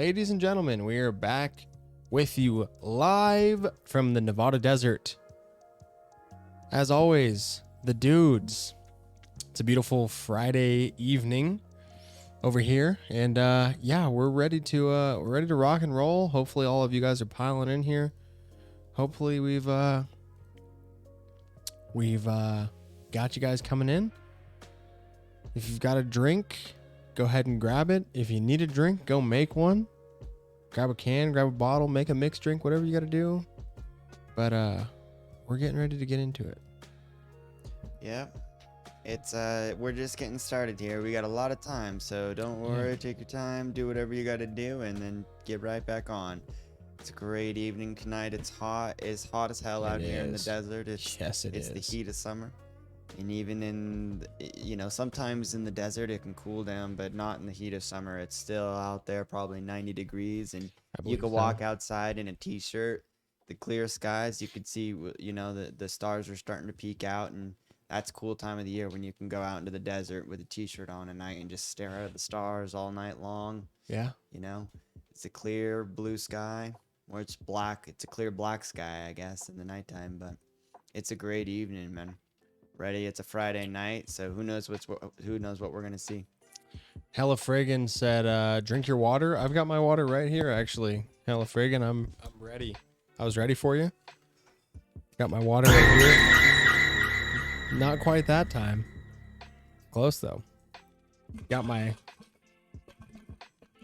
ladies and gentlemen, we are back with you live from the Nevada desert. As always, the dudes. It's a beautiful Friday evening over here, and yeah, we're ready to rock and roll. Hopefully, all of you guys are piling in here. Hopefully, we've got you guys coming in. If you've got a drink, go ahead and grab it. If you need a drink, go make one. Grab a can, grab a bottle, make a mixed drink, whatever you got to do. But we're getting ready to get into it. Yeah, it's we're just getting started here. We got a lot of time, so don't worry. Take your time, do whatever you got to do, and then get right back on. It's a great evening tonight. It's hot. It's hot as hell out here in the desert. It's the heat of summer. And even in, sometimes in the desert it can cool down, but not in the heat of summer. It's still out there, probably 90 degrees, and you can walk outside in a t-shirt. The clear skies, you could see, the stars are starting to peek out, and that's a cool time of the year when you can go out into the desert with a t-shirt on at night and just stare at the stars all night long. Yeah. It's a clear blue sky, or it's black. It's a clear black sky, I guess, in the nighttime, but it's a great evening, man. Ready? It's a Friday night, so who knows what we're gonna see. Hella Friggin said, "Drink your water." I've got my water right here, actually. Hella Friggin, I'm ready. I was ready for you. Got my water right here. Not quite that time. Close though. Got my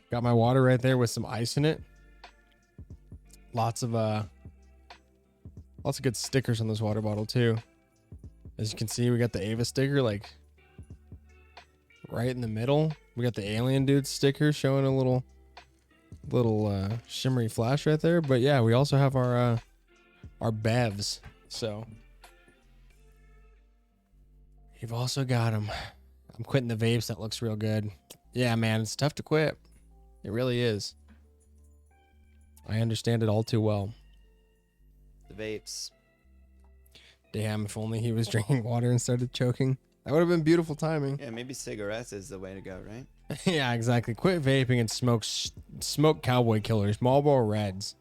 water right there with some ice in it. Lots of good stickers on this water bottle too. As you can see, we got the Ava sticker like right in the middle. We got the Alien Dude sticker showing a little shimmery flash right there. But yeah, we also have our bevs. So you've also got them. I'm quitting the vapes. That looks real good. Yeah, man, it's tough to quit. It really is. I understand it all too well. The vapes. Damn, if only he was drinking water and started choking. That would have been beautiful timing. Yeah, maybe cigarettes is the way to go, right? Yeah, exactly. Quit vaping and smoke Cowboy Killers, Marlboro Reds.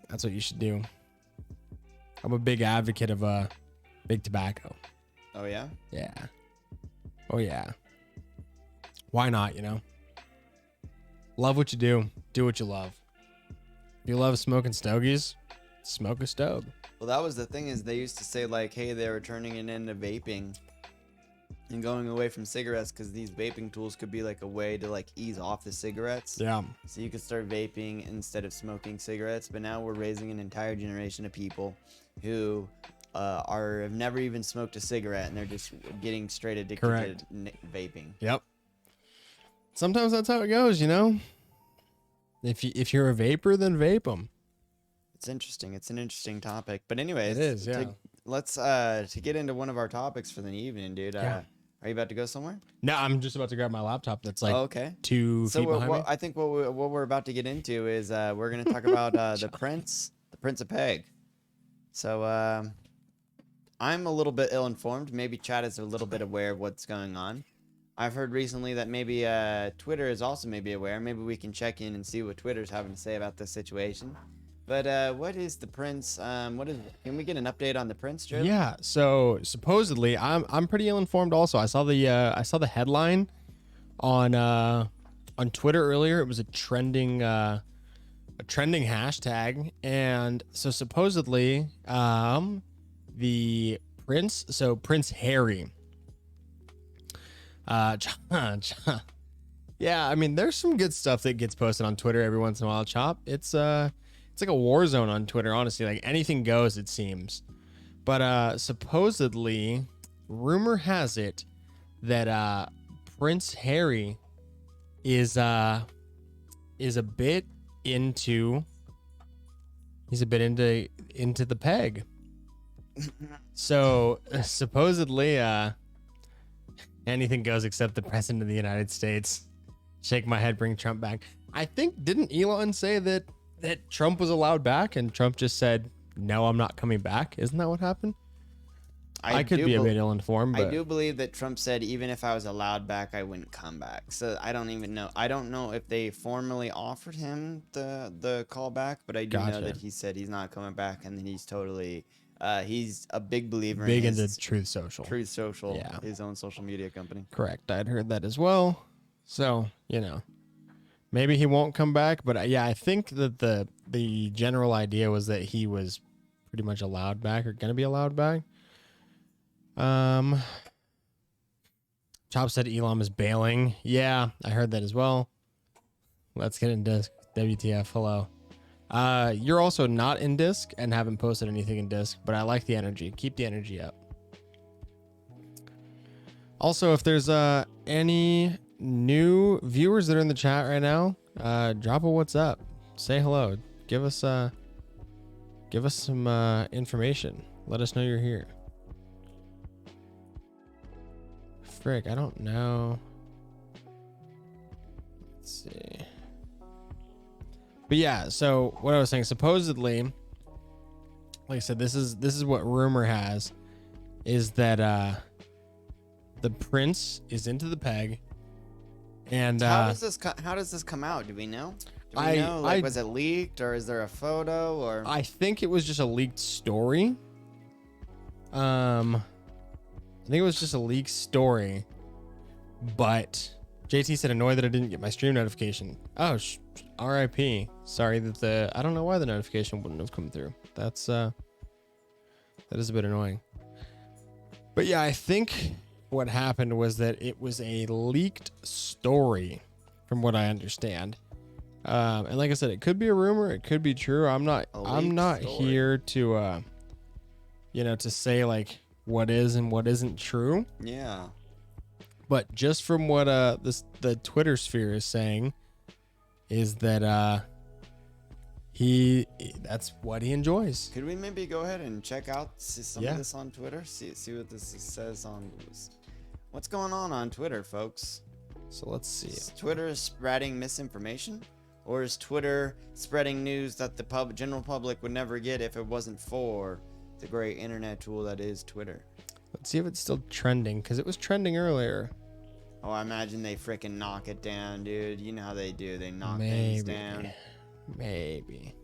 That's what you should do. I'm a big advocate of big tobacco. Oh, yeah? Yeah. Oh, yeah. Why not, Love what you do. Do what you love. If you love smoking stogies, smoke a stogie. Well, that was the thing, is they used to say, like, hey, they were turning it into vaping and going away from cigarettes because these vaping tools could be like a way to like ease off the cigarettes. Yeah. So you could start vaping instead of smoking cigarettes. But now we're raising an entire generation of people who have never even smoked a cigarette, and they're just getting straight addicted to vaping. Yep. Sometimes that's how it goes, If you're a vapor, then vape them. It's interesting. It's an interesting topic. But anyways, it is, yeah. Let's to get into one of our topics for the evening, dude. Yeah. Are you about to go somewhere? No, I'm just about to grab my laptop. That's like 2 feet behind me. I think what we're about to get into is we're going to talk about the Prince of Peg. So I'm a little bit ill-informed. Maybe Chad is a little bit aware of what's going on. I've heard recently that maybe Twitter is also maybe aware. Maybe we can check in and see what Twitter's having to say about this situation. But what is the Prince? Can we get an update on the Prince, Joe? Yeah. So supposedly, I'm pretty ill-informed. Also, I saw the headline on Twitter earlier. It was a trending hashtag, and so supposedly, the Prince. So Prince Harry. Yeah, I mean, there's some good stuff that gets posted on Twitter every once in a while. Chop. It's like a war zone on Twitter, honestly. Like anything goes, it seems. But supposedly, rumor has it that Prince Harry is a bit into the peg. So supposedly, anything goes except the president of the United States. Shake my head, bring Trump back. I think, didn't Elon say that Trump was allowed back and Trump just said, no, I'm not coming back? Isn't that what happened? I could do be a bel- bit ill-informed, I but do believe that Trump said even if I was allowed back, I wouldn't come back. So I don't even know. I don't know if they formally offered him the call back, but I do know Gotcha. that he said he's not coming back, and then he's totally he's a big believer big in into his Truth Social. Truth Social, Yeah. his own social media company. Correct. I'd heard that as well. So, maybe he won't come back, but yeah, I think that the general idea was that he was pretty much allowed back or going to be allowed back. Chop said Elon is bailing. Yeah, I heard that as well. Let's get into WTF. Hello. You're also not in Disc and haven't posted anything in Disc, but I like the energy. Keep the energy up. Also, if there's any new viewers that are in the chat right now, drop a what's up. Say hello. Give us some information. Let us know you're here. Frick, I don't know. Let's see. But yeah, so what I was saying, supposedly, like I said, this is what rumor has, is that the prince is into the peg, and How does this come out? Do we know? Do we know? Like, was it leaked, or is there a photo, or? I think it was just a leaked story. I think it was just a leaked story, but JT said annoyed that I didn't get my stream notification. Oh, RIP. Sorry that I don't know why the notification wouldn't have come through. That is a bit annoying. But yeah, I think what happened was that it was a leaked story, from what I understand. And like I said, it could be a rumor, it could be true. I'm not here to to say like what is and what isn't true. Yeah. But just from what the Twitter sphere is saying, is that that's what he enjoys. Could we maybe go ahead and check out some Yeah. of this on Twitter? See what this says on. What's going on Twitter, folks? So let's see. Is Twitter spreading misinformation, or is Twitter spreading news that the general public would never get if it wasn't for the great internet tool that is Twitter? Let's see if it's still trending, because it was trending earlier. Oh, I imagine they freaking knock it down, dude. You know how they do. They knock things down. Maybe.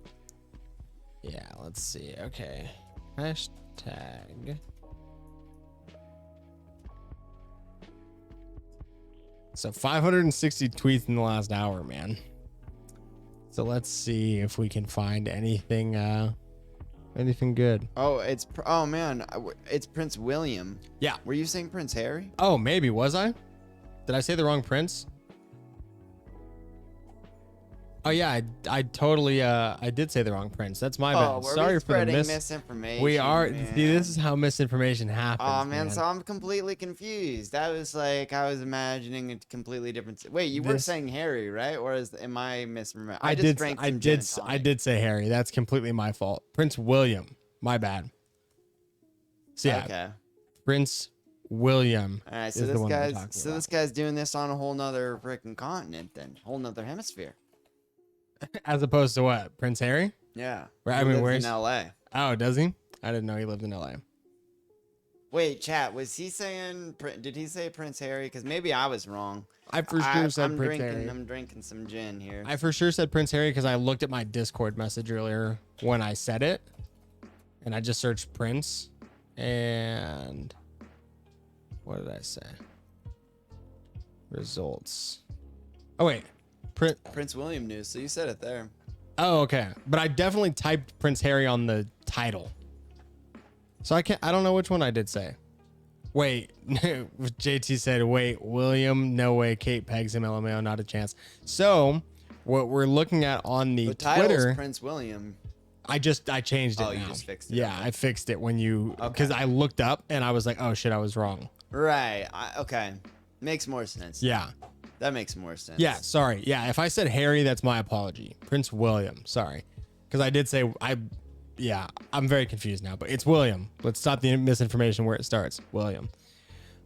Yeah, let's see. Okay. Hashtag. So 560 tweets in the last hour, man. So let's see if we can find anything good. Oh, man, it's Prince William. Yeah. Were you saying Prince Harry? Oh, maybe. Was I? Did I say the wrong prince? Oh yeah, I totally I did say the wrong prince. That's my bad. Sorry for the misinformation. We are. Man. See, this is how misinformation happens. Oh man, so I'm completely confused. That was like I was imagining a completely different. Wait, you were saying Harry, right? Or am I misremembering? I did say Harry. That's completely my fault. Prince William. My bad. So yeah, okay. Prince William. All right, so this guy's doing this on a whole nother freaking continent, then whole nother hemisphere. As opposed to what? Prince Harry? Yeah. Right, I mean, where's in LA? Oh, does he? I didn't know he lived in LA. Wait, chat. Was he saying? Did he say Prince Harry? Because maybe I was wrong. I for sure said Prince Harry. I'm drinking some gin here. I for sure said Prince Harry because I looked at my Discord message earlier when I said it, and I just searched Prince, and what did I say? Results. Oh wait. Prince William news. So you said it there. Oh, okay. But I definitely typed Prince Harry on the title. So I don't know which one I did say. Wait, JT said, wait, William, no way. Kate pegs him, LMAO, not a chance. So what we're looking at on the Twitter, Prince William. I changed it. Oh, now. you just fixed it. Yeah, okay. I fixed it because I looked up and I was like, oh shit, I was wrong. Right. Okay. Makes more sense. Yeah. That makes more sense. Yeah, sorry. Yeah, if I said Harry, that's my apology. Prince William, sorry. Because I did say, I'm very confused now, but it's William. Let's stop the misinformation where it starts. William.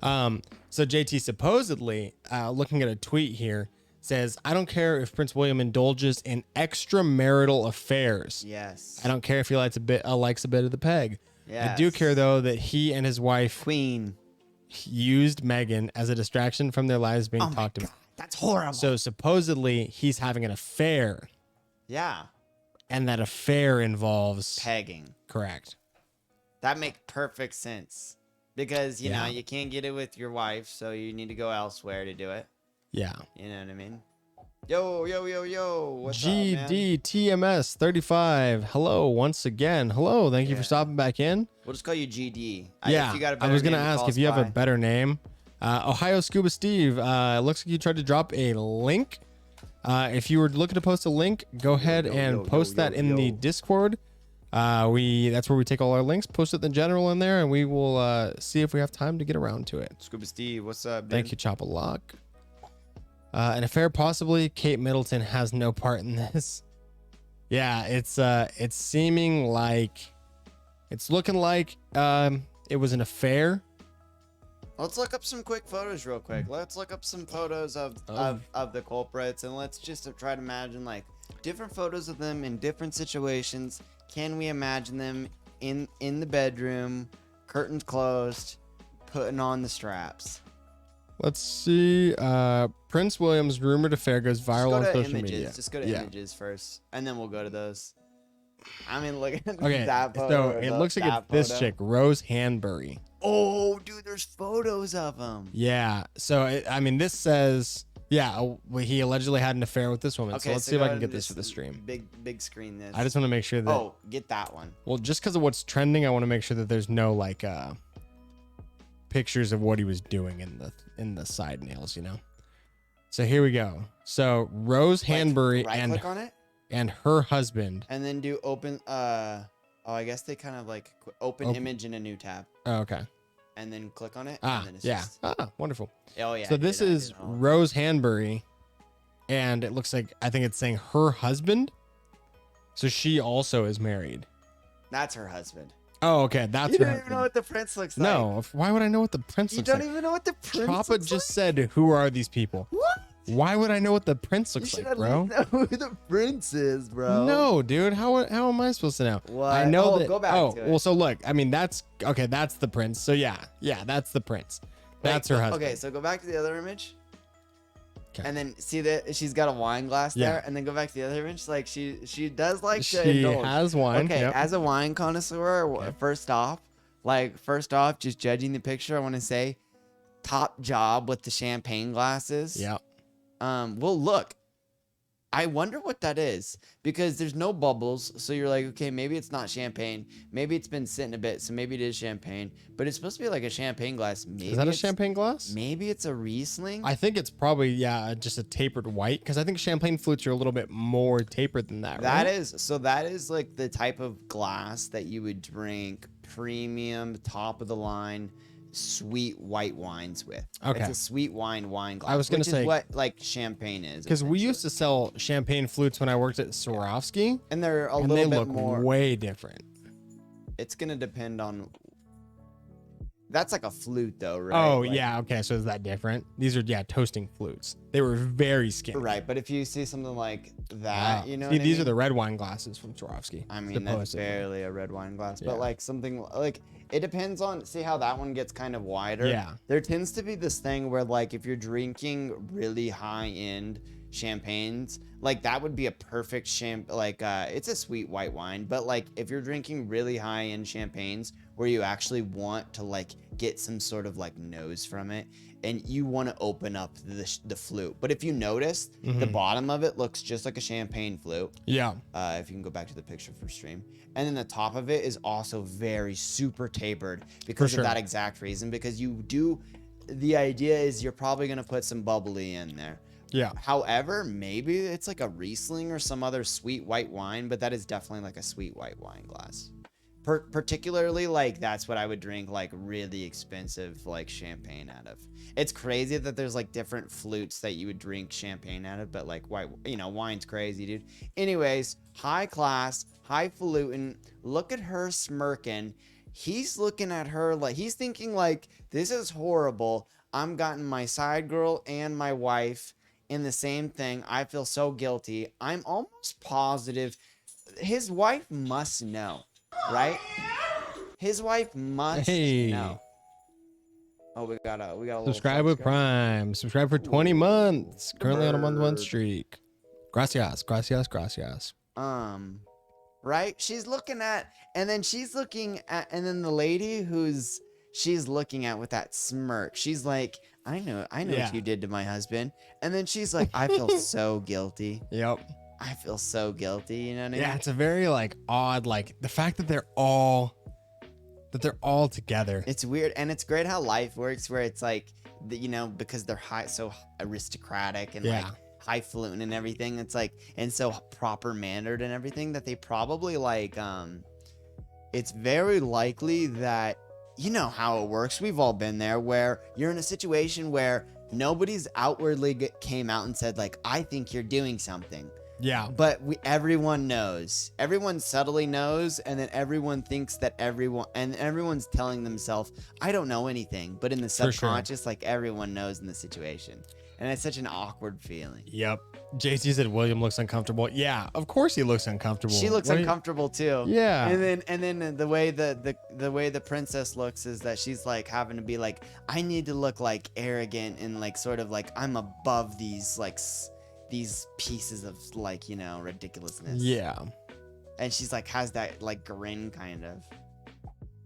So JT supposedly, looking at a tweet here, says, I don't care if Prince William indulges in extramarital affairs. Yes. I don't care if he likes a bit of the peg. I do care Yes. though that he and his wife Queen. used Megan as a distraction from their lives being Oh my talked God, about. that's horrible. So supposedly he's having an affair, yeah, and that affair involves pegging. correct. That makes perfect sense because you know Yeah. you can't get it with your wife, so you need to go elsewhere to do it. Yeah. You know what I mean? Yo, yo, yo, yo. What's up, man? GDTMS 35. Hello once again. Hello. Thank you for Yeah. stopping back in. We'll just call you GD. Yeah. If you got a I better was gonna name to ask call if you have a us by. better name. Ohio Scuba Steve. It looks like you tried to drop a link. If you were looking to post a link, go ahead and post that in the Discord. That's where we take all our links, post it in general in there, and we will see if we have time to get around to it. Scuba Steve, what's up, dude? Thank you, Chop a Lock. An affair, possibly. Kate Middleton has no part in this. Yeah, it's seeming like, it's looking like it was an affair. Let's look up some quick photos real quick. Let's look up some photos of the culprits, and let's just try to imagine like different photos of them in different situations. Can we imagine them in the bedroom, curtains closed, putting on the straps? Let's see. Prince William's rumored affair goes viral on Just go to social images. media. Just go to images first, and then we'll go to those. I mean, look at Okay, that so photo. it looks like it's this chick, Rose Hanbury. Oh, dude, there's photos of them. Yeah. So I mean, this says, he allegedly had an affair with this woman. So let's see if I can get this for the stream. Big screen this. I just want to make sure that. Oh, get that one. Well, just because of what's trending, I want to make sure that there's no like pictures of what he was doing in the side nails, you know. So here we go. So Rose Hanbury Right-click on it, and her husband. and then do open. I guess they kind of like open image in a new tab, Oh, okay. and then click on it. Ah, and then it's yeah. just- Wonderful. Oh yeah. So this is Rose Hanbury, and it looks like, I think it's saying her husband. So she also is married. That's her husband. Oh, okay. That's You her don't even husband. know what the prince looks like. No. Why would I know what the prince You looks don't like? even know what the prince Choppa looks just like? said, "Who are these people?" What? Why would I know what the prince You looks should like, at bro? least know who the prince is, bro. No, dude. How am I supposed to know? What? I know Oh, that. go back oh, to it. well. So look. I mean, that's okay. That's the prince. So yeah, that's the prince. That's her husband. Okay, so go back to the other image. 'Kay. And then see that she's got a wine glass Yeah. there, and then go back to the other image. Like she does like to She indulge. has wine. Okay, Yep. as a wine connoisseur, first off, just judging the picture, I want to say, top job with the champagne glasses. Yep. Well, look, I wonder what that is because there's no bubbles. So you're like, okay, maybe it's not champagne. Maybe it's been sitting a bit, so maybe it is champagne. But it's supposed to be like a champagne glass. Maybe Is that a it's- champagne glass? Maybe it's a Riesling. I think it's probably just a tapered white because I think champagne flutes are a little bit more tapered than that. That right? is like the type of glass that you would drink premium, top of the line, sweet white wines with. Okay. It's a sweet wine glass. I was gonna which say- is what like champagne is. Because we essentially. used to sell champagne flutes when I worked at Swarovski, and they're a and little they bit look more. way different. It's gonna depend on. That's like a flute though, right? Oh Like- yeah, okay. So is that different? These are toasting flutes. They were very skinny. Right, but if you see something like that, Wow. you know. See, what I these are mean? the red wine glasses from Swarovski. I mean, that's supposedly. barely a red wine glass, Yeah. but like something like it depends on. See how that one gets kind of wider. Yeah. There tends to be this thing where like if you're drinking really high end champagnes, like that would be a perfect it's a sweet white wine, but like if you're drinking really high end champagnes where you actually want to like get some sort of like nose from it and you want to open up the flute. But if you notice, the Mhm. bottom of it looks just like a champagne flute. Yeah. If you can go back to the picture for stream. And then the top of it is also very super tapered because sure. of that exact reason. Because the idea is you're probably going to put some bubbly in there. Yeah. However, maybe it's like a Riesling or some other sweet white wine, but that is definitely like a sweet white wine glass. Particularly like that's what I would drink like really expensive like champagne out of. It's crazy that there's like different flutes that you would drink champagne out of, but like wine's crazy, dude. Anyways, high class, highfalutin. Look at her smirking. He's looking at her like he's thinking like this is horrible. I'm gotten my side girl and my wife in the same thing. I feel so guilty. I'm almost positive his wife must know. Right? His wife must Hey. know. Oh, we got a little Subscribe with Prime. Subscribe for 20 months. Currently on a month streak. Gracias, gracias, gracias. Right? She's looking at, and then and then the lady she's looking at with that smirk. She's like, I know Yeah. what you did to my husband. And then she's like, I feel so guilty. Yep. I feel so guilty. You know what I mean? Yeah, it's a very like odd, like the fact that they're all together. It's weird, and it's great how life works, where it's like, because they're so aristocratic and like highfalutin and everything. It's like, and so proper mannered and everything, that they probably like. It's very likely that you know how it works. We've all been there, where you're in a situation where nobody's outwardly came out and said like, I think you're doing something. Yeah. But everyone knows. Everyone subtly knows, and then everyone thinks that everyone's telling themselves, I don't know anything. But in the subconscious, like everyone knows in the situation. And it's such an awkward feeling. Yep. JC said William looks uncomfortable. Yeah, of course he looks uncomfortable. She looks uncomfortable too. Yeah. And then the way the princess looks is that she's like having to be like, I need to look like arrogant and like sort of like I'm above these pieces of like, ridiculousness. Yeah. And she's like has that like grin kind of.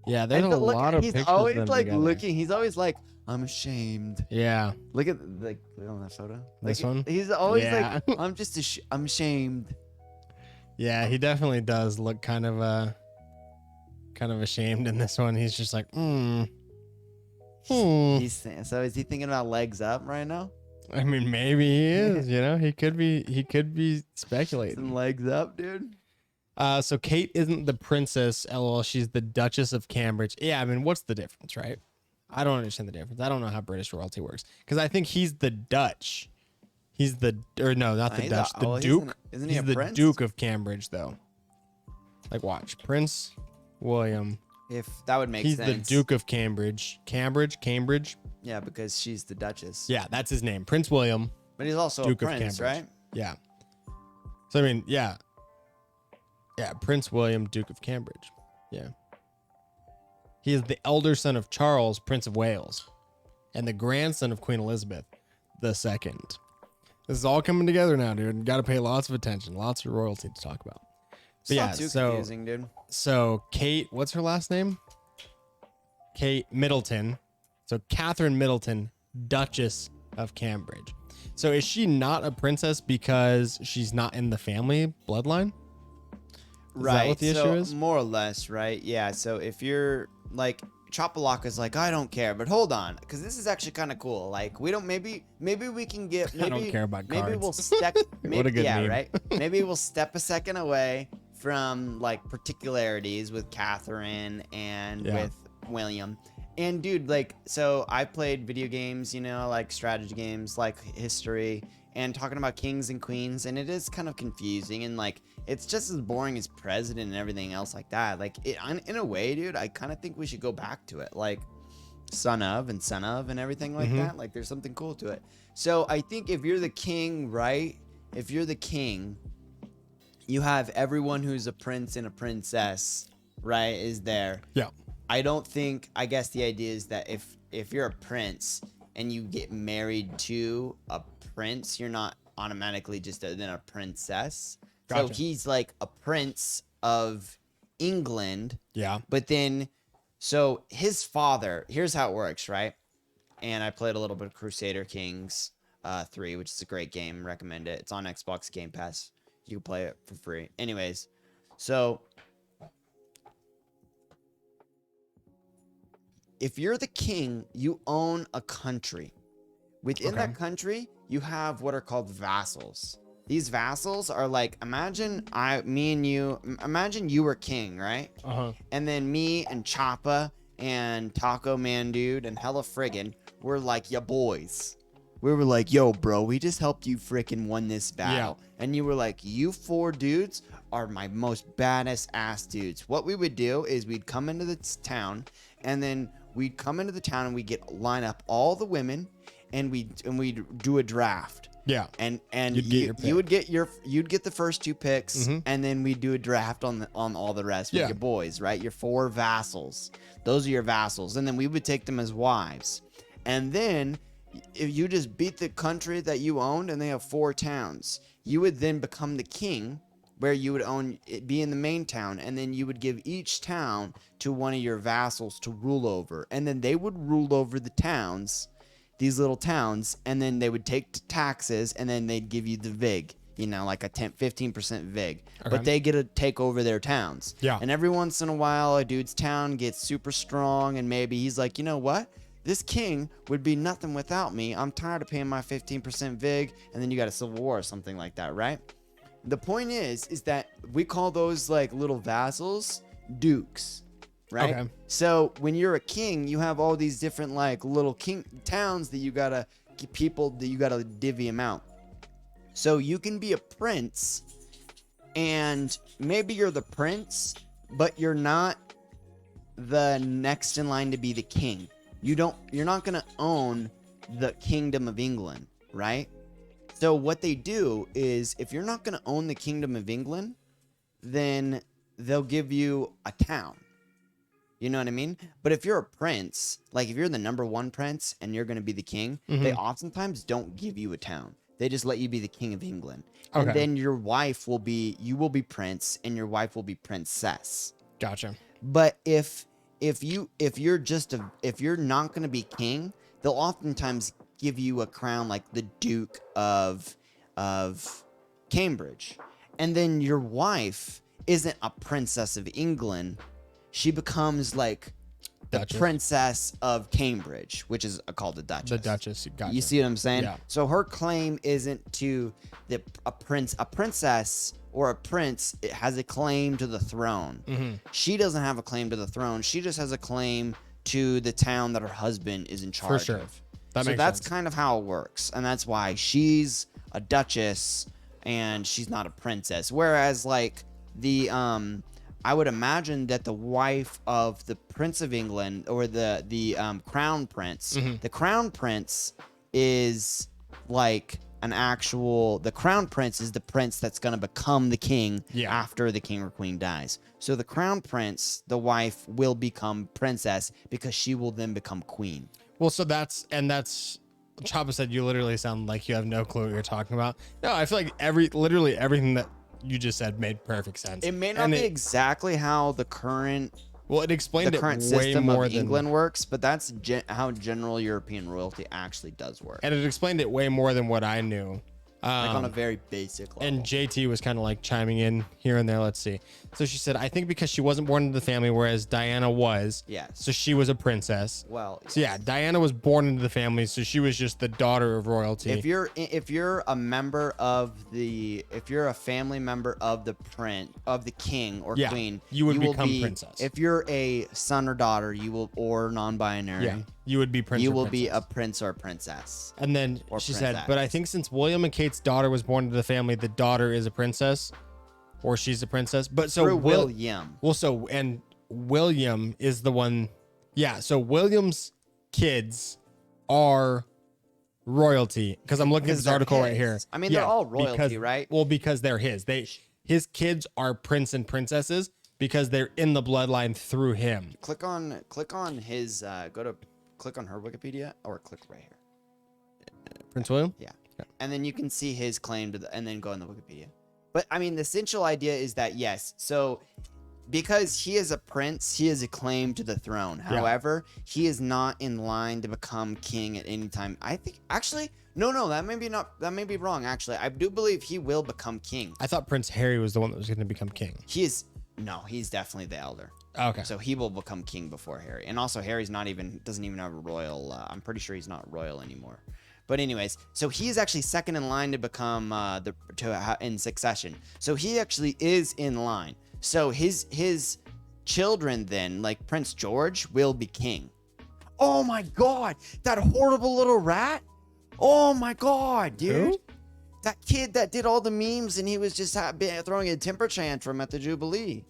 Yeah, there's a lot of pictures. He's always of them like together. looking. He's always like, I'm ashamed. Yeah. Look at like on that photo. This one? He's always Yeah. like, I'm ashamed. Yeah, he definitely does look kind of ashamed in this one. He's just like, So is he thinking about legs up right now? I mean, maybe he is. He could be speculating. Some legs up, dude. So Kate isn't the princess, lol. She's the Duchess of Cambridge. Yeah, I mean, what's the difference, right? I don't understand the difference. I don't know how British royalty works, because I think he's the Dutch. He's the, or no, not the Dutch. The Duke. Isn't he he's a the prince? Duke of Cambridge, though. Like, watch, Prince William. If that would make He's sense. the Duke of Cambridge. Cambridge. Yeah, because she's the Duchess. Yeah, that's his name, Prince William. But he's also Duke a of prince, Cambridge. right? Yeah. So I mean, yeah, Prince William, Duke of Cambridge. Yeah. He is the elder son of Charles, Prince of Wales, and the grandson of Queen Elizabeth II. This is all coming together now, dude. Got to pay lots of attention, lots of royalty to talk about. But It's not too confusing, dude. So Kate, what's her last name? Kate Middleton. So Catherine Middleton, Duchess of Cambridge. So is she not a princess because she's not in the family bloodline? Is that what the issue is? More or less, right? Yeah. So if you're like Chapalaka's like, I don't care, but hold on, because this is actually kind of cool. Like, we don't. Maybe we can get. Maybe, I don't care about cards. Maybe we'll step. What a good meme. Right. Maybe we'll step a second away from like particularities with Catherine and with William. And dude, like, so I played video games, like strategy games, like history, and talking about kings and queens, and it is kind of confusing, and like it's just as boring as president and everything else like that. Like, in a way, dude, I kind of think we should go back to it, like son of and everything like that. Like, there's something cool to it. So I think if you're the king, right? If you're the king, you have everyone who's a prince and a princess, right? Is there? Yeah. I guess the idea is that if you're a prince and you get married to a prince, you're not automatically just then a princess. Gotcha. So he's like a prince of England. Yeah. But then, so his father, here's how it works, right? And I played a little bit of Crusader Kings 3, which is a great game. Recommend it. It's on Xbox Game Pass. You can play it for free. Anyways, so if you're the king, you own a country. Within that country, you have what are called vassals. These vassals are like, imagine you were king, right? Uh-huh. And then me and Choppa and Taco Man Dude and Hella Friggin' were like ya boys. We were like, yo, bro, we just helped you frickin' won this battle. Yeah. And you were like, you 4 dudes are my most badass ass dudes. What we would do is we'd come into this town, and then we'd line up all the women, and we'd do a draft. Yeah. And You'd get your you would get you'd get the first 2 picks, Mhm. and then we'd do a draft on all the rest with Yeah. your boys, right? Your 4 vassals. Those are your vassals, and then we would take them as wives. And then if you just beat the country that you owned, and they have 4 towns, you would then become the king, where you would be in the main town, and then you would give each town to one of your vassals to rule over, and then they would rule over the towns, these little towns, and then they would take taxes, and then they'd give you the vig, like a 15% vig. Okay. But they get to take over their towns. Yeah. And every once in a while, a dude's town gets super strong, and maybe he's like, you know what? This king would be nothing without me. I'm tired of paying my 15% vig, and then you got a civil war or something like that, right? The point is that we call those like little vassals dukes, right? Okay. So when you're a king, you have all these different like little king towns that you gotta divvy them out. So you can be a prince, and maybe you're the prince, but you're not the next in line to be the king. You're not gonna own the Kingdom of England, right? So what they do is, if you're not going to own the Kingdom of England, then they'll give you a town. You know what I mean? But if you're a prince, like if you're the number 1 prince and you're going to be the king, they oftentimes don't give you a town. They just let you be the King of England. Okay. And then you will be prince, and your wife will be princess. Gotcha. But if you're not going to be king, they'll oftentimes give you a crown like the Duke of Cambridge. And then your wife isn't a princess of England. She becomes like the Duchess. princess of Cambridge, which is called the Duchess. The Duchess. Gotcha. You see what I'm saying? Yeah. So her claim isn't to a princess or a prince. It has a claim to the throne. Mm-hmm. She doesn't have a claim to the throne. She just has a claim to the town that her husband is in charge For sure. of. That So makes that's sense. kind of how it works, and that's why she's a duchess and she's not a princess. Whereas like I would imagine that the wife of the Prince of England, or the crown prince, the crown prince is like the crown prince is the prince that's going to become the king after the king or queen dies. So the crown prince, the wife, will become princess because she will then become queen. Well, so that's Chapa said you literally sound like you have no clue what you're talking about. No, I feel like literally everything that you just said made perfect sense. It may not be exactly how the current it explained it way system more of than England works, but that's how general European royalty actually does work. and it explained it way more than what I knew. Like on a very basic level. And JT was kind of like chiming in here and there. Let's see. So she said, I think because she wasn't born into the family, whereas Diana was. Yes. So she was a princess. Well, So yeah, Diana was born into the family, so she was just the daughter of royalty. if you're a family member of the king or Yeah, queen, you would will become be, princess. If you're a son or daughter, or non-binary, yeah, you would be prince. you or will be princess. a prince or a princess. And then or she said, princess. but I think since William and Kate's daughter was born into the family, the daughter is a princess, or she's a princess. But so Through William. Well, and William is the one. Yeah, so William's kids are royalty, because I'm looking at this they're article right his. here. I mean, they're all royalty, right? Well, because they're his kids are prince and princesses because they're in the bloodline through him. Click on his click on her Wikipedia, or click right here. Prince William? Yeah. And then you can see his claim to and then go on the Wikipedia. But I mean, the essential idea is that yes, so because he is a prince, he has a claim to the throne. Yeah. However, he is not in line to become king at any time. I think actually, no, that may be wrong. Actually, I do believe he will become king. I thought Prince Harry was the one that was going to become king. He's definitely the elder. Okay. So he will become king before Harry. And also Harry's doesn't even have a royal, I'm pretty sure he's not royal anymore. But anyways, so he is actually second in line to become in succession. So he actually is in line. So his children then, like Prince George, will be king. Oh my God, that horrible little rat. Oh my God, dude. Who? That kid that did all the memes and he was just throwing a temper tantrum at the Jubilee.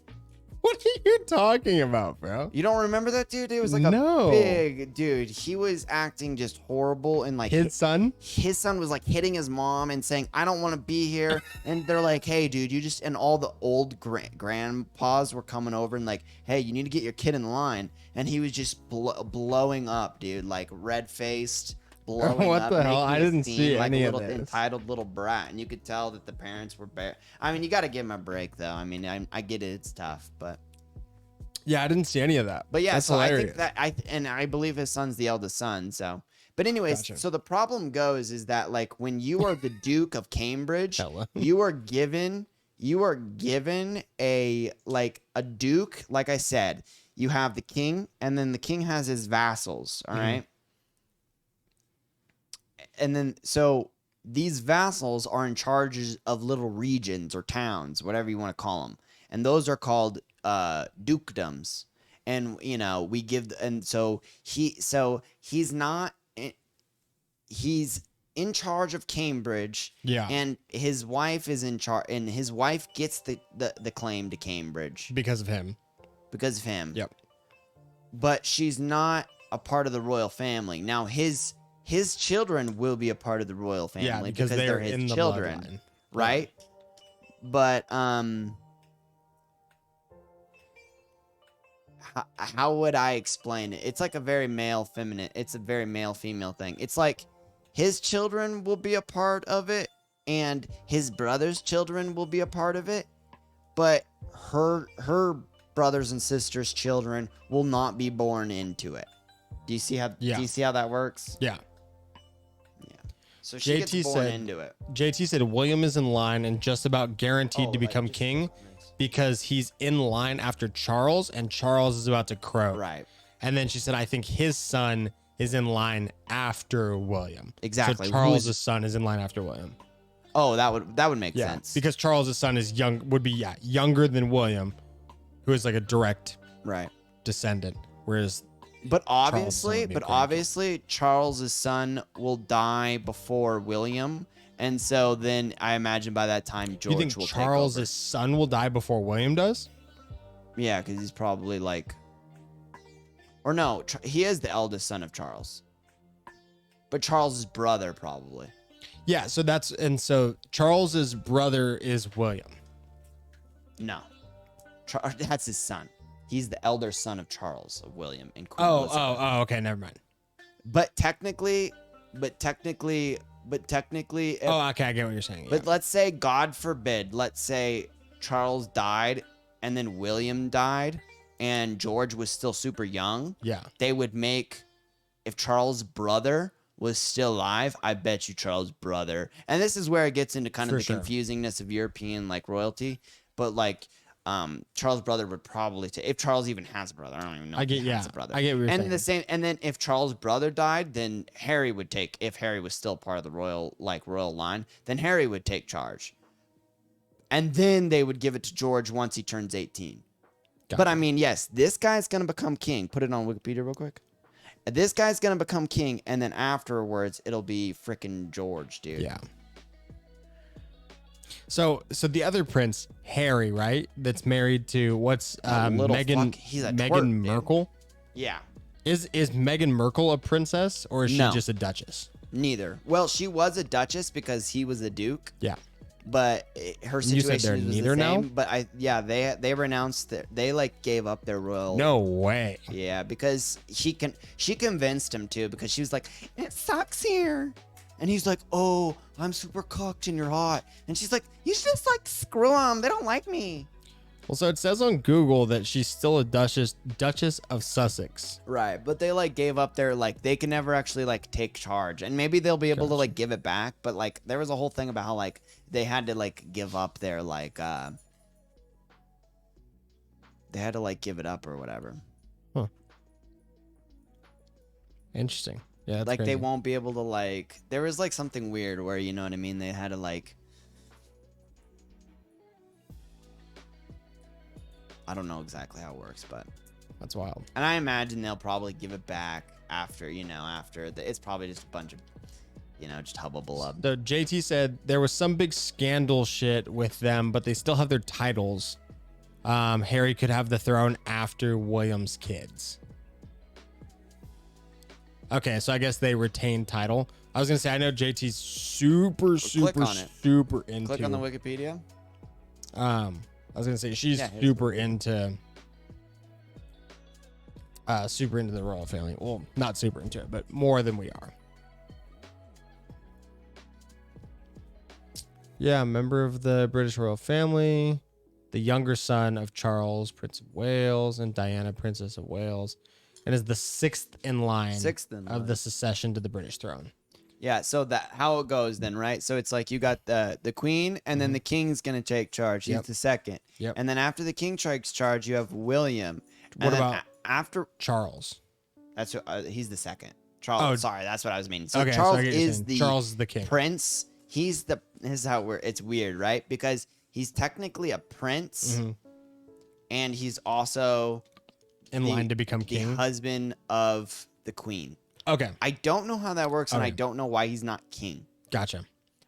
What are you talking about, bro? You don't remember that dude? It was like No. a big dude. He was acting just horrible, and like His son? his son was like hitting his mom and saying, "I don't want to be here." And they're like, "Hey, dude, you just," and all the old grandpas were coming over and like, "Hey, you need to get your kid in line." And he was just blowing up, dude, like red faced, blowing What up. the hell? making I a didn't scene see like any a of little this. entitled little brat, and you could tell that the parents were I mean, you got to give him a break, though. I mean, I get it, it's tough, but. Yeah, I didn't see any of that. But yeah, That's so hilarious. I think that I believe his son's the eldest son. So, but anyways, Gotcha. so the problem goes is that like when you are the Duke of Cambridge, Hella. you are given a like a duke. Like I said, you have the king, and then the king has his vassals. All Mhm. right, and then so these vassals are in charge of little regions or towns, whatever you want to call them, and those are called dukedoms. And you know, we give, and so he's not, he's in charge of Cambridge, Yeah. and his wife is in charge, and his wife gets the claim to Cambridge Because of him. because of him. Yep. But she's not a part of the royal family. Now his children will be a part of the royal family Yeah, because they're his in the children, bloodline. right? But how would I explain it? It's like a very male feminine. It's a very male female thing. It's like his children will be a part of it, and his brother's children will be a part of it, but her brothers and sisters' children will not be born into it. Do you see how? Yeah. Do you see how that works? Yeah. Yeah. So she JT gets born said- into it. JT said William is in line and just about guaranteed to become king because he's in line after Charles, and Charles is about to croak. Right. And then she said, I think his son is in line after William. Exactly. So Charles's son is in line after William. Oh, that would make Yeah. sense. Because Charles's son is younger than William, who is like a direct Right. descendant. Whereas But Charles obviously, would be a grandkid. Charles's son will die before William, and so then I imagine by that time George you think will Charles's son will die before William does? take over. Yeah, because he's probably like, or no, he is the eldest son of Charles, but Charles's brother probably. Yeah, so Charles's brother is William. No, that's his son. He's the elder son of Charles, of William, and Queen Elizabeth. Oh, okay, never mind. But technically, if, Oh, okay, I get what you're saying. but let's say, God forbid, let's say Charles died and then William died and George was still super young. yeah. They would make, if Charles' brother was still alive, I bet you Charles' brother. And this is where it gets into kind of For the sure. confusingness of European like royalty. But like, Charles' brother would probably take, if Charles even has a brother. I don't even know I if get he yeah. has a brother. I get what you're And saying. the same, and then if Charles' brother died, then Harry would take. If Harry was still part of the royal line, then Harry would take charge. And then they would give it to George once he turns 18. But Gotcha. I mean, yes, this guy's gonna become king. Put it on Wikipedia real quick. This guy's gonna become king, and then afterwards it'll be freaking George, dude. Yeah. So the other prince, Harry, right? That's married to what's little Meghan he's a Meghan twerp, dude. Merkel? Yeah. Is Meghan Merkel a princess or is she No. just a duchess? Neither. Well, she was a duchess because he was a duke. Yeah. But her You situation said they're was neither the now? same. But they renounced they like gave up their royal. No way. Yeah, because she convinced him to, because she was like, it sucks here, and he's like, oh, I'm super cooked and you're hot, and she's like, you should just like screw them. They don't like me. Well, so it says on Google that she's still a Duchess of Sussex. Right, but they like gave up their like they can never actually like take charge, and maybe they'll be able to like give it back, but like there was a whole thing about how like they had to like give up their like they had to like give it up or whatever. Interesting. Yeah, that's Like they crazy. won't be able to like there was like something weird where, you know what I mean, they had to like I don't know exactly how it works, but That's wild. and I imagine they'll probably give it back after it's probably just a bunch of just hubbubbub. So JT said there was some big scandal shit with them, but they still have their titles. Harry could have the throne after William's kids. Okay, so I guess they retain title. I was gonna say I know JT's super into. Click on the Wikipedia. I was gonna say she's Yeah, super into the royal family. Well, not super into it, but more than we are. Yeah, member of the British royal family, the younger son of Charles, Prince of Wales, and Diana, Princess of Wales, and is the sixth in line of the succession to the British throne. Yeah, so that how it goes then, right? So it's like you got the queen, and then the king's gonna take charge. He's the second. Yep. And then after the king takes charge, you have William. What about after Charles? That's he's the second. Charles. Oh. Sorry, that's what I was meaning. So Okay, Charles so I get what you're is saying. the Charles is the king. prince. He's the. This is how it's weird, right? Because he's technically a prince, Mm-hmm. and he's also In line to become the king. husband of the queen. Okay, I don't know how that works, and I Okay. don't know why he's not king. gotcha.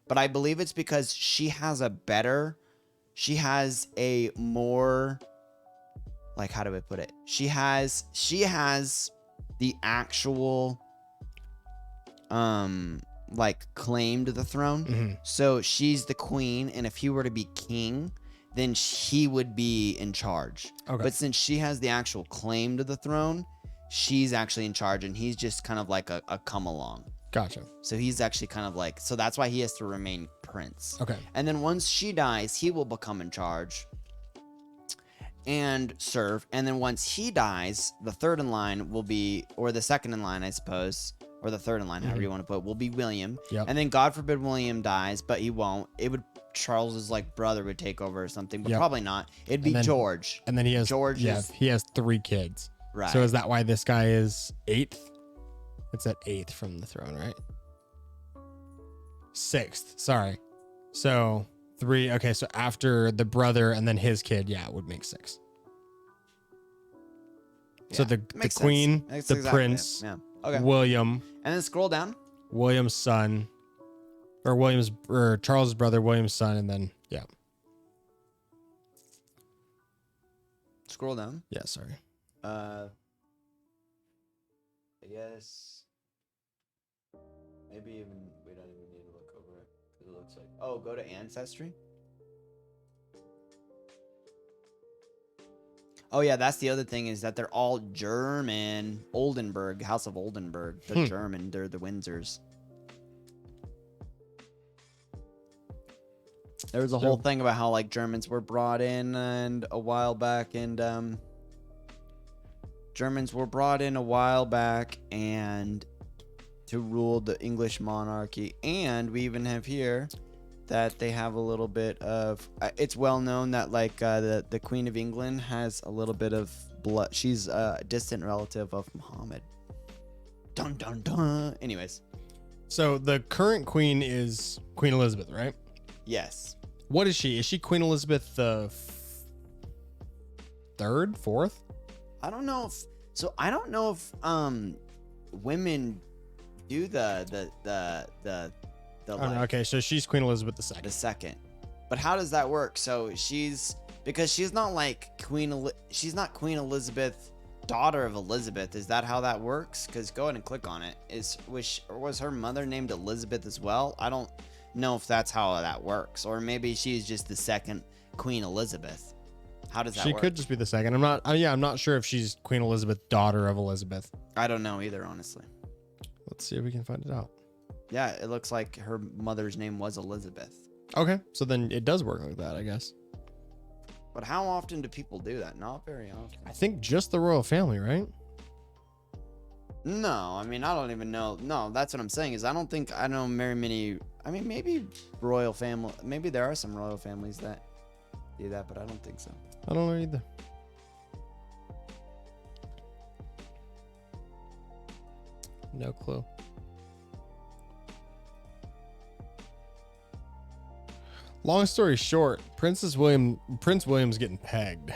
But I believe it's because she has a more, like, how do I put it? She has the actual, like, claim to the throne. Mhm. So she's the queen, and if he were to be king, then he would be in charge. Okay. But since she has the actual claim to the throne, she's actually in charge, and he's just kind of like a come along. Gotcha. So he's actually kind of like, so that's why he has to remain prince. Okay. And then once she dies, he will become in charge and serve. And then once he dies, the third in line will be, or the second in line, I suppose, or the third in line, however you want to put it, will be William. Yep. And then God forbid William dies, but he won't. It would, Charles's like brother would take over or something, but Yep. probably not. It'd be then- George. And then he has George is- he has 3 kids. Right. So is that why this guy is 8th? It's at 8th from the throne, right? 6th. Sorry. So 3. Okay, so after the brother and then his kid, yeah, it would make 6. So Yeah, the makes sense. queen, That's the exactly it. prince, Yeah. Okay. William, And then scroll down. William's son, or Charles' brother, William's son, and then yeah, Scroll down. yeah. Sorry. I guess maybe even we don't even need to look over it because it looks like, oh, go to ancestry. Oh yeah, that's the other thing, is that they're all German. Oldenburg, House of Oldenburg. They're German. They're the Windsors. There was a whole thing about how like Germans were brought in and a while back, and Germans were brought in a while back and to rule the English monarchy. And we even have here that they have a little bit of, it's well known that like the Queen of England has a little bit of blood. She's a distant relative of Muhammad. Dun dun dun. Anyways, So the current queen is Queen Elizabeth, right? yes. What is she? Is she Queen Elizabeth the 3rd, 4th? I don't know if women do the Oh, like, no, okay, so she's Queen Elizabeth the II. second. But how does that work? So because she's not like she's not Queen Elizabeth, daughter of Elizabeth. Is that how that works? Because go ahead and click on it. Was her mother named Elizabeth as well? I don't know if that's how that works, or maybe she's just the second Queen Elizabeth. How does that She work? could just be the second. I'm not sure if she's Queen Elizabeth, daughter of Elizabeth. I don't know either, honestly. Let's see if we can find it out. Yeah, it looks like her mother's name was Elizabeth. Okay, so then it does work like that, I guess. But how often do people do that? Not very often. I think just the royal family, right? No, I mean, I don't even know. No, that's what I'm saying, is I don't know very many. I mean, maybe royal family. Maybe there are some royal families that do that, but I don't think so. I don't know either. No clue. Long story short, Prince William's getting pegged.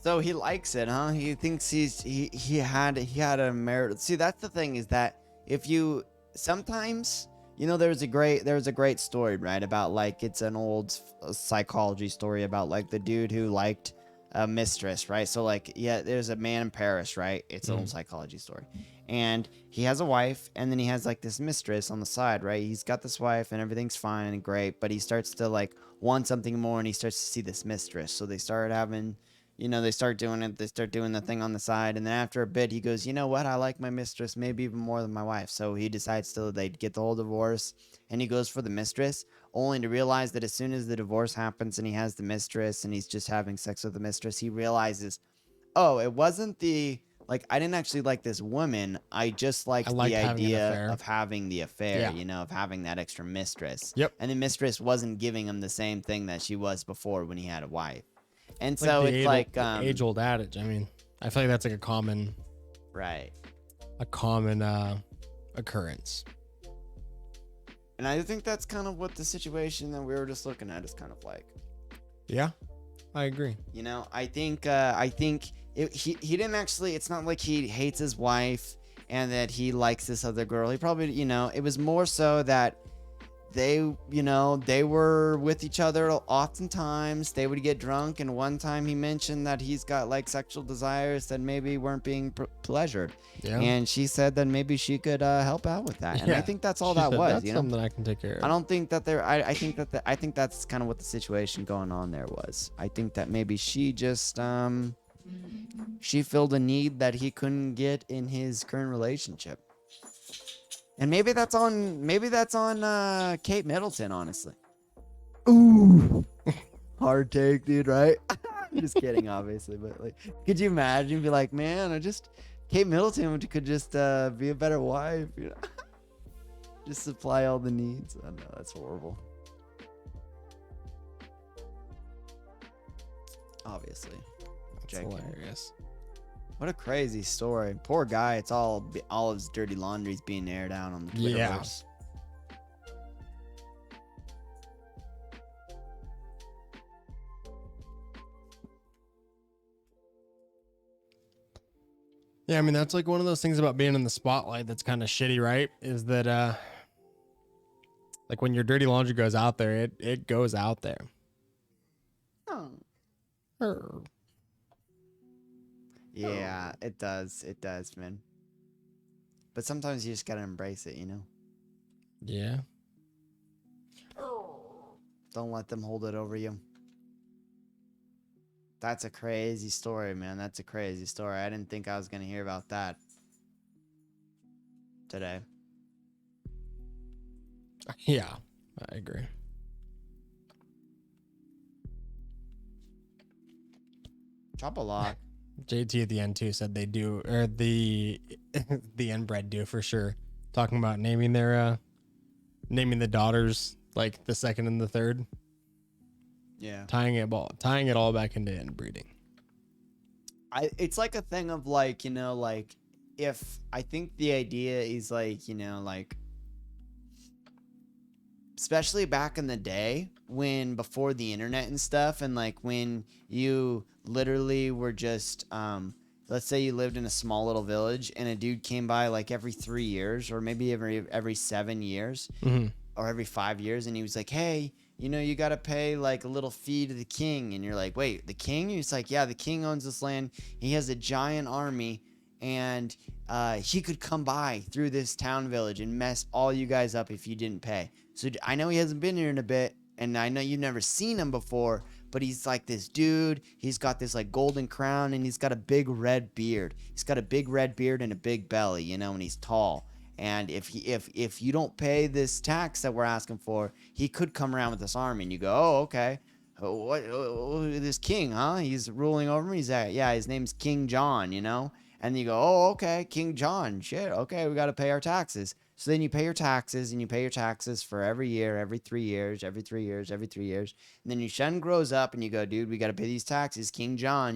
So he likes it, huh? He thinks he had a merit. See, that's the thing, is that if you sometimes, you know, there's a great story, right, about like, it's an old psychology story about like the dude who liked a mistress, right? So like, yeah, there's a man in Paris, right? It's an old psychology story, and he has a wife, and then he has like this mistress on the side, right? He's got this wife, and everything's fine and great, but he starts to like want something more, and he starts to see this mistress. So they start having, they start doing it. They start doing the thing on the side, and then after a bit, he goes, you know what? I like my mistress maybe even more than my wife. So he decides to they get the whole divorce, and he goes for the mistress, only to realize that as soon as the divorce happens and he has the mistress and he's just having sex with the mistress, he realizes, oh, it wasn't the like I didn't actually like this woman. I just I liked liked the having an idea affair. of having the affair, Yeah. of having that extra mistress. Yep. And the mistress wasn't giving him the same thing that she was before when he had a wife. And Like so it's like age old adage. I mean, I feel like that's like right. a common occurrence. And I think that's kind of what the situation that we were just looking at is kind of like. Yeah, I agree. I think he didn't actually. It's not like he hates his wife and that he likes this other girl. He probably, it was more so that they were with each other oftentimes. They would get drunk, and one time he mentioned that he's got like sexual desires that maybe weren't being pleasured. Yeah. And she said that maybe she could help out with that. And I Yeah. think that's all She that said, was. That's something I can take care of. I don't think that there. I think that I think that's kind of what the situation going on there was. I think that maybe she just she filled a need that he couldn't get in his current relationship. And maybe that's on Kate Middleton, honestly. Ooh. Hard take, dude, right? I'm just kidding, obviously, but like could you imagine be like, man, Kate Middleton could just be a better wife, just supply all the needs. I know that's horrible. Obviously. That's Jake. hilarious. What a crazy story. Poor guy. It's all his dirty laundry's being aired out on the Twitterverse. Yeah. Yeah, I mean that's like one of those things about being in the spotlight that's kind of shitty, right? Is that like when your dirty laundry goes out there, it goes out there. Oh. Err. Yeah, it does. It does, man. But sometimes you just gotta embrace it, Yeah. Don't let them hold it over you. That's a crazy story, man. That's a crazy story. I didn't think I was gonna hear about that today. Yeah, I agree. Drop a lock. JT at the end too said they do, or the the inbred do for sure. Talking about naming their naming the daughters like the second and the third, Yeah. tying it all back into inbreeding. It's like a thing of like, like if I think the idea is like, like especially back in the day when before the internet and stuff, and like when you literally were just let's say you lived in a small little village and a dude came by like every 3 years or maybe every 7 years or every 5 years, and he was like, hey, you got to pay like a little fee to the king. And you're like, wait, the king? And he's like, yeah, the king owns this land. He has a giant army, and he could come by through this town village and mess all you guys up if you didn't pay. So I know he hasn't been here in a bit, and I know you've never seen him before, but he's like this dude. He's got this like golden crown, and he's got a big red beard. He's got a big red beard and a big belly, and he's tall. And if you don't pay this tax that we're asking for, he could come around with this army. And you go, oh, okay. This king, huh? He's ruling over me. He's like, yeah, his name's King John, And you go, oh, okay, King John. Shit, okay, we got to pay our taxes. So then you pay your taxes, and you pay your taxes for every year, every 3 years, every 3 years, every 3 years. And then your son grows up, and you go, dude, we got to pay these taxes. King John,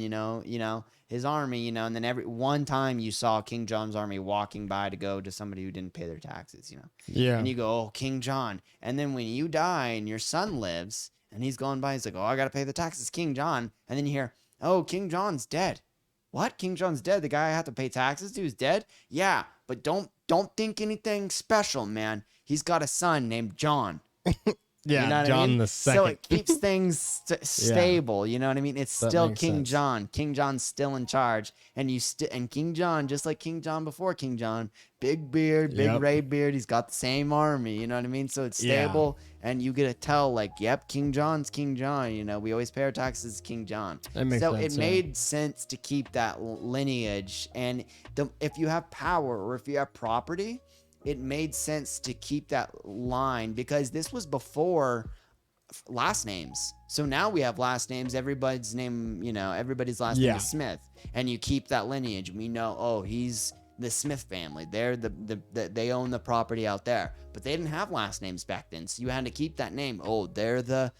his army, and then every one time you saw King John's army walking by to go to somebody who didn't pay their taxes, Yeah. And you go, oh, King John. And then when you die and your son lives and he's going by, he's like, oh, I got to pay the taxes, King John. And then you hear, oh, King John's dead. What? King John's dead? The guy I have to pay taxes to is dead? Yeah, but don't think anything special, man. He's got a son named John. Yeah, You know what John I mean? the So second. it keeps things stable. You know what I mean? It's That still makes King sense. John. King John's still in charge, and and King John, just like King John before King John, big beard, big Yep. ray beard. He's got the same army. You know what I mean? So it's Yeah. stable, and you get to tell like, yep, King John's King John. You know, we always pay our taxes to King John. That makes So sense. it made sense to keep that lineage, and if you have power or if you have property, it made sense to keep that line because this was before last names. So now we have last names. Everybody's name, everybody's last name is Smith, and you keep that lineage. We know, oh, he's the Smith family. They're they own the property out there, but they didn't have last names back then, so you had to keep that name. Oh, they're the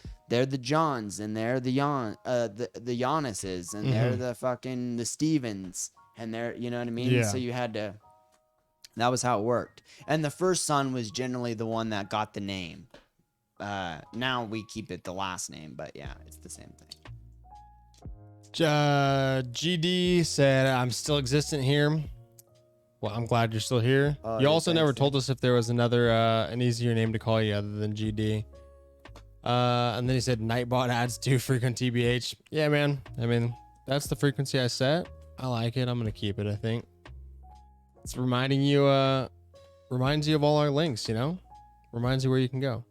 Johns, and they're the Giannis's, and they're the fucking the Stevens, and they're, you know what I mean? Yeah. So you had to. That was how it worked, and the first son was generally the one that got the name. Now we keep it the last name, but yeah, it's the same thing. GD said, I'm still existent here. Well, I'm glad you're still here. You also never told us if there was another, an easier name to call you other than GD. And then he said, Nightbot adds 2 frequent TBH. Yeah, man. I mean, that's the frequency I set. I like it. I'm going to keep it, I think. It's reminds you of all our links, reminds you where you can go.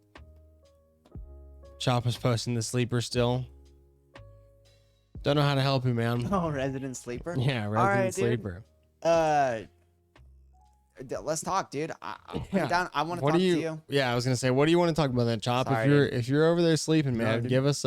Chop is posting the sleeper still. Don't know how to help you, man. Oh, resident sleeper. Yeah, resident right, sleeper. Let's talk, dude. I'll Yeah. down. I want to talk to you. Yeah, I was gonna say, what do you want to talk about then, Chop? Sorry, if you're over there sleeping, man, dude. give us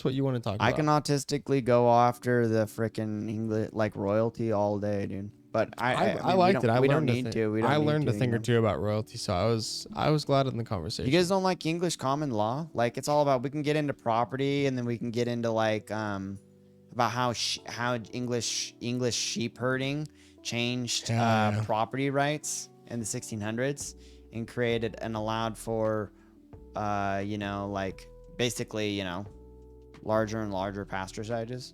what you want to talk about. I can autistically go after the freaking English like royalty all day, dude. But I liked it. We don't need to. I learned a thing or two about royalty, so I was glad in the conversation. You guys don't like English common law? Like it's all about. We can get into property, and then we can get into like about how English sheep herding changed property rights in the 1600s and created and allowed for like basically larger and larger pasture sizes.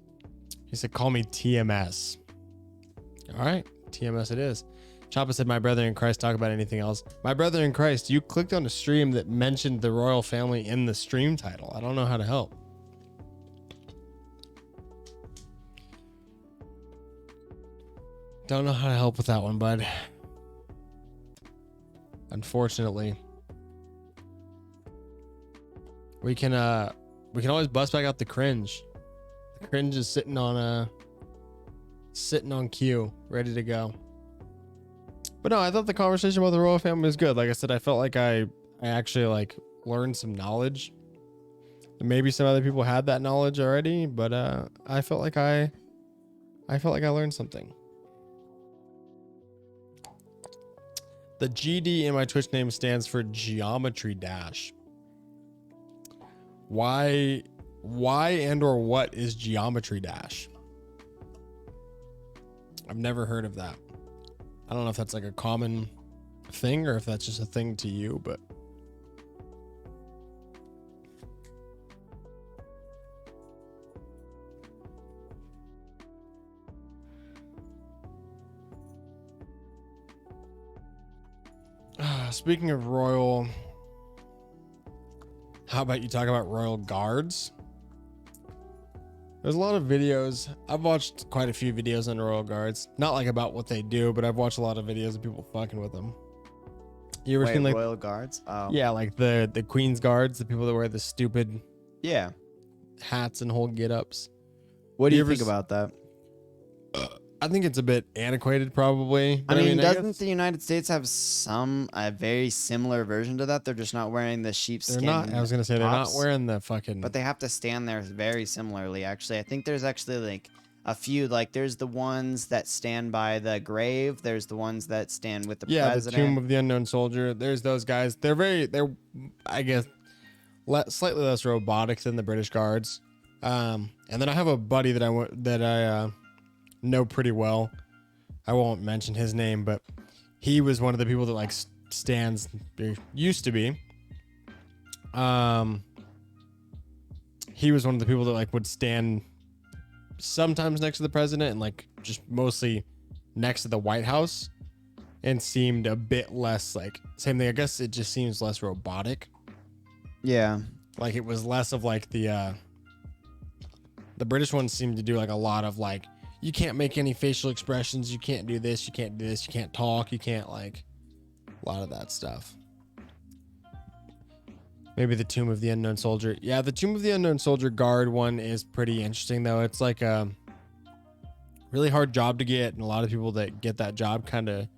He said, call me TMS. All right, TMS it is. Choppa said, my brother in Christ, talk about anything else. My brother in Christ, you clicked on a stream that mentioned the royal family in the stream title. I don't know how to help. Don't know how to help with that one, bud. Unfortunately. We can always bust back out the cringe. The cringe is sitting on queue, ready to go. But no, I thought the conversation about the royal family was good. Like I said, I felt like I actually learned some knowledge. And maybe some other people had that knowledge already, but I felt like I learned something. The GD in my Twitch name stands for Geometry Dash. Why and or what is Geometry Dash? I've never heard of that. I don't know if that's like a common thing or if that's just a thing to you, but speaking of royal, how about you talk about royal guards? There's a lot of videos. I've watched quite a few videos on royal guards. Not like about what they do, but I've watched a lot of videos of people fucking with them. You ever seen royal guards? Oh. Yeah, like the Queen's guards, the people that wear the stupid hats and whole get-ups. What do you think about that? I think it's a bit antiquated, probably. I mean, doesn't the United States have a very similar version to that? They're just not wearing the sheepskin. I was gonna say they're not wearing the fucking. But they have to stand there very similarly. Actually, I think there's actually like a few. Like there's the ones that stand by the grave. There's the ones that stand with the president. The Tomb of the Unknown Soldier. There's those guys. They're I guess slightly less robotic than the British Guards. And then I have a buddy that I know pretty well. I won't mention his name, but he was one of the people that stands. There used to be. He was one of the people that would stand sometimes next to the president and just mostly next to the White House, and seemed a bit less same thing. I guess it just seems less robotic. Yeah. Like it was less of like the British ones seemed to do like a lot of like, you can't make any facial expressions, you can't do this, you can't do this, you can't talk, you can't like a lot of that stuff. Maybe the Tomb of the Unknown Soldier. Yeah, the Tomb of the Unknown Soldier guard one is pretty interesting though. It's like a really hard job to get, and a lot of people that get that job kind of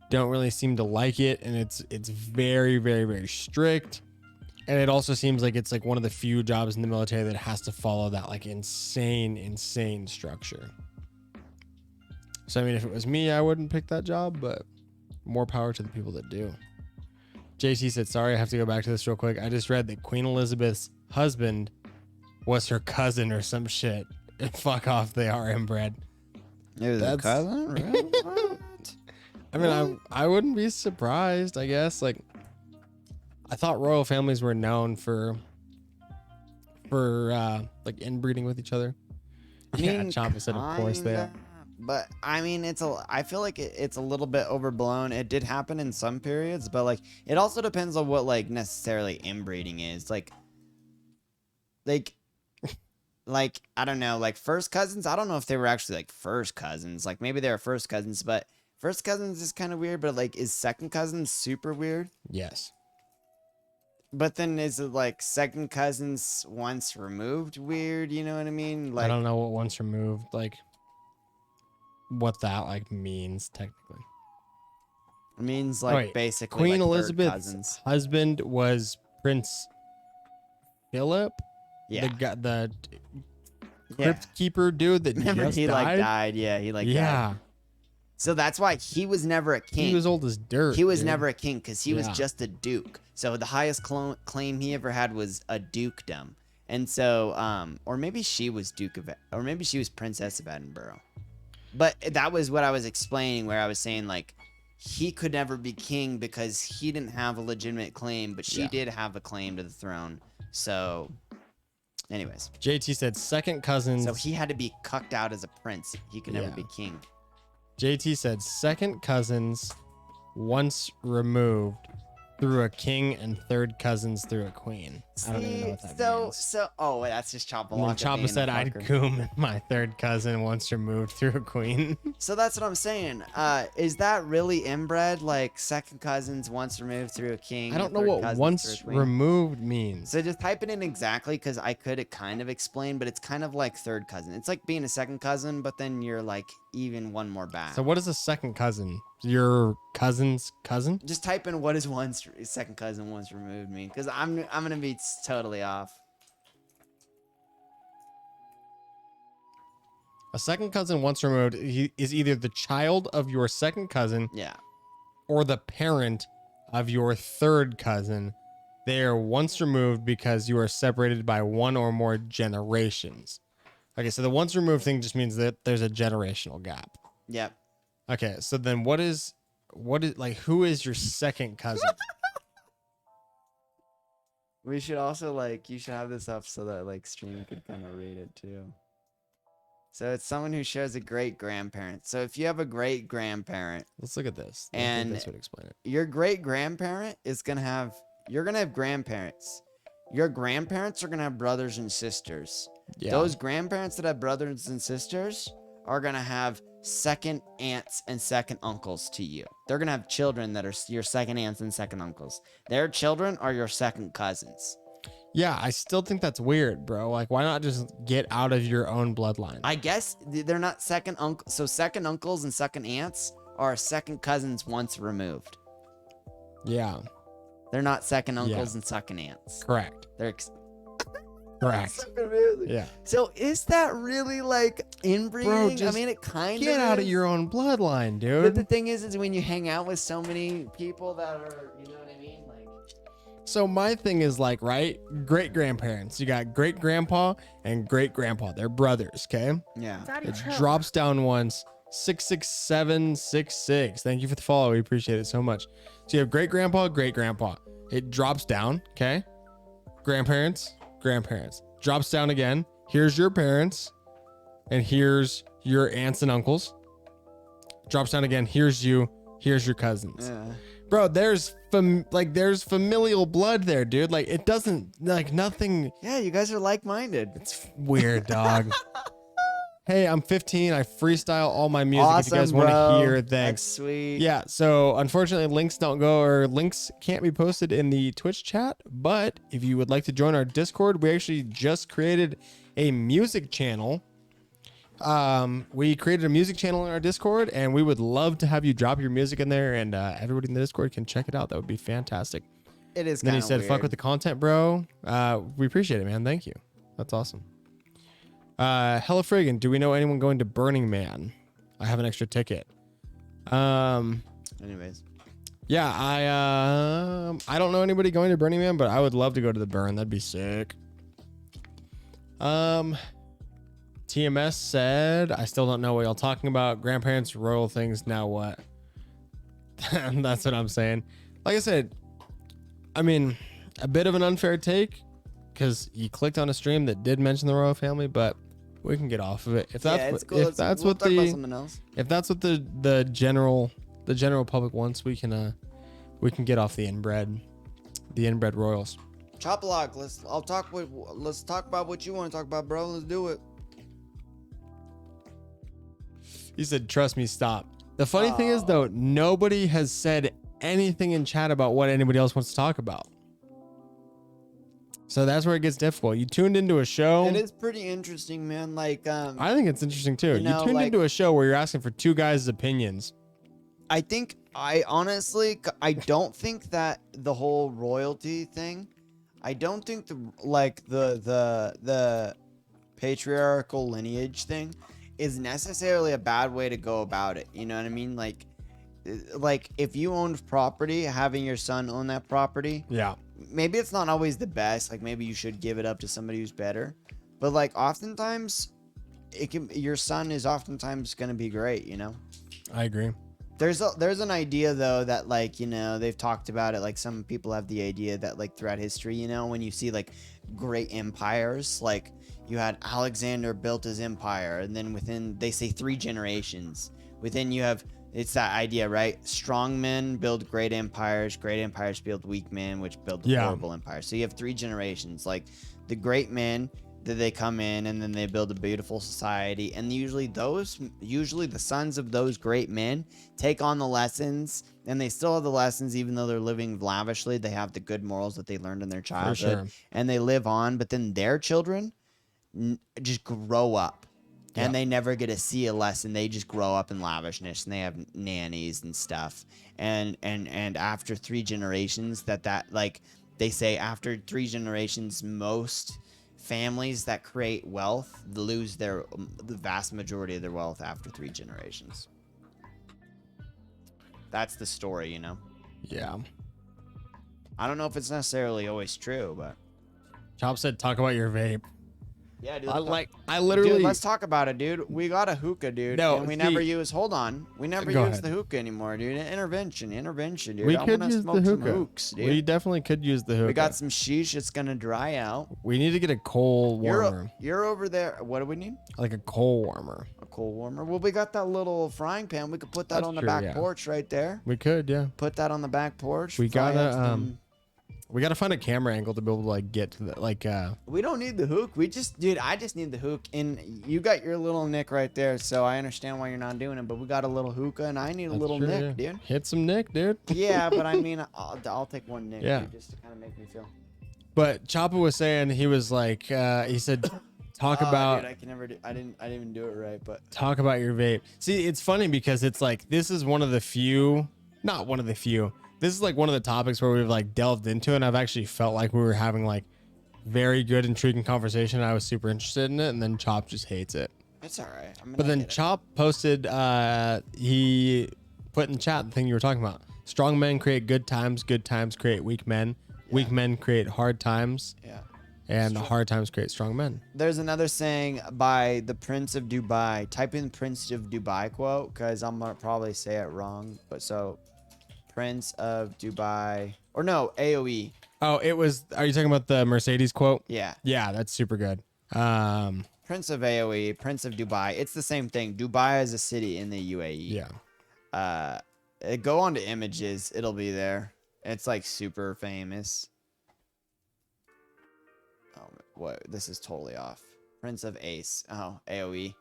don't really seem to like it, and it's very, very, very strict. And it also seems like it's like one of the few jobs in the military that has to follow that like insane structure. So I mean, if it was me, I wouldn't pick that job, but more power to the people that do. JT said, sorry, I have to go back to this real quick. I just read that Queen Elizabeth's husband was her cousin or some shit. Fuck off, they are inbred. It was a cousin? Really? What? I mean, I wouldn't be surprised, I guess. Like, I thought royal families were known for like inbreeding with each other. I mean, Champa said, of course they are. But I mean, I feel like it's a little bit overblown. It did happen in some periods, but like it also depends on what like necessarily inbreeding is. Like I don't know, like first cousins. I don't know if they were actually like first cousins. Like maybe they were first cousins, but first cousins is kind of weird. But like, is second cousins super weird? Yes. But then is it like second cousins once removed weird? You know what I mean? Like I don't know what once removed, like what that like means technically. it means like basically Queen like Elizabeth's cousins. husband was Prince Philip. Yeah. The crypt keeper dude that Remember just he died. like died. Yeah, he like died. So that's why he was never a king. He was old as dirt. He was dude. never a king because he was just a duke. So the highest claim he ever had was a dukedom. And so, or maybe she was or maybe she was Princess of Edinburgh. But that was what I was explaining, where I was saying like he could never be king because he didn't have a legitimate claim, but she did have a claim to the throne. So, anyways, JT said second cousins. so he had to be cucked out as a prince. He could never be king. JT said second cousins once removed through a king and third cousins through a queen. I don't even know what that means. Oh, that's just Choppa. And then Choppa said I'd coom my third cousin once removed through a queen. So that's what I'm saying. Is that really inbred? Like second cousins once removed through a king? I don't know what once removed means. So just type it in exactly, because I could kind of explain, but it's kind of like third cousin. It's like being a second cousin, but then you're like even one more back. So what is a second cousin? Your cousin's cousin? Just type in what is second cousin once removed mean, because I'm gonna be totally off. A second cousin once removed is either the child of your second cousin, or the parent of your third cousin. They are once removed because you are separated by one or more generations. Okay, so the once removed thing just means that there's a generational gap. Yep. Okay, so then what is like, who is your second cousin? We should also you should have this up so that stream could kind of read it too. So it's someone who shares a great grandparent. So if you have a great grandparent, let's look at this. And this would explain it. Your great grandparent is you're gonna have grandparents. Your grandparents are gonna have brothers and sisters. Yeah. Those grandparents that have brothers and sisters are gonna have second aunts and second uncles to you. They're gonna have children that are your second aunts and second uncles. Their children are your second cousins. Yeah, I still think that's weird, bro. Like, why not just get out of your own bloodline? I guess they're not second uncle. So second uncles and second aunts are second cousins once removed. Yeah. They're not second uncles and second aunts. Correct. They're correct. So confusing. Yeah. So is that really inbreeding? Bro, I mean, it kind of get out of your own bloodline, dude. But the thing is when you hang out with so many people that are, you know what I mean? So my thing is right? Great grandparents. You got great grandpa and great grandpa. They're brothers, okay? Yeah. It drops down once. 66766. Thank you for the follow. We appreciate it so much. So you have great grandpa, great grandpa. It drops down, okay? Grandparents, grandparents. Drops down again. Here's your parents, and here's your aunts and uncles. Drops down again. Here's you. Here's your cousins. Yeah. Bro, there's familial blood there, dude. Like it doesn't like nothing. Yeah, you guys are like-minded. It's weird, dog. Hey, I'm 15. I freestyle all my music. If you guys want to hear, That's thanks. sweet. Yeah, so unfortunately links can't be posted in the Twitch chat, but if you would like to join our Discord, we actually just created a music channel. We created a music channel in our Discord, and we would love to have you drop your music in there, and everybody in the Discord can check it out. That would be fantastic. It is And then kind he of said, weird. fuck with the content, bro. We appreciate it, man. Thank you. That's awesome. Hella friggin', do we know anyone going to Burning Man? I have an extra ticket. Anyways. Yeah, I don't know anybody going to Burning Man, but I would love to go to the Burn. That'd be sick. TMS said, I still don't know what y'all talking about. Grandparents, royal things, now what? That's what I'm saying. Like I said, I mean, a bit of an unfair take because you clicked on a stream that did mention the royal family, but we can get off of it. If that's what, if that's we'll what talk about the something else. if that's what the general public wants, we can get off the inbred royals. Chop lock. Let's talk about what you want to talk about, bro. Let's do it. He said, trust me, stop. The funny thing is, though, nobody has said anything in chat about what anybody else wants to talk about. So that's where it gets difficult. You tuned into a show. It is pretty interesting, man. Like, I think it's interesting, too. you know, tuned like- into a show where you're asking for two guys' opinions. I don't think that the whole royalty thing, I don't think the patriarchal lineage thing is necessarily a bad way to go about it. You know what I mean? Like if you owned property, having your son own that property, Yeah. maybe it's not always the best. Like maybe you should give it up to somebody who's better. But like oftentimes your son is oftentimes going to be great, you know? I agree. There's an idea though that like, you know, they've talked about it. Like some people have the idea that like throughout history, you know, when you see like great empires, like you had Alexander built his empire, and then within, they say 3 generations within, you have, it's that idea, right? Strong men build great empires build weak men, which build horrible empires. So you have 3 generations, like the great men that they come in and then they build a beautiful society, and usually the sons of those great men take on the lessons, and they still have the lessons even though they're living lavishly. They have the good morals that they learned in their childhood, and they live on, but then their children just grow up and they never get to see a lesson. They just grow up in lavishness, and they have nannies and stuff, and after 3 generations that like they say after 3 generations, most families that create wealth lose the vast majority of their wealth after 3 generations. That's the story, you know? Yeah. I don't know if it's necessarily always true, but Chop said, talk about your vape. yeah, dude. I literally. Dude, let's talk about it, dude. We got a hookah, dude. No, and we see- never use. Hold on, we never Go use ahead. the hookah anymore, dude. Intervention, dude. We I could wanna use smoke the some hookah. hooks, dude. We definitely could use the hookah. We got some sheesh. It's gonna dry out. We need to get a coal warmer. You're over there. What do we need? Like a coal warmer. A coal warmer. Well, we got that little frying pan. We could put that That's on the true, back yeah. porch right there. We could, yeah. Put that on the back porch. We fry gotta, up some- We got to find a camera angle to be able to like get to the like. We don't need the hook. I just need the hook. And you got your little nick right there, so I understand why you're not doing it. But we got a little hookah, and I need a That's little true, nick, yeah. dude. Hit some nick, dude. Yeah, but I mean, I'll take one nick, Yeah. dude, just to kind of make me feel. But Choppa was saying, he was like, he said, talk about. Dude, I can never do. I didn't even do it right, but Talk about your vape. See, it's funny because it's like this is one of the few, not one of the few. This is like one of the topics where we've like delved into, and I've actually felt like we were having like very good, intriguing conversation. I was super interested in it, and then Chop just hates it. it's all right. I mean, But I then get it. Chop posted, he put in chat the thing you were talking about. Strong men create good times create weak men. Weak men create hard times, Yeah. and hard times create strong men. There's another saying by the Prince of Dubai. Type in Prince of Dubai quote, because I'm gonna probably say it wrong. But so, Prince of Dubai, or no, AOE. Oh, it was. Are you talking about the Mercedes quote? Yeah. Yeah, that's super good. Prince of AOE, Prince of Dubai. It's the same thing. Dubai is a city in the UAE. Yeah. Go on to images. It'll be there. It's like super famous. Oh, what? This is totally off. Prince of Ace. Oh, AOE.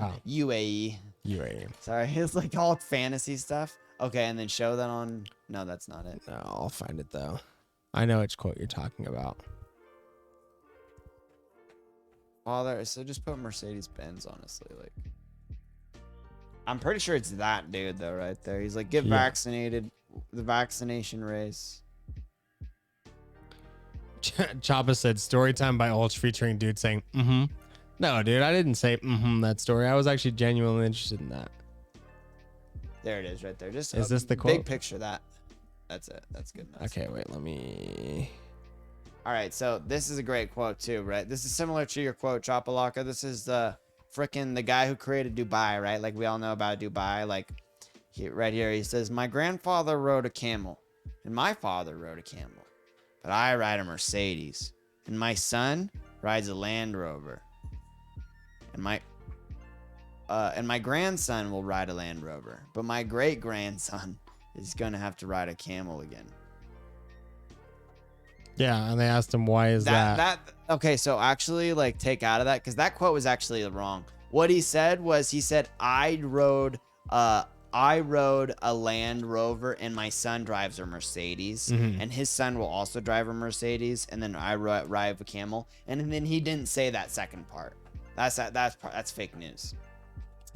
Oh. UAE. UAE. Sorry, it's like all fantasy stuff. Okay, and then show that on. No, that's not it. No, I'll find it though. I know which quote you're talking about. Father, so just put Mercedes Benz, honestly. Like, I'm pretty sure it's that dude though, right there. He's like, get vaccinated, the vaccination race. Choppa said story time by Ulch featuring dude saying, mm-hmm. No, dude, I didn't say that story. I was actually genuinely interested in that. There it is right there. Just is this the quote? Big picture that. That's it. That's good. Okay, wait, let me. All right, so this is a great quote too, right? This is similar to your quote, Chopalaka. This is the guy who created Dubai, right? Like we all know about Dubai. Like right here, he says, "My grandfather rode a camel, and my father rode a camel, but I ride a Mercedes, and my son rides a Land Rover, and my grandson will ride a Land Rover, but my great grandson is gonna have to ride a camel again." Yeah, and they asked him why is that? Okay, so actually, like, take out of that because that quote was actually wrong. What he said was, I rode a Land Rover and my son drives a Mercedes, and his son will also drive a Mercedes, and then I ride a camel, and then he didn't say that second part. That's fake news.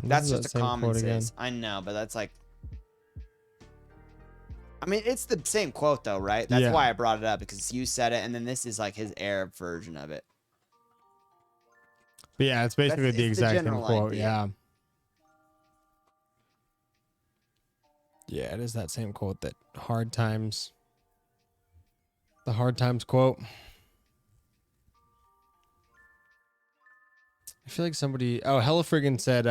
That's just a common sense. I know, but that's like. I mean, it's the same quote though, right? That's why I brought it up, because you said it, and then this is like his Arab version of it. But yeah, it's basically the exact same quote. Idea. Yeah. Yeah, it is that same quote that the hard times quote. I feel like somebody, Hella Friggin said,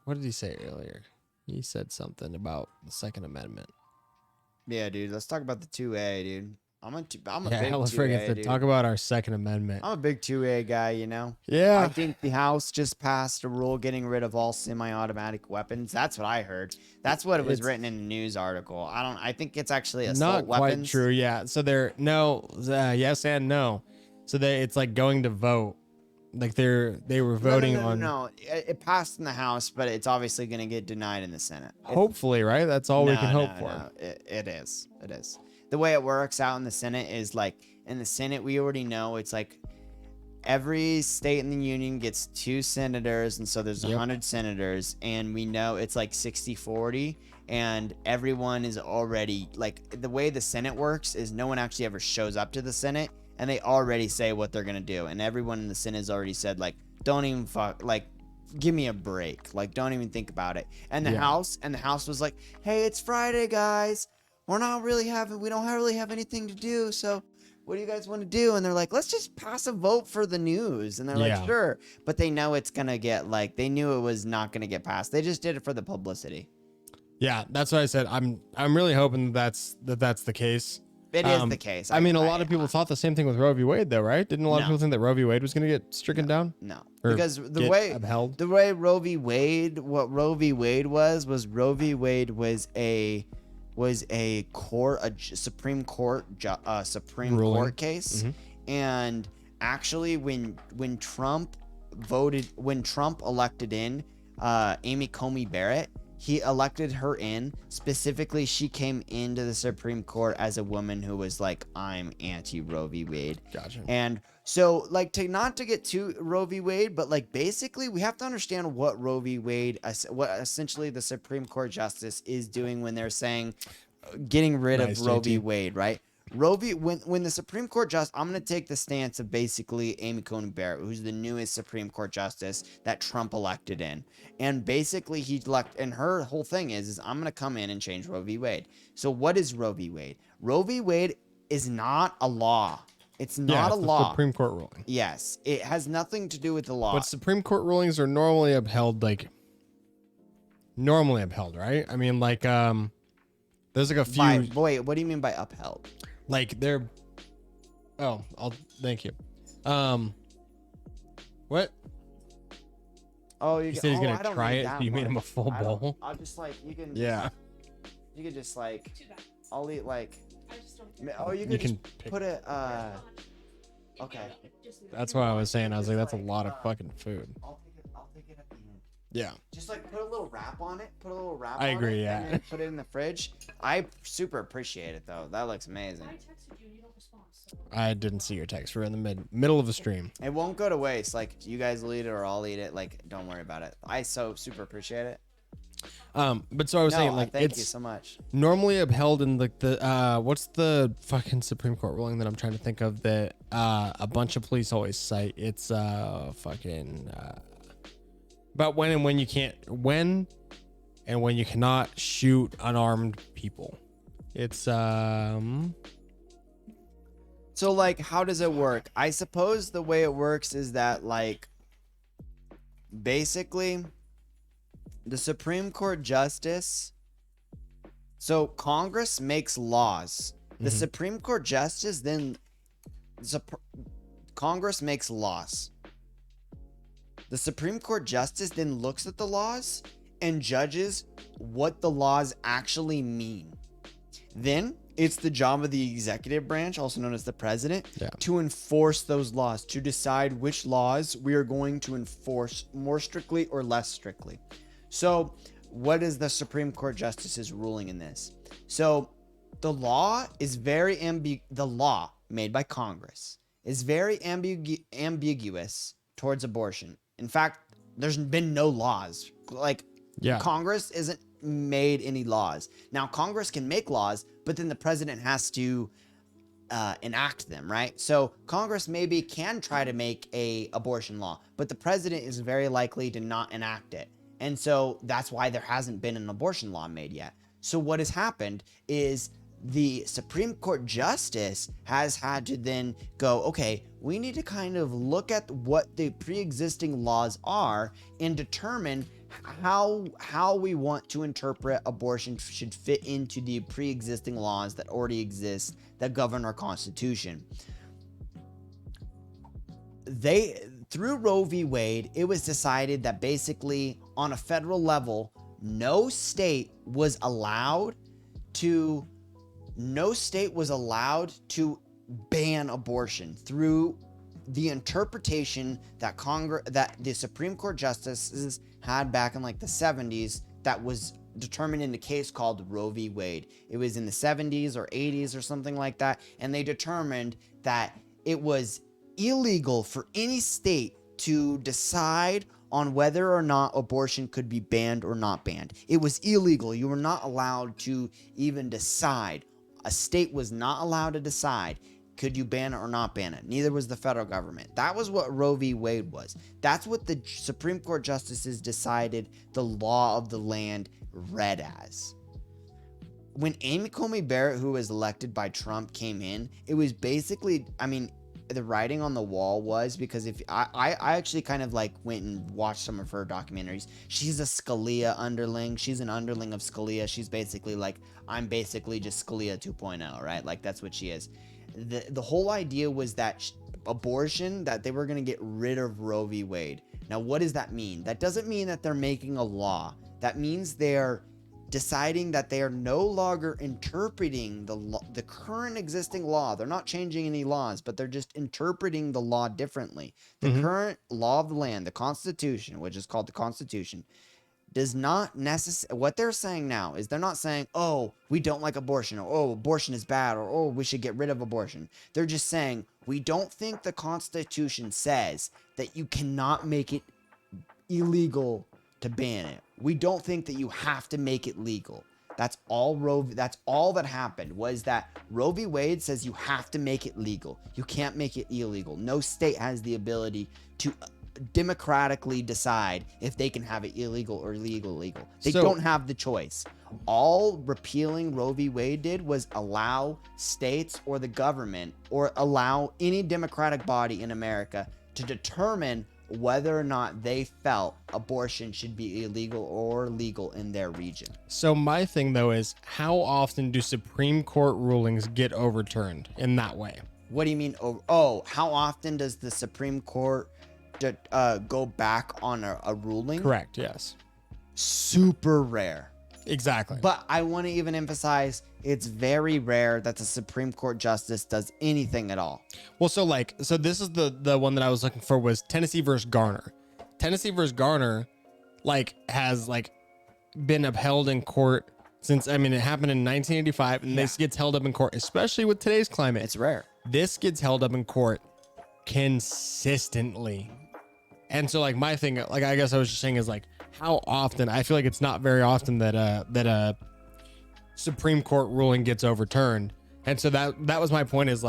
what did he say earlier? He said something about the Second Amendment. Yeah, dude. Let's talk about the 2A, dude. I'm a big Hella 2A, dude. Talk about our Second Amendment. I'm a big 2A guy, you know? Yeah. I think the House just passed a rule getting rid of all semi-automatic weapons. That's what I heard. That's what it was written in a news article. I think it's actually assault weapons. Not quite true, yeah. So yes and no. So it's like going to vote. Like they were voting on. No, it passed in the House, but it's obviously going to get denied in the Senate. Hopefully, right? That's all we can hope for. No. It is. The way it works out in the Senate is like in the Senate, we already know it's like every state in the union gets 2 senators, and so there's 100 senators, and we know it's like 60-40, and everyone is already like the way the Senate works is no one actually ever shows up to the Senate. And they already say what they're going to do. And everyone in the Senate has already said, like, don't even give me a break. Like, don't even think about it. And the House was like, hey, it's Friday, guys. We don't really have anything to do. So what do you guys want to do? And they're like, let's just pass a vote for the news. And they're like, sure. But they know it's going to get they knew it was not going to get passed. They just did it for the publicity. Yeah, that's what I said. I'm really hoping that's the case. It is the case. I mean, a lot of people thought the same thing with Roe v. Wade, though, right? Didn't a lot of people think that Roe v. Wade was going to get stricken down? No, because the way Roe v. Wade, what Roe v. Wade was Roe v. Wade was a Supreme Court case, and actually when Trump elected in Amy Coney Barrett. He elected her in. Specifically, she came into the Supreme Court as a woman who was like, I'm anti-Roe v. Wade. Gotcha. And so, like, not to get too Roe v. Wade, but like basically we have to understand what Roe v. Wade, what essentially the Supreme Court justice is doing when they're saying getting rid of Roe v. Wade, right? When the Supreme Court justice, I'm going to take the stance of basically Amy Coney Barrett, who's the newest Supreme Court justice that Trump elected in. And basically and her whole thing is I'm going to come in and change Roe v. Wade. So what is Roe v. Wade? Roe v. Wade is not a law. It's not a law. Supreme Court ruling. Yes. It has nothing to do with the law. But Supreme Court rulings are normally upheld, right? I mean, like, there's like a few. Wait, what do you mean by upheld? Like they're, thank you. What? Oh, you said he's gonna try it. You made him a full bowl. I'll just like you can. Yeah. You could just like, Too bad. I'll eat like, I just don't care. oh, you You could can just pick. put it, okay. Just That's why I was saying. I was like, that's a lot of fucking food. I'll take it at the end. Yeah. Just like put a little wrap on it. Put a little wrap I on agree, it. yeah. And then put it in the fridge. I super appreciate it though. That looks amazing. I texted you and you don't respond. So. I didn't see your text. We're in the middle of a stream. It won't go to waste. Like you guys will eat it or I'll eat it. Like don't worry about it. I so super appreciate it. But so I was saying, like, thank it's you so much. normally upheld in like the what's the fucking Supreme Court ruling that I'm trying to think of that a bunch of police always cite. It's fucking about when you can't when you cannot shoot unarmed people. It's So like how does it work? I suppose the way it works is that like basically the Supreme Court justice, so Congress makes laws. The Mhm. Supreme Court justice then Congress makes laws. The Supreme Court justice then looks at the laws and judges what the laws actually mean. Then it's the job of the executive branch, also known as the president, Yeah. to enforce those laws, to decide which laws we are going to enforce more strictly or less strictly. So, what is the Supreme Court justice's ruling in this? So, the law is very the law made by Congress is very ambiguous towards abortion. In fact, there's been no laws. Like yeah. Congress isn't made any laws. Now, Congress can make laws, but then the president has to enact them, right? So Congress maybe can try to make a abortion law, but the president is very likely to not enact it. And so that's why there hasn't been an abortion law made yet. So what has happened is the Supreme Court justice has had to then go, okay, we need to kind of look at what the pre-existing laws are and determine how we want to interpret abortion should fit into the pre-existing laws that already exist that govern our Constitution. Through Roe v. Wade, it was decided that basically on a federal level, no state was allowed to ban abortion through the interpretation that that the Supreme Court justices had back in like the 70s that was determined in a case called Roe v. Wade. It was in the 70s or 80s or something like that, and they determined that it was illegal for any state to decide on whether or not abortion could be banned or not banned. It was illegal. You were not allowed to even decide. A state was not allowed to decide, could you ban it or not ban it? Neither was the federal government. That was what Roe v. Wade was. That's what the Supreme Court justices decided the law of the land read as. When Amy Coney Barrett, who was elected by Trump, came in, it was basically, I mean, the writing on the wall was because if I actually kind of like went and watched some of her documentaries. She's a Scalia underling. She's an underling of Scalia. She's basically like, I'm basically just Scalia 2.0, right? Like that's what she is. The whole idea was that abortion, that they were going to get rid of Roe v. Wade. Now, what does that mean? That doesn't mean that they're making a law. That means they're deciding that they are no longer interpreting the current existing law. They're not changing any laws, but they're just interpreting the law differently. The current law of the land, the Constitution, which is called the Constitution, does not necessarily, what they're saying now is they're not saying, oh, we don't like abortion, or oh, abortion is bad, or oh, we should get rid of abortion. They're just saying, we don't think the Constitution says that you cannot make it illegal to ban it. We don't think that you have to make it legal. That's all that happened was that Roe v. Wade says you have to make it legal. You can't make it illegal. No state has the ability to democratically decide if they can have it illegal or legal. They don't have the choice. All repealing Roe v. Wade did was allow states or the government or allow any democratic body in America to determine whether or not they felt abortion should be illegal or legal in their region. So my thing though is, how often do Supreme Court rulings get overturned in that way? What do you mean? Oh, how often does the Supreme Court go back on a ruling? Correct, yes. Super rare. Exactly. But I want to even emphasize it's very rare that the Supreme Court justice does anything at all. Well, so this is the one that I was looking for was Tennessee versus Garner. Tennessee versus Garner, has been upheld in court since, I mean, it happened in 1985, and this gets held up in court, especially with today's climate. It's rare. This gets held up in court consistently. And so my thing, I guess I was just saying is how often, I feel like it's not very often that a Supreme Court ruling gets overturned. And so that was my point is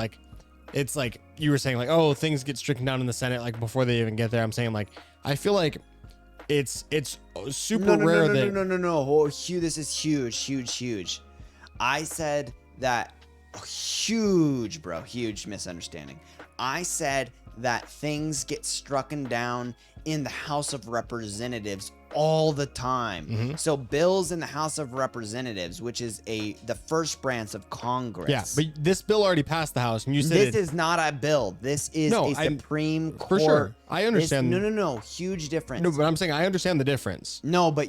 it's you were saying oh, things get stricken down in the Senate before they even get there. I'm saying I feel like it's super rare that No. Oh, Hugh, this is huge. I said that huge misunderstanding. I said that things get strucken down in the House of Representatives all the time. Mm-hmm. So bills in the House of Representatives, which is the first branch of Congress. Yeah, but this bill already passed the House, and you said this is not a bill. This is a Supreme Court. For sure. I understand. No. Huge difference. No, but I'm saying I understand the difference. No, but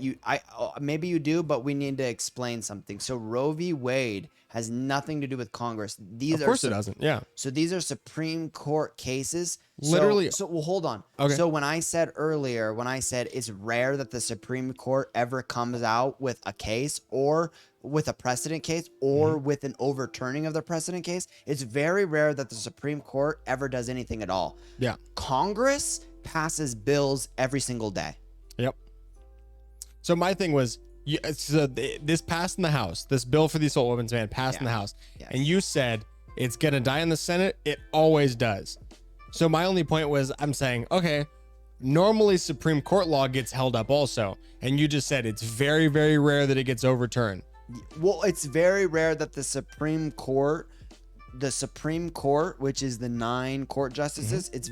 maybe you do, but we need to explain something. So Roe v. Wade has nothing to do with Congress. Of course it doesn't. Yeah. So these are Supreme Court cases. Literally. So well, hold on. Okay. So when I said it's rare that the Supreme Court ever comes out with a case or with a precedent case or with an overturning of the precedent case, it's very rare that the Supreme Court ever does anything at all. Yeah. Congress passes bills every single day. Yep. So my thing was, this passed in the House. This bill for the assault weapons ban passed in the House. Yes. And you said it's going to die in the Senate. It always does. So my only point was I'm saying, okay, normally Supreme Court law gets held up also. And you just said it's very, very rare that it gets overturned. Well, it's very rare that the Supreme Court, which is the 9 court justices, it's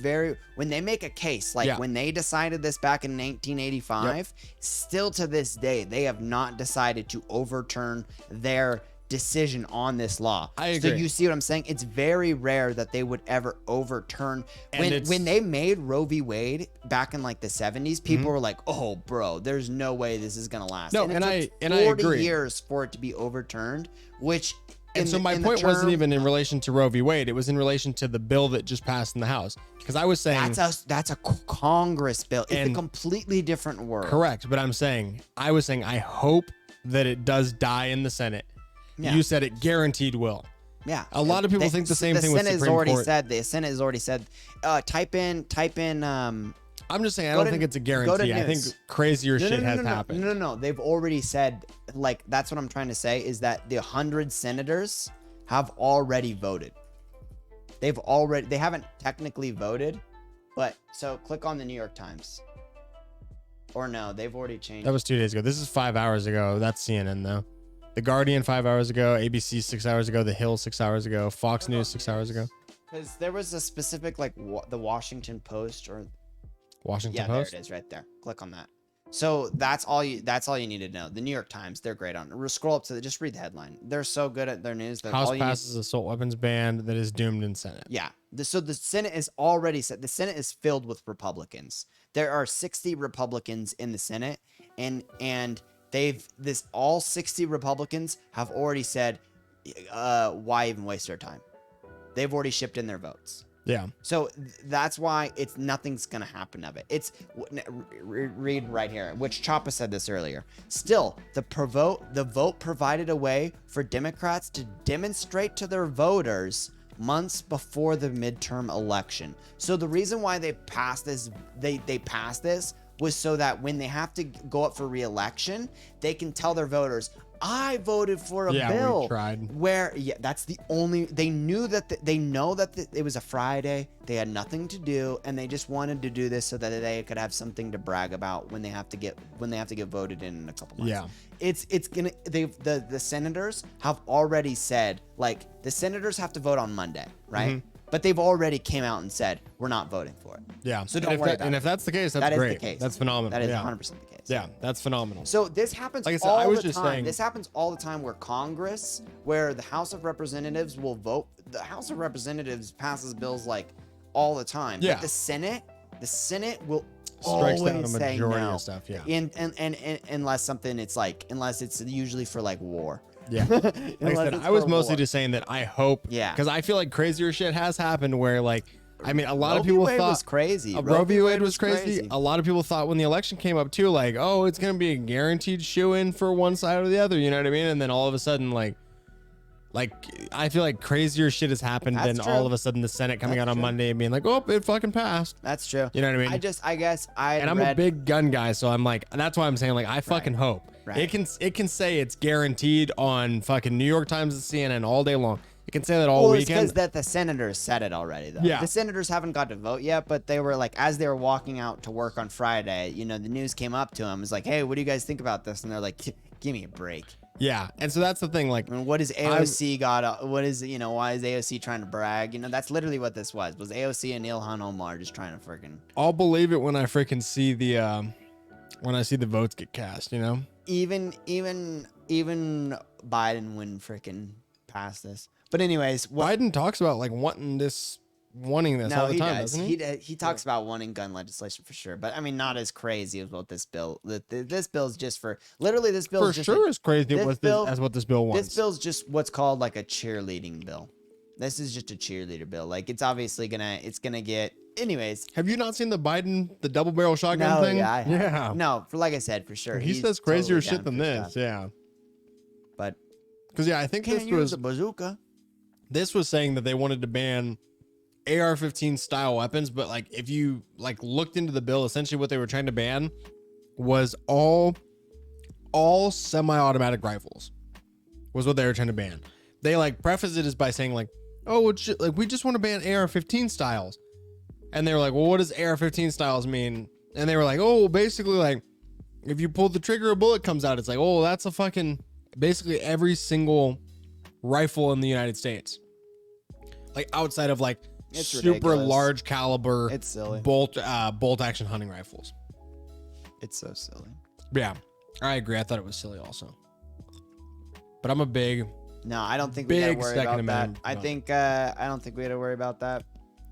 when they make a case, when they decided this back in 1985, still to this day, they have not decided to overturn their decision on this law. I agree. So you see what I'm saying? It's very rare that they would ever overturn. When they made Roe v. Wade back in the 70s, people were like, "Oh, bro, there's no way this is gonna last." No, and I took 40 agree. years for it to be overturned, which. And so my point wasn't even in relation to Roe v. Wade. It was in relation to the bill that just passed in the House. Because I was saying that's a Congress bill. It's a completely different word. Correct, but I was saying I hope that it does die in the Senate. Yeah. You said it guaranteed will. Yeah. A lot of people think the same thing with Supreme Court. The Senate has already said. Type in. I'm just saying I don't think it's a guarantee. I think crazier shit has happened. No. They've already said, that's what I'm trying to say is that the 100 senators have already voted. They haven't technically voted, but so click on the New York Times. Or no, they've already changed. That was 2 days ago. This is 5 hours ago. That's CNN though. The Guardian 5 hours ago, ABC 6 hours ago, The Hill 6 hours ago, Fox News 6 hours ago. Because there was a specific the Washington Post or Washington Post. Post. There it is right there. Click on that. So that's all you need to know. The New York Times, they're great on it. Scroll up to just read the headline. They're so good at their news that House passes assault weapons ban that is doomed in Senate. Yeah. So the Senate is already set. The Senate is filled with Republicans. There are 60 Republicans in the Senate, and all 60 Republicans have already said, why even waste our time? They've already shipped in their votes. Yeah. So that's why nothing's gonna happen of it. It's read right here, which Chapa said this earlier. Still, the vote provided a way for Democrats to demonstrate to their voters months before the midterm election. So the reason why they passed this, they passed this was so that when they have to go up for re-election, they can tell their voters, I voted for a bill. We tried. That's the only, they knew that, they know that it was a Friday, they had nothing to do, and they just wanted to do this so that they could have something to brag about when they have to get voted in a couple months. Yeah. The senators have already said, the senators have to vote on Monday, right? Mm-hmm. But they've already came out and said, we're not voting for it. Yeah. So don't worry about it. And if that's the case, that's great. That is the case. That's phenomenal. That is yeah. 100% the case. Yeah, that's phenomenal. So this happens Like I said, all I was the just time. saying- This happens all the time where where the House of Representatives will vote. The House of Representatives passes bills all the time. Yeah. But the Senate will strikes down a always say majority no. of stuff. Yeah. And unless something, it's like, unless it's usually for like war. Yeah. Like I said, I was mostly just saying that I hope, Yeah. because I feel like crazier shit has happened where, like, I mean, a lot Roe of v. people Wade thought was crazy. Roe v. Wade was crazy. A lot of people thought when the election came up too, like, oh, it's gonna be a guaranteed shoe-in for one side or the other. You know what I mean? And then all of a sudden, like I feel like crazier shit has happened That's than true. all of a sudden the Senate coming That's out on true. Monday and being like, oh, it fucking passed. That's true. You know what I mean? I guess I And I'm read, a big gun guy, so I'm like, that's why I'm saying, like, I fucking hope Right. it can say it's guaranteed on fucking New York Times and CNN all day long. It can say that all well, it's weekend. because that the senators said it already, though. Yeah. The senators haven't got to vote yet, but they were like, as they were walking out to work on Friday, you know, the news came up to them. It was like, hey, what do you guys think about this? And they're like, give me a break. Yeah, and so that's the thing. Like, I mean, what is AOC got? What is, you know, why is AOC trying to brag? You know, that's literally what this was AOC and Ilhan Omar just trying to freaking. I'll believe it when I freaking see the when I see the votes get cast. You know. Even Biden wouldn't freaking pass this. But anyways, Biden talks about like wanting this all no, the he time, does. doesn't he? He talks about wanting gun legislation for sure, but I mean, not as crazy as what this bill. This bill's just for literally. This bill For sure, as crazy this as bill- as what this bill wants. This bill's just what's called like a cheerleading bill. This is just a cheerleader bill. Like it's obviously gonna get. Anyways, Have you not seen the double barrel shotgun no, thing? yeah, I have. Yeah. No, for like I said, for sure. He he's says crazier totally shit down than for this. stuff. Yeah. But Because I think can't this use was a bazooka. saying that they wanted to ban AR-15 style weapons, but like if you like looked into the bill, essentially what they were trying to ban was all semi-automatic rifles was what they were trying to ban. They like preface it as by saying like, oh, it's just, like we just want to ban AR-15 styles, and they were like, well, what does AR-15 styles mean? And they were like, oh, basically like if you pull the trigger, a bullet comes out. It's like, oh, that's a fucking basically every single rifle in the United States, like outside of like It's super ridiculous. large caliber It's silly. bolt action hunting rifles. It's so silly. Yeah, I agree. I thought it was silly also, but I'm a big No, I don't think we gotta Big worry Second about that. Amendment I vote. think I don't think we had to worry about that.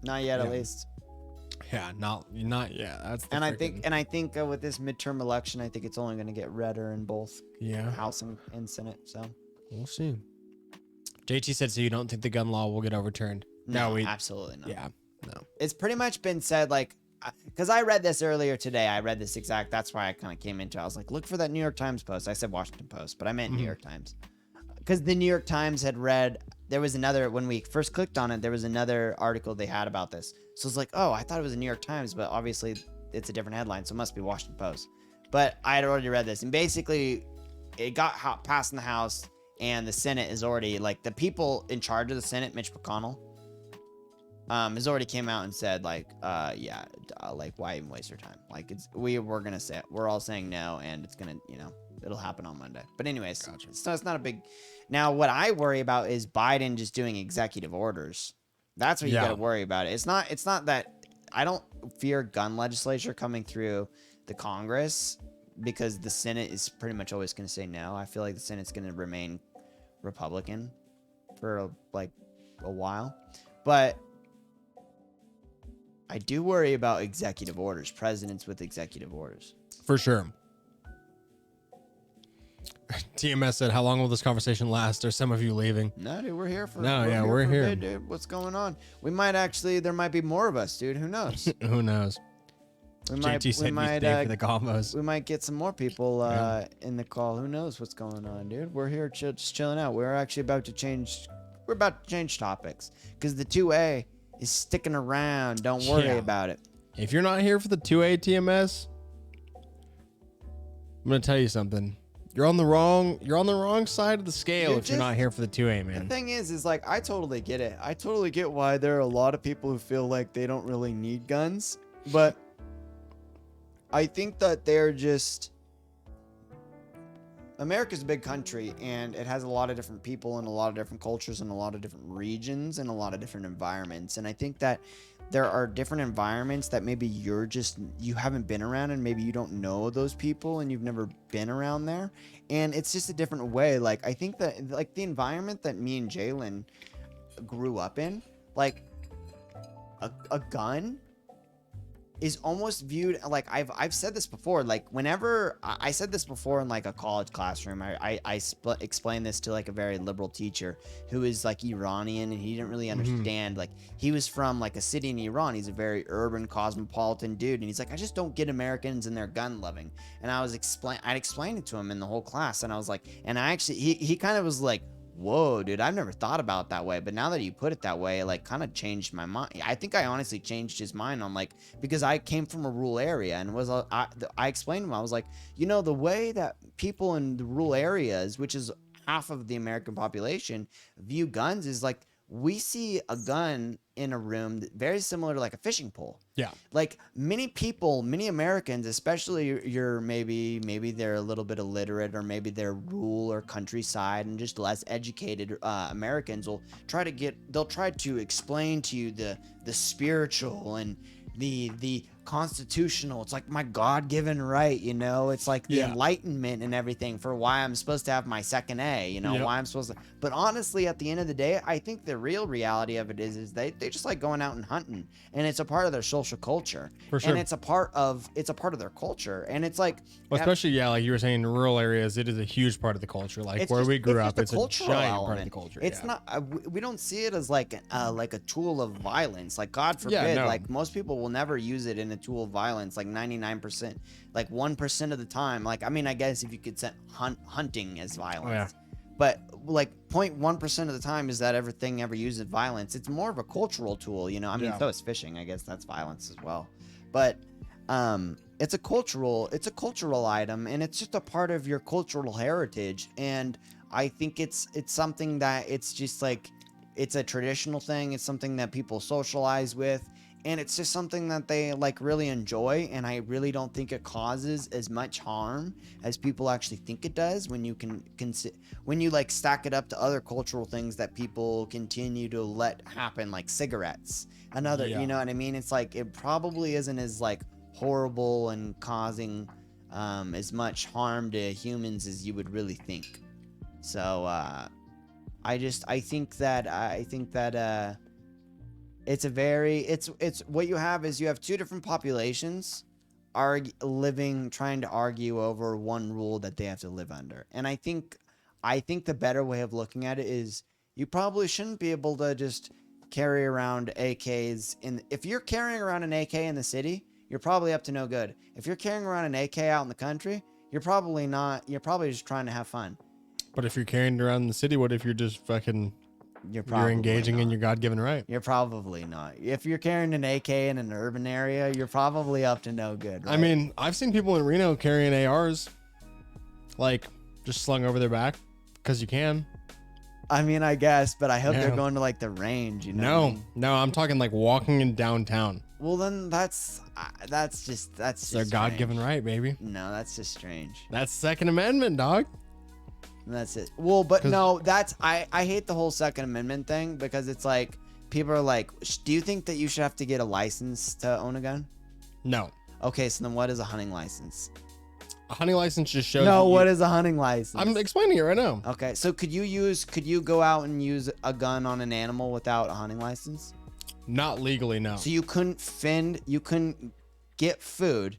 Not yet, Yeah. at least. not yet. That's the And I freaking- think with this midterm election, I think it's only gonna get redder in both yeah, House and Senate. So we'll see. JT said, so you don't think the gun law will get overturned? No, we absolutely not. yeah, no. It's pretty much been said, like, because I read this earlier today. I read this exact. That's why I kind of came into it. I was like, look for that New York Times post. I said Washington Post, but I meant New Mhm. York Times. Because the New York Times had read, there was another, when we first clicked on it, there was another article they had about this. So it's like, oh, I thought it was the New York Times, but obviously it's a different headline, so it must be Washington Post. But I had already read this, and basically it got passed in the House, and the Senate is already, like, the people in charge of the Senate, Mitch McConnell, has already came out and said, like, like, why even waste your time? Like, we're gonna say it. We're all saying no, and it's gonna, it'll happen on Monday. But anyways, Gotcha. so it's not a big. Now, what I worry about is Biden just doing executive orders. That's what you Yeah. gotta worry about. It's not that I don't fear gun legislature coming through the Congress because the Senate is pretty much always gonna say no. I feel like the Senate's gonna remain Republican for like a while, but I do worry about executive orders, presidents with executive orders. For sure. TMS said, how long will this conversation last? There's some of you leaving. No, dude, we're here for. No, yeah, we're for a here. bit, dude. What's going on? We might actually. There might be more of us, dude. Who knows? Who knows? We JT said we stay for the combos. we might get some more people Yeah. in the call. Who knows what's going on, dude? We're here just chilling out. We're actually about to change. We're about to change topics because the 2A is sticking around. Don't worry Yeah. about it. If you're not here for the 2A TMS, I'm gonna tell you something. You're on the wrong side of the scale Dude, if you're just- not here for the 2A, The man. thing is like I totally get it. I totally get why there are a lot of people who feel like they don't really need guns, but I think that they're just America's a big country and it has a lot of different people and a lot of different cultures and a lot of different regions and a lot of different environments. And I think that there are different environments that maybe you haven't been around and maybe you don't know those people and you've never been around there. And it's just a different way. Like, I think that like the environment that me and Jalen grew up in, like a gun is almost viewed like I've said this before. Like whenever I said this before in like a college classroom, explained this to like a very liberal teacher who is like Iranian, and he didn't really understand. Like he was from like a city in Iran. He's a very urban, cosmopolitan dude, and he's like, I just don't get Americans and their gun loving. And I'd explain it to him in the whole class, and I was like, and I actually he kind of was like, whoa, dude, I've never thought about it that way. But now that you put it that way, it like kind of changed my mind. I think I honestly changed his mind on like, because I came from a rural area and I explained to him, I was like, you know, the way that people in the rural areas, which is half of the American population, view guns is like, we see a gun in a room very similar to like a fishing pole. Yeah. Like many Americans, especially your maybe they're a little bit illiterate, or maybe they're rural or countryside and just less educated Americans they'll try to explain to you the spiritual and the constitutional. It's like my God-given right, you know, it's like the Enlightenment and everything for why I'm supposed to have my second A, you know, why I'm supposed to. But honestly, at the end of the day, I think the real reality of it is they just like going out and hunting, and it's a part of their social culture. For sure. And it's a part of their culture. And it's like, Well, especially, like you were saying, in rural areas, it is a huge part of the culture. Like where we grew up, it's a giant part of the culture. It's not, we don't see it as like a tool of violence. Like God forbid, like most people will never use it in a tool of violence. Like 99%, like 1% of the time. Like, I mean, I guess if you could set hunting as violence. But like 0.1% of the time is that everything ever uses violence. It's more of a cultural tool, you know. I mean, so is fishing. I guess that's violence as well. But it's a cultural item, and it's just a part of your cultural heritage. And I think it's something that it's just like, it's a traditional thing. It's something that people socialize with, and it's just something that they like really enjoy. And I really don't think it causes as much harm as people actually think it does when you when you like stack it up to other cultural things that people continue to let happen, like cigarettes and other, you know what I mean? It's like, it probably isn't as like horrible and causing as much harm to humans as you would really think. So I think that it's what you have is you have two different populations trying to argue over one rule that they have to live under. And I think the better way of looking at it is, you probably shouldn't be able to just carry around AKs if you're carrying around an AK in the city, you're probably up to no good. If you're carrying around an AK out in the country, you're probably not. You're probably just trying to have fun. But if you're carrying it around in the city, what if you're just fucking... You're engaging in your God-given right. You're probably not. If you're carrying an AK in an urban area, you're probably up to no good, right? I mean, I've seen people in Reno carrying ARs, like, just slung over their back, because you can. I mean, I guess, but I hope they're going to, like, the range, you know? No, I'm talking, like, walking in downtown. Well, then that's just their God-given right, baby. No, that's just strange. That's Second Amendment, dog. That's it. Well, but no, I hate the whole Second Amendment thing, because it's like, people are like, do you think that you should have to get a license to own a gun? No. Okay, so then what is a hunting license? A hunting license just shows... No, what is a hunting license? I'm explaining it right now. Okay, so could you go out and use a gun on an animal without a hunting license? Not legally, no. So you couldn't get food.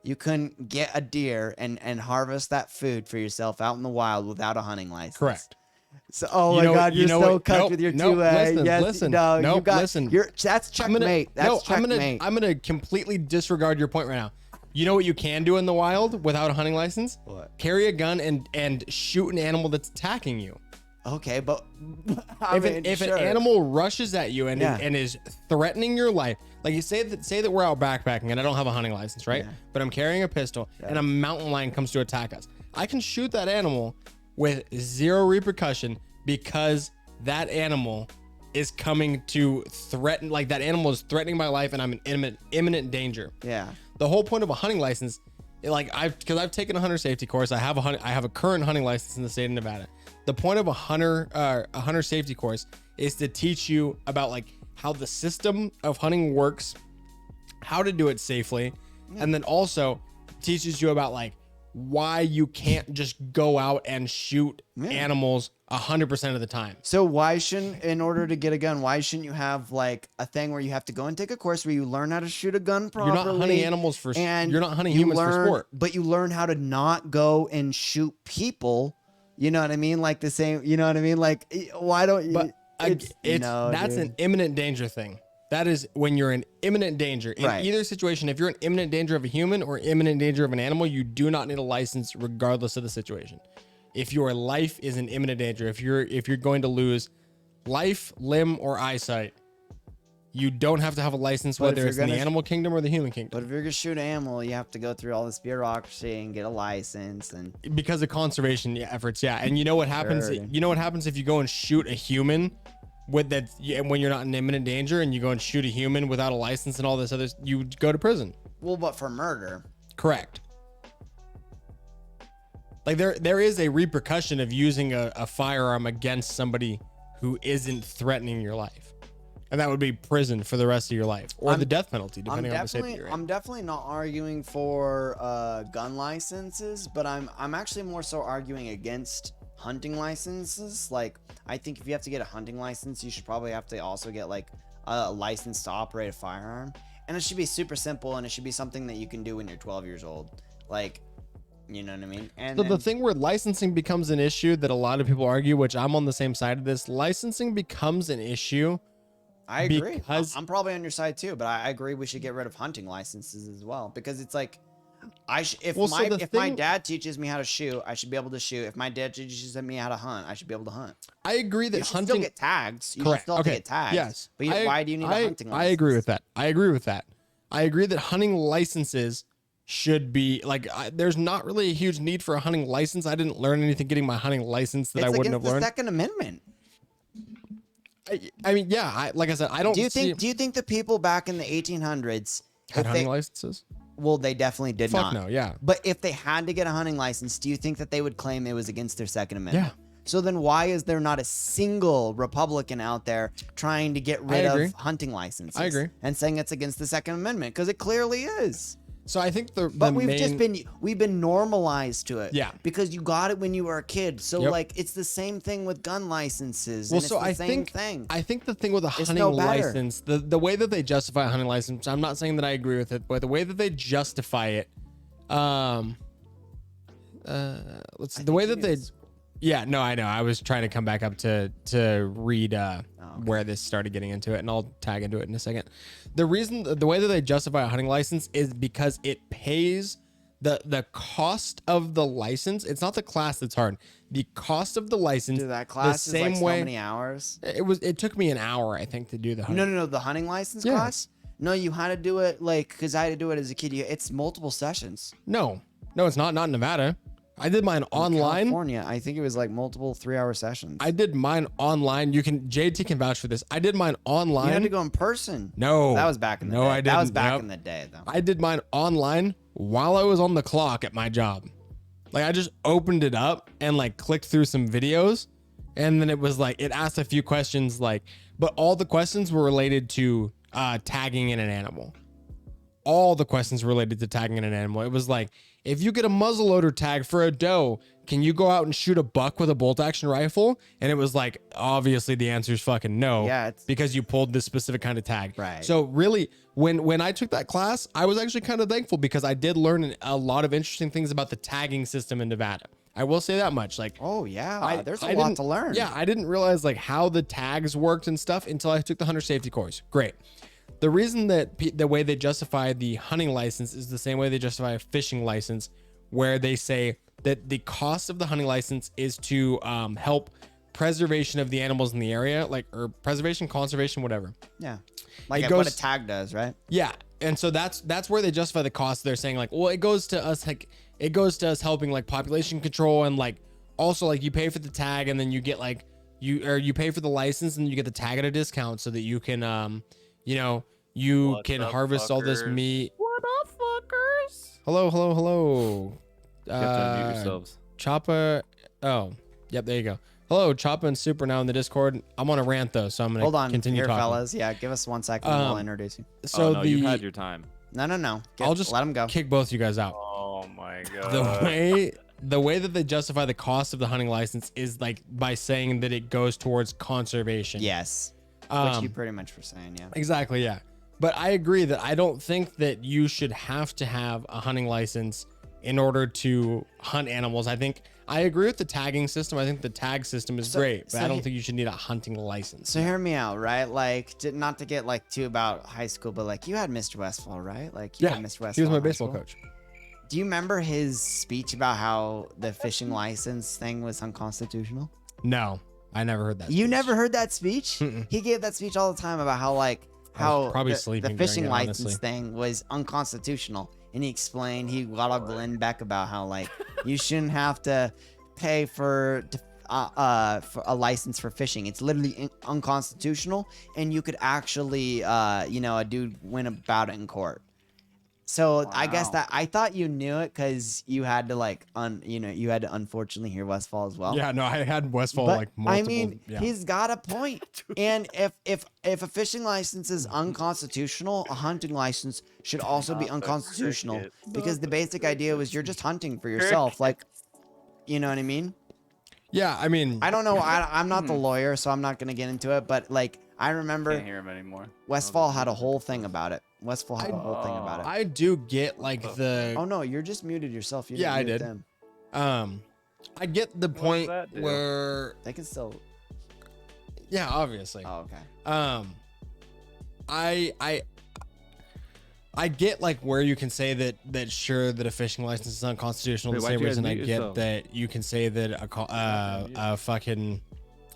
You couldn't get a deer and harvest that food for yourself out in the wild without a hunting license. Correct. So, oh my God, you're so cut with your 2A. Listen, that's checkmate. I'm gonna completely disregard your point right now. You know what you can do in the wild without a hunting license? What? Carry a gun and shoot an animal that's attacking you. Okay, but if an animal rushes at you and is threatening your life, like you say that we're out backpacking and I don't have a hunting license, right? Yeah. But I'm carrying a pistol and a mountain lion comes to attack us. I can shoot that animal with zero repercussion, because that animal is coming to threaten, like that animal is threatening my life and I'm in imminent danger. Yeah. The whole point of a hunting license, like because I've taken a hunter safety course, I have a current hunting license in the state of Nevada. The point of a hunter safety course is to teach you about like how the system of hunting works, how to do it safely, and then also teaches you about like why you can't just go out and shoot Yeah. animals 100% of the time. So why shouldn't, in order to get a gun, why shouldn't you have like a thing where you have to go and take a course where you learn how to shoot a gun properly? You're not hunting animals for and you're not hunting you humans learn, for sport. but you learn how to not go and shoot people. You know what I mean? Like the same. You know what I mean? Like why don't you? But that's dude. an imminent danger thing. That is when you're in imminent danger. In Right. either situation, if you're in imminent danger of a human or imminent danger of an animal, you do not need a license regardless of the situation. If your life is in imminent danger, if you're going to lose life, limb, or eyesight, you don't have to have a license, But if whether you're it's in the gonna- animal kingdom or the human kingdom. But if you're gonna shoot an animal, you have to go through all this bureaucracy and get a license and. Because of conservation efforts, yeah. And you know what happens? Sure. You know what happens if you go and shoot a human with that when you're not in imminent danger, and you go and shoot a human without a license and all this other, you go to prison. Well, but for murder. Correct. Like there is a repercussion of using a firearm against somebody who isn't threatening your life, and that would be prison for the rest of your life, or the death penalty, depending on the state that you're in. I'm definitely not arguing for gun licenses, but I'm actually more so arguing against hunting licenses. Like, I think if you have to get a hunting license, you should probably have to also get like a license to operate a firearm, and it should be super simple, and it should be something that you can do when you're 12 years old. Like, you know what I mean? And So the then- thing where licensing becomes an issue that a lot of people argue, which I'm on the same side of this, licensing becomes an issue. I agree. because- I'm probably on your side too, but I agree we should get rid of hunting licenses as well, because it's like if Well, so the if my thing- dad teaches me how to shoot, I should be able to shoot. If my dad teaches me how to hunt, I should be able to hunt. I agree that You should hunting. still get tags. You should Correct. still have to Okay. get tags. Yes. But why do you need a hunting license? I agree with that. I agree with that. I agree that hunting licenses should be like. There's not really a huge need for a hunting license. I didn't learn anything getting my hunting license that It's I wouldn't against have the learned. Second Amendment. I mean, yeah. Like I said, I don't. Do you see, think? Do you think the people back in the 1800s had if hunting they, licenses? well, they definitely did Fuck not. no. Yeah. But if they had to get a hunting license, do you think that they would claim it was against their Second Amendment? Yeah. So then why is there not a single Republican out there trying to get rid agree. of hunting licenses? I agree. And saying it's against the Second Amendment, because it clearly is. So I think But we've been normalized to it. Yeah. Because you got it when you were a kid. So Yep. like it's the same thing with gun licenses. Well, and so it's the I same think thing. I think the thing with a It's hunting no better. license, the way that they justify a hunting license, I'm not saying that I agree with it, but the way that they justify it, let's see, the way that they, yeah, no, I know. I was trying to come back up to read where this started getting into it, and I'll tag into it in a second. The reason, the way that they justify a hunting license is because it pays the cost of the license. It's not the class that's hard. The cost of the license. Dude, that class the is same like way. so many hours. It took me an hour, I think, to do the hunting. No, the hunting license Yeah. class? No, you had to do it like, because I had to do it as a kid. It's multiple sessions. No, it's not in Nevada. I did mine online. California, I think it was like multiple 3-hour sessions. I did mine online. JT can vouch for this. I did mine online. You had to go in person. No. That was back in the day. No, I That was didn't. back Yep. in the day, though. I did mine online while I was on the clock at my job. Like I just opened it up and like clicked through some videos, and then it was like it asked a few questions, but all the questions were related to tagging in an animal. All the questions were related to tagging in an animal. It was like, if you get a muzzleloader tag for a doe, can you go out and shoot a buck with a bolt action rifle? And it was like, obviously the answer is fucking no. Yeah, it's- because you pulled this specific kind of tag. Right. So really, when I took that class, I was actually kind of thankful because I did learn a lot of interesting things about the tagging system in Nevada. I will say that much. Like, Oh, yeah. There's a I lot didn't- to learn. Yeah, I didn't realize like how the tags worked and stuff until I took the hunter safety course. Great. The reason that the way they justify the hunting license is the same way they justify a fishing license, where they say that the cost of the hunting license is to help preservation of the animals in the area, or preservation, conservation, whatever. Yeah. Like It what goes- a tag does, right? Yeah, and so that's where they justify the cost. They're saying like, well, it goes to us helping like population control, and like also like you pay for the tag and then you get like you pay for the license and you get the tag at a discount so that you can you What's can up, harvest all this fuckers? meat. What up, fuckers? Hello. You have to unmute yourselves. Choppa. Oh, yep. There you go. Hello, Choppa and Super now in the Discord. I'm on a rant though, so I'm gonna Hold on. continue Here, talking. fellas. Yeah, give us 1 second and we'll Um, introduce you. So Oh, no, the you've had your time. No. I'll just let him go. kick both you guys out. Oh, Oh my god. The way that they justify the cost of the hunting license is like by saying that it goes towards conservation. Yes. Which you Um, pretty much were saying, yeah. exactly, yeah. But I agree that I don't think that you should have to have a hunting license in order to hunt animals. I agree with the tagging system. I think the tag system is great, but so I don't he- think you should need a hunting license. So hear me out, right? Like, not to get like too about high school, but like you had Mr. Westfall, right? Like you Yeah, had Mr. Westfall. he was my in high baseball school. coach. Do you remember his speech about how the fishing license thing was unconstitutional? No, I never heard that. You speech. never heard that speech? Mm-mm. He gave that speech all the time about how I was probably the sleeping fishing during it, license honestly. thing was unconstitutional. And he explained, he got all Glenn Beck about how like you shouldn't have to pay for a license for fishing. It's literally unconstitutional, and you could actually a dude win about it in court. So I guess Wow. that I thought you knew it because you had to you had to unfortunately hear Westfall as well. Yeah, no, I had Westfall But like multiple. I mean, yeah. he's got a point. And if a fishing license is unconstitutional, a hunting license should also be Not the unconstitutional cricket. because the basic idea was you're just hunting for yourself. Like, you know what I mean? Yeah, I mean, I don't know. I'm not the lawyer, so I'm not gonna get into it. But like, I remember Can't hear him anymore. Westfall had a whole thing about it. Westfall had a whole thing about it. I do get like the Oh no, you're just muted yourself. You Yeah, didn't I mute did. Them. I get the does point that do? where They can still. yeah, obviously. Oh, okay. I get like where you can say that sure that a fishing license is unconstitutional. Wait, the why'd same you guys reason I mute get yourself? that you can say that a fucking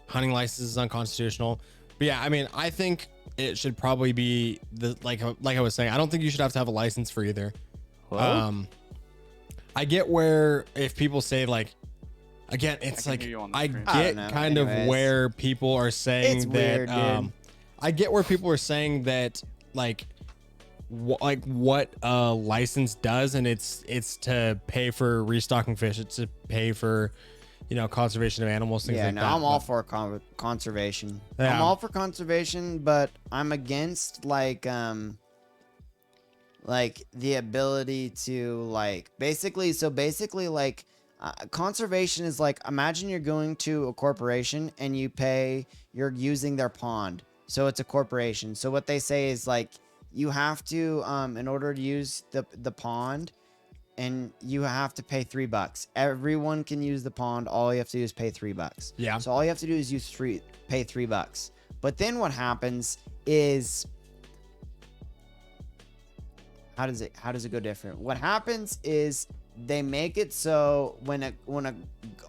hunting license is unconstitutional. But yeah, I mean, I think it should probably be the like I was saying. I don't think you should have to have a license for either. I get where if people say like, again, it's can like hear you on the I screen. I get don't know. kind of Anyways. where people are saying It's that. weird, dude. I get where people are saying that like what a license does, and it's to pay for restocking fish. It's to pay for conservation of animals, things Yeah, like no, that. I'm all but- for conservation. Yeah. I'm all for conservation, but I'm against like the ability to basically conservation is like, imagine you're going to a corporation and you're using their pond, so it's a corporation. So what they say is like you have to in order to use the pond, and you have to pay $3. Everyone can use the pond. All you have to do is pay $3. Yeah. So all you have to do is pay $3. But then what happens is, how does it go different? What happens is they make it so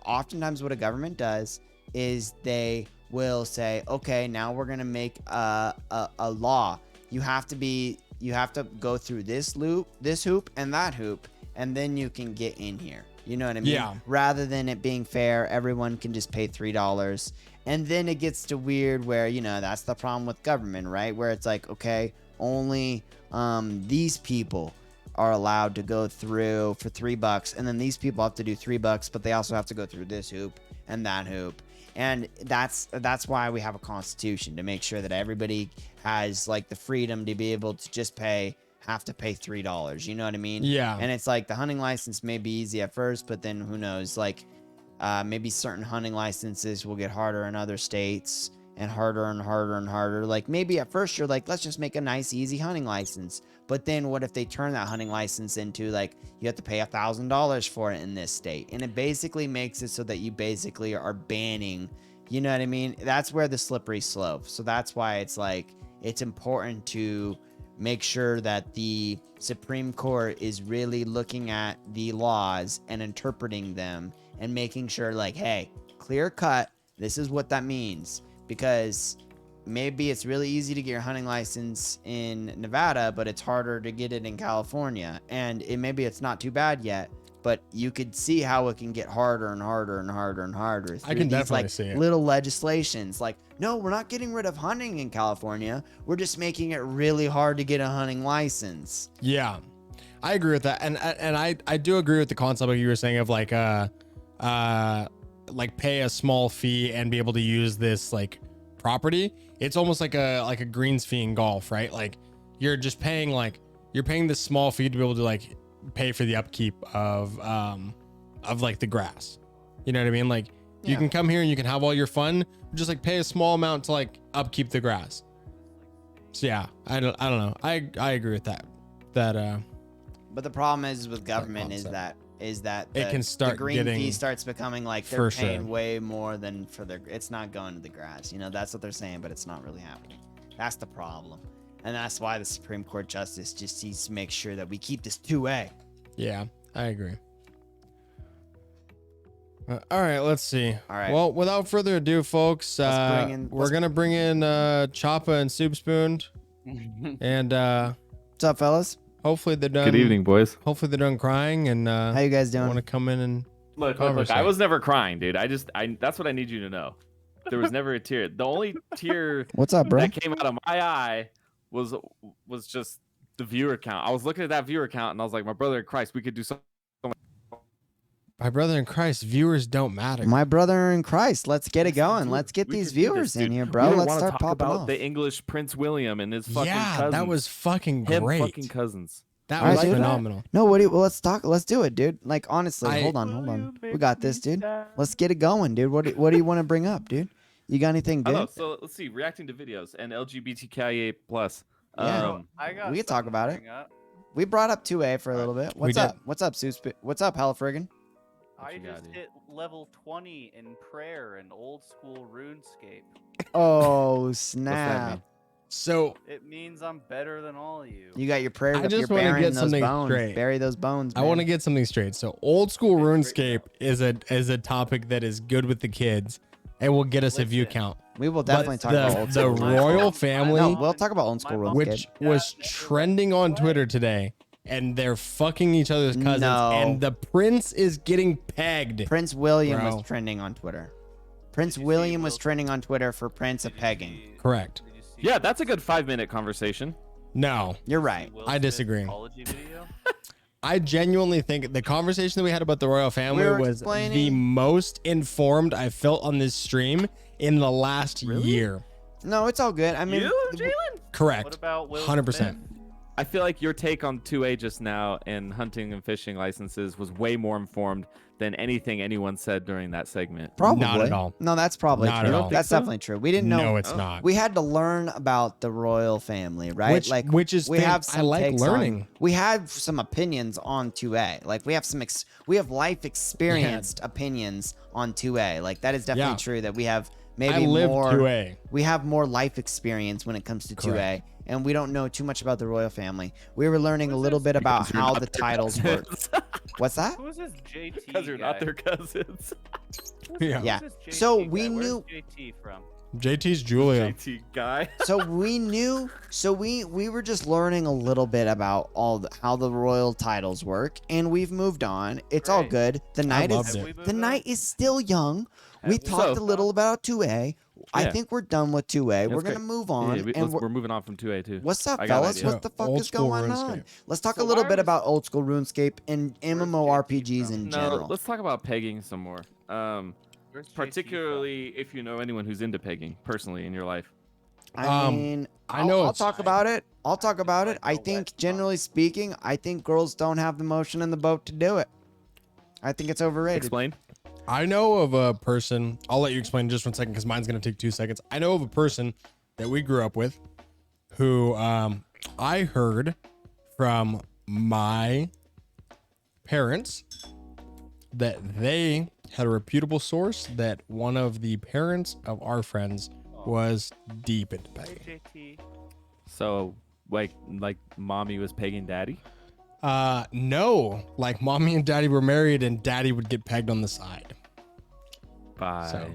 oftentimes what a government does is they will say, okay, now we're gonna make a law. You have to go through this hoop, and that hoop, and then you can get in here. You know what I mean? Yeah. Rather than it being fair, everyone can just pay $3. And then it gets to weird where, that's the problem with government, right? Where it's like, okay, only these people are allowed to go through for $3, and then these people have to do $3, but they also have to go through this hoop and that hoop. And that's why we have a constitution, to make sure that everybody has like the freedom to be able to just have to pay $3. You know what I mean? Yeah. And it's like the hunting license may be easy at first, but then who knows? Like maybe certain hunting licenses will get harder in other states, and harder and harder and harder. Like maybe at first you're like, let's just make a nice, easy hunting license. But then what if they turn that hunting license into like, you have to pay $1,000 for it in this state? And it basically makes it so that you basically are banning, you know what I mean? That's where the slippery slope. So that's why it's like, it's important to make sure that the Supreme Court is really looking at the laws and interpreting them and making sure like, hey, clear cut, this is what that means. Because maybe it's really easy to get your hunting license in Nevada, but it's harder to get it in California. And maybe it's not too bad yet, but you could see how it can get harder and harder and harder and harder. I can through these, definitely like, see it. little legislations. Like, no, we're not getting rid of hunting in California. We're just making it really hard to get a hunting license. Yeah, I agree with that, and I do agree with the concept like you were saying of like pay a small fee and be able to use this like property. It's almost like a greens fee in golf, right? Like you're just paying you're paying this small fee to be able to like pay for the upkeep of like the grass. You know what I mean? Like you can come here and you can have all your fun, just like pay a small amount to like upkeep the grass. So yeah, I don't know. I agree with that. But the problem is with government is concept. that It can start the green getting- fee starts becoming like For they're sure. paying way more than for their. It's not going to the grass. You know, that's what they're saying, but it's not really happening. That's the problem, and that's why the Supreme Court justice just needs to make sure that we keep this 2A. Yeah, I agree. All right, let's see. All right. Well, without further ado, folks, Let's bring in- we're let's- gonna bring in Choppa and Soup Spoon, and What's up, fellas? hopefully they're done. Good evening, boys. Hopefully they're done crying and How you guys want doing? to come in and Look, I Conversate. was never crying, dude. That's what I need you to know. There was never a tear. The only tear What's up, bro? that came out of my eye was just the viewer count. I was looking at that viewer count and I was like, my brother in Christ, we could do something. my brother in Christ. Viewers don't matter. My brother in Christ. Let's get it going. Dude, Let's get we these could do this, viewers in dude. here, We bro. don't Let's wanna start talk popping about off. the English Prince William and his fucking Yeah, cousins. that was fucking him great. fucking cousins. That Alright, was dude. phenomenal. No, what do you, well, let's talk. Let's do it, dude. Like honestly, I- hold on. We got this, dude. Let's get it going, dude. What do you want to bring up, dude? You got anything I good? know. So let's see. Reacting to videos and LGBTQIA plus. Yeah. I got we can talk something to about it. bring up. We brought up 2A for a little bit. What's did. up? What's up, Seuss? What's up, Hella Friggin? I you got, just dude? hit level 20 in prayer in old school RuneScape. Oh What's that snap! mean? So It means I'm better than all of you. You got your prayers I up. just You're wanna burying get those something bones. straight. Bury those bones. I want to man. get something straight. So old school Okay, straight RuneScape is a topic that is good with the kids and will get us a view Listen. count. We will definitely talk the, about old the school. My royal mom- family, No, we'll talk about old school my mom- RuneScape. which Yeah, was never trending on went Twitter away. today, and they're fucking each other's cousins, No. and the prince is getting pegged. Prince William Bro. was trending on Twitter. Prince Did you see William was Will- trending on Twitter for Prince of Did you pegging. see- Correct. did you see- Yeah, that's a good 5-minute conversation. No, You're did you see right. Will I Smith's disagree. apology video? I genuinely think the conversation that we had about the royal family were was the explaining- most informed I felt on this stream in the last year. No, it's all good. I mean, You, Jalen? What Correct. about Will 100%. Smith? I feel like your take on 2A just now and hunting and fishing licenses was way more informed than anything anyone said during that segment. probably Not at all. No, that's probably Not true. at all. That's Think so? definitely true. We didn't know. No, it's Oh. not. We had to learn about the royal family, right? Which is we thing- have I some like takes learning. we have some opinions on 2A. Like we have some we have life experienced opinions on 2A. Like that is definitely Yeah. true that we have I maybe lived more 2A. we have more life experience when it comes to 2A. Correct. And we don't know too much about the royal family. We were learning a little bit about Because you're how not the their titles work. cousins. What's that? Who is this JT Because you're not guy? their cousins. Yeah. Yeah. Who's this So JT we guy? Where's knew- JT from? JT's Julia. JT guy. So we knew we were just learning a little bit about how the royal titles work, and we've moved on. It's all Great. good. The night loved is it. Have we moved the on? night is still young. We Have we talked a moved little on? about 2A. I Yeah. think we're done with 2A. We're That's gonna great. move on. Yeah, and we're moving on from 2A too. what's up, I got an fellas? idea. What the fuck Old is school going RuneScape. on? Let's talk So a little why bit are we- about old school RuneScape and MMORPGs from? in No, general. let's talk about pegging some more. Where's JT from? Particularly if you know anyone who's into pegging personally in your life. I Um, mean, I know I'll it's- talk about it. I'll talk about it. I know think, what's generally speaking, I think girls don't have the motion in the boat to do it. I think it's overrated. Explain. I know of a person. I'll let you explain in just 1 second because mine's gonna take 2 seconds. I know of a person that we grew up with, who I heard from my parents that they had a reputable source that one of the parents of our friends was deep into Hey, pegging. JT. So like mommy was pegging daddy. No, like mommy and daddy were married, and daddy would get pegged on the side. By So-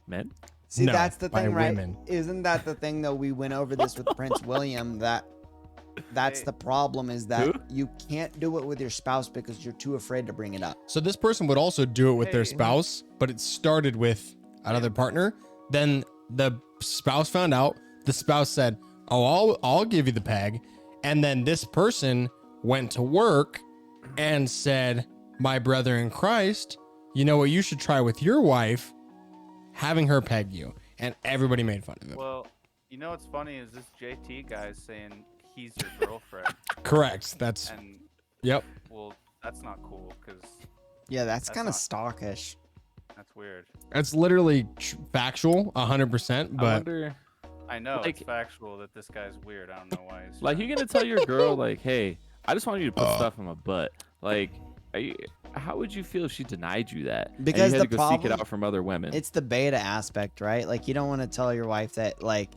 men. See, No, that's the by thing, right? women. Isn't that the thing though? We went over this with Prince William. That's Hey. the problem is that Who? you can't do it with your spouse because you're too afraid to bring it up. So this person would also do it with their Hey. spouse, but it started with another partner. Then the spouse found out. The spouse said, "Oh, I'll give you the peg," and then this person went to work and said, "My brother in Christ, you know what you should try with your wife, having her peg you," and everybody made fun of it. Well, you know what's funny is this JT guy is saying he's your girlfriend, Correct. That's and yep. Well, that's not cool because Yeah, that's That's kind of not- stalkish. that's weird. It's literally factual, 100%. I But wonder, I know it's Like- factual that this guy's weird. I don't know why he's like, you're gonna tell your girl, like, hey, I just want you to put stuff in my butt. Like, how would you feel if she denied you that? And Because you had the to go seek it problem- out from other women. It's the beta aspect, right? Like you don't want to tell your wife that, like,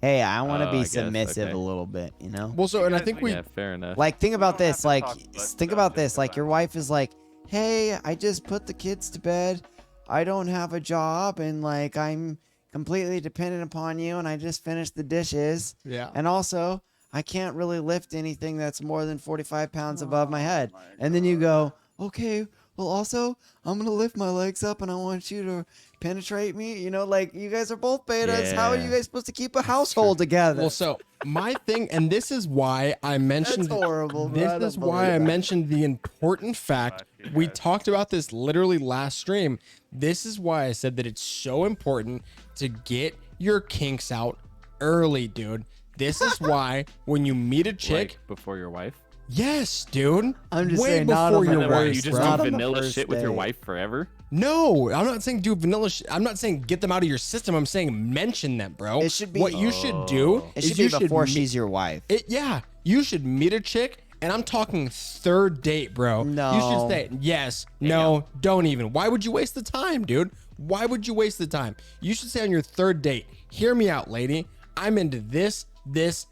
hey, I want to Oh, be I guess, submissive okay. a little bit, you know? well, so and I Because think we yeah, fair enough. Like think about don't have this, to like talk butt think stuff about just this, 'cause like I your want wife is like, hey, I just put the kids to bed. I don't have a job, and like I'm completely dependent upon you, and I just finished the dishes, yeah. and also I can't really lift anything that's more than 45 pounds above my head. Oh my And then you go, okay, well, also, I'm going to lift my legs up and I want you to penetrate me. You know, like, you guys are both betas. How are you Yeah. guys supposed to keep a household together? Well, so my thing, and this is why I mentioned. That's horrible. bro. I This don't is why I believe that. mentioned the important fact. Gosh, you We guys. talked about this literally last stream. This is why I said that it's so important to get your kinks out early, dude. This is why when you meet a chick, Like, before your wife. yes, dude. I'm just way saying, not before on the your And then what, wife, you just bro. do Not on the vanilla first shit with your date. wife forever? No, I'm not saying do vanilla shit. I'm not saying get them out of your system. I'm saying mention them, bro. It should be- what you should do. Oh. It is should you be before meet- she's your wife. Yeah, you should meet a chick, and I'm talking third date, bro. You No. should say yes, no, don't even. Why would you waste the time, dude? Why would you waste the time? You should say on your third date, hear me out, lady. I'm into this,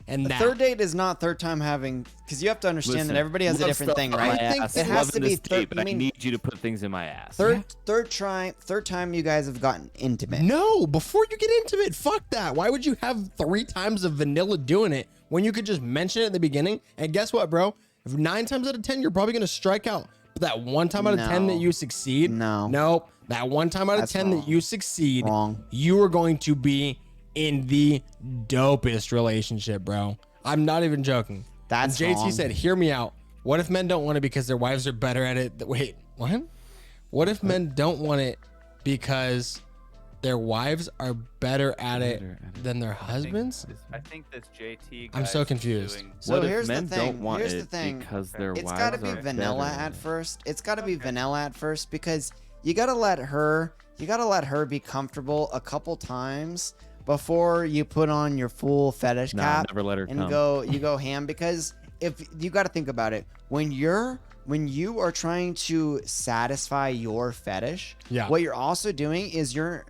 and that. Third date is not third time having, because you have to understand Listen, that everybody has a love different stuff thing, on right? my I think ass, it has loving to be this third- date, but you I mean- need you to put things in my ass. Third time you guys have gotten intimate. No, before you get intimate, fuck that. Why would you have 3 times of vanilla doing it when you could just mention it at the beginning? And guess what, bro? If 9 times out of 10, you're probably gonna strike out. But that 1 time out of 10 that No. you succeed, No. nope. That 1 time out of That's 10 wrong. that you succeed, Wrong. you are going to be in the dopest relationship, bro. I'm not even joking. That's And JT wrong. said, "Hear me out. What if men don't want it because their wives are better at it?" Wait, what? What if men don't want it because their wives are better at it Better at it. than their husbands? I think this JT. I'm so guy's confused. doing- So What if here's the men thing. don't want Here's it the thing. because their It's wives got to be are vanilla better at it? first. It's got to be vanilla at first because you got to let her be comfortable a couple times before you put on your full fetish Nah, cap never let her and come. you go ham, because if you got to think about it, when you are trying to satisfy your fetish, Yeah. what you're also doing is you're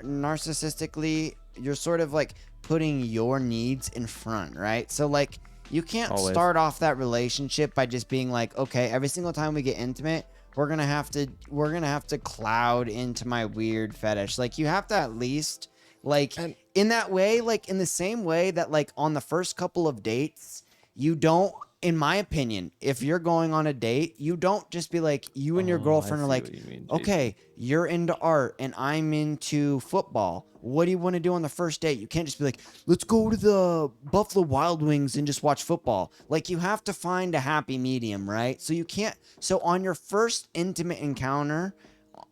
sort of like putting your needs in front, right? So like you can't Always. start off that relationship by just being like, okay, every single time we get intimate, we're gonna have to cloud into my weird fetish. Like you have to at least like And- in that way, like in the same way that like on the first couple of dates, you don't, in my opinion, if you're going on a date, you don't just be like, you and your Oh, I girlfriend are see like, what you mean, Jason. okay, you're into art and I'm into football. What do you want to do on the first date? You can't just be like, let's go to the Buffalo Wild Wings and just watch football. Like you have to find a happy medium, right? So on your first intimate encounter,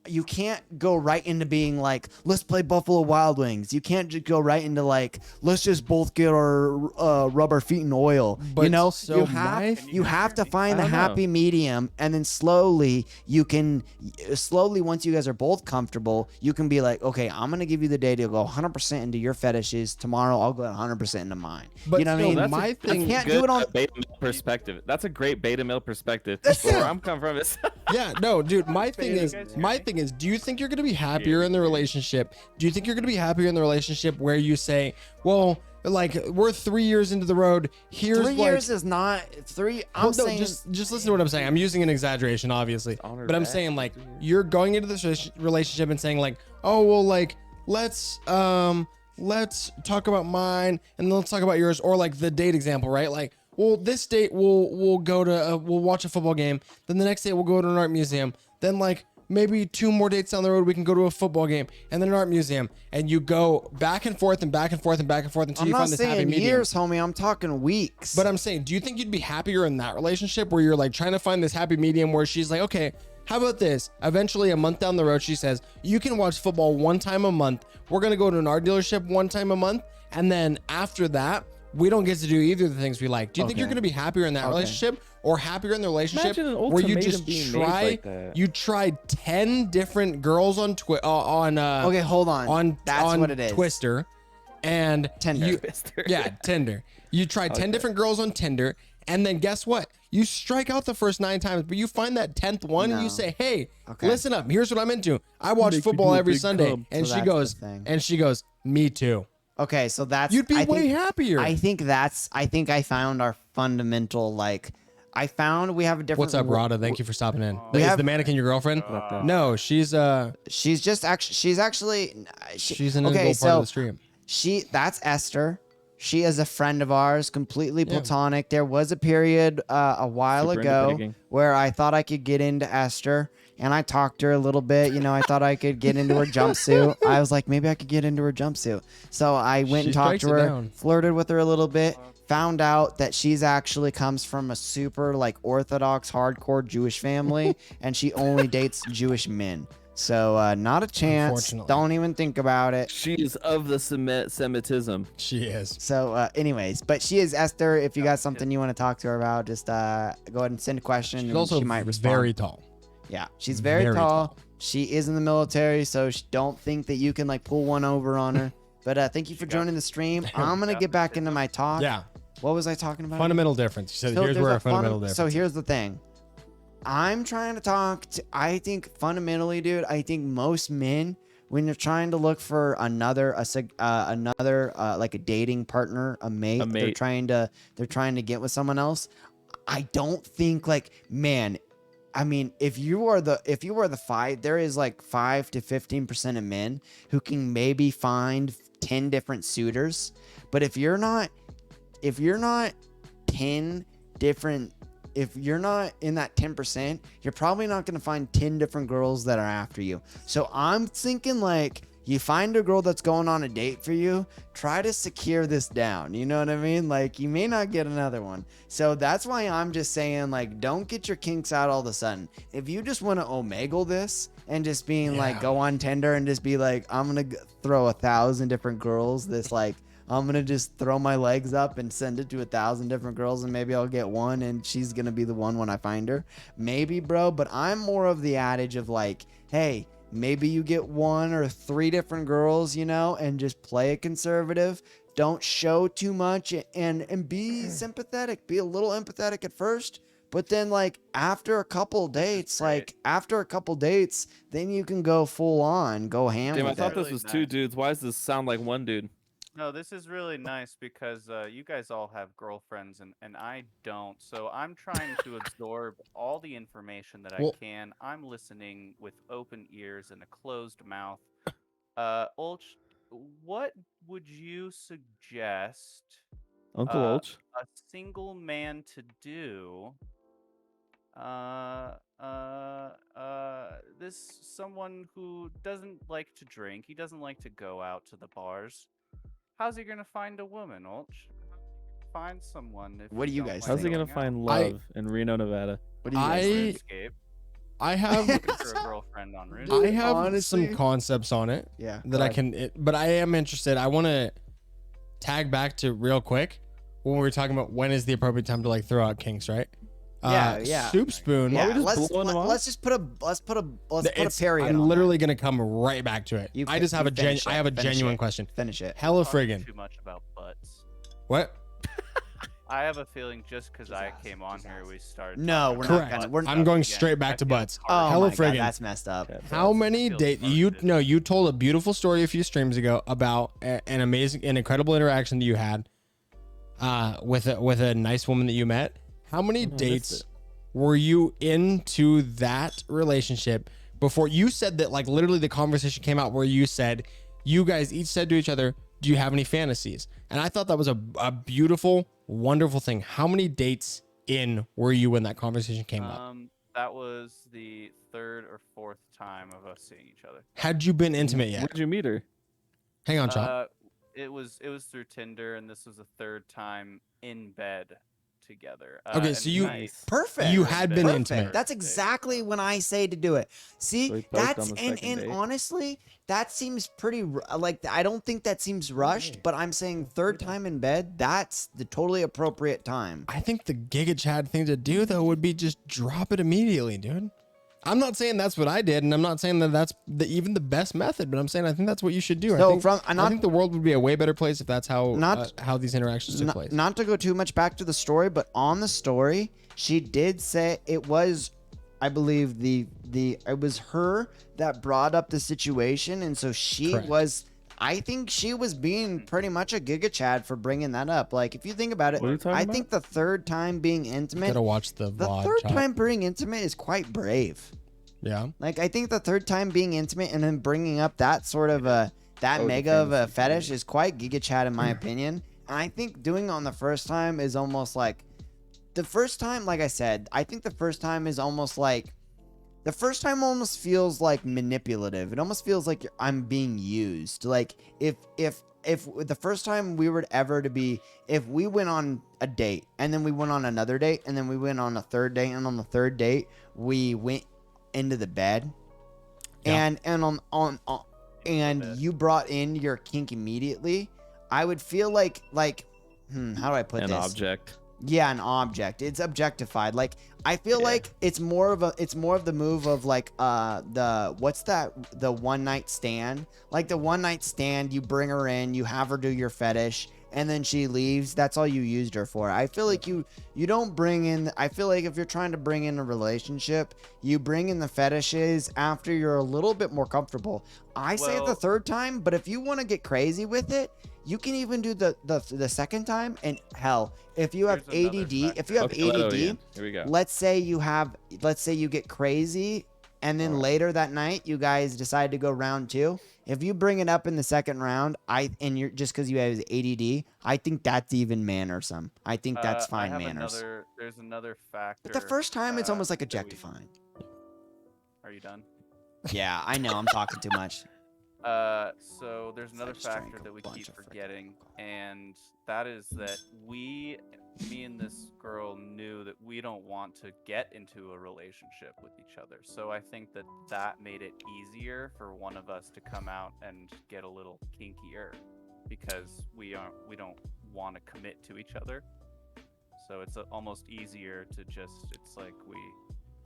you can't go right into being like, let's play Buffalo Wild Wings. You can't just go right into like, let's just both get our rub our feet in oil. But you know, so you my- have to find I the don't know. happy medium, and then slowly once you guys are both comfortable, you can be like, okay, I'm gonna give you the day to go 100% into your fetishes. Tomorrow I'll go 100% into mine. But you know what I still, mean? my thing- I can't Good do it on. beta male perspective. That's a great beta male perspective. That's Where it. I'm coming from is Yeah, no, dude. My thing you is, guys hear my me? thing is, do you think you're gonna be happier in the relationship? Do you think you're gonna be happier in the relationship where you say, well, like we're 3 years into the road. Here's 3 like, years is not 3. I'm well, no, saying just listen to what I'm saying. I'm using an exaggeration, obviously, on her but I'm back saying for like 3 years. you're going into this relationship and saying like, oh well, like let's talk about mine and then let's talk about yours, or like the date example, right? Like, well, this date we'll go to we'll watch a football game. Then the next day we'll go to an art museum. Then like maybe 2 more dates down the road we can go to a football game and then an art museum, and you go back and forth and back and forth and back and forth until I'm you not find this happy saying medium. years, homie. I'm talking weeks. But I'm saying, do you think you'd be happier in that relationship where you're like trying to find this happy medium where she's like, okay, how about this? Eventually, a month down the road, she says, you can watch football 1 time a month. We're going to go to an art dealership 1 time a month. And then after that, we don't get to do either of the things we like. Do you think you're Okay. going to be happier in that Okay. relationship or happier in the relationship Imagine an where you ultimatum just being made try like that. you tried 10 different girls on Okay, hold on. That's on what it is. Twister, and Tinder. you, Twister. yeah, Tinder. You tried 10 Okay. different girls on Tinder, and then guess what? You strike out the first 9 times, but you find that 10th one, and you No. say, "Hey, Okay. listen up. Here's what I'm into. I watch Make me football do a every big Sunday." cum. And So she that's the thing. goes, "Me too." Okay, so that's You'd be I way think, happier. I think I found our fundamental like I found we have a different What's up, wo- Rada? Thank you for stopping in. We Is have- the mannequin your girlfriend? What the- No, she's She's actually she's an okay, integral part so of the stream. that's Esther. She is a friend of ours, completely Yeah. platonic. There was a period a while Super into ago pegging. where I thought I could get into Esther, and I talked to her a little bit. You know, I thought I could get into her jumpsuit. I was like, maybe I could get into her jumpsuit. So I went She and talked strikes to it her, down. flirted with her a little bit, found out that she's actually comes from a super like Orthodox, hardcore Jewish family, and she only dates Jewish men. So not a chance. Unfortunately. Don't even think about it. She is of the Semitism. She is. So, anyways, but she is Esther. If you got something you want to talk to her about, just go ahead and send a question. She's and also she might respond. very tall. Yeah, she's very, very tall. tall. She is in the military, so don't think that you can like pull one over on her. But thank you for joining the stream. I'm gonna get back into my talk. Yeah. What was I talking about? Fundamental difference. You said So here's there's where a our fundamental difference. So here's the thing. I'm trying to talk to, I think fundamentally, dude, I think most men, when you're trying to look for another like a dating partner, a mate, they're trying to get with someone else. I don't think like, man, I mean, if you are the five, there is like 5 to 15% of men who can maybe find 10 different suitors. But if you're not 10 different, if you're not in that 10%, you're probably not going to find 10 different girls that are after you. So I'm thinking like, you find a girl that's going on a date for you, try to secure this down. You know what I mean? Like, you may not get another one. So that's why I'm just saying, like, don't get your kinks out all of a sudden. If you just want to omegle this and just being like, go on Tinder and just be like, I'm going to throw 1,000 different girls, this like, I'm going to just throw my legs up and send it to 1,000 different girls and maybe I'll get one and she's going to be the one when I find her. Maybe, bro, but I'm more of the adage of like, hey, maybe you get 1 or 3 different girls, you know, and just play it conservative. Don't show too much and be sympathetic. Be a little empathetic at first, but then like after a couple dates, then you can go full on, go ham Damn, I with thought it. this Really was 2 nice. dudes. Why does this sound like 1 dude? No, this is really nice because you guys all have girlfriends and I don't. So I'm trying to absorb all the information that Well- I can. I'm listening with open ears and a closed mouth. Ulch, what would you suggest Uncle Uh, Ulch? a single man to do? This someone who doesn't like to drink. He doesn't like to go out to the bars. How's he gonna find a woman, Ulch? Find someone. If What do you don't guys like How's he think? gonna going find out. love in Reno, Nevada? What do you guys think? RuneScape? I have Looking for a girlfriend on I RuneScape. have honestly- some concepts on it Yeah. that I can, but I am interested. I want to tag back to real quick when we were talking about when is the appropriate time to like throw out kinks, right? Yeah. Soup spoon. Yeah, we just let's blowing them off? let's just put a It's- period. I'm on literally gonna come right back to it. You I fi- just have you a finish I it, have a finish genuine it. question. that. Finish it. Hella Talking friggin'. Too much about butts. What? I have a feeling just because I came on here, we started. No, talking we're about not Correct. gonna. butts We're, I'm going again. straight back I to feel butts. oh targeted. Hella my God, friggin'. that's messed up. Yeah, How many feels dates you targeted. no? You told a beautiful story a few streams ago about an amazing, an incredible interaction that you had with a nice woman that you met. How many I missed dates it. were you into that relationship before you said that? Like literally, the conversation came out where you said you guys each said to each other, "Do you have any fantasies?" And I thought that was a beautiful, wonderful thing. How many dates in were you when that conversation came up? That was the 3rd or 4th time of us seeing each other. Had you been intimate yet? Where'd you meet her? Hang on, Chop. It was through Tinder, and this was the 3rd time in bed together. Okay, and so you- nice. Perfect. You had been Perfect. intimate. That's exactly when I say to do it. See, So we poked that's on the and second date? honestly, that seems pretty like I don't think that seems rushed, but I'm saying third time in bed, that's the totally appropriate time. I think the Giga Chad thing to do though would be just drop it immediately, dude. I'm not saying that's what I did, and I'm not saying that that's even the best method, but I'm saying I think that's what you should do. So I think the world would be a way better place if that's how how these interactions took place. Not to go too much back to the story, but on the story, she did say it was, I believe it was her that brought up the situation, and so she Correct. was. I think she was being pretty much a Giga Chad for bringing that up. Like, if you think about it, What are you talking I about? think the third time being intimate, Gotta watch the the VOD. third chat. time being intimate is quite brave. Yeah. Like, I think the third time being intimate and then bringing up that sort of that Oh, the mega of a fantasy fetish thing. is quite Giga Chad in my opinion. And I think doing it on the first time is almost like the first time. Like I said, I think the first time is almost like the first time almost feels like manipulative. It almost feels like I'm being used. Like if the first time we were ever to be, if we went on a date and then we went on another date and then we went on a third date and on the third date we went into the bed, Yeah. and on and you brought in your kink immediately, I would feel like how do I put An this? object. Yeah, an object. It's objectified. Like I feel Yeah. like it's more of the move of like the one night stand. Like the one night stand, you bring her in, you have her do your fetish, and then she leaves. That's all you used her for. I feel like you don't bring in. I feel like if you're trying to bring in a relationship, you bring in the fetishes after you're a little bit more comfortable. I say it the Well- third time, but if you want to get crazy with it, you can even do the second time. And hell, if you have Here's another ADD, if you have Okay, let it ADD, in. Here we go. let's say you get crazy, and then later that night you guys decide to go round 2. If you bring it up in the second round, and you're just because you have ADD, I think that's even mannersome. I think that's fine I have manners. There's another factor. But the first time, it's almost like that we- objectifying. Are you done? Yeah, I know I'm talking too much. So there's another just drank factor a that we bunch keep of freaking forgetting, and that is that me and this girl knew that we don't want to get into a relationship with each other. So I think that made it easier for one of us to come out and get a little kinkier, because we don't want to commit to each other. So it's almost easier to it's like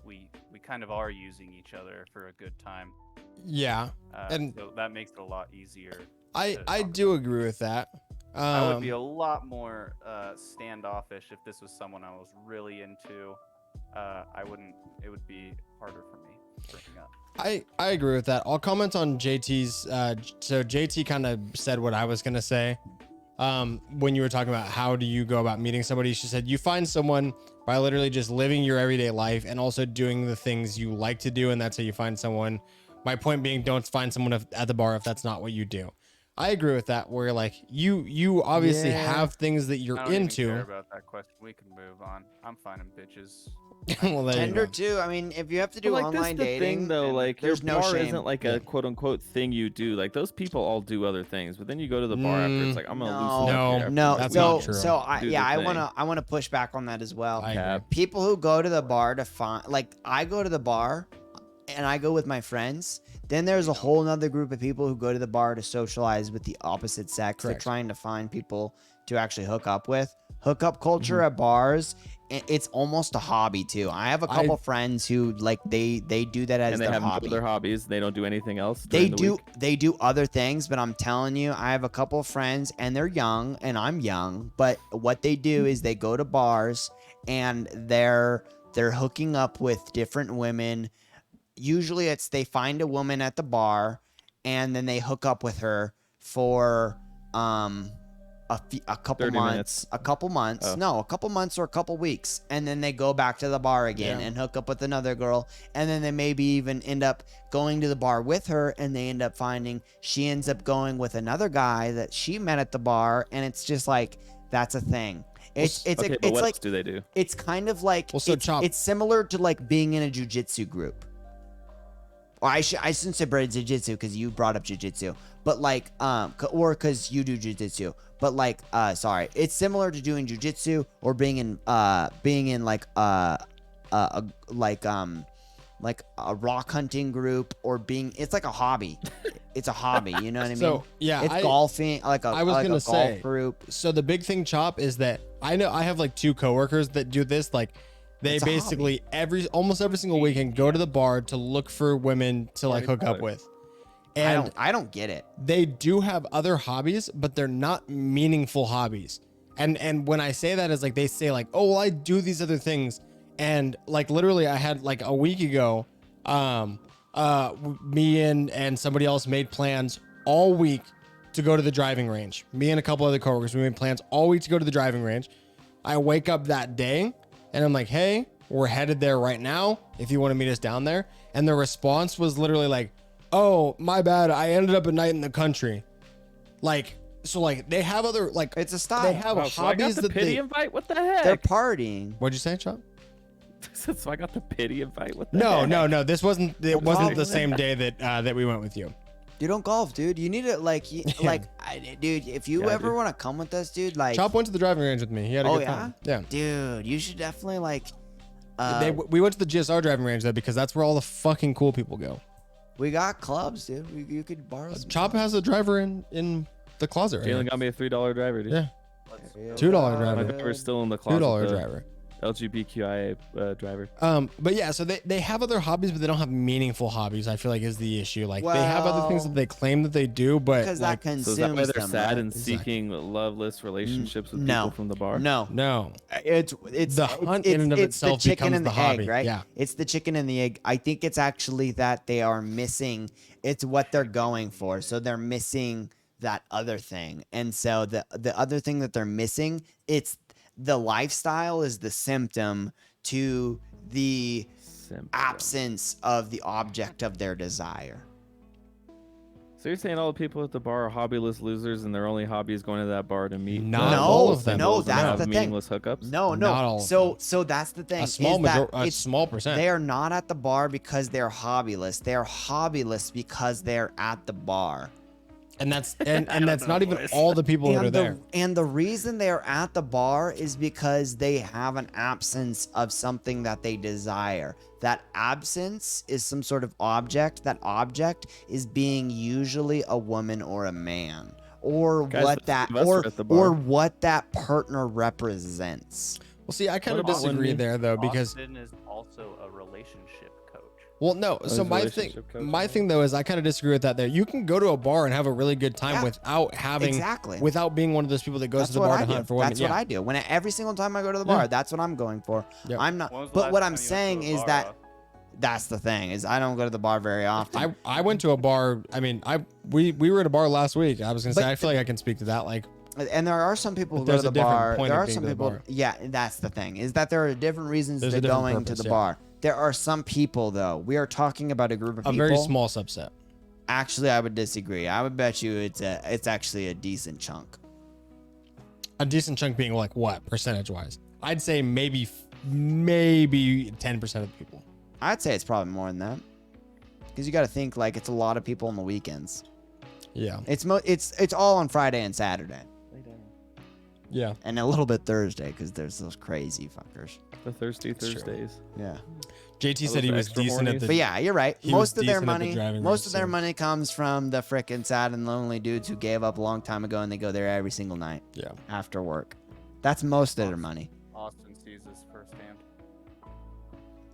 we kind of are using each other for a good time. Yeah. And- so that makes it a lot easier. I do agree with that. I would be a lot more standoffish if this was someone I was really into. It would be harder for me breaking up. I agree with that. I'll comment on JT's. So JT kind of said what I was gonna say. When you were talking about how do you go about meeting somebody, she said you find someone by literally just living your everyday life and also doing the things you like to do, and that's how you find someone. My point being, don't find someone at the bar if that's not what you do. I agree with that. Where like you obviously Yeah. have things that you're I don't even into. care about that question. We can move on. I'm finding bitches. Well, there you Tinder go. too. I mean, if you have to do But, like, online this the dating, thing though, and like there's your no bar shame. isn't like Yeah. a quote unquote thing you do. Like those people all do other things, but then you go to the bar after, it's like I'm gonna loosen No, up here. No, That's so not true. so I Do yeah, the thing. I wanna push back on that as well. I agree. Cap. People who go to the bar to find, like, I go to the bar and I go with my friends. Then there's a whole nother group of people who go to the bar to socialize with the opposite sex. Correct. They're trying to find people to actually hook up with. Hookup culture at bars, it's almost a hobby too. I have a couple friends who like they do that as And they their have no hobby. other hobbies. They don't do anything else. They during the do week. they do other things, but I'm telling you, I have a couple of friends and they're young and I'm young, but what they do is they go to bars and they're hooking up with different women. Usually it's they find a woman at the bar and then they hook up with her for a couple 30 months, minutes. a couple months. Oh. No, a couple months or a couple weeks, and then they go back to the bar again Yeah. and hook up with another girl, and then they maybe even end up going to the bar with her, and they end up finding she ends up going with another guy that she met at the bar, and it's just like that's a thing. It's Okay, but it's what like else do they do? it's kind of like Well, so it's, Chop- it's similar to like being in a jujitsu group. or I shouldn't say jujitsu because you brought up jujitsu, but like or because you do jujitsu, but like sorry, it's similar to doing jujitsu or being in like like a rock hunting group or it's like a hobby. It's a hobby, you know what I mean? So yeah, It's golfing, like I was like gonna a say, golf group. so the big thing, Chop, is that I know I have like 2 coworkers that do this. Like they It's a basically almost every single weekend go to the bar to look for women to like Party hook up brother. with. And I don't get it. they do have other hobbies, but they're not meaningful hobbies. And when I say that is like they say like, oh, well, I do these other things. And like literally I had like a week ago, me and somebody else made plans all week to go to the driving range. Me and a couple other coworkers, we made plans all week to go to the driving range. I wake up that day and I'm like, hey, we're headed there right now if you want to meet us down there. And the response was literally like, oh, my bad, I ended up at night in the country. Like, so like they have other like It's a style. they have Oh, so I got hobbies the that pity they. invite. What the heck? They're partying. What'd you say, Chop? So I got the pity invite. What the No, heck? no. This wasn't. It wasn't the problem. same day that we went with you. You don't golf, dude. You need to like, dude. If you Yeah, ever dude. want to come with us, dude, like, Chop went to the driving range with me. He had a Oh, good yeah? time. Yeah. dude, you should definitely like. We went to the GSR driving range though because that's where all the fucking cool people go. We got clubs, dude. You could borrow some. Chop has a driver in the closet right Jalen now. got me a $3 driver, dude. Yeah, Let's $2 go, driver. My dude. driver's still in the closet. $2 the driver. LGBTQIA driver. But yeah, so they have other hobbies, but they don't have meaningful hobbies. I feel like is the issue. Like they have other things that Well, they claim that they do, but because like that consumes So is that why they're them, sad right? and Exactly. seeking loveless relationships with no. people from the bar? No, no. it's The hunt in and of it's the itself chicken becomes and the the hobby. egg, right? Yeah. It's the chicken and the egg. I think it's actually that they are missing. It's what they're going for. So they're missing that other thing, and so the other thing that they're missing, it's the lifestyle is the symptom to the Simp. absence of the object of their desire. So you're saying all the people at the bar are hobbyless losers and their only hobby is going to that bar to meet Not No, all of them. no, and that's have the thing. meaningless hookups? No, Not all no. of them. So that's the thing. A small is that a it's small percent. They are not at the bar because they're hobbyless. They're hobbyless because they're at the bar. and that's and that's know, not even boys. all the people that are there. And the reason they're at the bar is because they have an absence of something that they desire. That absence is some sort of object. That object is being usually a woman or a man. Or Guys, what the that three of us are at the bar. or what that partner represents. Well, see, I kind of What about when disagree me- there though because Austin is also a relationship coach. well, no. he's So a my relationship coach. thing though is I kind of disagree with that. There, you can go to a bar and have a really good time Yeah, without having exactly. without being one of those people that goes That's to the what bar I to do. hunt for women. That's what I do. Every single time I go to the bar, Yeah. that's what I'm going for. Yep. I'm not. When was the But last what time I'm you went to saying a is bar, that that's the thing is I don't go to the bar very often. I went to a bar. I mean, we were at a bar last week. I was gonna say But- I feel like I can speak to that. Like And there are some people who But go to there's a the different bar. point There of are being some to the people. bar. Yeah, that's the thing. Is that there are different reasons There's to a different going purpose, to the yeah. bar. There are some people though. We are talking about a group of a people. very small subset. Actually, I would disagree. I would bet you it's actually a decent chunk. A decent chunk being like what percentage wise? I'd say maybe 10% of the people. I'd say it's probably more than that. Because you got to think like it's a lot of people on the weekends. Yeah. It's all on Friday and Saturday, Yeah. and a little bit Thursday because there's those crazy fuckers. The Thirsty That's true. Thursdays. Yeah. JT Are said he those was extra decent horny? at the. But yeah, you're right. He Most was of their decent at the money, driving most range, of their so- money comes from the frickin' sad and lonely dudes who gave up a long time ago and they go there every single night Yeah. after work. That's most of their money. Austin sees this firsthand.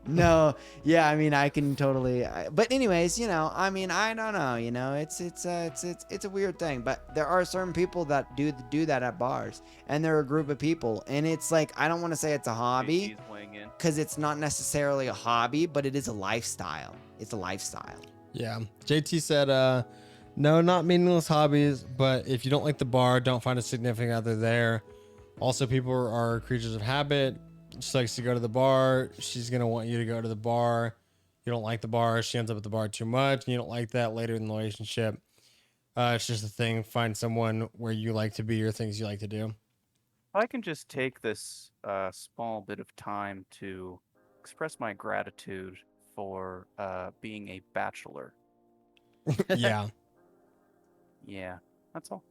No, yeah, I mean, I can totally. But anyways, I mean, I don't know. It's a weird thing. But there are certain people that do that at bars, and they're a group of people, and it's like I don't want to say it's a hobby JT's weighing in. because it's not necessarily a hobby, but it is a lifestyle. It's a lifestyle. Yeah. JT said, no, not meaningless hobbies, but if you don't like the bar, don't find a significant other there. Also, people are creatures of habit. She likes to go to the bar. She's going to want you to go to the bar. You don't like the bar. She ends up at the bar too much. And you don't like that later in the relationship. It's just a thing. Find someone where you like to be or things you like to do. If I can just take this small bit of time to express my gratitude for being a bachelor. Yeah, Yeah, that's all.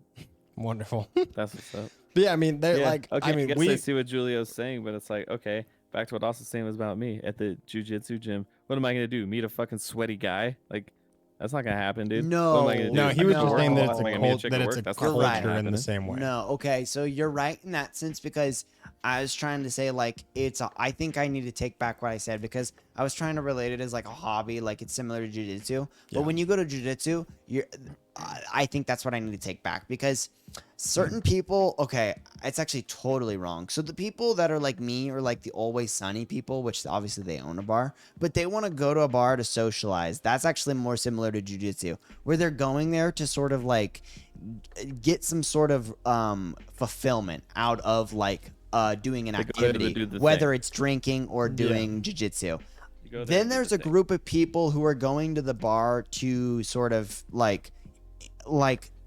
wonderful. That's what's up. But yeah, I mean, they're Yeah, like, okay, I mean, guess we I see what Julio's saying, but it's like, okay, back to what Austin's saying was about me at the jujitsu gym. What am I gonna do? Meet a fucking sweaty guy? Like, that's not gonna happen, dude. What am I gonna do? no, he I was go just to saying work. that it's Am I a gonna meet cult, chick that at it's a work? That's You're not right. culture in the happening. same way. No, okay, so you're right in that sense because I was trying to say like I think I need to take back what I said because I was trying to relate it as like a hobby, like it's similar to jujitsu. But Yeah. when you go to jujitsu, I think that's what I need to take back because certain people, okay, it's actually totally wrong. So the people that are like me or like the Always Sunny people, which obviously they own a bar, but they want to go to a bar to socialize. That's actually more similar to jujitsu, where they're going there to sort of like get some sort of fulfillment out of like doing an They go there to activity, do the whether thing. it's drinking or doing jujitsu. You go there Then and do there's the a thing. group of people who are going to the bar to sort of like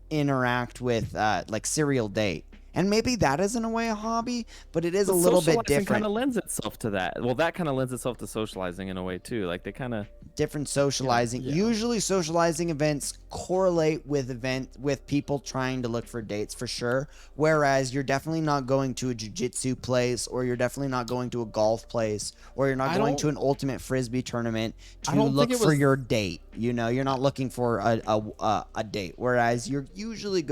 interact with like serial date. And maybe that isn't a way a hobby, but it is a little bit different. Kind of lends itself to that. Well, that kind of lends itself to socializing in a way too. Like they kind of Different socializing. yeah. Usually socializing events correlate with people trying to look for dates for sure. Whereas you're definitely not going to a jiu-jitsu place or you're definitely not going to a golf place or you're not I going to don't- an ultimate frisbee tournament I to don't look think it for was- your date. You know, you're not looking for a date. Whereas you're usually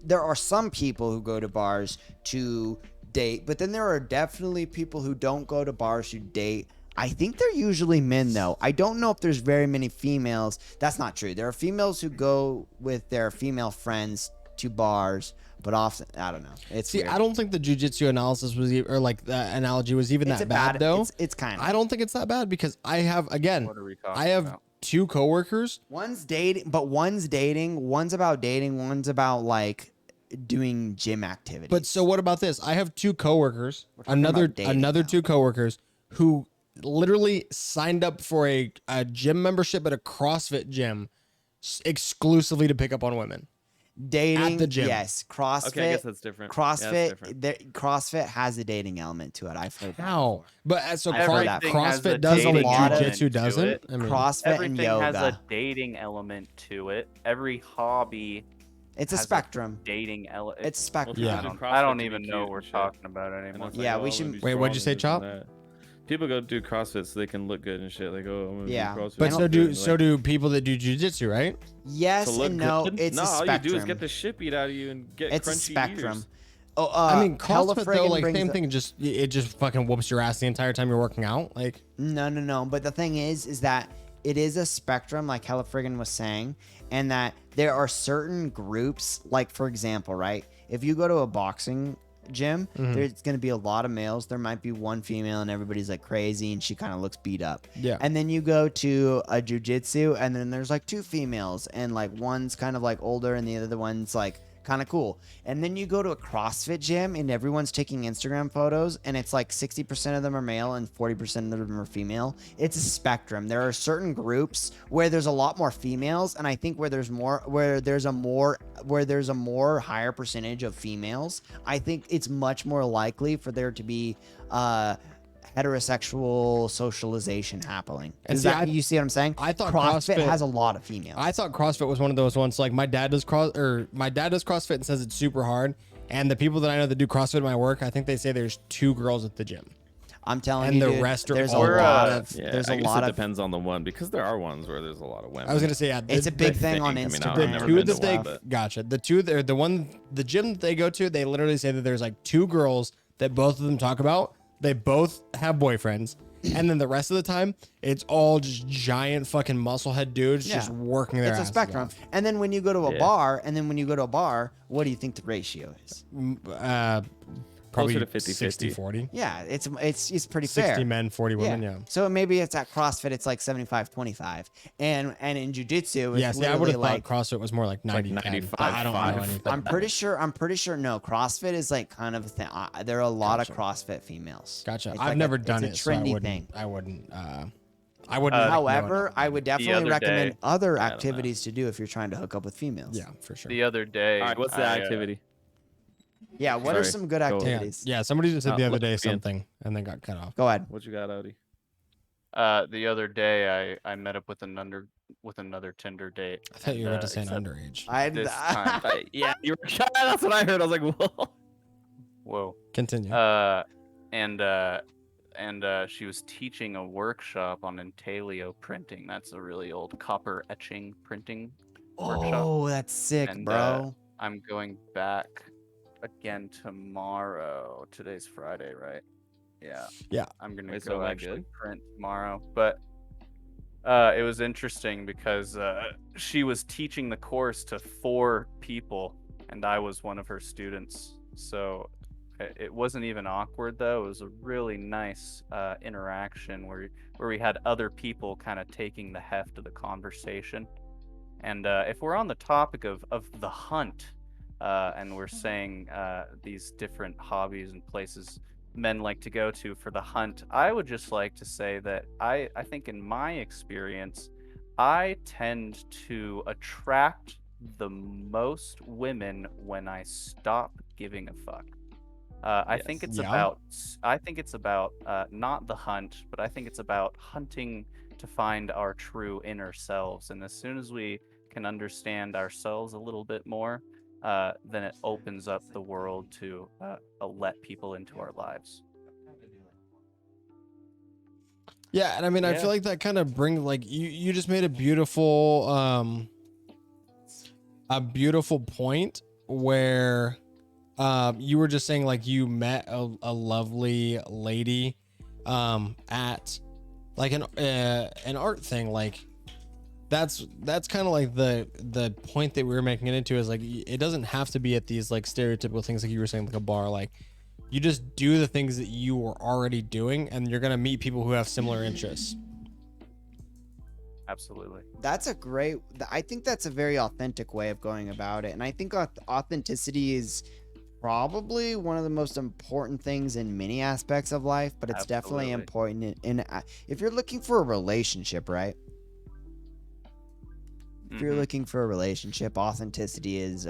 there are some people who go to bars to date, but then there are definitely people who don't go to bars to date. I think they're usually men though. I don't know if there's very many females. That's not true. There are females who go with their female friends to bars, but often I don't know. It's See, weird. I don't think the jujitsu analysis was, or like the analogy was even It's that a bad, though. It's kind of. I don't think it's that bad because I have, again, What are we talking I have about? 2 coworkers. One's dating, but one's dating. One's about dating. One's about like doing gym activities. But so what about this? I have 2 coworkers, talking another about dating another now. 2 coworkers who literally signed up for a gym membership at a CrossFit gym exclusively to pick up on women. dating at the gym. Yes, CrossFit. okay. I guess that's different. Yeah, that's CrossFit. different. CrossFit has a dating element to it. I've heard that. How? But so I've heard that. CrossFit a does it, dating jiu-jitsu element to doesn't. it. I mean, CrossFit and Everything yoga. has a dating element to it. Every hobby It's a has a spectrum. dating element. It's spectrum. Yeah. I don't, CrossFit I don't to be even cute know and what we're shit. talking about And anymore. it's Yeah, like, we oh, should- I'm gonna be Wait, what'd you strong say, and Chop? this and that. People go do CrossFit so they can look good and shit. Like, oh, I'm gonna Yeah. do CrossFit. but And so look do good, so like, do people that do jujitsu, right? Yes to look and no. good? It's no, a all spectrum. you do is get the shit beat out of you and get It's a crunchy spectrum. ears. Oh, I mean, Hella CrossFit though, friggin' like brings same the- thing. Just it just fucking whoops your ass the entire time you're working out. Like, No. But the thing is that it is a spectrum, like Hella Friggin was saying, and that there are certain groups, like for example, right? If you go to a boxing gym, Mhm. there's going to be a lot of males. There might be one female, and everybody's like crazy, and she kind of looks beat up. yeah. And then you go to a jujitsu, and then there's like 2 females, and like one's kind of like older, and the other one's like kind of cool. And then you go to a CrossFit gym, and everyone's taking Instagram photos, and it's like 60% of them are male and 40% of them are female. It's a spectrum. There are certain groups where there's a lot more females, and I think where there's a more higher percentage of females, I think it's much more likely for there to be heterosexual socialization happening. And Is see, that, you see what I'm saying? I thought CrossFit CrossFit has a lot of females. I thought CrossFit was one of those ones. Like my dad does CrossFit and says it's super hard. And the people that I know that do CrossFit at my work, I think they say there's 2 girls at the gym. I'm telling and you, the dude, rest are there's a all lot women. of Yeah, there's I a guess lot it of depends on the one because there are ones where there's a lot of women. I was gonna say, yeah, it's a big thing on I mean, Instagram. the never two been that to they one, but- gotcha. The gym that they go to, they literally say that there's like 2 girls that both of them talk about. They both have boyfriends, and then the rest of the time, it's all just giant fucking musclehead dudes just Yeah. working their It's a asses spectrum. off. And then when you go to a Yeah. bar, what do you think the ratio is? Probably Closer to 50-50. 60-40. Yeah, it's pretty 60 fair. men, 40 women. Yeah. So maybe it's at CrossFit, it's like 75-25, and in Jiu-Jitsu, it's Yeah. See, I would literally have like. thought CrossFit was more like 90. 95, I don't know 5. anything. I'm pretty sure. No, CrossFit is like kind of a thing. There are a lot Gotcha. of CrossFit females. Gotcha. It's I've like never done it's it, a so I trendy wouldn't. thing. I wouldn't. I wouldn't. know However, I would definitely other recommend day- other I don't know. activities to do if you're trying to hook up with females. Yeah, for sure. The other day. All right, what's the activity? Yeah. What are Sorry. some good Go. Yeah, activities? yeah. Somebody just said the other day look again. something and then got cut off. Go ahead. What you got, Odie? The other day, I met up with another Tinder date. I thought you were about to say an except underage. this time. Yeah, you were. That's what I heard. I was like, whoa. Whoa. Continue. And she was teaching a workshop on intaglio printing. That's a really old copper etching printing workshop. Oh, that's sick, And, bro. I'm going back again tomorrow. Today's Friday, right? Yeah. Yeah. I'm gonna Wait, so go am I actually good? print tomorrow. But it was interesting because she was teaching the course to 4 people, and I was one of her students. So it wasn't even awkward though. It was a really nice interaction where we had other people kind of taking the heft of the conversation. And if we're on the topic of the hunt, and we're saying these different hobbies and places men like to go to for the hunt, I would just like to say that I think in my experience, I tend to attract the most women when I stop giving a fuck. I think it's Yeah. about not the hunt, but I think it's about hunting to find our true inner selves. And as soon as we can understand ourselves a little bit more, then it opens up the world to let people into our lives. Yeah, and I mean, I Yeah. feel like that kind of brings like you just made a beautiful point where you were just saying like you met a lovely lady at like an art thing. Like that's kind of like the point that we were making it into is like it doesn't have to be at these like stereotypical things like you were saying, like a bar. Like you just do the things that you were already doing and you're gonna meet people who have similar interests. Absolutely. That's a great. I think that's a very authentic way of going about it, and I think authenticity is probably one of the most important things in many aspects of life. But it's definitely Absolutely. important in if you're looking for a relationship, right? If you're Mhm. looking for a relationship, authenticity is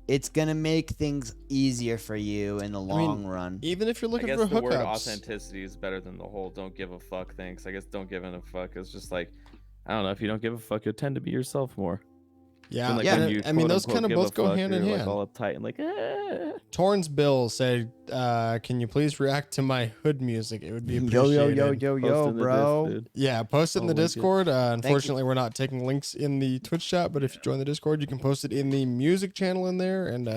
it's gonna make things easier for you in the mean, long run. Even if you're I looking guess for the word hookups. authenticity is better than the whole "don't give a fuck" thing. 'Cause I guess "don't give a fuck" is just like, I don't know. If you don't give a fuck, you'll tend to be yourself more. Yeah, And, like, and when it- you I mean, quote, those unquote, kind of give a both go fuck, hand in you're, hand. like all uptight and like, Torrance Bill said, "Can you please react to my hood music? It would be Yo appreciated." yo yo yo post yo, in the disc, bro. dude. Yeah, post it in I'll the link it. Discord. Unfortunately, we're not taking links in the Twitch chat, but if you join the Discord, you can post it in the music channel in there, and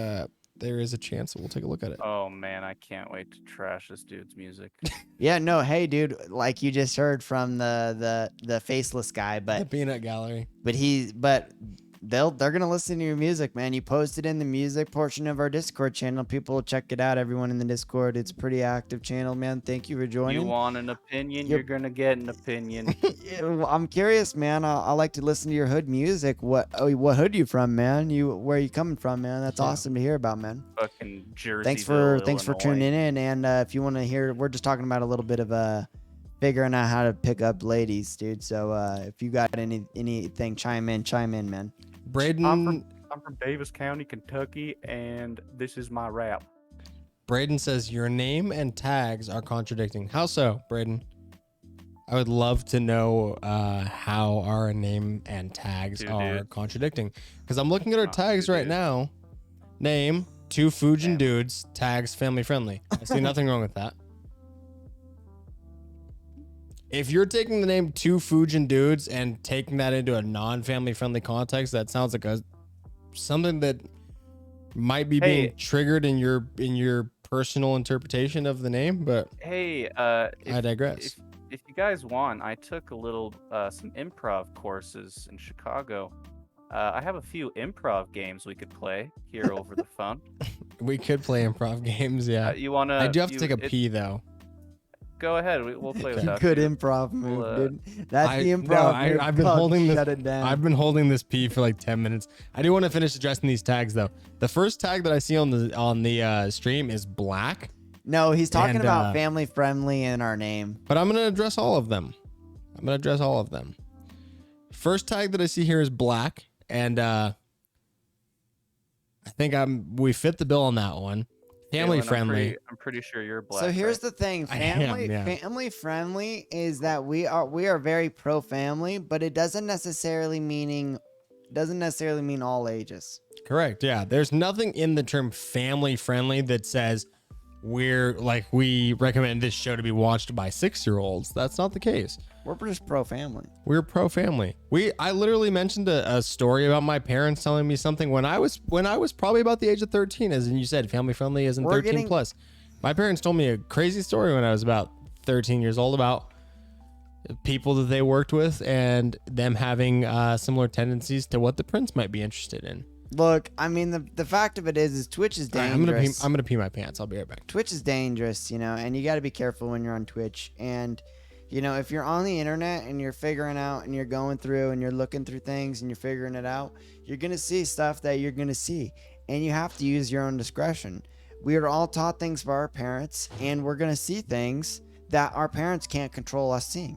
there is a chance that we'll take a look at it. Oh man, I can't wait to trash this dude's music. Yeah, no, hey, dude, like you just heard from the faceless guy, The but Peanut Gallery. they're gonna listen to your music, man. You post it in the music portion of our Discord channel. People will check it out. Everyone in the Discord, it's a pretty active channel, man. Thank you for joining. You want an opinion? Yep. You're gonna get an opinion. Yeah, well, I'm curious, man. I like to listen to your hood music. What hood you from, man? Where you coming from, man? That's Yeah. awesome to hear about, man. Fucking Jersey. Thanks for tuning in. And if you want to hear, we're just talking about a little bit of figuring out how to pick up ladies, dude. So if you got anything, chime in, man. Braden. I'm from Davis County, Kentucky, and this is my rap. Braden says your name and tags are contradicting. How so, Braden? I would love to know how our name and tags Dude, are dude. contradicting. Because I'm looking at our Oh, tags dude, right dude. now. Name, 2 Fujin Damn. dudes, tags family friendly. I see nothing wrong with that. If you're taking the name 2 Fujin dudes and taking that into a non-family friendly context, that sounds like something that might be being Hey. triggered in your personal interpretation of the name, but Hey, I digress. if you guys want, I took a little some improv courses in Chicago. I have a few improv games we could play here over the phone. We could play improv games, yeah. You wanna? I do have to take a pee though. Go ahead. We'll play Okay. without Good you. improv move, Well, dude. That's the no, improv move. I've been Pug, holding this. Shut it down. I've been holding this pee for like 10 minutes. I do want to finish addressing these tags though. The first tag that I see on the stream is black, No, he's talking And, about family friendly in our name. but I'm gonna address all of them. First tag that I see here is black, and I think we fit the bill on that one. Family Galen, friendly. I'm pretty sure you're black. So here's right? the thing, I am, yeah. family friendly is that we are very pro family, but it doesn't necessarily mean all ages. Correct. Yeah. There's nothing in the term family friendly that says we recommend this show to be watched by 6-year-olds. That's not the case. We're just pro family. We're pro family. I literally mentioned a story about my parents telling me something when I was probably about the age of 13, as you said, family friendly isn't We're 13 getting- plus. My parents told me a crazy story when I was about 13 years old about people that they worked with and them having similar tendencies to what the prince might be interested in. Look, I mean the fact of it is Twitch is All right, dangerous. I'm gonna pee my pants. I'll be right back. Twitch is dangerous, and you got to be careful when you're on Twitch. And, if you're on the internet and you're figuring out and you're going through and you're looking through things and you're figuring it out, you're going to see stuff that you're going to see. And you have to use your own discretion. We are all taught things by our parents, and we're going to see things that our parents can't control us seeing.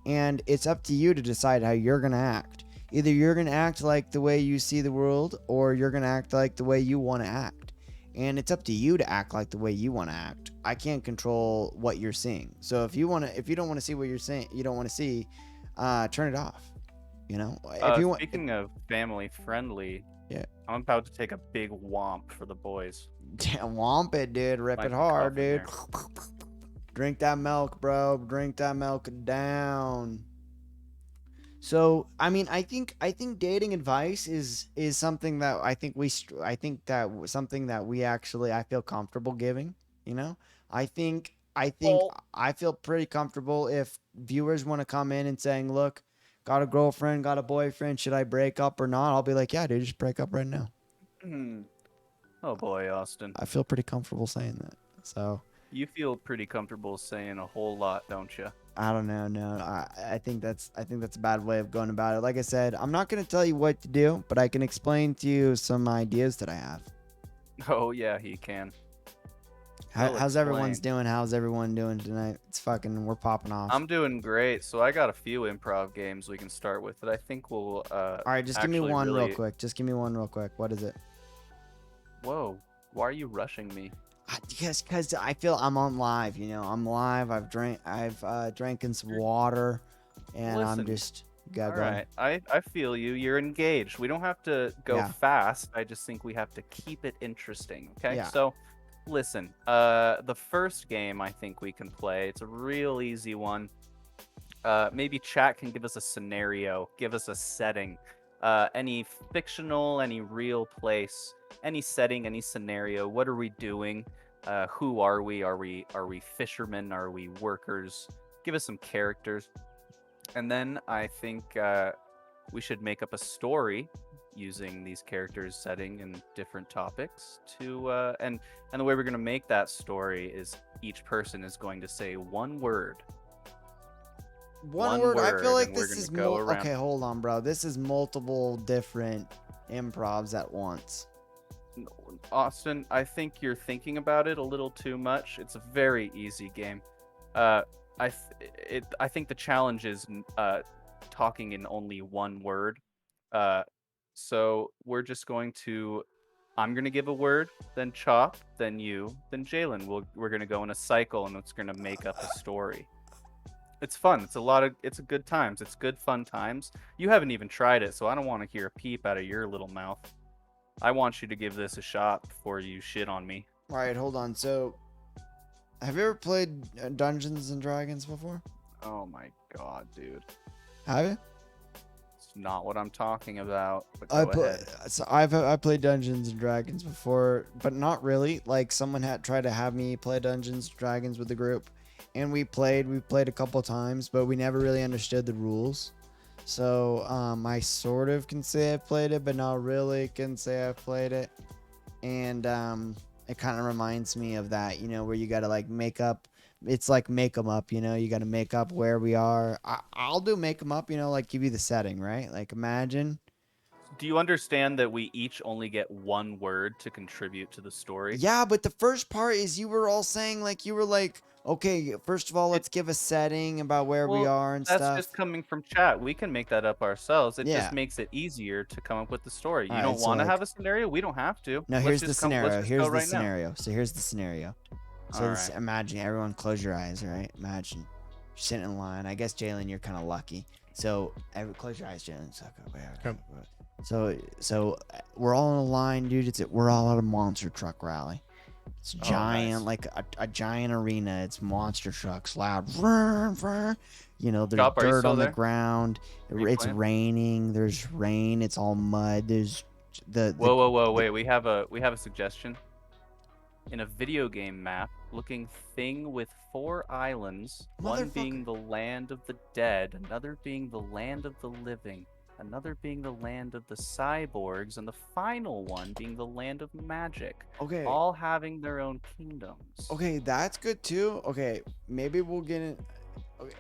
And it's up to you to decide how you're going to act. Either you're going to act like the way you see the world, or you're going to act like the way you want to act. And it's up to you to act like the way you want to act. I can't control what you're seeing. So if you don't want to see what you're saying, you don't want to see, turn it off. If you want. Speaking of family friendly, Yeah. I'm about to take a big womp for the boys. Womp it, dude. Rip Like it a hard, coffin dude. Drink that milk, bro. Drink that milk down. So, I mean, I think dating advice is something that something that we actually I feel comfortable giving. I think I feel pretty comfortable if viewers want to come in and saying, "Look, got a girlfriend, got a boyfriend. Should I break up or not?" I'll be like, "Yeah, dude, just break up right now." Oh boy, Austin. I feel pretty comfortable saying that. So. You feel pretty comfortable saying a whole lot, don't you? I don't know. No, I think that's a bad way of going about it. Like I said, I'm not going to tell you what to do, but I can explain to you some ideas that I have. Oh yeah, he can. How's everyone's explain. doing? How's everyone doing tonight? We're popping off. I'm doing great. So I got a few improv games we can start with that I think will. All right, just give me actually one real really- quick. Just give me one real quick. What is it? Whoa, why are you rushing me? Because I feel I'm on live. I'm live. I've drinking some water, and I'm Listen, just All right, I feel you. You're engaged. We don't have to go Yeah. fast. I just think we have to keep it interesting. Okay. Yeah. So, listen. The first game I think we can play. It's a real easy one. Maybe chat can give us a scenario, give us a setting, any fictional, any real place, any setting, any scenario. What are we doing? Who are we? Are we fishermen? Are we workers? Give us some characters. And then I think we should make up a story using these characters, setting, and different topics. And the way we're going to make that story is each person is going to say one word. One One word. I feel word, like and we're this gonna is go around. okay. Hold on, bro. This is multiple different improvs at once. Austin, I think you're thinking about it a little too much. It's a very easy game. I think the challenge is talking in only one word. So we're just going to. I'm gonna give a word, then Chop, then you, then Jalen. We're gonna go in a cycle, and it's gonna make up a story. It's fun. It's a good times. It's good fun times. You haven't even tried it, so I don't want to hear a peep out of your little mouth. I want you to give this a shot before you shit on me. All right, hold on. So, have you ever played Dungeons and Dragons before? Oh my god, dude. Have you? It's not what I'm talking about. But I go ahead. I played Dungeons and Dragons before, but not really. Like someone had tried to have me play Dungeons and Dragons with the group, and we played a couple times, but we never really understood the rules. So I sort of can say I played it, but not really can say I played it. And it kind of reminds me of that, where you got to like make up. It's like make them up, you got to make up where we are. I'll do make them up, like give you the setting, right? Like imagine do you understand that we each only get one word to contribute to the story? Yeah, but the first part is you were all saying like you were like, okay, first of all, let's give a setting about where we Well, are and that's stuff. just coming from chat. We can make that up ourselves. It Yeah. just makes it easier to come up with the story. You Alright, don't so, want to like- have a scenario? We don't have to. No, Let's here's the just come- let's scenario. just Here's go the right now. scenario. So here's the scenario. So Alright. imagine everyone close your eyes, right? Imagine you're sitting in line. I guess Jalen, you're kind of lucky. So close your eyes, Jalen. So we're all in a line, dude. We're all at a monster truck rally. It's Oh, giant, nice. like a giant arena. It's monster trucks, loud. Vrr, vrr. You know, there's Chop, are you dirt still on the there? ground. Are you It's playing? raining. There's rain. It's all mud. There's the Whoa! Wait, we have a suggestion. In a video game map, looking thing with 4 islands, one being Motherfucker. the land of the dead, another being the land of the living, another being the land of the cyborgs, and the final one being the land of magic, okay. all having their own kingdoms. Okay, that's good too. Okay, maybe we'll get in. Okay,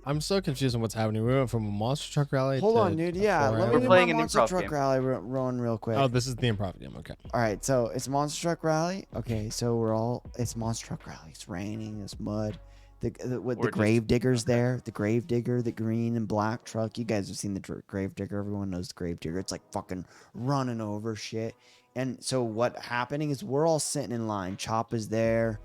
I'm so confused on what's happening. We went from a monster truck rally. hold to on, dude. a Yeah, 4 let hour- me do playing my an monster improv truck game. rally rolling real quick. Oh, this is the improv game. Okay. All right, so it's monster truck rally. Okay, so it's monster truck rally. It's raining. It's mud. With We're the just- grave diggers there. The grave digger, the green and black truck. You guys have seen the grave digger. Everyone knows the grave digger. It's like fucking running over shit. And so what happening is we're all sitting in line. Chop is there.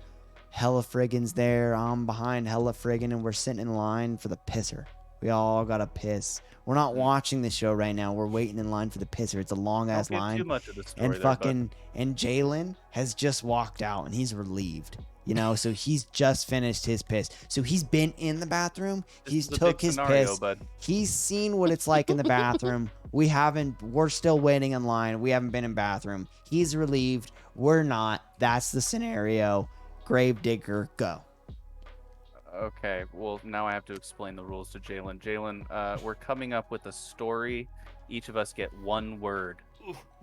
Hella Friggin's there. I'm behind Hella Friggin, and we're sitting in line for the pisser. We all gotta piss. We're not watching the show right now. We're waiting in line for the pisser. It's a long Don't ass give line. too much of the story And there, bud. fucking and Jalen has just walked out and he's relieved. You know, so he's just finished his piss. So he's been in the bathroom. This He's is a took big his scenario, piss. bud. He's seen what it's like in the bathroom. We're still waiting in line. We haven't been in bathroom. He's relieved. We're not. That's the scenario. Grave digger, go. Okay, well, now I have to explain the rules to Jalen. Jalen, we're coming up with a story. Each of us get one word,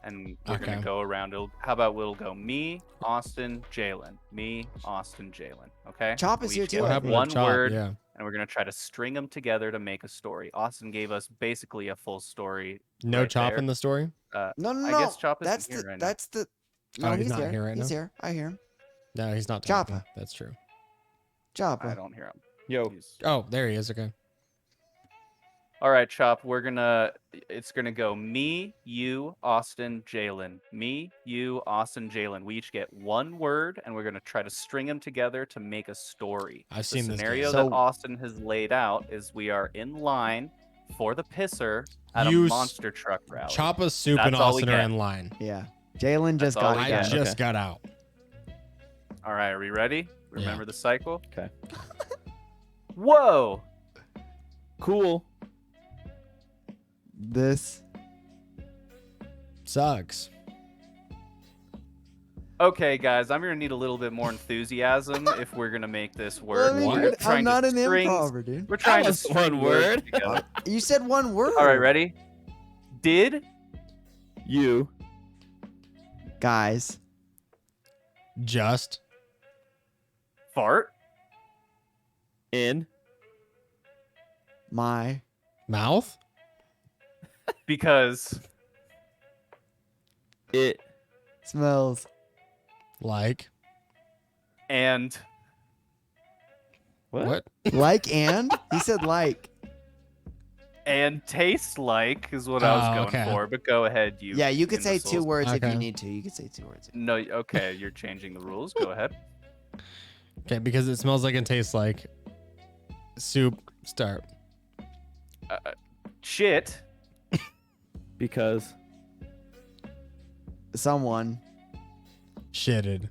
and we're Okay. gonna go around. How about we'll go me, Austin, Jalen. Me, Austin, Jalen. Okay. Chop is We here each too, get What I happened one to Chop? word, Yeah. and we're gonna try to string them together to make a story. Austin gave us basically a full story. No right Chop there. in the story. No, no, I no. guess Chop isn't that's here the right now. that's the Oh, No, he's not here. here right He's now? here. I hear him. No, he's not. Chop. talking. That's true. Chop. I don't hear him. Yo, He's- Oh, there he is. Okay. All right, Chop. It's gonna go me, you, Austin, Jalen. Me, you, Austin, Jalen. We each get one word, and we're gonna try to string them together to make a story. I've The seen this game. scenario So- that Austin has laid out is we are in line for the pisser at You a s- monster truck rally. Choppa, Soup, and That's all we Austin are get. in line. Yeah. Jalen just That's all got we I got. done. just Okay. got out. All right, are we ready? Yeah. Remember the cycle? Okay. Whoa! cool. This. Sucks. Okay, guys, I'm gonna need a little bit more enthusiasm if we're gonna make this work. Well, I mean, We're dude, trying I'm to not an string- improver, dude. We're trying to was one string words word. together. You said one word. All right, ready? Did You Guys. Just fart in My. mouth. because it Smells. Like and what? Like and? He said like. taste like is what I was Oh, going okay. for. But go ahead, you. Yeah, you could say two imbeciles. words if you Okay. need to. You could say two words. No, okay, you're changing the rules. Go ahead. Okay, because it smells like and tastes like soup. Start. Shit. because Someone. Shitted.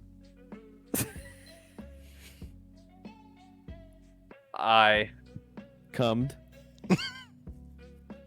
I. cummed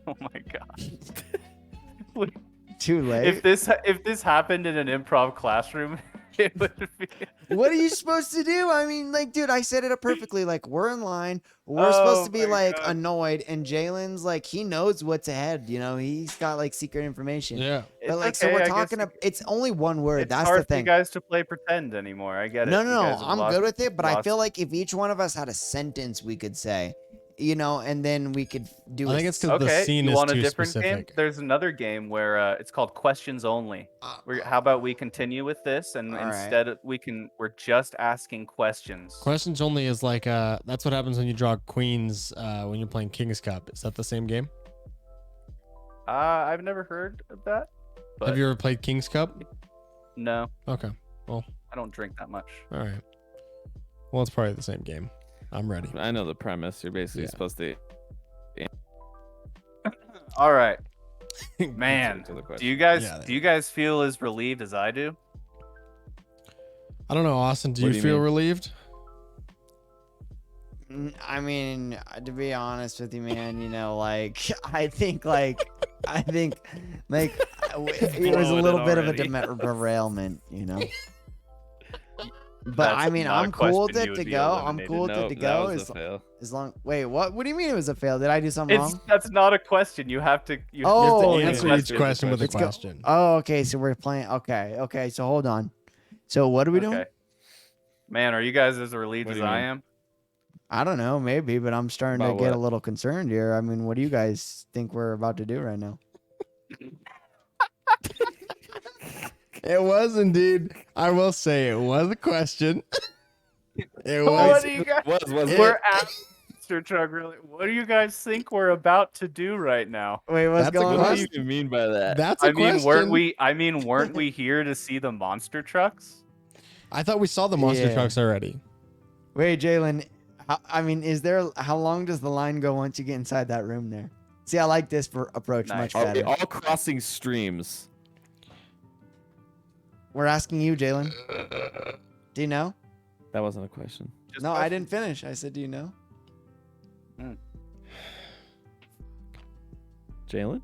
Oh my god. Too late. If this happened in an improv classroom, it would be. What are you supposed to do? I mean, like, dude, I set it up perfectly. Like, we're in line. We're supposed Oh to be my like God. annoyed, and Jalen's like, he knows what's ahead. You know, he's got like secret information. Yeah. But like, It's so okay, we're I guess talking. It's only one word. It's That's hard the for you thing. guys to play pretend anymore. I get it. No, You no, guys no. have I'm lost- good with it. But I lost- feel like if each one of us had a sentence we could say, you know, and then we could do. I think it's because the Okay, scene you is want a too different specific. game? There's another game where it's called Questions Only. How about we continue with this, and All right. instead we're just asking questions. Questions only is like that's what happens when you draw queens when you're playing King's Cup. Is that the same game? I've never heard of that. But Have you ever played King's Cup? No, Okay. I don't drink that much. All right. Well, it's probably the same game. I'm ready. I know the premise. You're basically Yeah. supposed to. All right, answer man. to the Do question. Yeah, you guys feel as relieved as I do? I don't know, Austin. Do What you do you feel mean? relieved? I mean, to be honest with you, man, you know, like I think like it was a blowing little it bit of a already. derailment, you know. But That's I mean, not a I'm cool with question it you to would be go. I'm eliminated. cool with it Nope, to that go was a fail. as long. Wait, what? What do you mean it was a fail? Did I do something wrong? That's not a question. You have to. You Oh, You have have to to yeah. answer each question with a Let's go. question. Oh, okay. So we're playing. Okay. So hold on. So what are we doing? Okay. Man, are you guys as relieved What as do you I mean? am? I don't know, maybe, but I'm starting to About get a what? little concerned here. I mean, what do you guys think we're about to do right now? It was indeed. I will say it was a question. It What was. do you guys? Was We're at Mr. Chug. Really, what do you guys think we're about to do right now? Wait, what's That's a going What on? do you even mean by that? That's a I mean, question. weren't we here to see the monster trucks? I thought we saw the monster Yeah. trucks already. Wait, Jalen. I mean, how long does the line go once you get inside that room there? See, I like this approach Nice. much Are we better. all crossing streams? We're asking you, Jalen. Do you know? That wasn't a question. Just No, I questions. didn't finish. I said, do you know? Jalen?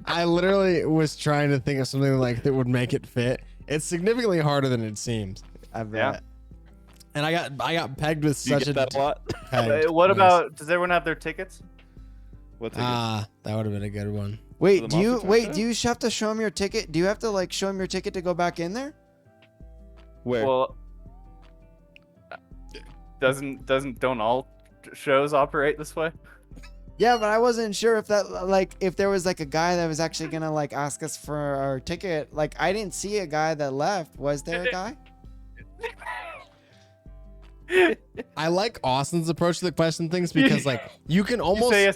I literally was trying to think of something like that would make it fit. It's significantly harder than it seems. I bet. Yeah. And I got pegged with Do you such get a that a lot? pegged. What Nice. about? Does everyone have their tickets? What's That would have been a good one. Wait, the do you monster truck show? do you have to show him your ticket? Do you have to like show him your ticket to go back in there? Where? Well, don't all shows operate this way? Yeah, but I wasn't sure if that like if there was like a guy that was actually gonna like ask us for our ticket. Like I didn't see a guy that left. Was there a guy? I like Austin's approach to the question things because like you can You almost say a,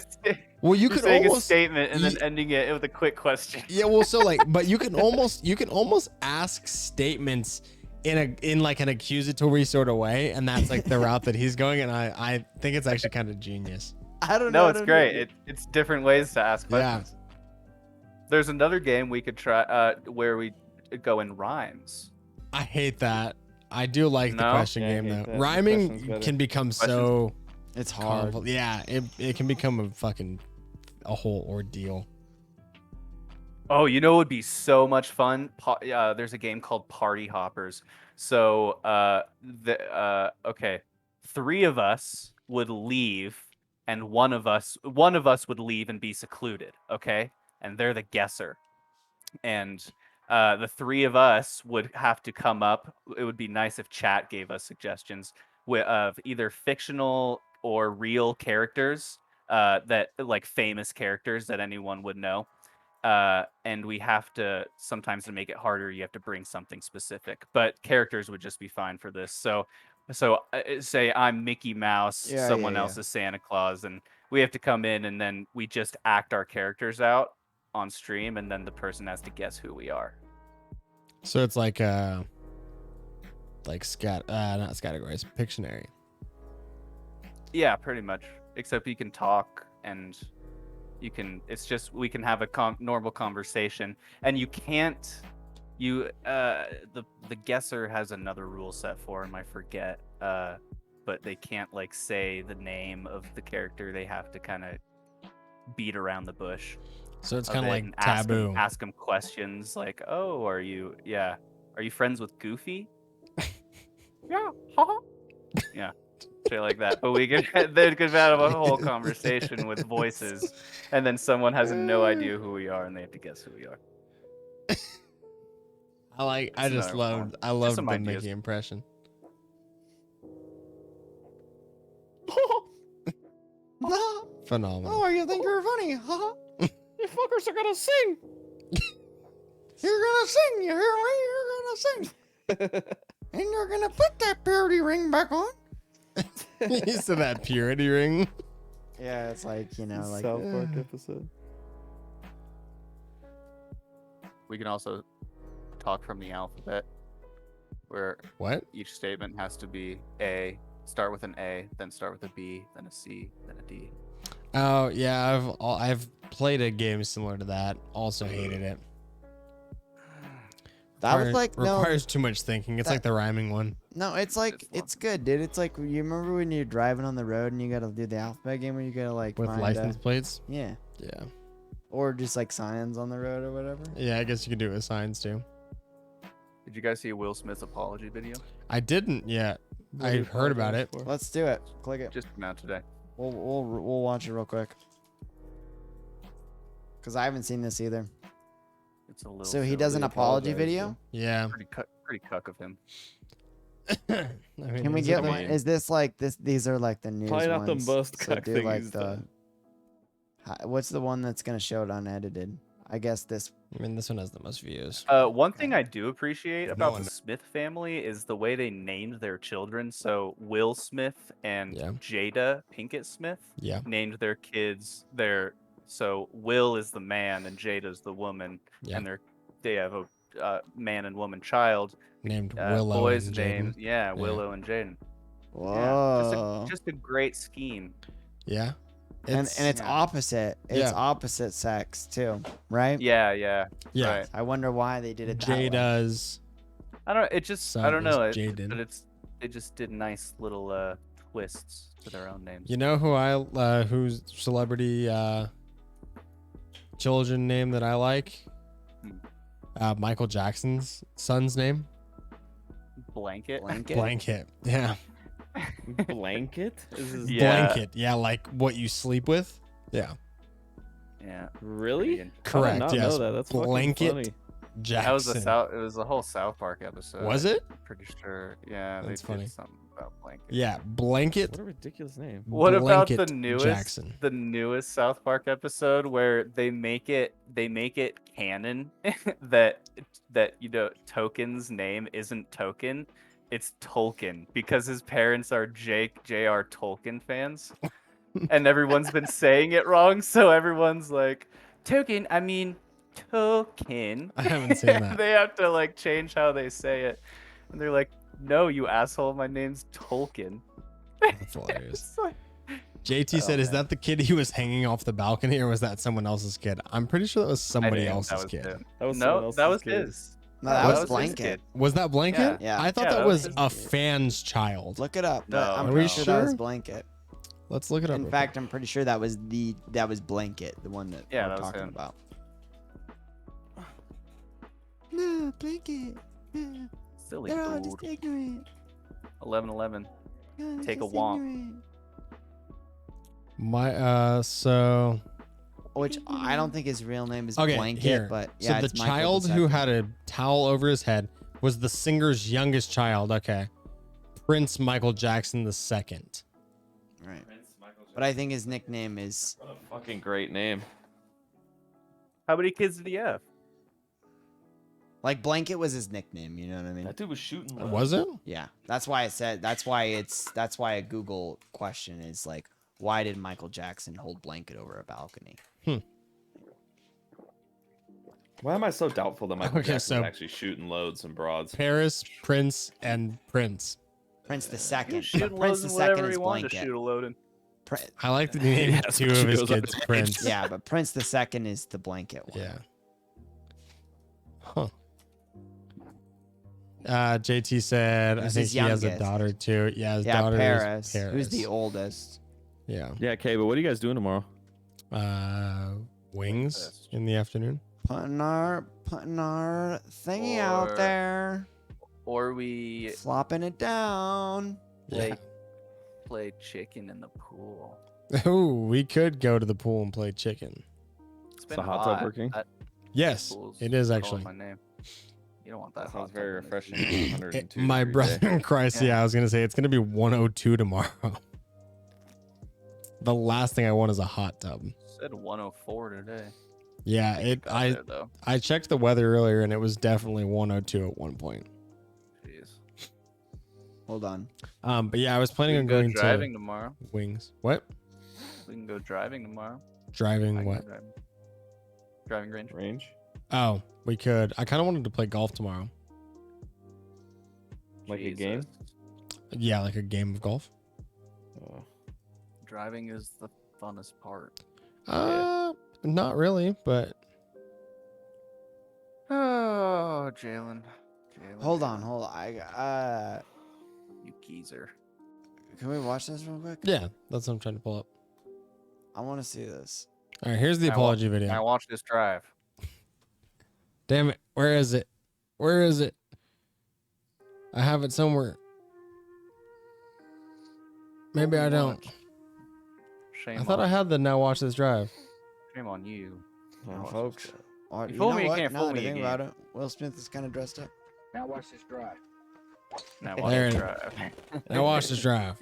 well you you're can saying a almost statement and then Ye- ending it with a quick question. yeah well so like but you can almost ask statements in like an accusatory sort of way, and that's like the route that he's going, and I think it's actually kind of genius. I don't know. No, it's great. It's different ways to ask Yeah. questions. There's another game we could try where we go in rhymes. I hate that. I do like the No? question Yeah, I game hate though. that. The question's Rhyming better. can become so It's hard. yeah, it can become a whole ordeal. Oh, you know, it would be so much fun. There's a game called Party Hoppers. So, okay, 3 of us would leave, and one of us would leave and be secluded. Okay, and they're the guesser, and the 3 of us would have to come up. It would be nice if chat gave us suggestions of either fictional or real characters that like famous characters that anyone would know. And we have to sometimes, to make it harder, you have to bring something specific, but characters would just be fine for this. So say I'm Mickey Mouse, Yeah, someone yeah, else is Santa Claus, and we have to come in and then we just act our characters out on stream, and then the person has to guess who we are. So it's like not categories, Pictionary. Yeah, pretty much, except you can talk and we can have a normal conversation, and you can't the guesser has another rule set for him, I forget, but they can't like say the name of the character. They have to kind of beat around the bush. So it's of kind of it like and taboo. ask them questions like, oh, are you friends with Goofy? Yeah, haha. Yeah, shit like that. But we could have a whole conversation with voices, and then someone has no idea who we are, and they have to guess who we are. I That's just another loved one. I loved some the ideas. Mickey impression. Phenomenal. Oh, you think you're funny? Huh? You fuckers are gonna sing. You're gonna sing. You hear me? You're gonna sing. And you're gonna put that purity ring back on. He said that purity ring. Yeah, it's like, you know, like South Park episode. We can also talk from the alphabet, where What? each statement has to be A, start with an A, then start with a B, then a C, then a D. Oh yeah, I've played a game similar to that. Also hated it. that was Requires- like no, requires too much thinking. It's that- like the rhyming one. no, it's like It's fun. it's good, dude. It's like you remember when you're driving on the road and you gotta do the alphabet game where you gotta like With find, license plates. yeah, Yeah. or just like signs on the road or whatever. Yeah, I guess you could do it with signs too. Did you guys see Will Smith's apology video? I didn't yet. What I do you heard about it. apologize for? Let's do it. Click it. Just came out today. We'll watch it real quick. Cause I haven't seen this either. It's a little. So he silly. does an apology apologize, video. Yeah. Pretty cuck of him. I mean, Can we is get it one? me? Is this like this? These are like the news Probably not the ones. most So cuck do thing like he's the. done. What's the one that's gonna show it unedited? I guess this. I mean, this one has the most views. One thing I do appreciate about one- the Smith family is the way they named their children. So Will Smith and Yeah. Jada Pinkett Smith Yeah. named their kids so Will is the man and Jada's the woman, Yeah. and they have a man and woman child. Named Willow boys and names, Jaden. yeah, Willow and Jaden. Whoa. Yeah, just a great scheme. Yeah. and it's yeah. opposite. It's Yeah. opposite sex too, right? Yeah, Yeah. Right. I wonder why they did it that way. Jada's. I don't. It just. I Son don't know. is Jaden. But they just did nice little twists to their own names. You know whose celebrity children name that I like? Hmm. Michael Jackson's son's name? Blanket. Blanket. Yeah. Blanket? Is his Yeah. Blanket. Yeah, like what you sleep with. Yeah. Yeah. Really? Pretty Correct, I did not yes. know that. That's fucking Blanket funny. Jackson. That was a South. It was a whole South Park episode. Was it? Pretty sure. Yeah. That's they funny. did something about Blanket. Yeah, Blanket. What a ridiculous name. What about the Blanket newest Jackson. the newest South Park episode where they make it canon that Token's name isn't Token, it's Tolkien because his parents are J.R. Tolkien fans. And everyone's been saying it wrong, so everyone's like Token, I mean Tolkien. I haven't seen that. They have to like change how they say it. And they're like, "No, you asshole, my name's Tolkien." That's hilarious. It's like- JT said, "Is man. that the kid he was hanging off the balcony, or was that someone else's kid?" I'm pretty sure that was somebody that else's was kid. him. That was someone No, else's that was kid. his. No, that Was was his Blanket. kid. Was that Blanket? Yeah. I thought Yeah, that that was was a his kid. fan's child. Look it up. No, I'm Are pretty we sure that was sure? Blanket. Let's look it up. In real fact, I'm pretty sure that was Blanket, the one that Yeah, we're that was talking him. about. No, Blanket. Silly They're all just dude. ignorant. 11-11. They're Take a just womp. ignorant. quick. My so Which I don't think his real name is okay Blanket, here. but So yeah, the it's Michael child who II. had a towel over his head was the singer's youngest child. Okay, Prince Michael Jackson II. Right. But I think his nickname is What a fucking great name. How many kids did he have? like Blanket was his nickname. You know what I mean? That dude was shooting. low. Was it? Yeah, that's why I said. That's why a Google question is like, why did Michael Jackson hold Blanket over a balcony? Why am I so doubtful that Michael Okay, Jackson so- was actually shooting loads and broads? Paris, Prince, and Prince. Prince the He second. was shooting But Prince loads the and second whatever is he wanted to Blanket. shoot a load in. I like the name Yeah, two of his shows up kids his Prince. Yeah, but Prince the second is the Blanket one. Yeah. Huh. JT said, I Who's think his he has a youngest? daughter too. Yeah, his Yeah, daughter Paris, is Paris. who's the oldest. Yeah. Yeah, okay, but what are you guys doing tomorrow? Wings Breakfast. in the afternoon. Putting our thingy out Or- there, Or we flopping it down. Yeah. play chicken in the pool. Oh, we could go to the pool and play chicken. It's the been hot tub working? That Yes, pool's it is calling actually. my name. You don't want that. That sounds hot very tub in this refreshing. heat. 102 My degree brother day. in Christ, Yeah. yeah, I was gonna say it's gonna be 102 tomorrow. The last thing I want is a hot tub. Said 104 today. Yeah, I checked the weather earlier and it was definitely 102 at one point. Jeez. Hold on. But yeah, I was We planning can on go going driving to tomorrow. Wings. What? We can go driving tomorrow. I Driving can go what? driving range. Range? Oh, we could. I kind of wanted to play golf tomorrow. Like a game? Jesus. Yeah, like a game of golf. Driving is the funnest part. Not really, but Oh, Jalen. Hold on. You geezer. Can we watch this real quick? yeah, that's what I'm trying to pull up. I want to see this. All right, here's the I wa- apology Now video. watch this drive. Damn it, where is it? Where is it? I have it somewhere. Maybe I don't. Shame I thought on, I had the now watch this drive. Shame on you. Well, watch folks. this drive. Or, You you fool know me, you what? can't Now fool that I me think again. about it, Will Smith is kind of dressed up. Now watch There this it is. drive. Now watch this drive.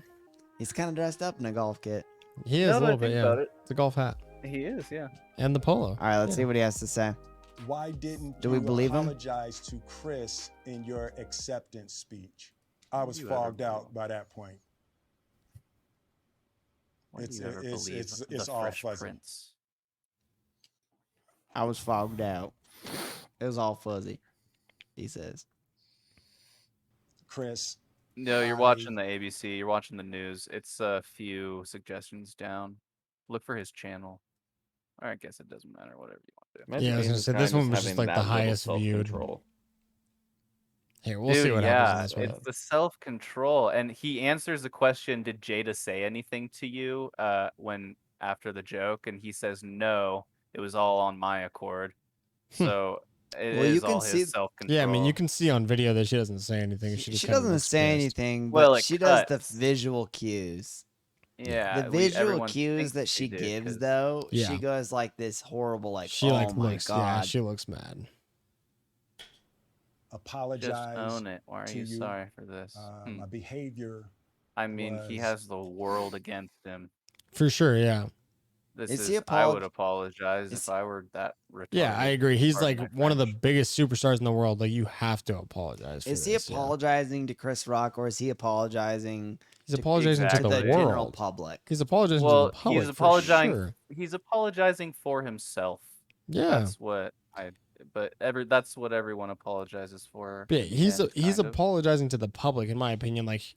He's kind of dressed up in a golf kit. He is a little bit, yeah. It's a golf hat He is, yeah. and the polo. All right, let's see what he has to say. Why didn't Do we you believe him? apologize to Chris in your acceptance speech? I was You ever fogged believe out by that point. Why do It's- you ever it's- believe it's- the it's all Fresh fuzzy. Prince? I was fogged out. It was all fuzzy, he says. Chris, No, you're I- watching the ABC. You're watching the news. It's a few suggestions down. Look for his channel. Or I guess it doesn't matter. Whatever you want to do. Imagine Yeah, I was gonna Asians say, this kinda one was just, having like, the that little highest viewed. self-control. Here, we'll see what happens in this one. It's the self control, and he answers the question: did Jada say anything to you when after the joke? And he says no. It was all on my accord. So it Well, you is can all see- his self control. Yeah, I mean, you can see on video that she doesn't say anything. She, just she kinda doesn't looks say pissed. anything, but Well, it she does cuts. the visual cues. Yeah, The visual everyone cues thinks that they she do, gives, 'cause- though, Yeah. she goes like this horrible, like, She oh like my looks, yeah, god. she looks mad. Just apologize. own it. Why are to you you. sorry for this? My behavior. I mean, he was- has the world against him. For sure, yeah. This Is is, he I would apolog- apologize is- if I were that retarded. Yeah, I agree. He's Pardon like my one of the French. biggest superstars in the world. Like, you have to apologize for Is he this, yeah. apologizing to Chris Rock, or is he apologizing He's apologizing Exactly. to to the the general world. public? He's apologizing Well, to the public. he's for apologizing. sure. He's apologizing for himself. Yeah. That's what I. But that's what everyone apologizes for. Yeah, he's and he's kind of. apologizing to the public, in my opinion. Like,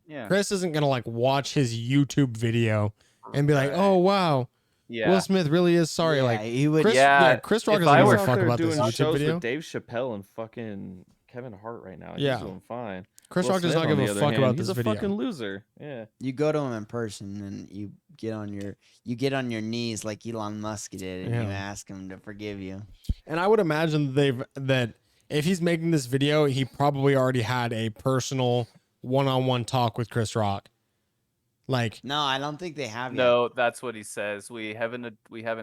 Yeah. Chris isn't gonna like watch his YouTube video and be like, right. "Oh wow, Yeah. Will Smith really is sorry." Yeah, like, he would. Chris, Yeah, Chris Rock if doesn't I give were a He's fuck out there about this doing YouTube shows video. with Dave Chappelle and fucking Kevin Hart right now. Yeah. He's doing fine. Chris Will Rock does Smith, not on give the a other fuck hand, about he's this a video. fucking loser. Yeah. You go to him in person and you get on your knees like Elon Musk did, and you Yeah. ask him to forgive you. And I would imagine that if he's making this video, he probably already had a personal one-on-one talk with Chris Rock. Like, No, I don't think they have yet. No, that's what he says. We haven't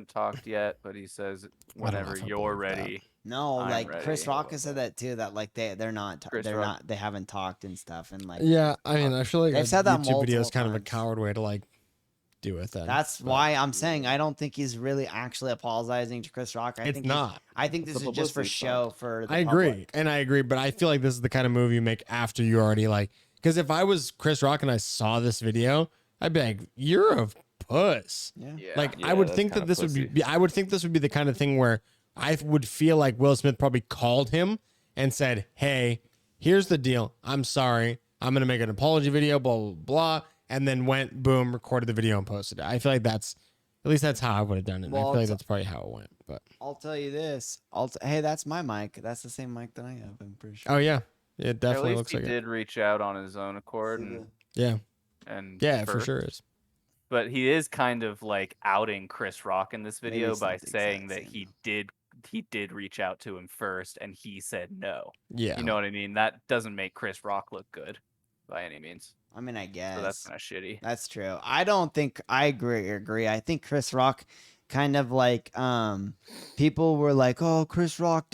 talked yet, but he says know whenever if I you're believe that. ready. No, I'm like Chris ready. Rock has said that too. That like they're not Chris they're Rock. not they haven't talked and stuff, and like yeah, I mean, I feel like They've a said that YouTube video is multiple kind of a times. coward way to like do it. Then that's but why I'm saying I don't think he's really actually apologizing to Chris Rock. I it's think he's- not. I think this It's a is just for publicity show stunt. for. The I agree, public. and I agree, but I feel like this is the kind of move you make after you already like. Because if I was Chris Rock and I saw this video, I'd be like, "You're a puss." Yeah. Yeah. Like, I Yeah, would that's think that kinda this would pussy. be. I would think this would be the kind of thing where I would feel like Will Smith probably called him and said, "Hey, here's the deal. I'm sorry. I'm gonna make an apology video. Blah blah blah," and then went boom, recorded the video and posted it. I feel like that's at least that's how I would have done it. And I Well, feel like it's- that's probably how it went. But I'll tell you this. Hey, that's my mic. That's the same mic that I have. I'm pretty sure. oh yeah, it At definitely least looks he like it. did reach out on his own accord See and Yeah, and yeah, for first. sure is. But he is kind of like outing Chris Rock in this Maybe video it's by not the saying exact that same, he did reach out to him first and he said no. Yeah, You know what I mean? That doesn't make Chris Rock look good by any means. I mean, I guess So that's kind of shitty. That's true. I don't think I agree. I think Chris Rock kind of like people were like, "Oh, Chris Rock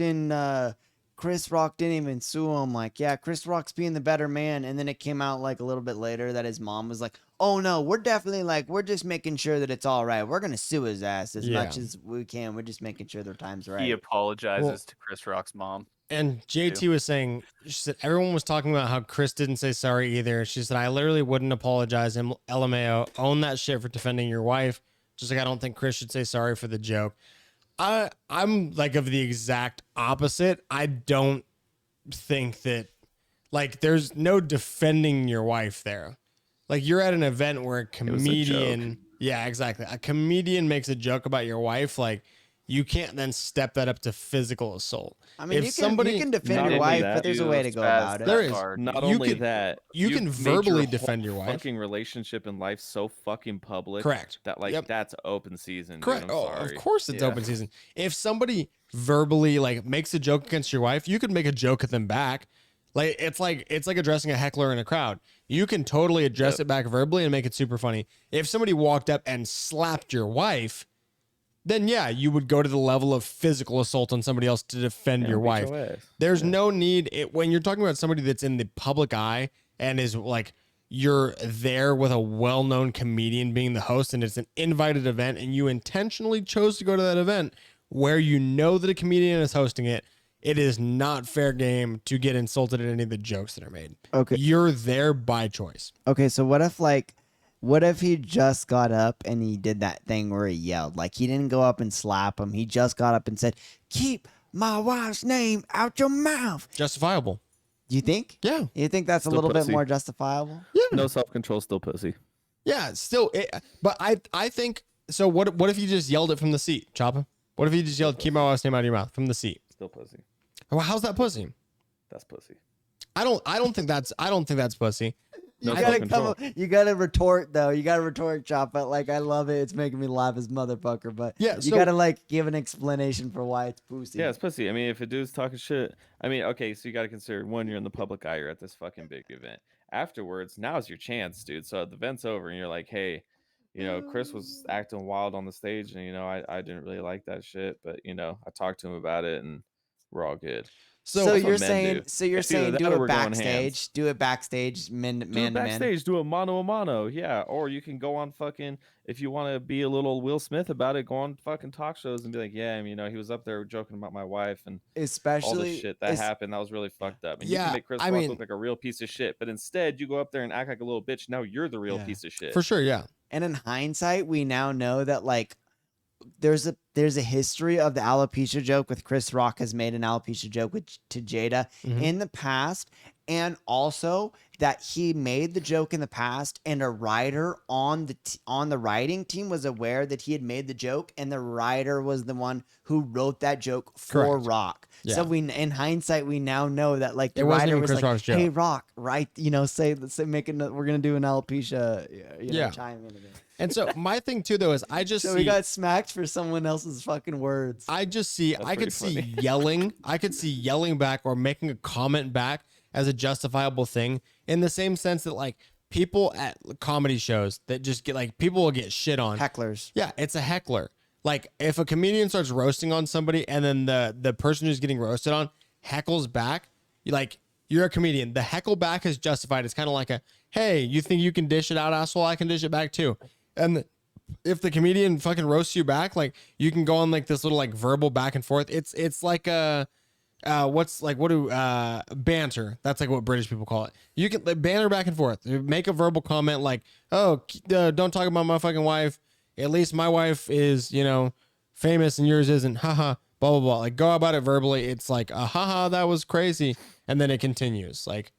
Chris Rock didn't even sue him. Like, yeah, Chris Rock's being the better man. And then it came out like a little bit later that his mom was like, oh no, we're definitely like, we're just making sure that it's all right. We're going to sue his ass as Yeah. much as we can. We're just making sure their time's right. He apologizes Well- to Chris Rock's mom. And JT was saying, she said everyone was talking about how Chris didn't say sorry either. She said, I literally wouldn't apologize. And LMAO, own that shit for defending your wife. Just like I don't think Chris should say sorry for the joke. I'm like of the exact opposite. I don't think that like there's no defending your wife there. Like you're at an event where a was a comedian, yeah, exactly. A comedian makes a joke about your wife. Like you can't then step that up to physical assault. I mean, if you somebody- can Not defend only your wife, that, but there's a You way to go spaz about it. that There is. hard. Not You only can- that, you you've can made verbally your defend your whole wife. fucking relationship in life so fucking public. Correct. That like Yep. that's open season. Correct. Dude, I'm Oh, sorry. of course it's Yeah. open season. If somebody verbally like makes a joke against your wife, you could make a joke at them back. Like it's like addressing a heckler in a crowd. You can totally address Yep. it back verbally and make it super funny. If somebody walked up and slapped your wife, then yeah, you would go to the level of physical assault on somebody else to defend Yeah, your beat wife. ass. There's no need when you're talking about somebody that's in the public eye and is like you're there with a well-known comedian being the host and it's an invited event and you intentionally chose to go to that event where you know that a comedian is hosting it. It is not fair game to get insulted at any of the jokes that are made. Okay. You're there by choice. Okay, so what if he just got up and he did that thing where he yelled? Like he didn't go up and slap him. He just got up and said, "Keep my wife's name out your mouth." Justifiable. You think? Yeah. You think that's a Still little bit pussy. more justifiable? No self control, still pussy. Yeah, still but I think so what if you just yelled it from the seat, Choppa? What if you just yelled keep my wife's name out of your mouth from the seat? Still pussy. Well, how's that pussy? That's pussy. I don't think that's pussy. You No gotta self-control. you gotta retort though. You gotta retort, Chop. But like, I love it. It's making me laugh as motherfucker. But Yeah, you so- gotta like give an explanation for why it's pussy. Yeah, it's pussy. I mean, if a dude's talking shit, I mean, okay, so you got to consider one, you're in the public eye, you're at this fucking big event. Afterwards, now's your chance, dude. So the event's over, and you're like, hey, you know, Chris was acting wild on the stage, and you know, I didn't really like that shit, but you know, I talked to him about it, and we're all good. So that's what you're men saying, do. so you're It's either saying that do or it we're going backstage, hands. do it backstage, man Do it to man. backstage, do a mano, yeah. Or you can go on fucking, if you want to be a little Will Smith about it, go on fucking talk shows and be like, yeah, you know, he was up there joking about my wife and all Especially this shit that es- happened. That was really fucked up. And you Yeah, can make Chris I Rock mean- look like a real piece of shit, but instead you go up there and act like a little bitch. Now you're the real Yeah. piece of shit. For sure, yeah. And in hindsight, we now know that like there's a history of the alopecia joke with Chris Rock has made an alopecia joke to Jada Mhm. in the past, and also that he made the joke in the past, and a writer on the writing team was aware that he had made the joke, and the writer was the one who wrote that joke for Correct. Rock. Yeah. So in hindsight, we now know that like the It wasn't writer even was Chris like, Rock's joke. "Hey Rock, write say we're gonna do an alopecia, Yeah. chime in again." And so my thing too though is I just So see we got smacked for someone else's fucking words. I just see That's I could pretty see funny. yelling. I could see yelling back or making a comment back as a justifiable thing in the same sense that like people at comedy shows that just get like people will get shit on. Hecklers. Yeah, it's a heckler. Like if a comedian starts roasting on somebody and then the person who's getting roasted on heckles back, you're a comedian. The heckle back is justified. It's kind of like a, hey, you think you can dish it out, asshole? I can dish it back too. And if the comedian fucking roasts you back, like you can go on like this little like verbal back and forth. It's like a banter. That's like what British people call it. You can like, banter back and forth. Make a verbal comment like, oh, don't talk about my fucking wife. At least my wife is, famous and yours isn't. Haha. Blah blah blah. Like go about it verbally. It's like haha, that was crazy, and then it continues. Like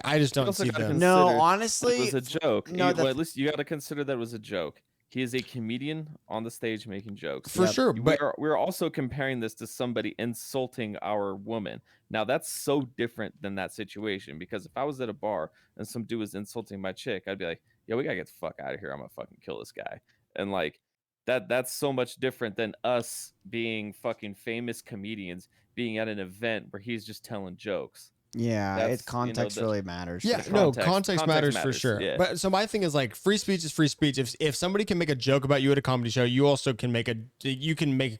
I just don't also see gotta the. consider No, that honestly, it was a joke. no, Well, at least you got to consider that it was a joke. He is a comedian on the stage making jokes. For sure, but We're also comparing this to somebody insulting our woman. Now that's so different than that situation, because if I was at a bar and some dude was insulting my chick, I'd be like, "Yo, we gotta get the fuck out of here. I'm gonna fucking kill this guy." And like that's so much different than us being fucking famous comedians being at an event where he's just telling jokes. yeah, that's, context the- really matters. yeah, the no, context- context context matters for matters, sure. yeah. But so my thing is like free speech is free speech. If somebody can make a joke about you at a comedy show, you also can make a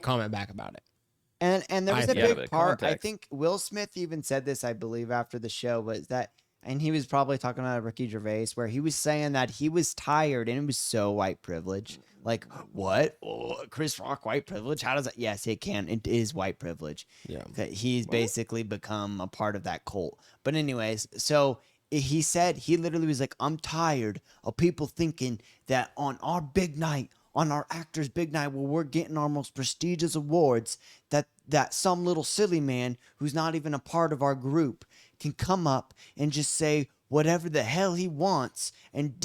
comment back about it. And there I was a think- big Yeah, but part. I context. think Will Smith even said this, I believe, after the show, was that, and he was probably talking about Ricky Gervais, where he was saying that he was tired, and it was so white privilege. Like, what? Oh, Chris Rock white privilege? How does that? Yes, it can. It is white privilege. Yeah. That he's basically become a part of that cult. But anyways, so he said, he literally was like, I'm tired of people thinking that on our big night, on our actors' big night, where we're getting our most prestigious awards, that some little silly man who's not even a part of our group can come up and just say whatever the hell he wants and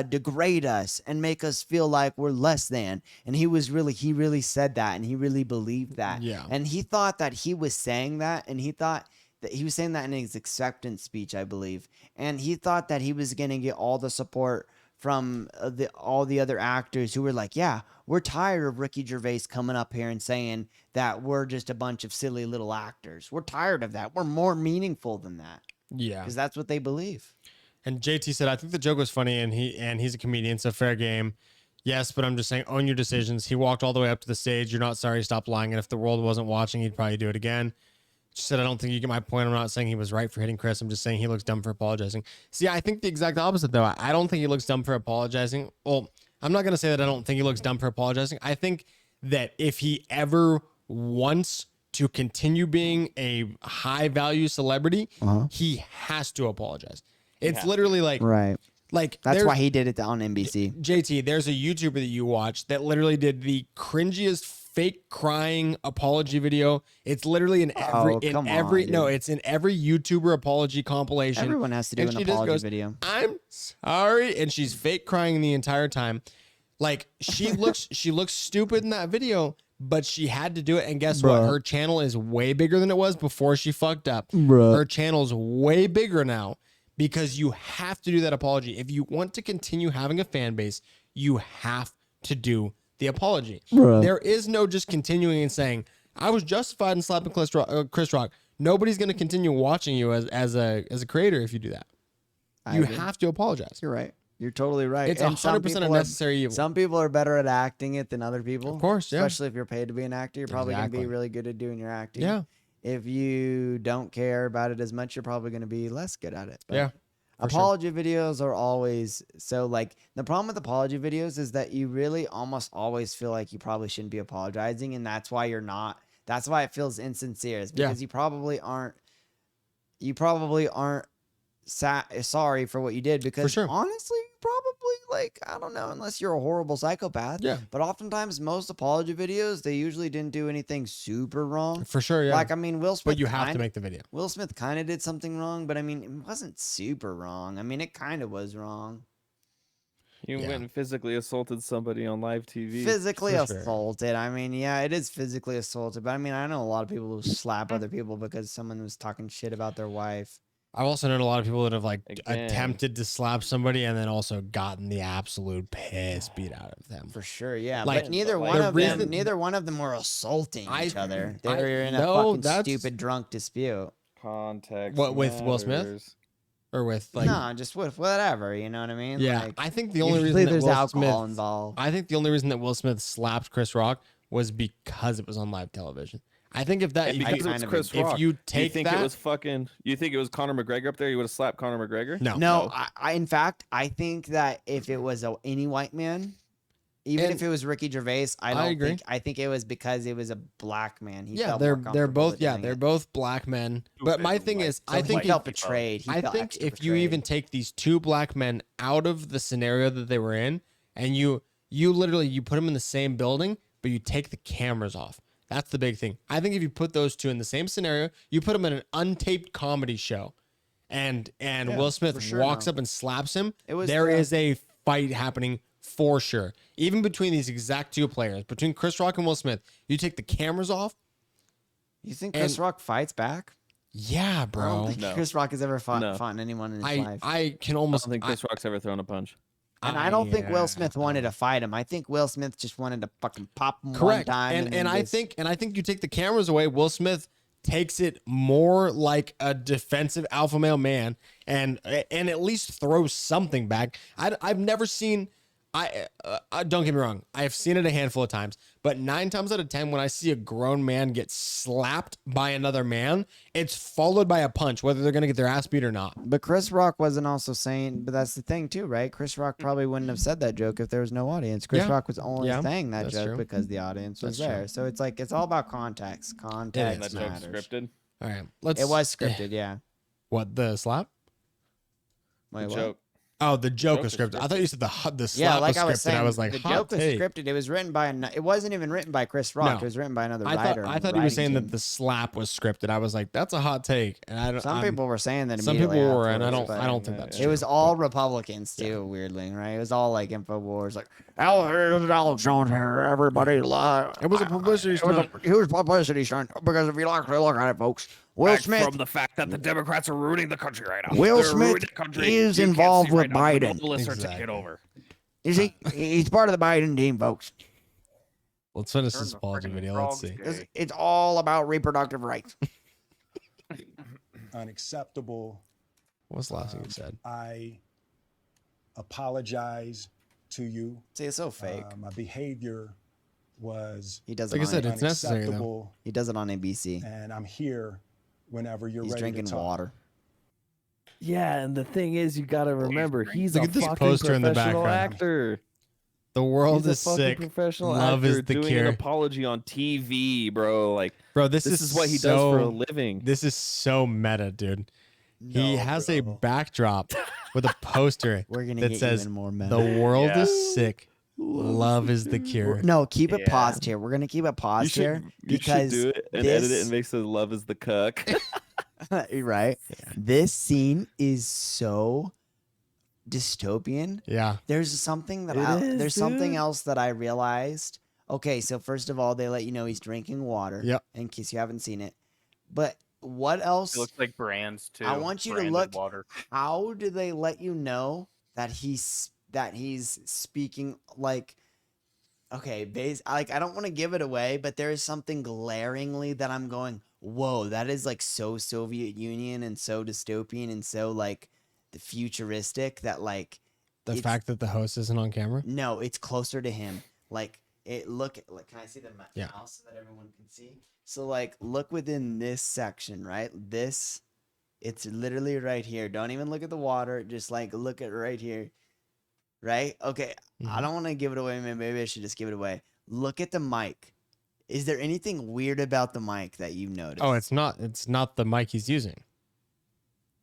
degrade us and make us feel like we're less than. And he really said that, and he really believed that. Yeah. And he thought that he was saying that, and he thought that he was saying that in his acceptance speech, I believe. And he thought that he was going to get all the support from all the other actors who were like, yeah, we're tired of Ricky Gervais coming up here and saying that we're just a bunch of silly little actors. We're tired of that. We're more meaningful than that, Yeah. because that's what they believe. And JT said, I think the joke was funny, and he's a comedian, so fair game. Yes, but I'm just saying, own your decisions. He walked all the way up to the stage. You're not sorry. Stop lying. And if the world wasn't watching, he'd probably do it again. She said, I don't think you get my point. I'm not saying he was right for hitting Chris. I'm just saying he looks dumb for apologizing. See, I think the exact opposite, though. I don't think he looks dumb for apologizing. Well, I'm not going to say that I don't think he looks dumb for apologizing. I think that if he ever wants to continue being a high value celebrity, he has to apologize. It's literally like, Right. like That's there's- why he did it on NBC. JT, there's a YouTuber that you watch that literally did the cringiest fake crying apology video. It's literally in every Oh, come on, it's in every YouTuber apology compilation. Everyone has to do And an she just apology goes, video. I'm sorry, and she's fake crying the entire time. Like she looks stupid in that video, but she had to do it. And guess what? Her channel is way bigger than it was before she fucked up. Her channel's way bigger now because you have to do that apology. If you want to continue having a fan base, you have to do the apology. There is no just continuing and saying, I was justified in slapping Chris Rock. Nobody's going to continue watching you as a creator if you do that. I You agree. have to apologize. You're right. You're totally right. It's And some 100% a people are- necessary evil. Some people are better at acting it than other people. Of course, yeah. Especially if you're paid to be an actor, you're probably going to Exactly. be really good at doing your acting. Yeah. If you don't care about it as much, you're probably going to be less good at it. But Yeah, for sure. apology videos are always so, like, the problem with apology videos is that you really almost always feel like you probably shouldn't be apologizing, and that's why you're not. That's why it feels insincere, is Yeah. because you probably aren't sorry for what you did, because sure. honestly, you probably, like, I don't know, unless you're a horrible psychopath. Yeah. But oftentimes most apology videos, they usually didn't do anything super wrong. For sure, yeah. Like, I mean, Will Smith but you have to kinda- make the video. Will Smith kind of did something wrong, but I mean, it wasn't super wrong. I mean, it kind of was wrong. You Yeah. went and physically assaulted somebody on live TV. Physically for sure. assaulted. I mean, yeah, it is physically assaulted, but I mean, I know a lot of people who slap other people because someone was talking shit about their wife. I've also known a lot of people that have like Again. attempted to slap somebody and then also gotten the absolute piss beat out of them. For sure, yeah. Like, but neither like, one the of reason- them, neither one of them were assaulting each other. They I- were in a no, fucking that's- stupid drunk dispute. Context. What, with Will Smith? matters. Or with like, No, just with whatever. You know what I mean? yeah. Like, I think the only usually reason that there's Will alcohol Smith, involved. I think the only reason that Will Smith slapped Chris Rock was because it was on live television. I think if that, And if because you, it was kind of Chris if Rock. you you take think that, it was fucking? You think it was Conor McGregor up there? You would have slapped Conor McGregor? no, No, in fact, I think that if it was any white man, even And if it was Ricky Gervais, I I don't agree. think. I think it was because it was a black man. He yeah, felt they're more they're comfortable both yeah doing they're it. both black men. But my Stupid thing white is, So I he think felt if, betrayed. He I felt think extra if you even betrayed. take these two black men out of the scenario that they were in, and you literally you put them in the same building, but you take the cameras off. That's the big thing. I think if you put those two in the same scenario, you put them in an untaped comedy show, and Will Smith for sure walks no. up and slaps him, It was there the- is a fight happening for sure. Even between these exact two players, between Chris Rock and Will Smith, you take the cameras off. You think Chris and- Rock fights back? Yeah, I don't bro. think No. Chris Rock has ever fought No. anyone in his I life. I can I almost don't think Chris Rock's ever thrown a punch. And I don't think Will Smith wanted to fight him. I think Will Smith just wanted to fucking pop him correct. one time. and then I just- think you take the cameras away, Will Smith takes it more like a defensive alpha male man and at least throws something back. I've never seen don't get me wrong, I have seen it a handful of times, But 9 times out of 10, when I see a grown man get slapped by another man, it's followed by a punch, whether they're gonna get their ass beat or not. But Chris Rock wasn't also saying, but that's the thing too, right? Chris Rock probably wouldn't have said that joke if there was no audience. Chris Yeah. Rock was only Yeah, saying that that's joke true. because the audience was That's true. there. So it's like, it's all about context. And Context that joke's matters. scripted. All right, let's. It was scripted, yeah. What, the slap? Wait, The what? joke. Oh, the joke Joke was is scripted. I thought you said the slap Yeah, like was I was scripted. saying, I was like, the hot joke was take. scripted. It was written by it wasn't even written by Chris Rock. No. It was written by another I writer. thought he was saying that team. the slap was scripted. I was like, that's a hot take. And I don't. Some people were saying that. Some people immediately were, and I afterwards, don't. but I don't think that's It true. was all Republicans too, weirdly, right? It was all like Infowars, like Alex Jones here, everybody lie. It was a publicity It was a huge publicity stunt because if you actually look at it, folks, Will Smith from the fact that the Democrats are ruining the country right now. Will They're Smith ruining the country. is You can't involved see with right now, Biden. the globalists are Exactly. taking over. is he's part of the Biden team, folks. Let's finish Turn this the apology friggin' video. Let's frogs see. gay. It's all about reproductive rights. Unacceptable. What was the last thing you said? I apologize to you. See, it's so fake. My behavior was He does like it I said, on it's necessary, though. unacceptable, he does it on ABC. and I'm here whenever you're He's ready drinking to talk. water. Yeah, and the thing is, you got to remember, he's Look a at this fucking poster in the professional background. actor. The world He's a is fucking sick. professional Love actor. is the doing cure. an apology on TV, bro. Like Bro, this this is what he does for a living. This is so meta, dude. He No, has a bro. backdrop with a poster We're gonna that get says even more the meta. world Yeah. is sick. Love is the cure. No, keep it Yeah. paused here. We're gonna keep it You paused here should because do it and edit it this- and make so love is the cuck. right. This scene is so dystopian. Yeah. There's something that It is, there's something dude. else that I realized. Okay, so first of all, they let you know he's drinking water. Yep. In case you haven't seen it. But what else? It looks like brands too. I want you to branded look- Water. How do they let you know that he's speaking like? Okay, like I don't want to give it away, but there is something glaringly that I'm going, whoa, that is like so Soviet Union and so dystopian and so like the futuristic that like The It's- fact that the host isn't on camera. no, it's closer to him. Like it look like can I see the Yeah. mouse so that everyone can see? So like look within this section, right? This it's literally right here. Don't even look at the water, just like look at right here. Right? Okay. I Mhm. don't want to give it away. Maybe I should just give it away. Look at the mic. Is there anything weird about the mic that you noticed? Oh, it's not the mic he's using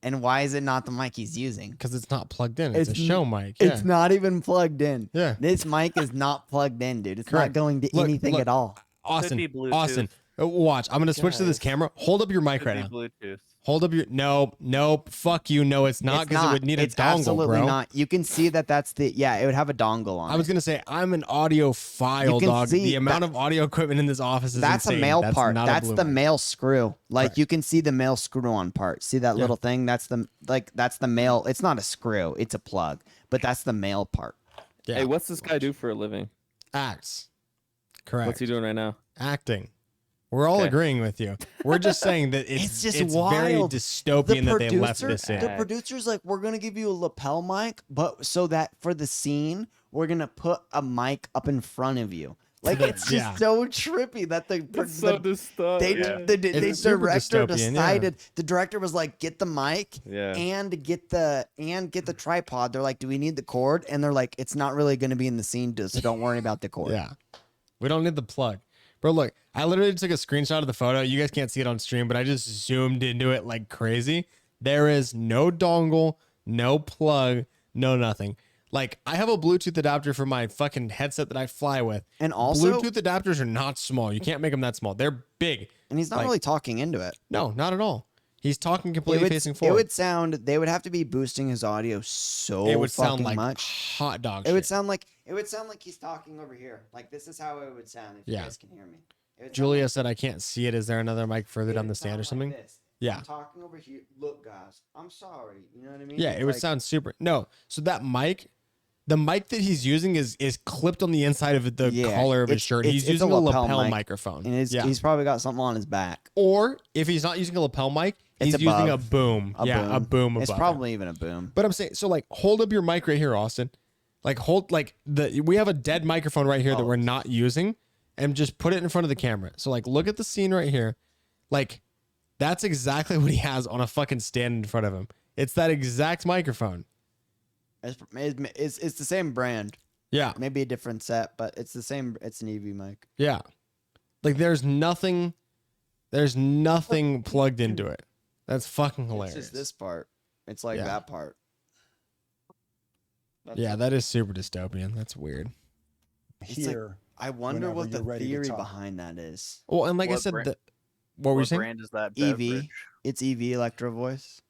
and why is it not the mic he's using? because it's not plugged in. It's, It's a n- show mic. Yeah. It's not even plugged in. yeah. This mic is not plugged in, dude. It's Correct. not going to Look, anything look. at all. Austin. be Bluetooth. Austin. Watch. I'm gonna switch to this Guys. camera. Hold up your mic Could right be now. Bluetooth. Hold up your nope. Fuck you. No, it's not It's because it would need a It's dongle, absolutely bro. not. You can see that that's the it would have a dongle on I was it. gonna say I'm an audiophile, can dog. see The amount that- of audio equipment in this office is That's insane. a male That's part. not a That's blue the mic. male screw. Like Correct. you can see the male screw on part. See that Yeah. little thing? That's the male. It's not a screw. It's a plug. But that's the male part. Yeah. Hey, what's this guy do for a living? Acts. Correct. What's he doing right now? Acting. We're all Okay. agreeing with you. We're just saying that it's just very wild. dystopian that they left this in. The producer's like, we're gonna give you a lapel mic, but so that for the scene, we're gonna put a mic up in front of you. Like it's just Yeah. so trippy that the It's super director dystopian, yeah. decided. The director was like, get the mic Yeah. and get the tripod. They're like, do we need the cord? And they're like, it's not really gonna be in the scene, so don't worry about the cord. Yeah. We don't need the plug. Bro, look, I literally took a screenshot of the photo. You guys can't see it on stream, but I just zoomed into it like crazy. There is no dongle, no plug, no nothing. Like, I have a Bluetooth adapter for my fucking headset that I fly with. And also, Bluetooth adapters are not small. You can't make them that small. They're big. and he's not like- really talking into it. No, not at all. He's talking completely facing It forward. would sound. They would have to be boosting his audio so It would fucking sound like much. hot dog It would shit. sound like he's talking over here. Like this is how it would sound if Yeah. you guys can hear me. It would sound Julia like- said, I can't see it. Is there another mic further it down would the stand or sound like something? this. Yeah. I'm talking over here. Look, guys, I'm sorry. You know what I mean? Yeah, It's it would like- sound super. No, so that mic, the mic that he's using is clipped on the inside of the Yeah, collar of his it's- shirt. it's- He's it's a using a lapel, lapel mic. microphone. And yeah. he's probably got something on his back. Or if he's not using a lapel mic, It's he's using a above. boom. A boom above. It's it. probably even a boom. But I'm saying, so like, hold up your mic right here, Austin. Like, we have a dead microphone right here that Oh. we're not using. and just put it in front of the camera. So like, look at the scene right here. Like, that's exactly what he has on a fucking stand in front of him. It's that exact microphone. It's the same brand. Yeah. Maybe a different set, but it's the same. It's an EV mic. Yeah. Like there's nothing plugged into it. That's fucking hilarious. It's just this part. It's like Yeah. that part. That's Yeah, it. that is super dystopian. That's weird. It's like- Here, I wonder whenever what the you're ready to theory talk. behind that is. Well, and like I What said, brand- what were you What saying? brand is that EV. beverage? It's EV Electro Voice.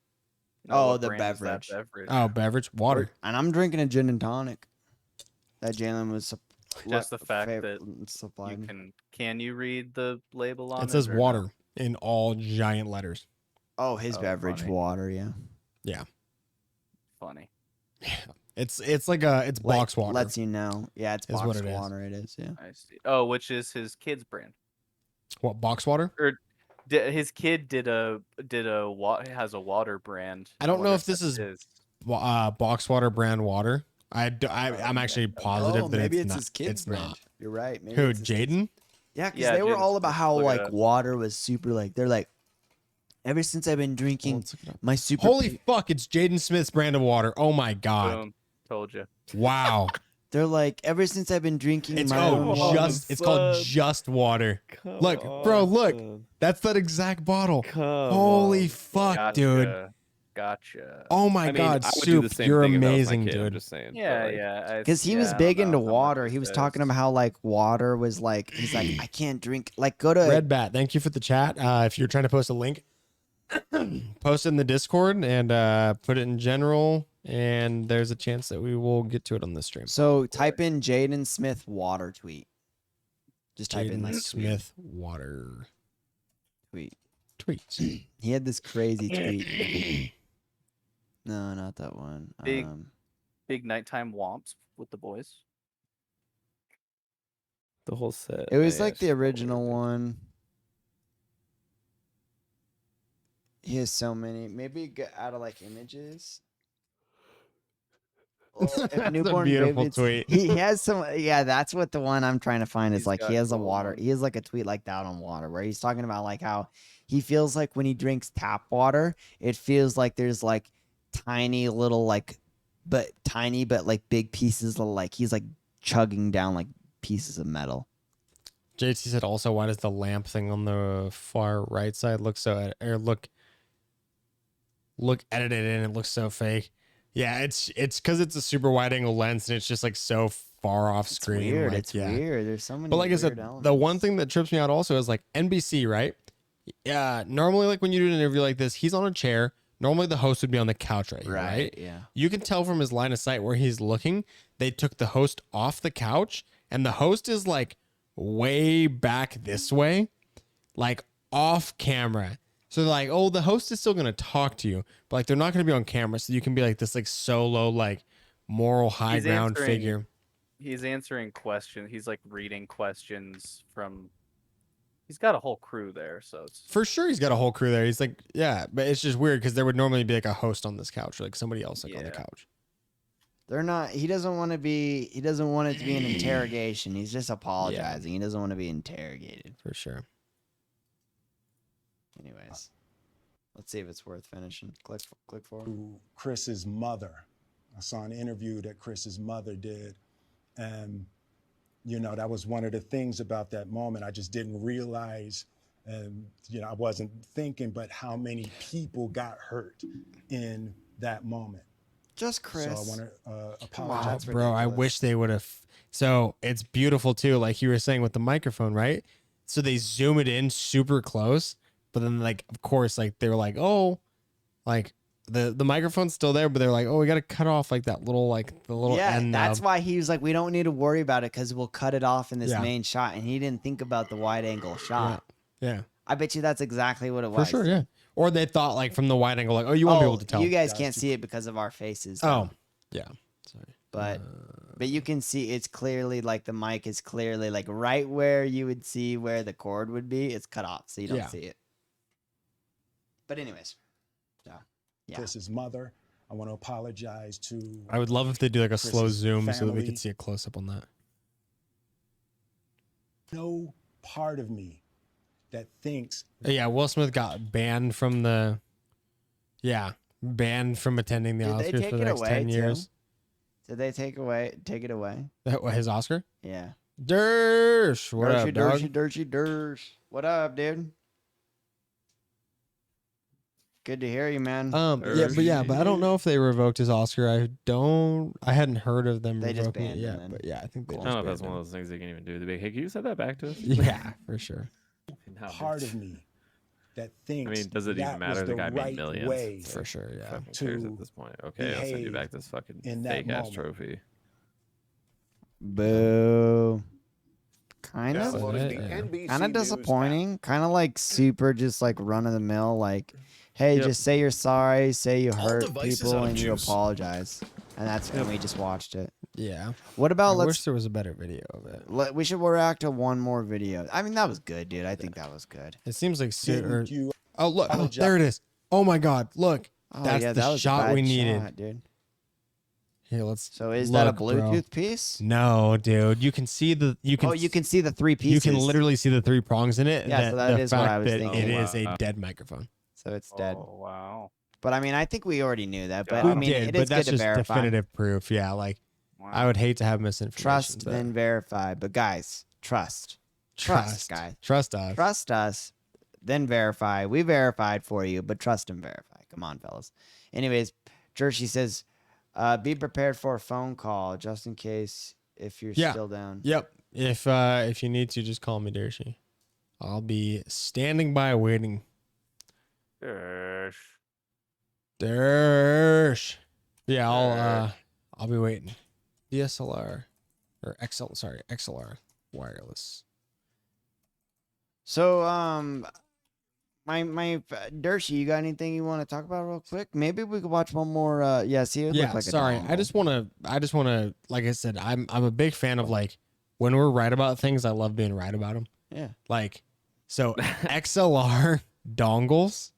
No, Oh, what the brand is that beverage. beverage? Oh, beverage, water. And I'm drinking a gin and tonic. That Jalen was Just the fact that supplied You me. can you read the label on it? It says or no? water in all giant letters. Oh, his Oh, beverage funny. water. Yeah. Funny. It's like it's box water. Lets you know. Yeah, it's Is what box it is. water. It is. Yeah. I see. Oh, which is his kid's brand. What, box water? His kid has a water brand. I don't know wonder if this that's is his. Box water brand water. I'm actually positive Oh, that maybe it's it's not. his kid's It's brand. not. You're right. Maybe Who, it's his kid's- Jaden? Yeah, because Yeah, they were Jaden's all about kid's. how Look it like up. water was super like they're like ever since I've been drinking Let's look it up. my super Holy fuck! It's Jaden Smith's brand of water. Oh my god! Boom. Told you. Wow! they're like ever since I've been drinking It's my own water. it's called just water. Look, bro, look. That's that exact bottle. Holy fuck, dude! Gotcha. Oh my I mean, god, I would do the Soup, same you're thing if that was my amazing, kid, I'm dude. just saying. Yeah, but, like, yeah. Because he was I big don't into know how much water. it He was says. talking about how like water was like he's like I can't drink like go to Red Bat, thank you for the chat. If you're trying to post a link, post it in the Discord and put it in general, and there's a chance that we will get to it on the stream. so type in Jaden Smith water tweet. Just type in Jaden like Smith water tweet. tweets. He had this crazy tweet. No, not that one. Big- Big nighttime womps with the boys. the whole set. It was yeah, like it's the just original weird. one. He has so many. Maybe get out of like images. Well, if That's a newborn beautiful babies- tweet. He has some. Yeah, that's what the one I'm trying to find is He's like. got He has a cool water. ones. He has like a tweet like that on water where he's talking about like how he feels like when he drinks tap water, it feels like there's like tiny little like, but tiny but like big pieces of like he's like chugging down like pieces of metal. JT said also, why does the lamp thing on the far right side look so or look edited and it looks so fake? Yeah, it's because it's a super wide angle lens and it's just like so far off It's screen. weird. like, It's yeah. weird. There's so many. But like I said, weird the one elements. thing that trips me out also is like NBC, right? Yeah, normally like when you do an interview like this, he's on a chair. Normally the host would be on the couch right here, right? Yeah. You can tell from his line of sight where he's looking, they took the host off the couch and the host is like way back this way, like off camera. So they're like, oh, the host is still going to talk to you, but like they're not going to be on camera. So you can be like this like solo, like moral high He's ground answering- figure. He's answering questions. He's like reading questions from. He's got a whole crew there, so it's For sure he's got a whole crew there. He's like, yeah, but it's just weird because there would normally be like a host on this couch or like somebody else like on the Yeah. couch. They're not. He doesn't want to be. He doesn't want it to be an interrogation. He's just apologizing. He doesn't want to be interrogated. For sure. Anyways, let's see if it's worth finishing. Click forward. To Chris's mother. I saw an interview that Chris's mother did. And, you know, that was one of the things about that moment. I just didn't realize, you know, I wasn't thinking, but how many people got hurt in that moment. Just Chris. So I want to Wow, apologize. that's Bro, I ridiculous. wish they would have. So it's beautiful too, like you were saying with the microphone, right? So they zoom it in super close, but then like of course, like they were like, oh, like the microphone's still there, but they're like, oh, we got to cut off like that little like the little Yeah, end. that's knob. why he was like, we don't need to worry about it because we'll cut it off in this Yeah. main shot, and he didn't think about the wide angle shot. Yeah, I bet you that's exactly what it for was. sure, yeah. Or they thought like from the wide angle, like, oh, you won't be able to tell. You guys Guys, can't you- see it because of our faces. Oh, though. yeah. Sorry. But you can see it's clearly like the mic is clearly like right where you would see where the cord would be. It's cut off, so you don't Yeah. see it. But anyways, yeah. Chris's mother. I want to apologize to I would love if they do like a slow Chris's zoom so that we family. could see a close up on that. no part of me that thinks Yeah, Will Smith got banned from the. Yeah, banned from attending the Did they Oscars take for the it next away, 10 too? years. Did they take it away? His Oscar? Yeah. Dersh, what up, dog? Dersh. What up, dude? Good to hear you, man. Yeah, but I don't know if they revoked his Oscar. I hadn't heard of them They just revoking it banned him yet, then. but yeah, I think they Cool. I just don't know if that's banned one him. of those things they can even do. They'd be like, hey, can you send that back to us? Yeah, for sure. No, part of me that thinks I mean, does it even that matter? was The guy made right millions. way For sure, yeah. Fucking cares to at this point. Okay, I'll send you back behave this fucking in that fake ass moment. trophy. Boo. Kind of. Downloading the Yeah. Kind of disappointing. Kind of like super, just like run of the mill. Like, hey, Yep. just say you're sorry, say you hurt devices people, out of and you juice. apologize. And that's when we just watched it. Yeah. What I about wish let's? there was a better video of it. We should react to one more video. I mean, that was good, dude. I think that was good. It seems like didn't you oh look, oh, apologize? there it is. Oh my God, look. Oh That's yeah, the that was a shot bad we needed. shot, dude. Here, let's. So is that a look, bro. Bluetooth piece? No, dude. You can see the. You can. Oh, you can see the three pieces. You can literally see the 3 prongs in it. Yeah, so that the is what fact I was that thinking. it is Wow. a dead microphone. So it's dead. Oh wow. But I mean, I think we already knew that. But We I mean, did, it but is that's good to just verify. definitive proof. Yeah, like I would hate to have misinformation. Trust, but then verify. But guys, trust, guys. Trust us. Trust us, then verify. We verified for you, but trust and verify. Come on, fellas. Anyways, Jersey says, be prepared for a phone call just in case if you're Yeah. still down. Yep. If you need to, just call me, Dershi. I'll be standing by waiting. Dersh. Dersh. Yeah, I'll be waiting. DSLR or XLR wireless. So, my Dershi, you got anything you want to talk about real quick? Maybe we could watch one more. Yeah, see, it Yeah, looked like sorry. a I just want to like I said, I'm a big fan of like when we're right about things, I love being right about them. Yeah. Like so XLR dongles.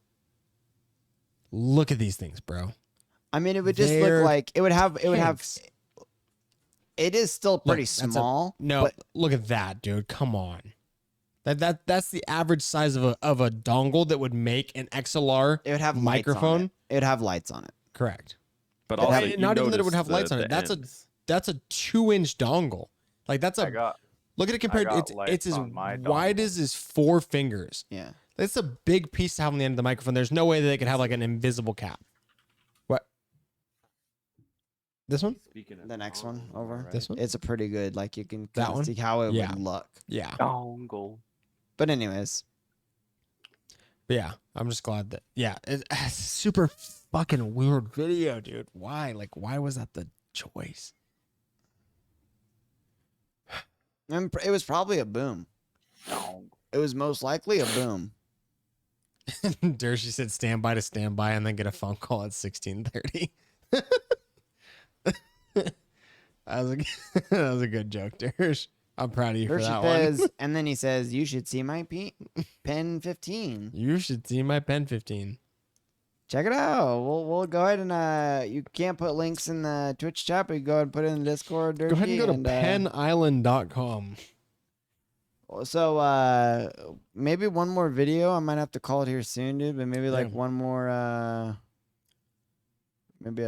Look at these things, bro. I mean, it would just They're look like it would have. tanks. It is still pretty that's a- small. No, but look at that, dude. Come on. That's the average size of a dongle that would make an XLR it would have microphone. Lights on it. It would have lights on it. Correct. But And also, not you even that it would notice have lights on the it. That's ends. That's a 2-inch dongle. Like that's I a got look at it compared. got It's lights as on my wide dongle. as his 4 fingers. Yeah. That's a big piece to have on the end of the microphone. There's no way that they could have like an invisible cap. What? This one? Speaking of The next one over. This one? It's a pretty good. Like you can That kinda one? see how it Yeah. would look. Yeah. dongle. But anyways, But yeah, I'm just glad that it's a super fucking weird video, dude. Why? Like, why was that the choice? and it was probably a boom. It was most likely a boom. Dershi said stand by to stand by and then get a phone call at 16:30. that was a good joke, Dersh. I'm proud of you for Hershey that one. says, and then he says, "You should see my pen 15. You should see my pen 15. Check it out. We'll go ahead and you can't put links in the Twitch chat, but you go ahead and put it in the Discord. Go ahead and go to penisland.com. So maybe one more video. I might have to call it here soon, dude. But maybe like Yeah. one more. Maybe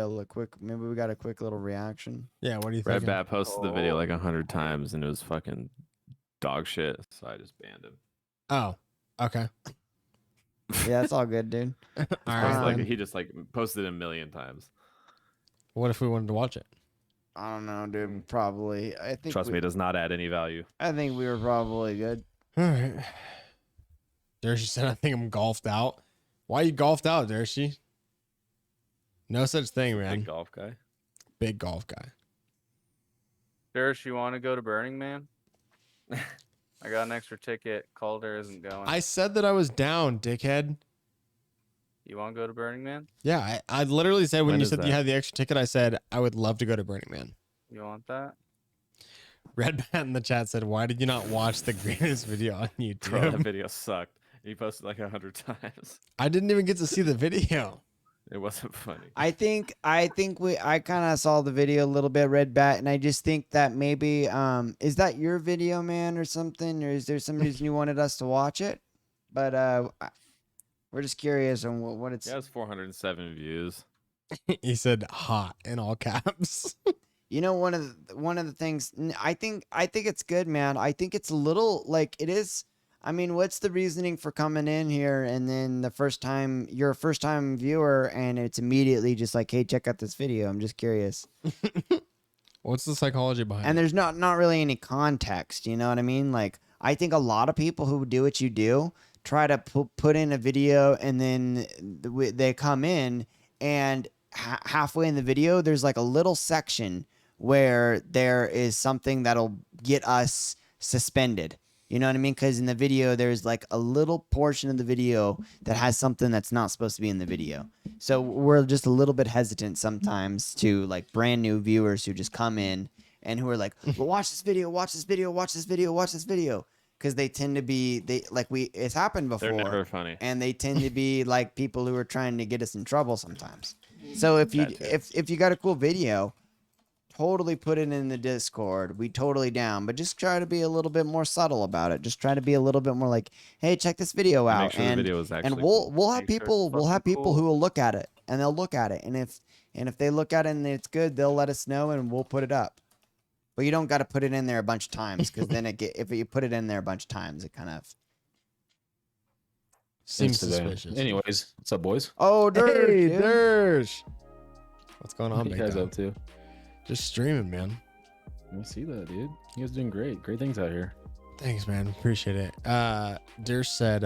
maybe we got a quick little reaction. Yeah, what do you think? Red Bat posted the video like 100 times and it was fucking dog shit. So I just banned him. Oh, okay. Yeah, that's all good, dude. All Posted, right. like, then. he just like posted it a million times. What if we wanted to watch it? I don't know, dude. Probably. I think. Trust me, it does not add any value. I think we were probably good. All right. Dershi said, I think I'm golfed out. Why you golfed out, Dershi? No such thing, man. Big golf guy. Big golf guy. Dersh, you want to go to Burning Man? I got an extra ticket. Calder isn't going. I said that I was down, dickhead. You want to go to Burning Man? Yeah, I literally said when When you is said you that? had the extra ticket, I said I would love to go to Burning Man. You want that? Red Bat in the chat said, why did you not watch the greatest video on Bro, that YouTube? video sucked. He posted like 100 times. I didn't even get to see the video. It wasn't funny. I think I kind of saw the video a little bit, Red Bat, and I just think that maybe is that your video, man, or something, or is there some reason you wanted us to watch it? But we're just curious on what it's. Yeah, it was 407 views. He said hot in all caps. You know, one of the things I think it's good, man. I think it's a little like it is. I mean, what's the reasoning for coming in here and then you're a first time viewer and it's immediately just like, hey, check out this video. I'm just curious. What's the psychology behind And it? there's not really any context. You know what I mean? Like, I think a lot of people who do what you do try to put in a video and then they come in and halfway in the video, there's like a little section where there is something that'll get us suspended. You know what I mean? Because in the video, there's like a little portion of the video that has something that's not supposed to be in the video. So we're just a little bit hesitant sometimes to like brand new viewers who just come in and who are like, well, watch this video, watch this video, watch this video, watch this video. Because they tend to be, it's happened before. They're never funny. And they tend to be like people who are trying to get us in trouble sometimes. So if you got a cool video, totally put it in the Discord. We totally down, but just try to be a little bit more subtle about it. Just try to be a little bit more like, hey, check this video out. Make sure the video is actually and cool. we'll have Make sure it's people fucking cool. who will look at it and they'll look at it. And if they look at it and it's good, they'll let us know and we'll put it up. But you don't got to put it in there a bunch of times because then if you put it in there a bunch of times, it kind of. Seems today. suspicious. Anyways, what's up, boys? Oh, Dirk, Hey, dude. Dersh. What's going on, What are you big guys dog? up to? Just streaming, man. I see that, dude. You guys doing great. Great things out here. Thanks, man. Appreciate it. Dersh said,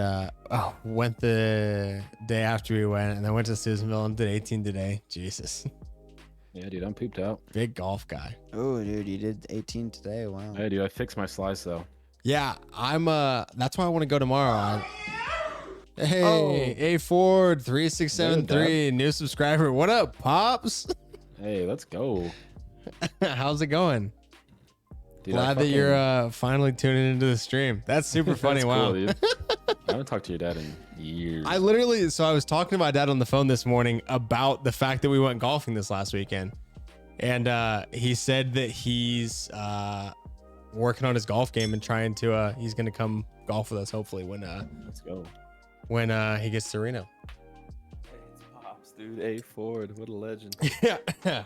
went the day after we went, and then went to Susanville and did 18 today. Jesus. Yeah, dude, I'm pooped out. Big golf guy. Oh, dude, you did 18 today. Wow. Hey, dude, I fixed my slice though. Yeah, I'm that's why I want to go tomorrow. Hey, Oh. A Ford 3673, new subscriber. What up, Pops? Hey, let's go. How's it going? Dude, Glad that you're finally tuning into the stream. That's super funny. That's Wow. cool, dude. I haven't talked to your dad in years. I was talking to my dad on the phone this morning about the fact that we went golfing this last weekend. And he said that he's working on his golf game and trying to, he's going to come golf with us hopefully Let's go. when he gets to Reno. It's Pops, dude. A Ford, what a legend. Yeah,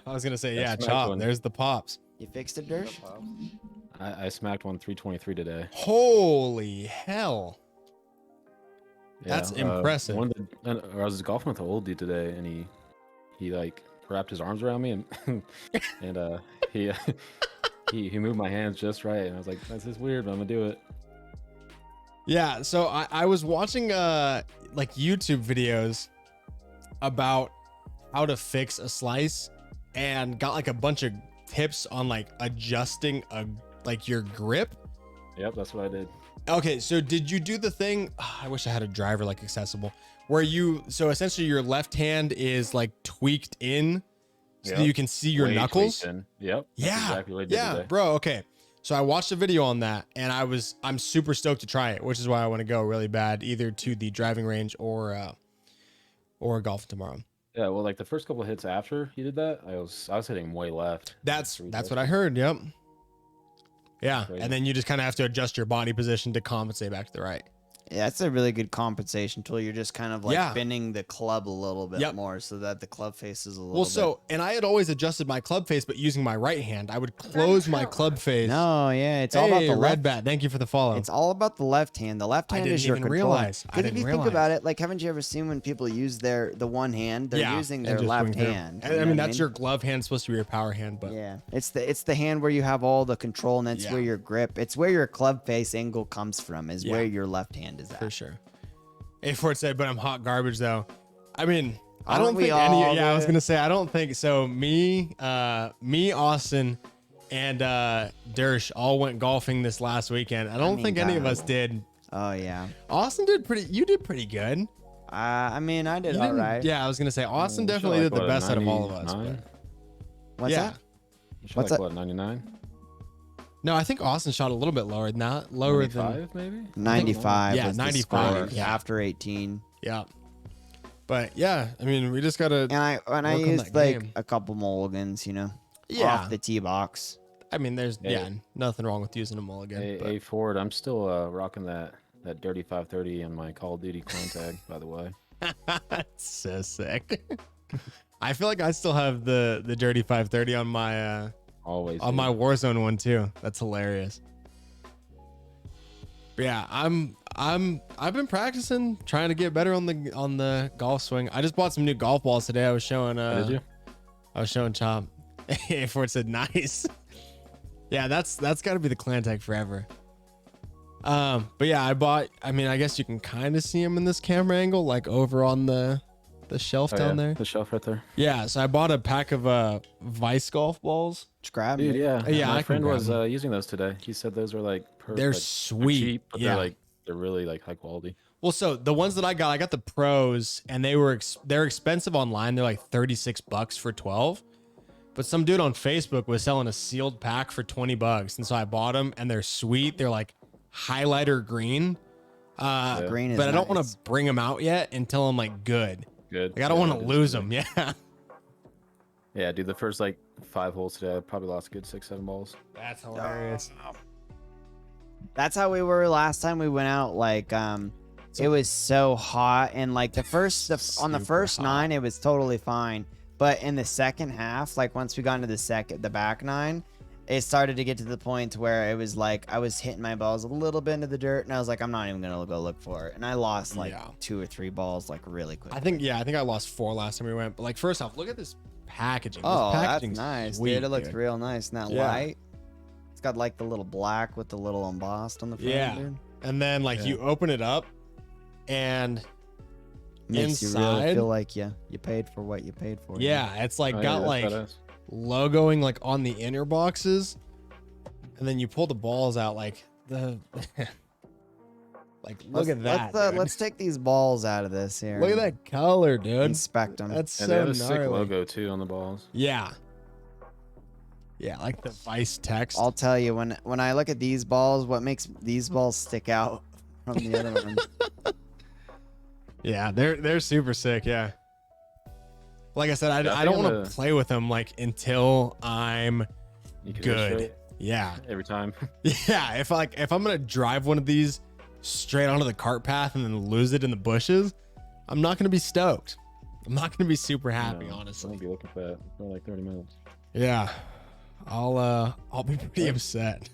I was going to say, yeah, That's Chop, one. there's the Pops. You fixed it, Dersh? I smacked one 323 today. Holy hell. That's Yeah, impressive. I was golfing with an old dude today, and he like wrapped his arms around me and and he moved my hands just right, and I was like, that's just weird, but I'm gonna do it. Yeah, so I was watching like YouTube videos about how to fix a slice and got like a bunch of tips on like adjusting like your grip. Yep, that's what I did. Okay, so did you do the thing? I wish I had a driver like accessible where so essentially your left hand is like tweaked in so that Yep. you can see your Way knuckles. tweaked in. Yep. That's Yeah, exactly what I did yeah, today. bro. Okay, so I watched a video on that, and I'm super stoked to try it, which is why I want to go really bad, either to the driving range or golf tomorrow. Yeah, well, like the first couple of hits after he did that, I was hitting way left. That's what I heard. Yep. Yeah, Crazy. and then you just kind of have to adjust your body position to compensate back to the right. Yeah, that's a really good compensation tool. You're just kind of like Yeah. bending the club a little bit Yep. more so that the club face is a little Well, bit. so and I had always adjusted my club face, but using my right hand, I would close my club face. No, yeah, it's all about Hey, the Red left. Bat. Thank you for the follow. It's all about the left hand. The left I hand didn't is your even control. realize. I Because if didn't you realize. think about it, like, haven't you ever seen when people use the one hand? They're using and their just left swing through. hand. I you know mean, what that's your glove hand, supposed to be your power hand, but Yeah, it's the hand where you have all the control, and that's Yeah. where your grip. It's where your club face angle comes from. Is Yeah. where your left hand is at. for sure. A Ford said, but I'm hot garbage though. I mean, I Aren't don't we think all, yeah, I was dude? gonna say I don't think so. Me, Austin, and Dersh all went golfing this last weekend. I don't mean, think any of God. us did. Oh yeah. Austin you did pretty good. I mean, I did You all didn't- right. Yeah, I was gonna say Austin You shot definitely like, did the what, a best out of all of us. 99? But What's yeah. that? You shot What's like that? what, 99? No, I think Austin shot a little bit lower than that. Lower than 95 maybe? 95. Yeah, was the 95, score yeah. after 18. yeah. But yeah, I mean, we just gotta. And I work on used that like game. a couple mulligans, Yeah, off the tee box. I mean, there's Hey. nothing wrong with using a mulligan. Hey, but- hey Ford, I'm still rocking that dirty 530 and my Call of Duty clan tag, by the way. That's so sick. I feel like I still have the dirty 530 on my Always. on do. my Warzone one too. That's hilarious. But yeah, I've been practicing, trying to get better on the golf swing. I just bought some new golf balls today. I was showing Oh, did you? I was showing Chop. Ford said nice. Yeah, that's got to be the clan tag forever. But yeah, I mean, I guess you can kind of see him in this camera angle, like over on the shelf Oh, down yeah, there. the shelf right there. Yeah, so I bought a pack of Vice golf balls. Just grab Dude, it. yeah. Yeah, I My can friend grab was them. using those today. He said those were like They're like, sweet. cheap, but Yeah. they're really like high quality. Well, so the ones that I got the pros, and they're expensive online. They're like $36 for 12. But some dude on Facebook was selling a sealed pack for $20, and so I bought them, and they're sweet. They're like highlighter green. Green is But I don't want nice. to bring them out yet until I'm like good. Good. Like I don't Yeah, want to it is lose good. them. Yeah. Yeah, dude, the first like 5 holes today, I probably lost a good 6-7 balls. That's hilarious. That's how we were last time we went out. Like, it was so hot, and like on the Super first hot. 9, it was totally fine. But in the second half, like once we got into the back 9, it started to get to the point where it was like I was hitting my balls a little bit into the dirt, and I was like, I'm not even gonna go look for it. And I lost like Yeah. 2 or 3 balls like really quick. I think I lost 4 last time we went. But like first off, look at this packaging. Oh, this that's packaging's nice, sweet, dude. It looks dude. real nice. And that Yeah. light, it's got like the little black with the little embossed on the front. Yeah. Dude. And then like Yeah. you open it up, and Makes you really Inside- feel like you paid for what you paid for. yeah, it's like Oh, yeah, got that's like badass. logoing like on the inner boxes, and then you pull the balls out like the like look at that. dude. Let's take these balls out of this here. Look at and that color, dude. Inspect them. That's And they so have a sick gnarly. logo too on the balls. Yeah. Yeah, like the Vice text. I'll tell you when I look at these balls, what makes these balls stick out from the other ones. Yeah, they're super sick. Yeah. Like I said, Yeah, I I don't think want I'm to play with them like until I'm You can good. illustrate Yeah. every time. Yeah. If I'm gonna drive one of these straight onto the cart path and then lose it in the bushes, I'm not gonna be stoked. I'm not gonna be super happy, No, honestly. I won't be looking for that for like 30 minutes. Yeah. I'll be pretty Right. upset.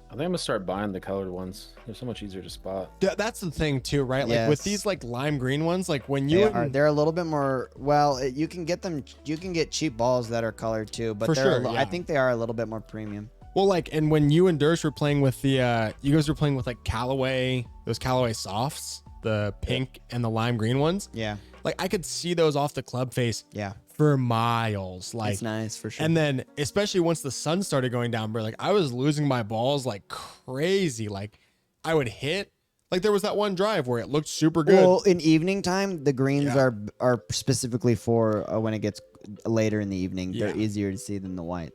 I think I'm gonna start buying the colored ones. They're so much easier to spot. That's the thing too, right? Like with Yes. these like lime green ones, like when you They're a little bit more. Well, you can get them. You can get cheap balls that are colored too, but For they're. sure, I yeah. think they are a little bit more premium. well, like, and when you and Durst were playing with the, you guys were playing with like Callaway, those Callaway softs, the pink and the lime green ones. Yeah, Like I could see those off the club face yeah, for miles. Like, it's nice for sure. and then especially once the sun started going down, bro, like I was losing my balls like crazy. Like I would hit, like there was that one drive where it looked super good. Well, in evening time, the greens Yeah. are specifically for when it gets later in the evening. They're Yeah. easier to see than the white.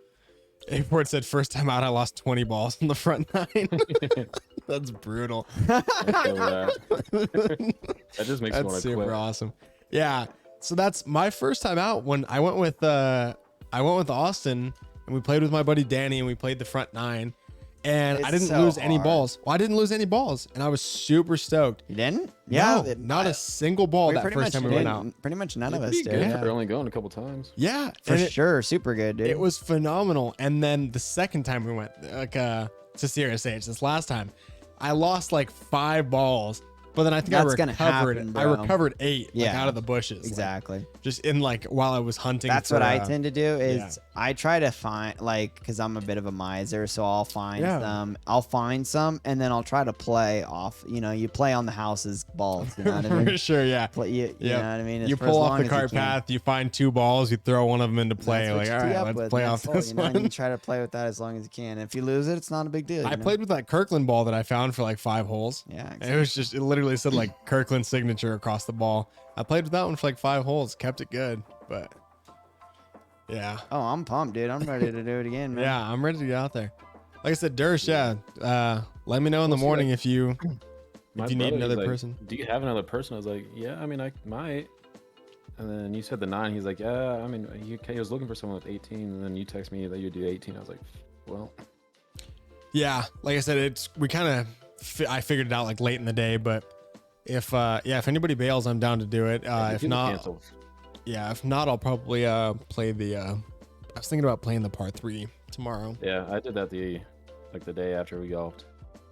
Airport said first time out, I lost 20 balls in the front 9. That's brutal. That just makes me That's want to super quit. awesome. Yeah. So that's my first time out when I went with Austin and we played with my buddy Danny and we played the front 9 and I It's didn't so lose any hard. balls. Well, I didn't lose any balls and I was super stoked. You didn't? No, it- not I- a single ball we that pretty first much time we went didn't. out. Pretty much none of us Pretty did. good. Yeah, Yeah. for only going a couple times. Yeah. For and it- sure, super good, dude. It was phenomenal. And then the second time we went, like to Sierra Age, this last time, I lost like 5 balls. But then I think That's I gonna recovered. happen, I bro. recovered 8 like, Yeah, out of the bushes. like, exactly. just in like while I was hunting. That's for, what I tend to do is yeah. I try to find like because I'm a bit of a miser, so I'll find Yeah. some. I'll find some and then I'll try to play off. You play on the house's balls. You know what I For mean? sure, yeah. Play, you Yep. know what I mean? It's You for as pull off long the as you cart can. path, you find 2 balls, you throw one of them into play. That's what Like, you all tee right, up let's with, play and off that's all, this and you one. try to play with that as long as you can. If you lose it, it's not a big deal. I you know? played with that Kirkland ball that I found for like 5 holes. Yeah, And it was just, it literally said like Kirkland signature across the ball. I played with that one for like 5 holes, kept it good, but yeah. Oh, I'm pumped, dude. I'm ready to do it again, man. Yeah, I'm ready to get out there. Like I said, Durst, yeah. Let me know in the We'll see, morning like- if you My you need brother, he's another like, person. Do you have another person? I was like, yeah, I mean, I might. And then you said the 9. He's like, yeah, I mean, he was looking for someone with 18. And then you text me that you do 18. I was like, well, Yeah, like I said, we kind of I figured it out like late in the day, but if anybody bails, I'm down to do it. If not, cancel. yeah, if not, I'll probably play the. I was thinking about playing the par 3 tomorrow. Yeah, I did that the day after we golfed.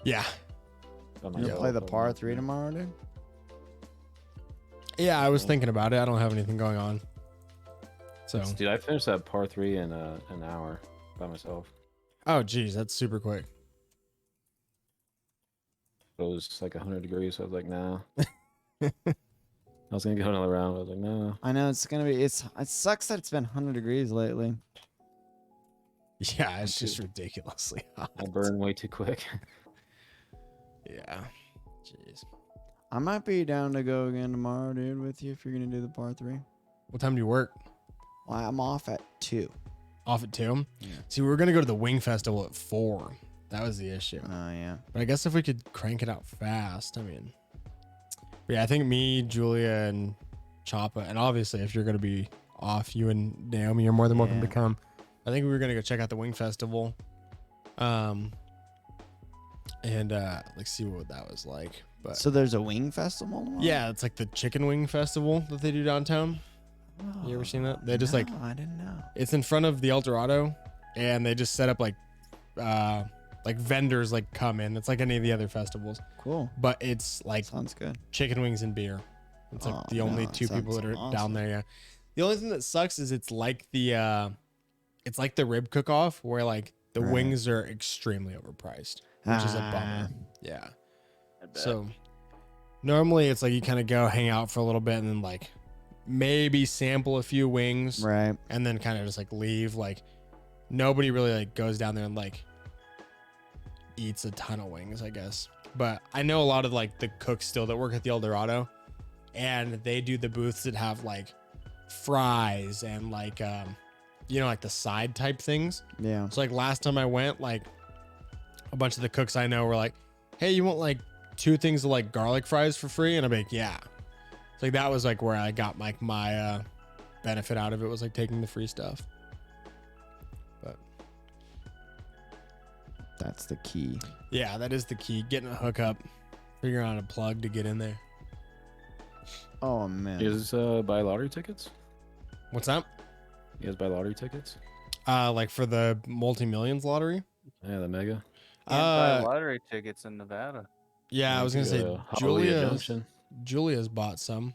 Yeah, I'm You like, gonna yeah, play the I'll par that 3 tomorrow, dude? yeah, I was thinking about it. I don't have anything going on, so. Dude, I finished that par 3 in an hour by myself. Oh, geez, that's super quick. It was like 100 degrees, so I was like, nah. I was gonna go another round, but I was like, no. I know it's gonna be. It sucks that it's been 100 degrees lately. Yeah, it's just ridiculously hot. I burn way too quick. Yeah, jeez. I might be down to go again tomorrow, dude, with you if you're gonna do the par 3. What time do you work? Well, I'm off at 2. Off at 2? Yeah. See, we were gonna go to the Wing Festival at 4. That was the issue. Oh yeah. But I guess if we could crank it out fast, I mean. But yeah, I think me, Julia, and Choppa, and obviously if you're gonna be off, you and Naomi, you're more than welcome to Yeah. come. I think we were gonna go check out the Wing Festival, and like see what that was like. But So there's a wing festival tomorrow? yeah, it's like the Chicken Wing Festival that they do downtown. You ever seen that? They just like No, I didn't know. it's in front of the El Dorado, and they just set up like vendors like come in. It's like any of the other festivals, Cool. but it's like Sounds good. chicken wings and beer. It's like Oh, the only no, that 2 people sounds that are awesome. down there. Yeah. The only thing that sucks is it's like the rib cook off where like the Right. wings are extremely overpriced, which is a bummer. Ah. Yeah. I bet. So normally it's like you kind of go hang out for a little bit and then like maybe sample a few wings Right. and then kind of just like leave. Like nobody really like goes down there and like eats a ton of wings, I guess. But I know a lot of like the cooks still that work at the El Dorado, and they do the booths that have like fries and like like the side type things. Yeah. So like last time I went, like a bunch of the cooks I know were like, "Hey, you want like 2 things of like garlic fries for free?" And I'm like, "Yeah." So like that was like where I got like my benefit out of it, was like taking the free stuff. But That's the key. yeah, that is the key. Getting a hookup, figuring out a plug to get in there. Oh man. You guys buy lottery tickets? What's that? You guys buy lottery tickets? Like for the multi-millions lottery? Yeah, the mega. Can't buy Uh, lottery tickets in Nevada. yeah, I was gonna say Hallelujah Junction. Julia's bought some.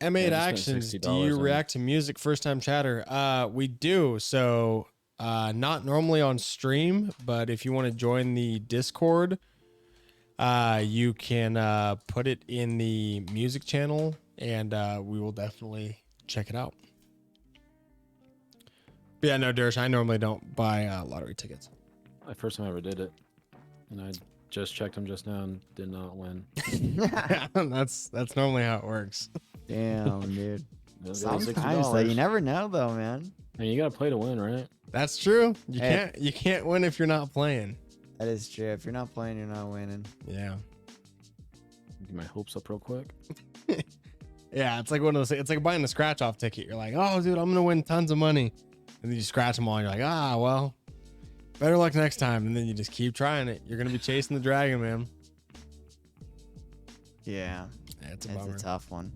M8 I just spent Actions. Do $60 you on it. react to music first time chatter? We do. So not normally on stream, but if you want to join the Discord, you can put it in the music channel, and we will definitely check it out. But yeah, no, Dersh, I normally don't buy lottery tickets. The first time I ever did it, and I just checked them just now and did not win. that's normally how it works. Damn, dude. It was Sometimes $60. though, you never know though, man. I mean, you gotta play to win, right? That's true. You Hey. can't win if you're not playing. That is true. If you're not playing, you're not winning. Yeah. Get my hopes up real quick. Yeah, it's like one of those. It's like buying a scratch off ticket. You're like, oh, dude, I'm gonna win tons of money, and then you scratch them all. And you're like, well, better luck next time. And then you just keep trying it. You're gonna be chasing the dragon, man. Yeah. Yeah, it's a It's bummer. a tough one.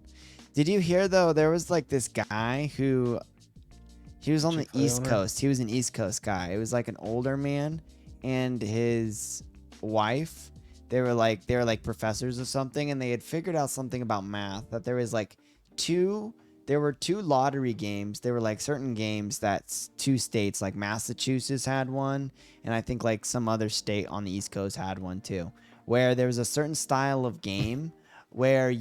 Did you hear though? There was like this guy who he was on the Chick-fil-A East owner? Coast. He was an East Coast guy. It was like an older man and his wife. They were like professors or something, and they had figured out something about math, that there was like there were 2 lottery games. There were like certain games that 2 states, like Massachusetts had one, and I think like some other state on the East Coast had one too, where there was a certain style of game where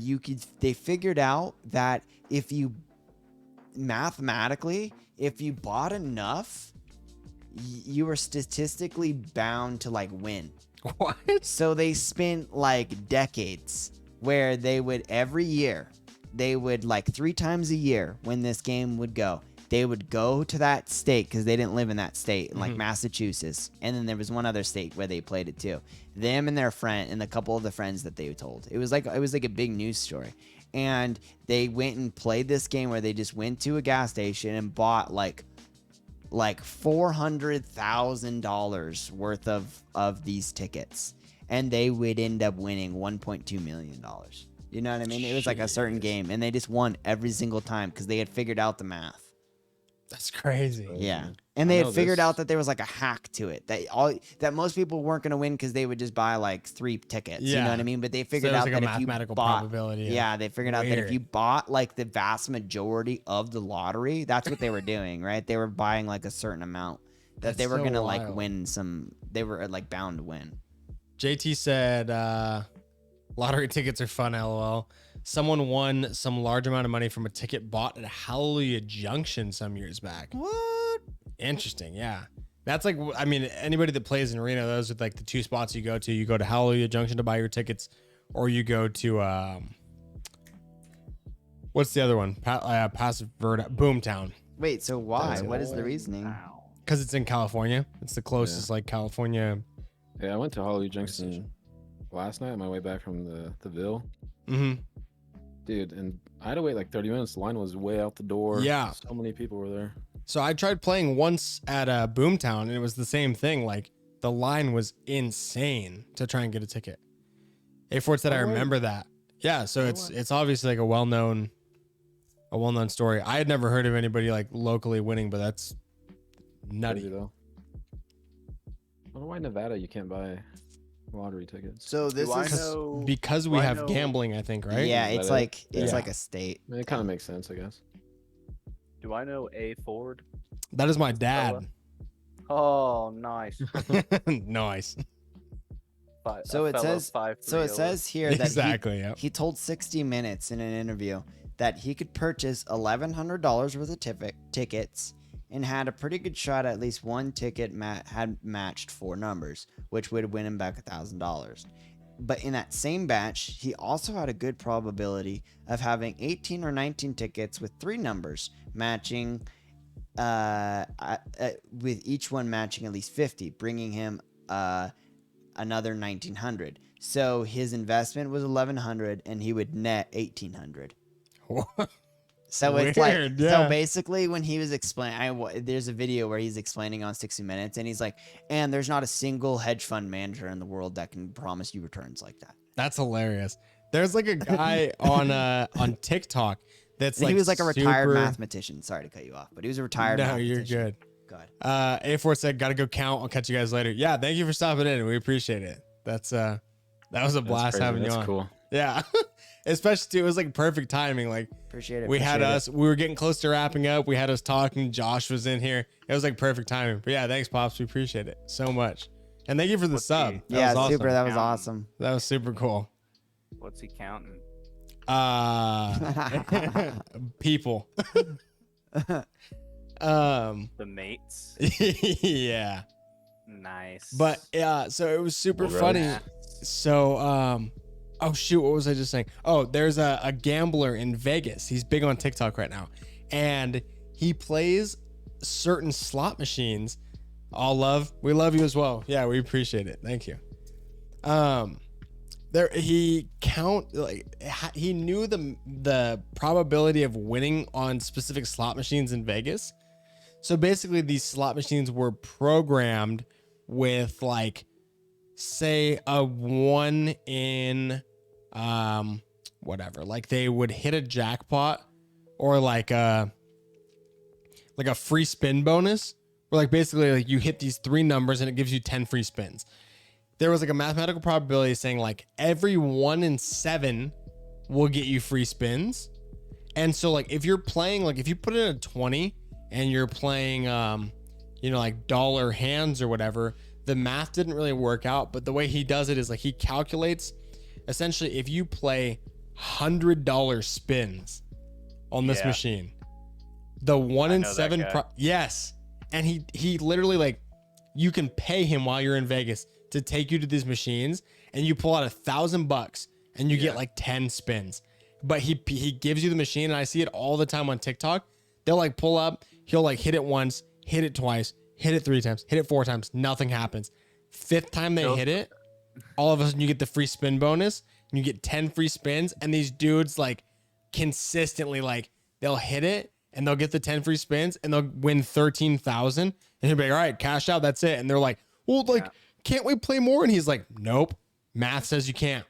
they figured out that if you mathematically, if you bought enough, you were statistically bound to like win. What? So they spent like decades where they would every year, they would like 3 times a year when this game would go, they would go to that state because they didn't live in that state, like Massachusetts. And then there was one other state where they played it too. Them and their friend and a couple of the friends that they told. It was like a big news story. and they went and played this game where they just went to a gas station and bought like $400,000 worth of these tickets, and they would end up winning $1.2 million. You know what I mean? It was like a certain game, and they just won every single time because they had figured out the math. That's crazy. Yeah, and they had figured out that there was like a hack to it that most people weren't gonna win because they would just buy like 3 tickets. You know Yeah. what I mean? But they So figured there's out like that a if you mathematical bought, probability. yeah, they figured out that if Weird. you bought like the vast majority of the lottery, that's what they were doing, right? They were buying like a certain amount that That's they were so gonna like wild. win some. They were like bound to win. JT said, lottery tickets are fun, lol. Someone won some large amount of money from a ticket bought at Hallelujah Junction some years back. What? Interesting, yeah. That's like, I mean, anybody that plays in Reno, those are like the 2 spots you go to. You go to Hallelujah Junction to buy your tickets, or you go to, what's the other one? Passive Verde, Boomtown. Wait, so why? That's What is the boy. reasoning? Because it's in California. It's the closest, like, California. Yeah, I went to Hollywood Junction last night on my way back from the Ville. Mm-hmm. Dude, and I had to wait like 30 minutes. The line was way out the door. Yeah. So many people were there. So I tried playing once at Boomtown, and it was the same thing. Like, the line was insane to try and get a ticket. A4 said, I Oh, wow. remember that. Yeah, so it's obviously like a well-known story. I had never heard of anybody like locally winning, but that's nutty. Crazy, though. I don't know why Nevada you can't buy lottery tickets. So this Do I is know? Because we I have know- gambling, I think, right? yeah, Is it's that it? like Yeah. like a state. I mean, it kind of makes sense, I guess. Do I know A Ford? That is my dad. Oh, nice. Nice. So it says- So it says here that Exactly. Yep. he told 60 Minutes in an interview that he could purchase $1,100 worth of tickets and had a pretty good shot at least one ticket had matched 4 numbers, which would win him back $1,000. But in that same batch, he also had a good probability of having 18 or 19 tickets with 3 numbers matching, with each one matching at least 50, bringing him another 1,900. So his investment was 1,100, and he would net 1,800. So it's like, Weird, yeah. so basically when he was explaining, there's a video where he's explaining on 60 Minutes, and he's like, and there's not a single hedge fund manager in the world that can promise you returns like that. That's hilarious. There's like a guy on TikTok that's And like he was like a retired super- mathematician. Sorry to cut you off, but he was a retired No, mathematician. you're good. Go ahead. A4 said, gotta go count. I'll catch you guys later. Yeah, thank you for stopping in. We appreciate it. That was a blast crazy. having you That's on. cool. Yeah. Especially too, it was like perfect timing. Like Appreciate it. we had appreciate it. we were getting close to wrapping up. We had us talking. Josh was in here. It was like perfect timing. But yeah, thanks, Pops. We appreciate it so much. And thank you for the What's sub. the- That Yeah, was awesome. super. That was Counting. awesome. That was super cool. What's he counting? People. The mates. Yeah. Nice. But yeah, so it was super Alright. funny. So oh shoot, what was I just saying? Oh, there's a gambler in Vegas. He's big on TikTok right now. And he plays certain slot machines. All love. We love you as well. Yeah, we appreciate it. Thank you. He knew the probability of winning on specific slot machines in Vegas. So basically these slot machines were programmed with like say a 1 in whatever, like they would hit a jackpot or like a free spin bonus, where like basically like you hit these 3 numbers and it gives you 10 free spins. There was like a mathematical probability saying like every 1 in 7 will get you free spins. And so like if you're playing, like if you put in a 20 and you're playing like dollar hands or whatever, the math didn't really work out. But the way he does it is like he calculates essentially if you play $100 spins on this Yeah. machine, the 1 I in know that 7 guy. yes. And he literally like you can pay him while you're in Vegas to take you to these machines, and you pull out $1,000 and you get like 10 spins. But he gives you the machine, and I see it all the time on TikTok. They'll like pull up, he'll like hit it once, hit it twice, hit it 3 times, hit it 4 times, nothing happens. 5th time they hit it, all of a sudden you get the free spin bonus, and you get 10 free spins, and these dudes like consistently, like they'll hit it and they'll get the 10 free spins and they'll win 13,000 and he'll be like, all right, cash out, that's it. And they're like, well, like, can't we play more? And he's like, nope, math says you can't.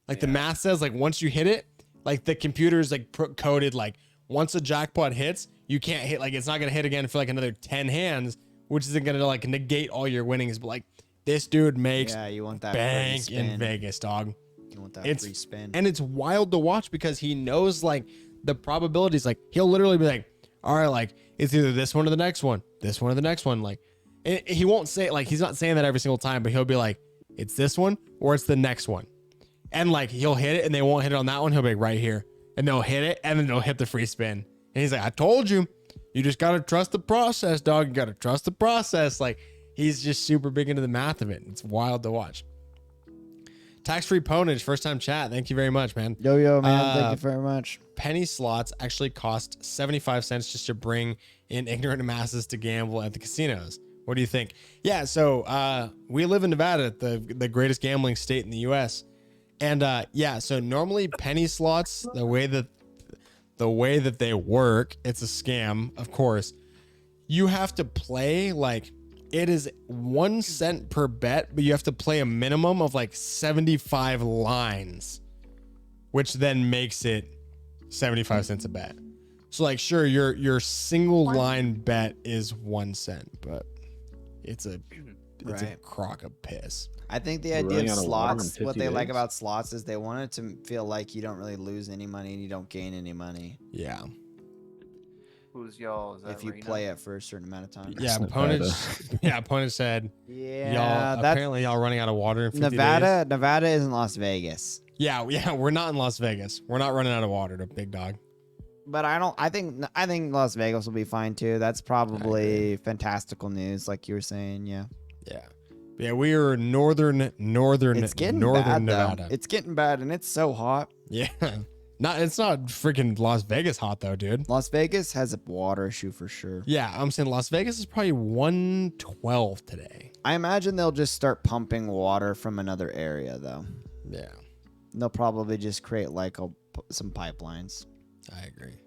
Like the math says, like once you hit it, like the computer's like coded, like once a jackpot hits, you can't hit, like it's not gonna hit again for like another 10 hands, which isn't gonna like negate all your winnings. But like this dude makes you want that free bank spin. in Vegas, dog. You want that It's free spin. and it's wild to watch because he knows like the probabilities. Like he'll literally be like, all right, like it's either this one or the next one, this one or the next one. Like and he won't say, like he's not saying that every single time, but he'll be like, it's this one or it's the next one. And like he'll hit it and they won't hit it on that one. He'll be like, right here. And they'll hit it and then they'll hit the free spin. And he's like, I told you, you just got to trust the process, dog. You got to trust the process. Like he's just super big into the math of it. It's wild to watch. Tax-free ponage, first time chat. Thank you very much, man. Yo, man. Thank you very much. Penny slots actually cost 75 cents just to bring in ignorant masses to gamble at the casinos. What do you think? Yeah, so we live in Nevada, the greatest gambling state in the U.S. And yeah, so normally penny slots, the way that they work, it's a scam, of course. You have to play like it is 1 cent per bet, but you have to play a minimum of like 75 lines, which then makes it 75 cents a bet. So like, sure, your single line bet is 1 cent, but it's a crock of piss. I think the We're idea running of out of water in slots, 50 what they like days. about slots is they want it to feel like you don't really lose any money and you don't gain any money Yeah. Who's y'all? Is that if you Reno? play it for a certain amount of time. Yeah, Nevada. opponent said, Yeah, y'all that's apparently y'all running out of water in 50 days. Nevada isn't Las Vegas. Yeah, we're not in Las Vegas. We're not running out of water to big dog. But I think Las Vegas will be fine too. That's probably fantastical news, like you were saying. Yeah, Yeah. Yeah, we are northern it's getting northern bad Nevada. though. It's getting bad, and it's so hot. Yeah. It's not freaking Las Vegas hot though, dude. Las Vegas has a water issue for sure. Yeah, I'm saying Las Vegas is probably 112 today. I imagine they'll just start pumping water from another area though. Yeah, They'll probably just create like some pipelines. I agree.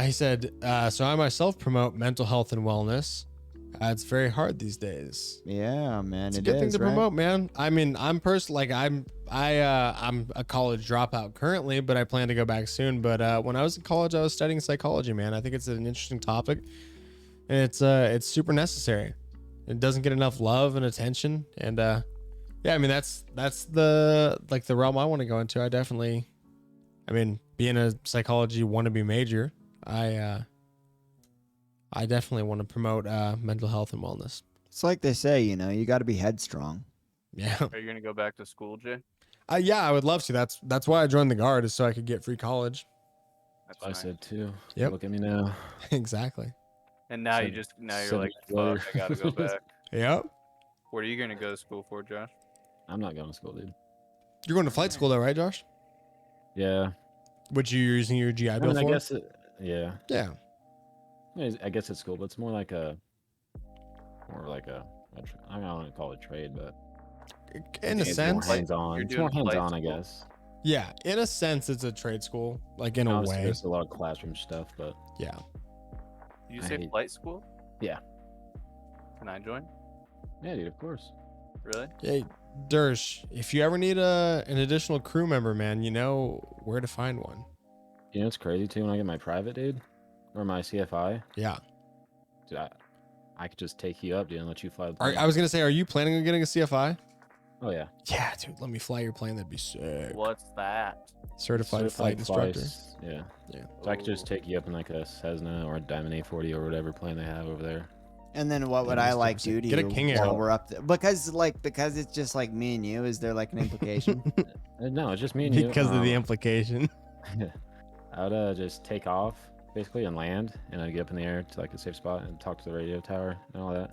He said, so I myself promote mental health and wellness. It's very hard these days. Yeah, man, It's a good thing to promote, man. I mean, I'm a college dropout currently, but I plan to go back soon. But when I was in college, I was studying psychology, man. I think it's an interesting topic, and it's super necessary. It doesn't get enough love and attention, and yeah, I mean that's the realm I want to go into. I mean, being a psychology wannabe major, I definitely want to promote mental health and wellness. It's like they say, you got to be headstrong. Yeah. Are you gonna go back to school, Jay? Yeah, I would love to. That's why I joined the Guard, is so I could get free college. That's I nice. said too. Yep. Look at me now. Exactly. And now Seven- you're seven like, years later. fuck, I gotta go back. Yep. What are you gonna go to school for, Josh? I'm not going to school, dude. You're going to flight school though, right, Josh? Yeah. Which you're using your GI I Bill mean, I for? guess yeah. Yeah. I guess it's school, but it's more like a I don't want to call it a trade, but In a it's sense. more hands-on. You're It's more doing flight hands-on, I school? guess. Yeah. In a sense, it's a trade school, like in a Honestly, way. there's a lot of classroom stuff, but Yeah. Did you I say hate- flight school? Yeah. Can I join? yeah, dude, of course. Really? Hey, Dersh, if you ever need an additional crew member, man, you know where to find one. You know, it's crazy too. When I get my private, dude, or my CFI, Yeah. dude, I could just take you up, dude, and let you fly the Are, plane. I was gonna say, are you planning on getting a CFI? Oh yeah. Yeah, dude. Let me fly your plane. That'd be sick. What's that? Certified flight instructor. flights, Yeah. Yeah. So I could just take you up in like a Cessna or a Diamond A40 or whatever plane they have over there. And then what would Yeah, I just like 100%. do to Get a you King while Air. we're up there? Because it's just like me and you. Is there like an implication? No, it's just me and you. Because of the implication. I would just take off basically and land, and I'd get up in the air to like a safe spot and talk to the radio tower and all that.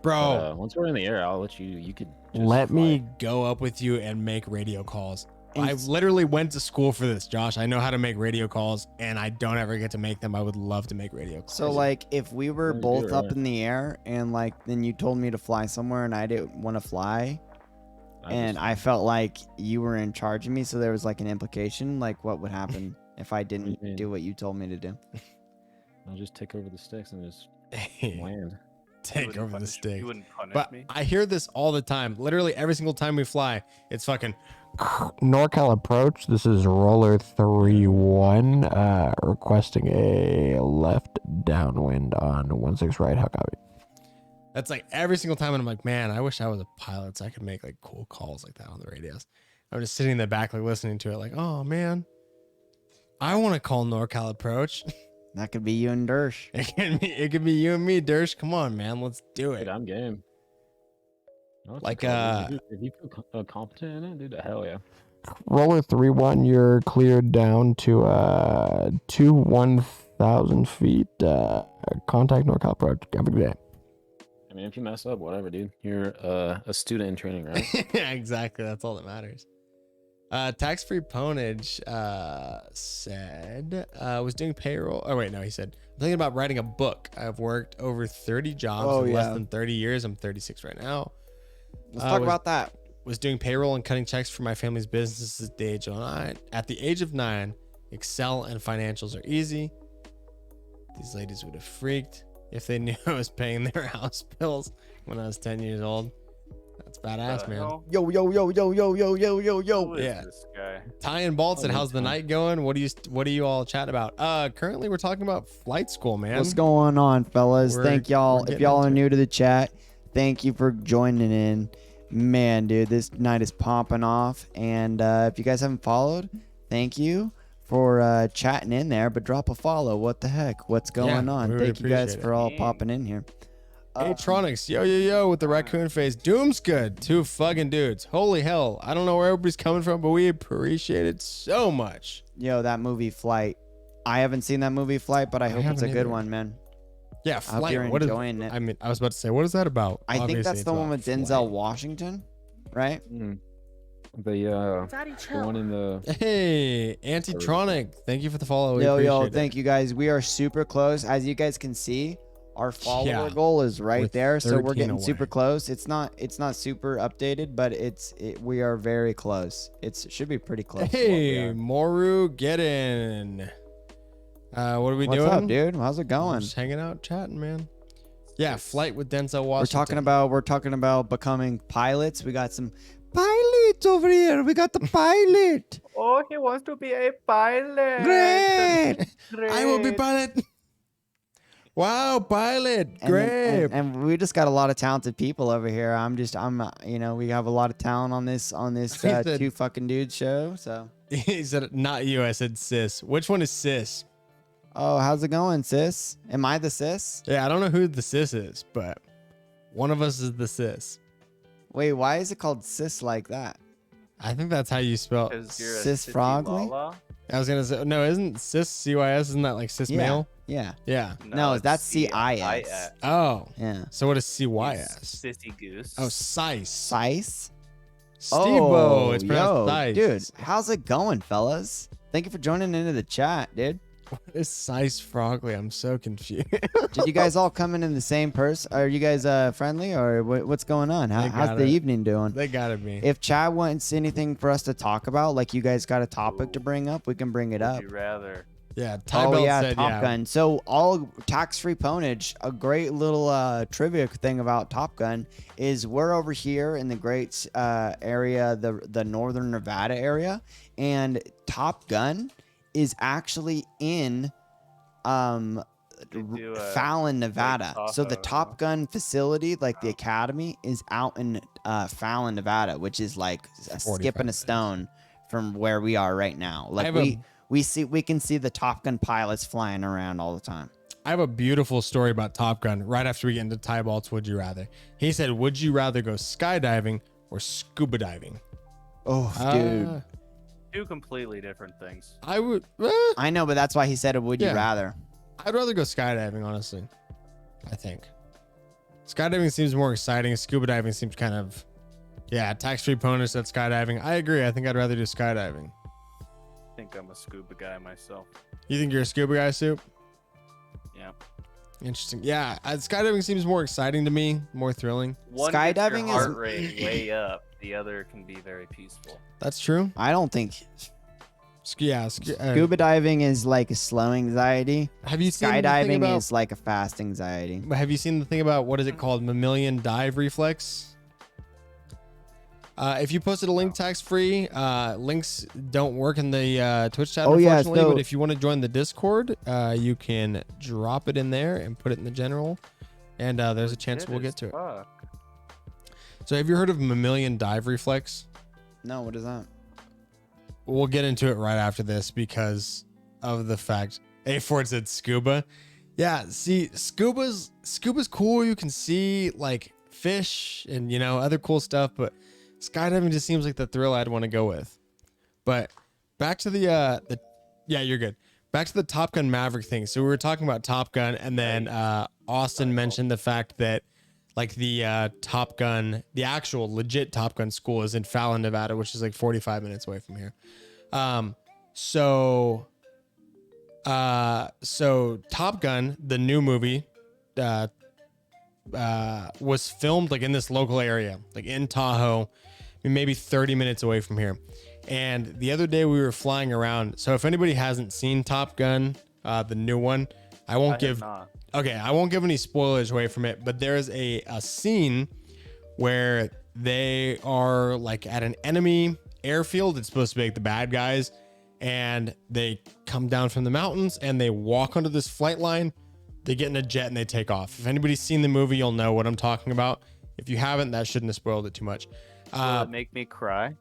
Bro, But, once we're in the air, I'll let you. You could just let fly. me go up with you and make radio calls. And I s- literally went to school for this, Josh. I know how to make radio calls, and I don't ever get to make them. I would love to make radio calls. So like, if we were Yeah, you both do, up right. in the air and like then you told me to fly somewhere and I didn't want to fly, and I felt like you were in charge of me, so there was like an implication, like what would happen if I didn't mean? do what you told me to do. I'll just take over the sticks and just Hey, land. You take wouldn't over the punish- stick. You wouldn't punish But me. I hear this all the time. Literally every single time we fly, it's fucking NorCal approach. This is Roller 3-1, requesting a left downwind on 16 right. How copy? That's like every single time, and I'm like, man, I wish I was a pilot so I could make like cool calls like that on the radios. I'm just sitting in the back, like listening to it, like, oh man, I want to call NorCal approach. That could be you and Dersh. It could be you and me, Dersh. Come on, man, let's do Dude, it. I'm game. No, it's Like, okay, dude. If you feel competent in it, dude, hell yeah. Roller 3-1, you're cleared down to 1,000 feet. Contact NorCal approach. Have a good day. I mean, if you mess up, whatever, dude. You're a student in training, right? Yeah, exactly. That's all that matters. Tax-free Ponage said was doing payroll. Oh wait, no, he said I'm thinking about writing a book. I've worked over 30 jobs in less than 30 years. I'm 36 right now. Let's talk about that. Was doing payroll and cutting checks for my family's businesses at the age of 9. At the age of 9, Excel and financials are easy. These ladies would have freaked if they knew I was paying their house bills when I was 10 years old. That's badass, man. Hell? Yo, yo, yo, yo, yo, yo, yo, yo, yo. Who is yeah. this guy? Ty and Balt said, Oh, how's the okay. night going? What do you all chat about? Currently we're talking about flight school, man. What's going on, fellas? We're- Thank we're y'all. If getting y'all are into it. new to the chat, thank you for joining in. Man, dude, this night is popping off. And if you guys haven't followed, thank you for chatting in there. But drop a follow. What the heck? What's going Yeah, on? we really Thank you guys appreciate for it. all Dang. popping in here. Hey, Tronics, yo, yo, yo, with the raccoon face. Doom's good. 2 fucking dudes. Holy hell. I don't know where everybody's coming from, but we appreciate it so much. Yo, that movie Flight. I haven't seen that movie Flight, but I hope it's a haven't good either. one, man. Yeah, I hope flight. you're What is? enjoying it. I mean, I was about to say, what is that about? I think Obviously, that's it's the one about with Denzel flight. Washington, right? The Daddy, the chill. one in the Hey, Antitronic, thank you for the follow. We Yo, yo, appreciate it. thank you guys. We are super close. As you guys can see, our follower Yeah. goal is right We're there. So we're 13 getting super away. close. It's not super updated, but we are very close. It should be pretty close. to what we Hey, are. Moru, get in. What are we What's doing? up, dude? How's it We're going? just hanging out, chatting, man. Yeah, flight with Denzel We're Washington. talking about becoming pilots. We got some pilots over here. We got the pilot. Oh, he wants to be a pilot. Great. I will be pilot. Wow, pilot. Great. And we just got a lot of talented people over here. We have a lot of talent on this He said- 2 fucking dudes show. So, He said, not you. I said sis. Which one is sis? oh, how's it going, sis? Am I the sis? Yeah, I don't know who the sis is, but one of us is the sis. Wait, why is it called sis like that? I think that's how you spell. 'Cause you're a Sis city Frogley? lala? I was gonna say no, isn't cis CYS? Isn't that like cis Yeah. male? Yeah. Yeah. No, it's that's CIS. CIS. Oh, Yeah. so what is You CYS? Sissy goose. Oh, Sice. Sice? Steve-O. It's yo, pronounced Sice. dude, how's it going, fellas? Thank you for joining into the chat, dude. What is Sice Frogley? I'm so confused. Did you guys all come in the same person? Are you guys friendly, or what's going on? They How's got the it. evening doing? They gotta be. If Chad wants anything for us to talk about, like you guys got a topic to bring up, we can bring it up. Would you rather? Yeah, Ty Belt said Top yeah. Gun. So all tax-free ponage, a great little trivia thing about Top Gun is we're over here in the great area, the northern Nevada area, and Top Gun is actually in do a Fallon, Nevada. off So the of- Top Gun facility, like the academy, is out in Fallon, Nevada, which is like a 45 skip and a minutes. stone from where we are right now. Like have a- we can see the Top Gun pilots flying around all the time. I have a beautiful story about Top Gun right after we get into Ty Balt's Would You Rather. He said, would you rather go skydiving or scuba diving? Oh, dude. Uh, 2 completely different things. I would. I know, but that's why he said it. Would you Yeah. rather? I'd rather go skydiving, honestly. I think. Skydiving seems more exciting. Scuba diving seems kind of. Yeah, tax-free bonus at skydiving. I agree. I think I'd rather do skydiving. I think I'm a scuba guy myself. You think you're a scuba guy, Soup? Yeah. Interesting. Yeah, skydiving seems more exciting to me, more thrilling. One gets your Skydiving is- heart rate way up, the other can be very peaceful. That's true. I don't think Scuba scuba diving is like a slow anxiety. Have you seen the thing Skydiving about, is like a fast anxiety. Have you seen the thing about what is it called? Mammalian dive reflex? If you posted a link tax free, links don't work in the Twitch chat, Oh, yeah, unfortunately. so- But if you want to join the Discord, you can drop it in there and put it in the general. And there's a chance we'll get to it. Fuck. So have you heard of mammalian dive reflex? No, what is that? We'll get into it right after this because of the fact A4 said scuba. Yeah, see, scuba's cool. You can see like fish and other cool stuff, but skydiving just seems like the thrill I'd want to go with. But back to the yeah, you're good. Back to the Top Gun Maverick thing. So we were talking about Top Gun, and then Austin mentioned the fact that like the Top Gun, the actual legit Top Gun school is in Fallon, Nevada, which is like 45 minutes away from here. So Top Gun, the new movie, was filmed like in this local area, like in Tahoe, maybe 30 minutes away from here. And the other day we were flying around. So if anybody hasn't seen Top Gun, the new one, I won't give any spoilers away from it, but there's a scene where they are like at an enemy airfield. It's supposed to be like the bad guys, and they come down from the mountains and they walk onto this flight line. They get in a jet and they take off. If anybody's seen the movie, you'll know what I'm talking about. If you haven't, that shouldn't have spoiled it too much. Will it make me cry?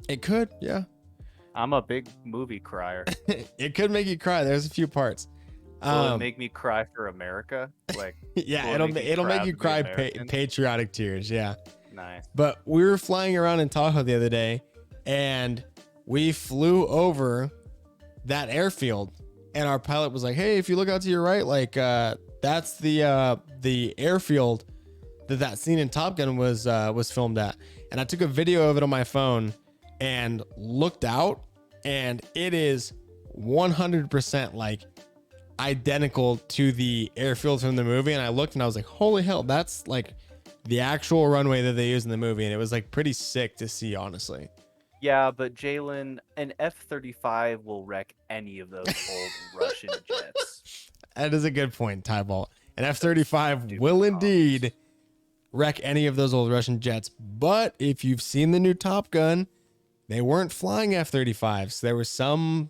It could, yeah. I'm a big movie crier. It could make you cry. There's a few parts. Will it make me cry for America? Like, yeah, will it it'll make proud you to be cry American? patriotic tears. Yeah. Nice. But we were flying around in Tahoe the other day, and we flew over that airfield, and our pilot was like, "Hey, if you look out to your right, like that's the airfield that scene in Top Gun was filmed at." And I took a video of it on my phone and looked out, and it is 100% like identical to the airfield from the movie. And I looked and I was like, holy hell, that's like the actual runway that they use in the movie. And it was like pretty sick to see, honestly. Yeah, but Jalen, an F-35 will wreck any of those old Russian jets. That is a good point, Tybalt. An F-35 will indeed wreck any of those old Russian jets. But if you've seen the new Top Gun, they weren't flying F-35s. There was some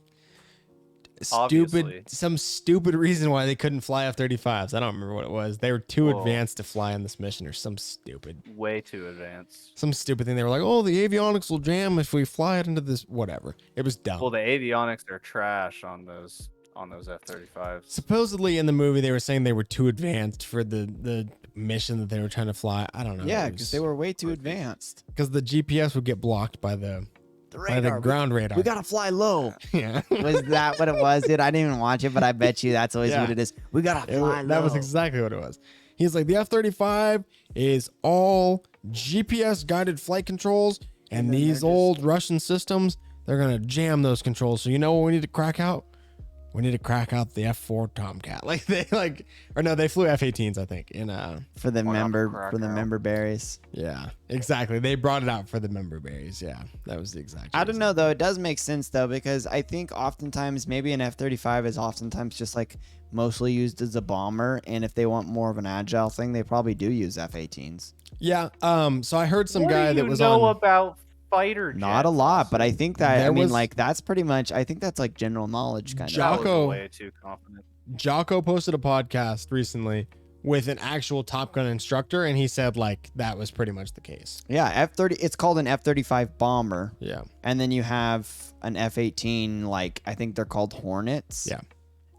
stupid reason why they couldn't fly F-35s. I don't remember what it was. They were too advanced to fly on this mission, or some stupid. Way too advanced. Some stupid thing. They were like, oh, the avionics will jam if we fly it into this. Whatever. It was dumb. Well, the avionics are trash on those F-35s. Supposedly in the movie they were saying they were too advanced for the mission that they were trying to fly. I don't know. Yeah, because they were way too advanced. Because the GPS would get blocked by the radar. ground radar. We gotta fly low. Yeah. Was that what it was, dude? I didn't even watch it, but I bet you that's always what it is. We gotta fly low. That was exactly what it was. He's like, the F-35 is all GPS guided flight controls, and these old Russian systems, they're gonna jam those controls. So you know what we need to crack out? We need to crack out the F4 Tomcat. Like they they flew F-18s, I think, in for the member berries. Yeah, exactly. They brought it out for the member berries. Yeah, that was the exact. I don't know though. It does make sense though, because I think oftentimes maybe an F-35 is oftentimes just like mostly used as a bomber, and if they want more of an agile thing, they probably do use F-18s. Yeah. So I heard some What guy do that you was know on. about fighter jets? Not a lot, but I think that There was- like that's pretty much. I think that's like general knowledge kind That was Jocko- way too confident. Jocko posted a podcast recently with an actual Top Gun instructor, and he said like that was pretty much the case. of. Yeah, F-30. It's called an F-35 bomber, Yeah. and then you have an F-18. Like I think they're called Hornets. Yeah.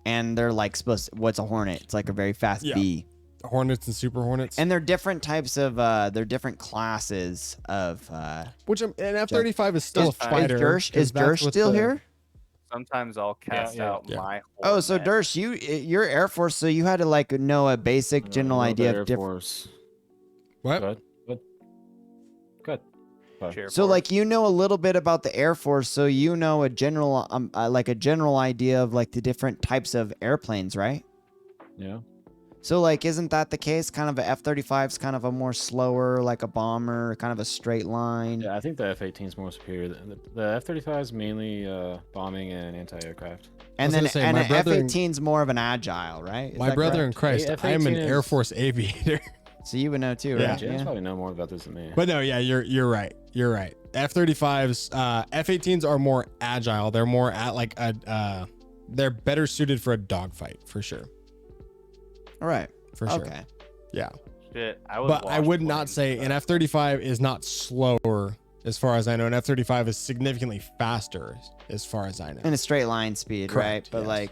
And they're like what's a Hornet? It's like a very fast Yeah. bee. Hornets and Super Hornets. And they're different types of they're different classes of Which an F-35 is still a fighter. Is 'cause that's Dersh what still the- here? Sometimes I'll cast yeah. out Yeah. my. Oh, so Hornet. Dersh, you're Air Force, so you had to like know a basic general idea Air of different. Force. What? Good. Chair So Force. like you know a little bit about the Air Force, so you know a general like a general idea of like the different types of airplanes, right? Yeah. So like, isn't that the case? Kind of a F-35 is kind of a more slower, like a bomber, kind of a straight line. Yeah, I think the F-18 is more superior. The F-35 is mainly bombing and anti-aircraft. And was then gonna say, and my an brother in- F-18 is more of an agile, right? Is My that brother in correct? Christ, Hey, I am an F-18 Air is- Force aviator. So you would know too, Yeah. right? James probably know more about this than me. But no, yeah, you're right. You're right. F-35s, F-18s are more agile. They're more at like a they're better suited for a dogfight for sure. All right. For sure. Okay. Yeah. Shit, I was But I would not washboarding, say an F-35 is not slower as far as I know. An F-35 is significantly faster as far as I know. In a straight line speed, Correct, right? But yes. like,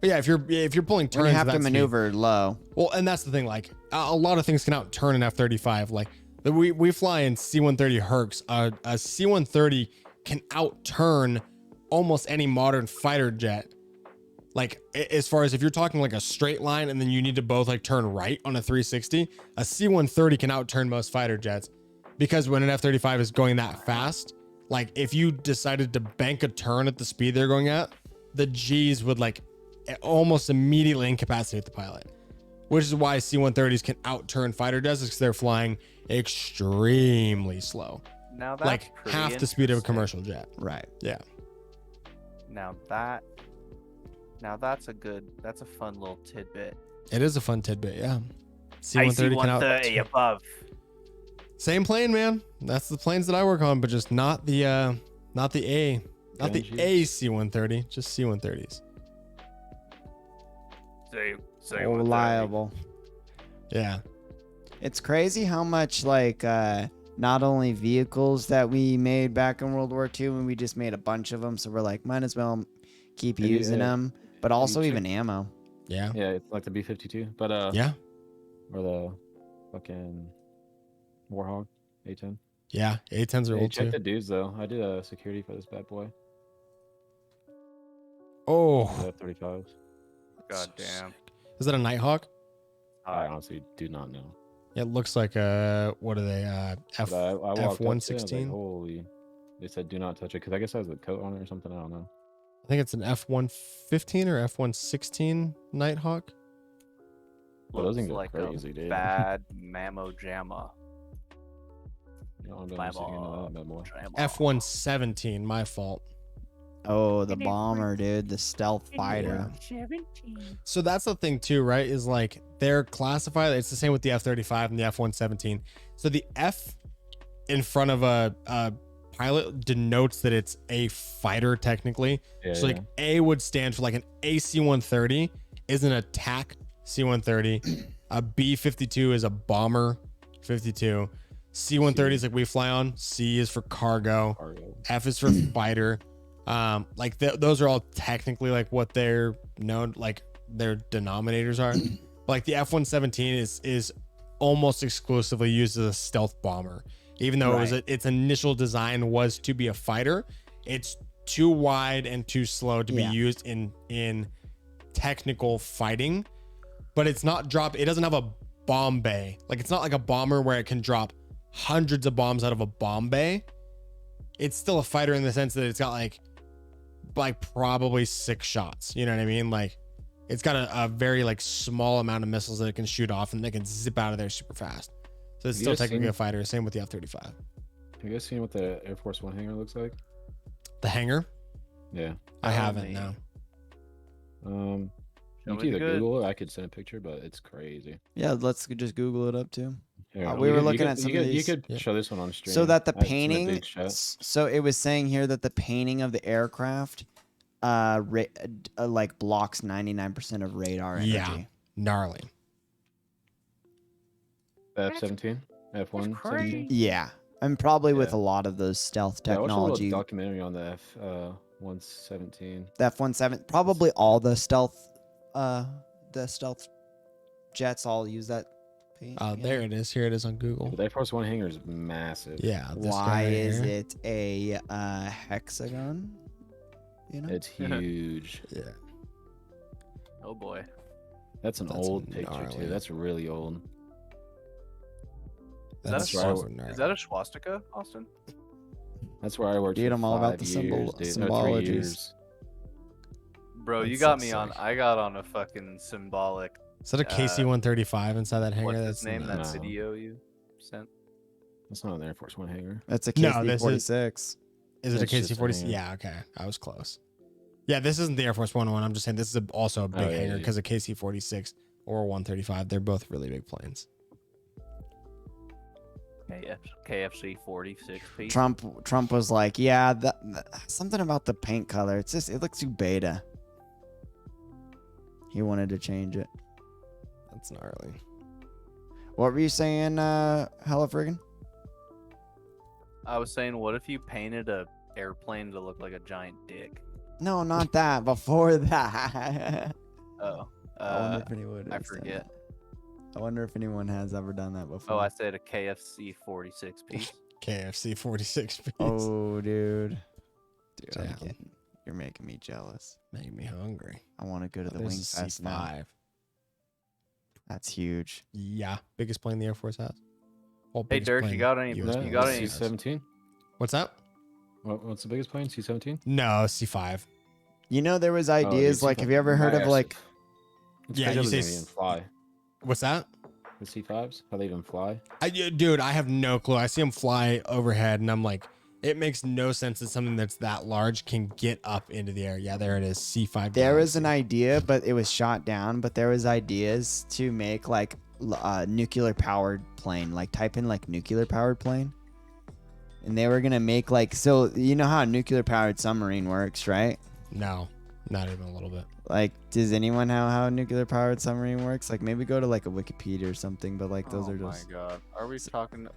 But yeah, if you're pulling turns, when you have at to that speed- maneuver low. well, and that's the thing. Like a lot of things can outturn an F-35. Like we fly in C-130 Hercs. A C-130 can outturn almost any modern fighter jet. Like as far as if you're talking like a straight line and then you need to both like turn right on a 360, a C-130 can outturn most fighter jets because when an F-35 is going that fast, like if you decided to bank a turn at the speed they're going at, the G's would like almost immediately incapacitate the pilot, which is why C-130s can outturn fighter jets because they're flying extremely slow, Now that's like pretty half the speed of a interesting. commercial jet. Right. Yeah. Now that's a fun little tidbit. It is a fun tidbit. Yeah. C-130 can IC-130 above. Same plane, man. That's the planes that I work on, but just not the A, not the A C-130, just C-130s. Say Oh, reliable. Yeah. It's crazy how much like not only vehicles that we made back in World War II, and we just made a bunch of them, so we're like, might as well keep Maybe, using them, but also check- even ammo. Yeah. Yeah, it's like the B-52, but Yeah. or the fucking Warhog A-10. Yeah. A-10s are Hey, old check too. the dudes though. I did a security for this bad boy. Oh, The F-35s. God damn. is that a Nighthawk? I honestly do not know. It looks like what are they? F But I walked up to it, I was like, F-116. holy. They said do not touch it because I guess it has a coat on it or something. I don't know. I think it's an F-115 or F-116 Nighthawk. Well, those Looks things are like crazy, a dude. bad mammo jamma. You know, I'm gonna see that bad boy. F-117, my fault. Oh, the bomber, dude, the stealth fighter. 17. So that's the thing too, right? Is like they're classified. It's the same with the F-35 and the F-117. So the F in front of a pilot denotes that it's a fighter technically. Yeah, So like A would stand for like an AC-130 is an attack C-130. A B-52 is a bomber 52. C-130 is like we fly on. C is for cargo. Cargo. F is for fighter. Like those are all technically like what they're known, like their denominators are. Like the F-117 is almost exclusively used as a stealth bomber, even though its initial design was to be a fighter. It's too wide and too slow to be used in technical fighting. But it's not it doesn't have a bomb bay. Like it's not like a bomber where it can drop hundreds of bombs out of a bomb bay. It's still a fighter in the sense that it's got like probably 6 shots. You know what I mean? Like it's got a very like small amount of missiles that it can shoot off and they can zip out of there super fast. So it's Have you still guys technically seen- a fighter. Same with the F-35. Have you guys seen what the Air Force One hangar looks like? The hangar? Yeah. I Oh, haven't. man. No. Show You me can the either good. Google it. I could send a picture, but it's crazy. Yeah, let's just Google it up too. Here, we you were could- looking you at could- some you of could, these. You could Yeah. show this one on stream. So that the I sent a painting, dude's chat. so it was saying here that the painting of the aircraft, like blocks 99% of radar energy. Yeah. Gnarly. The F-17, F-117. crazy. Yeah, and probably with Yeah. a lot of those stealth Yeah, I watched a technology. little documentary on the F-117. The F-17, probably all the stealth jets all use that paint. Oh, yeah. there it is. Here it is on Google. The Air Force One hangar is massive. Yeah. This Why guy right is here. it a hexagon? You know. It's huge. Yeah. Oh boy. That's an That's old picture gnarly. too. That's really old. That's that a so swast- gnarly. Is that a swastika, Austin? That's where I worked. Dude, for I'm all about 5 the years, dude. No, 3 symbologies. years. Bro, you That's got so me on. sick. I got on a fucking symbolic Is that a KC-135 inside that hangar? What's That's his name? That nuts. No. video you sent. That's not an Air Force One hangar. That's a No, this is- KC-46. Is it a It's just a KC-46? hangar. Yeah, okay. I was close. Yeah, this isn't the Air Force 101. I'm just saying this is also a big Oh, yeah, hangar yeah. because of KC-46 or 135. They're both really big planes. KFC 46 piece. Trump was like, yeah, something about the paint color. It's just, it looks too beta. He wanted to change it. That's gnarly. What were you saying, Hella Friggin? I was saying, what if you painted a airplane to look like a giant dick? No, not that. Before that. Oh, I wonder if anyone I has done forget. that. I wonder if anyone has ever done that before. Oh, I said a KFC 46 piece. KFC-46 piece. Oh, dude. Dude, Damn. you're making me jealous. Making me hungry. I want to go to the There's Wing a Fest now. C5. That's huge. Yeah, biggest plane the Air Force has. Well, Hey, biggest Dirk, you plane got any- US you Air got Force any- has. C-17? What's that? What's the biggest plane? C-17? No, C5. You know, there was Oh, ideas dude, like, have you ever heard of massive. like, It's Yeah, crazy you how say they even fly. What's that? The C5s, how they even fly. Dude, I have no clue. I see them fly overhead, and I'm like, it makes no sense that something that's that large can get up into the air. Yeah, there it is. C5. there was an Galaxy. idea, but it was shot down. But there was ideas to make like nuclear powered plane. Like type in like nuclear powered plane, and they were gonna make like, so you know how a nuclear powered submarine works, right? No, not even a little bit. Like, does anyone know how a nuclear powered submarine works? Like, maybe go to like a Wikipedia or something. But like, those oh are my just god. Are we talking?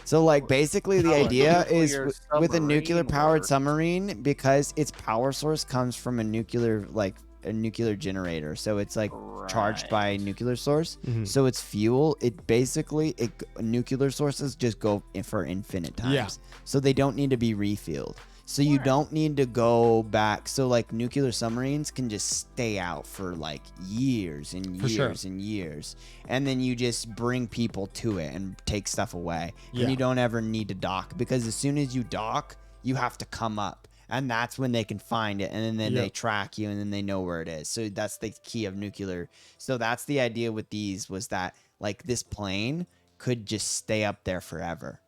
so like basically the How a idea is nuclear with a nuclear submarine powered works. submarine, because its power source comes from a nuclear generator, so it's like charged by a nuclear source. Mhm. So it's fuel. It basically nuclear sources just go for infinite times. Yeah. So they don't need to be refilled. So you don't need to go back. So like nuclear submarines can just stay out for like years and For sure. years and years. And then you just bring people to it and take stuff away. Yeah. And you don't ever need to dock, because as soon as you dock, you have to come up. And that's when they can find it, and then they Yep. track you, and then they know where it is. So that's the key of nuclear. So that's the idea with these, was that like this plane could just stay up there forever.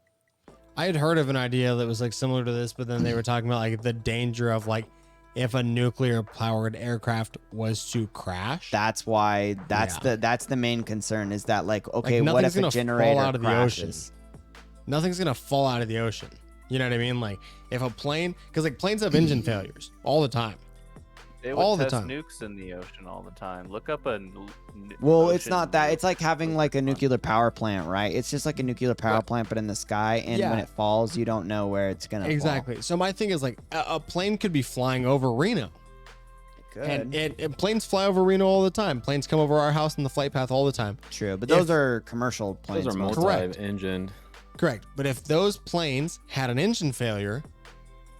I had heard of an idea that was like similar to this, but then they were talking about like the danger of like if a nuclear powered aircraft was to crash. That's why Yeah. that's the main concern, is that like, okay, what nothing's if a gonna fall generator out of the ocean. crashes? Nothing's gonna fall out of the ocean. You know what I mean? Like if a plane, because like planes have engine failures all the time. They would all the test time. nukes in the ocean all the time. Look up a. Well, it's ocean not that. nuke. It's like having like a nuclear power plant, right? It's just like a nuclear power plant, but in the sky, and when Yeah. it falls, you don't know where it's gonna Exactly. So my thing is like a plane could be flying over Reno. fall. And planes fly over Reno all the time. Planes come over our house in the flight path all the time. True, but if- those are commercial planes. Those are mostly. Correct. multi-engined. Correct. But if those planes had an engine failure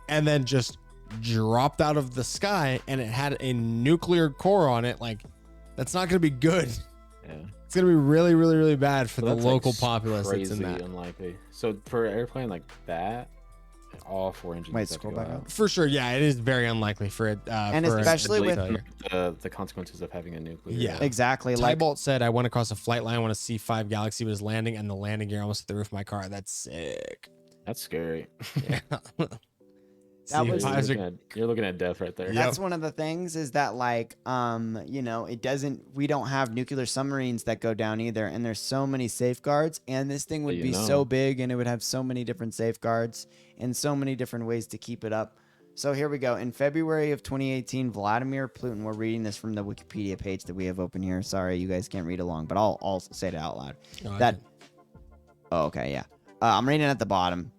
and then just dropped out of the sky and it had a nuclear core on it, like that's not going to be good. Yeah. It's going to be really, really, really bad for So the that's, like, local populace that's in crazy that. unlikely. So for an airplane like that, all four engines. Wait, have to scroll go back out. up. For sure. Yeah, it is very unlikely for it. And for a especially nuclear with- failure. The consequences of having a nuclear. Yeah. Exactly. Like, Tybolt said, I went across a flight line when a C5 Galaxy was landing and the landing gear almost hit the roof of my car. That's sick. That's scary. Yeah. That was- C5s you're, are you're looking at death right there. Yeah. that's one of the things, is that like, we don't have nuclear submarines that go down either, and there's so many safeguards, and this thing would you be know. so big, and it would have so many different safeguards and so many different ways to keep it up. So here we go. In February of 2018, Vladimir Putin, we're reading this from the Wikipedia page that we have open here. Sorry, you guys can't read along, but I'll say it out loud. No, I That- can- Oh, okay, yeah. I'm reading at the bottom.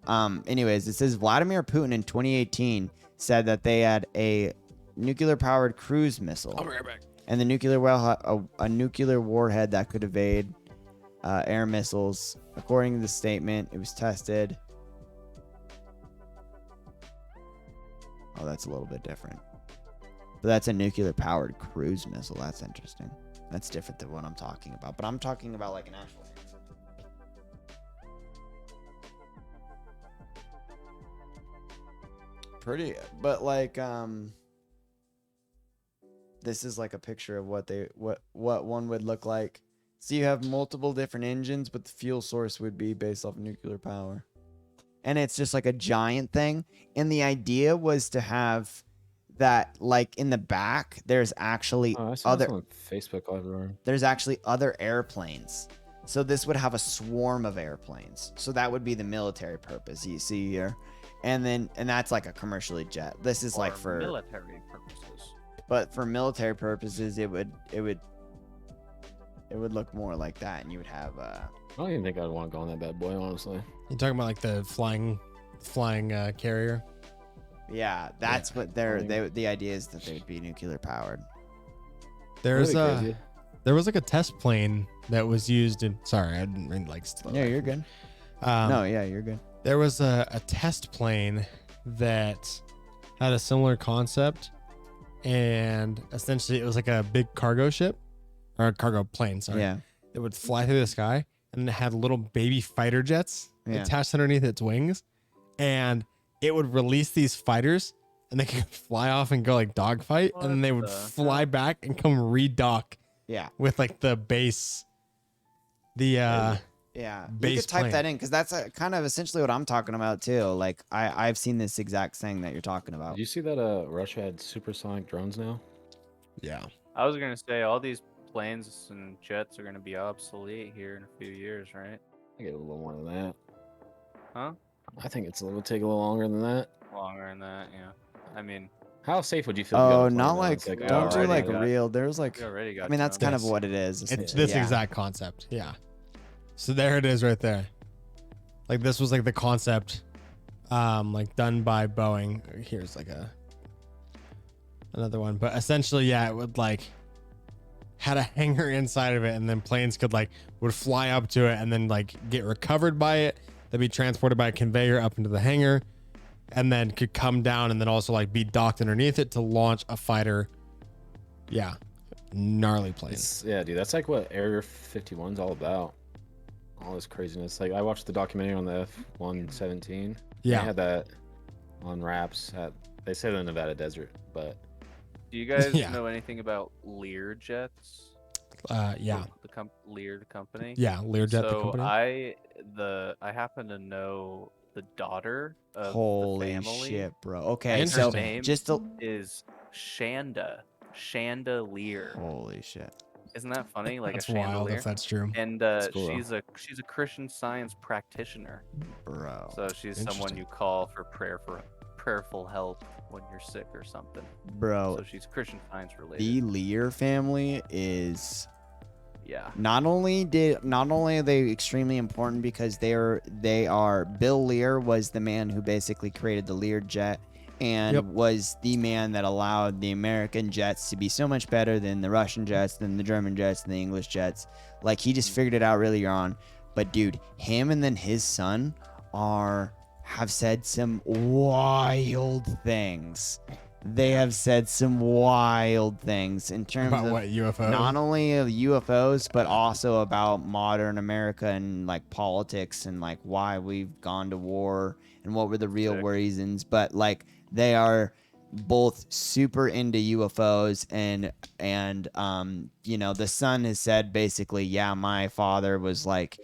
Anyways, it says Vladimir Putin in 2018 said that they had a nuclear-powered cruise missile, I'll be right back. and the a nuclear warhead that could evade air missiles. According to the statement, it was tested. Oh, that's a little bit different. But that's a nuclear-powered cruise missile. That's interesting. That's different than what I'm talking about. But I'm talking about like an actual answer. Pretty, but like this is like a picture of what one would look like. So you have multiple different engines, but the fuel source would be based off nuclear power. And it's just like a giant thing. And the idea was to have that, like, in the back, there's actually Oh, I saw this other on Facebook everywhere. there's actually other airplanes. So this would have a swarm of airplanes. So that would be the military purpose you see here. And that's like a commercially jet. This is like for military purposes. but for military purposes it would look more like that, and you would have I don't even think I'd want to go on that bad boy, honestly. You're talking about like the flying carrier. yeah, that's what the idea is, that they would be nuclear powered. There's That'd be crazy. there was like a test plane that was used in. Sorry, I didn't mean to, like steal Yeah, that you're from good. you. No, yeah, you're good. There was a test plane that had a similar concept, and essentially it was like a big cargo ship or a cargo plane. Sorry, Yeah. it would fly through the sky, and it had little baby fighter jets Yeah. attached underneath its wings, and it would release these fighters, and they could fly off and go like dogfight, and then they would What the fly back and come redock Yeah. with like the base. The Yeah, you Base could type plane. that in, because that's kind of essentially what I'm talking about too. Like I've seen this exact thing that you're talking about. Did you see that Russia had supersonic drones now? yeah. I was gonna say all these planes and jets are gonna be obsolete here in a few years, right? I get a little more than that. Huh? I think it will take a little longer than that. Longer than that, yeah. I mean, How safe would you feel? to be on Oh, a plane, not though? like It's like, don't do already like got- real. There's like we already got. I mean, that's to know. kind of Yes. what it is. It's essentially. this Yeah. exact concept. Yeah. So there it is right there. Like this was like the concept like done by Boeing. Here's like another one. But essentially, yeah, it would like had a hangar inside of it, and then planes would fly up to it and then like get recovered by it. They'd be transported by a conveyor up into the hangar, and then could come down and then also like be docked underneath it to launch a fighter. Yeah. Gnarly planes. Yeah, dude, that's like what Area 51's all about. All this craziness. Like I watched the documentary on the F-117. Yeah. They had that on wraps at, they say the Nevada desert, but Do you guys Yeah. know anything about Lear jets? Yeah. The Lear company. Yeah. Learjet the So company. I happen to know the daughter of the Holy family. shit, bro. Okay, And so her name just a is Shanda Lear. holy shit. Isn't that funny? Like That's a wild chandelier. if that's true. And cool, though. she's a Christian Science practitioner. Bro. So she's someone Interesting. you call for prayerful help when you're sick or something. Bro, So she's Christian Science related. the Lear family is Yeah. not only are they extremely important because they are Bill Lear was the man who basically created the Lear jet and Yep. was the man that allowed the American jets to be so much better than the Russian jets, than the German jets, and the English jets. Like he just figured it out really on. But dude, him and then his son have said some wild things. They have said some wild things in terms About of what UFO? not only of UFOs, but also about modern America and like politics and like why we've gone to war and what were the real Sick. reasons. But like they are both super into UFOs and the son has said basically, yeah, my father was like,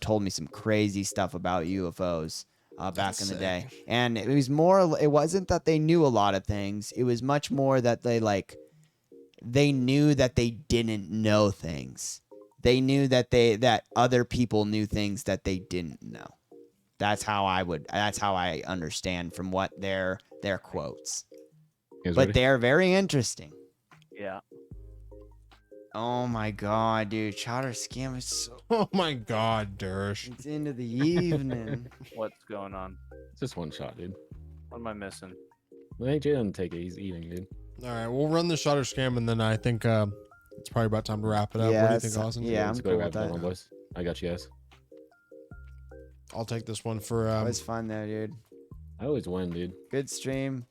told me some crazy stuff about UFOs. Back That's in the sick. day, and it wasn't that they knew a lot of things. It was much more that they knew that they didn't know things. They knew that other people knew things that they didn't know. That's how I understand from what their quotes. You guys But ready? they're very interesting. Yeah. Oh my god, dude, Chowder Scam is so Oh my God, Dersh. it's into the evening. What's going on? It's just one shot, dude. What am I missing? Well, AJ doesn't take it. He's eating, dude. All right, we'll run the shutter scam, and then I think it's probably about time to wrap it up. What do you Yes, think, Austin? yeah, Let's I'm go cool grab with that that. one, boys. I got you guys. I'll take this one for. It was fun though, dude. I always win, dude. Good stream.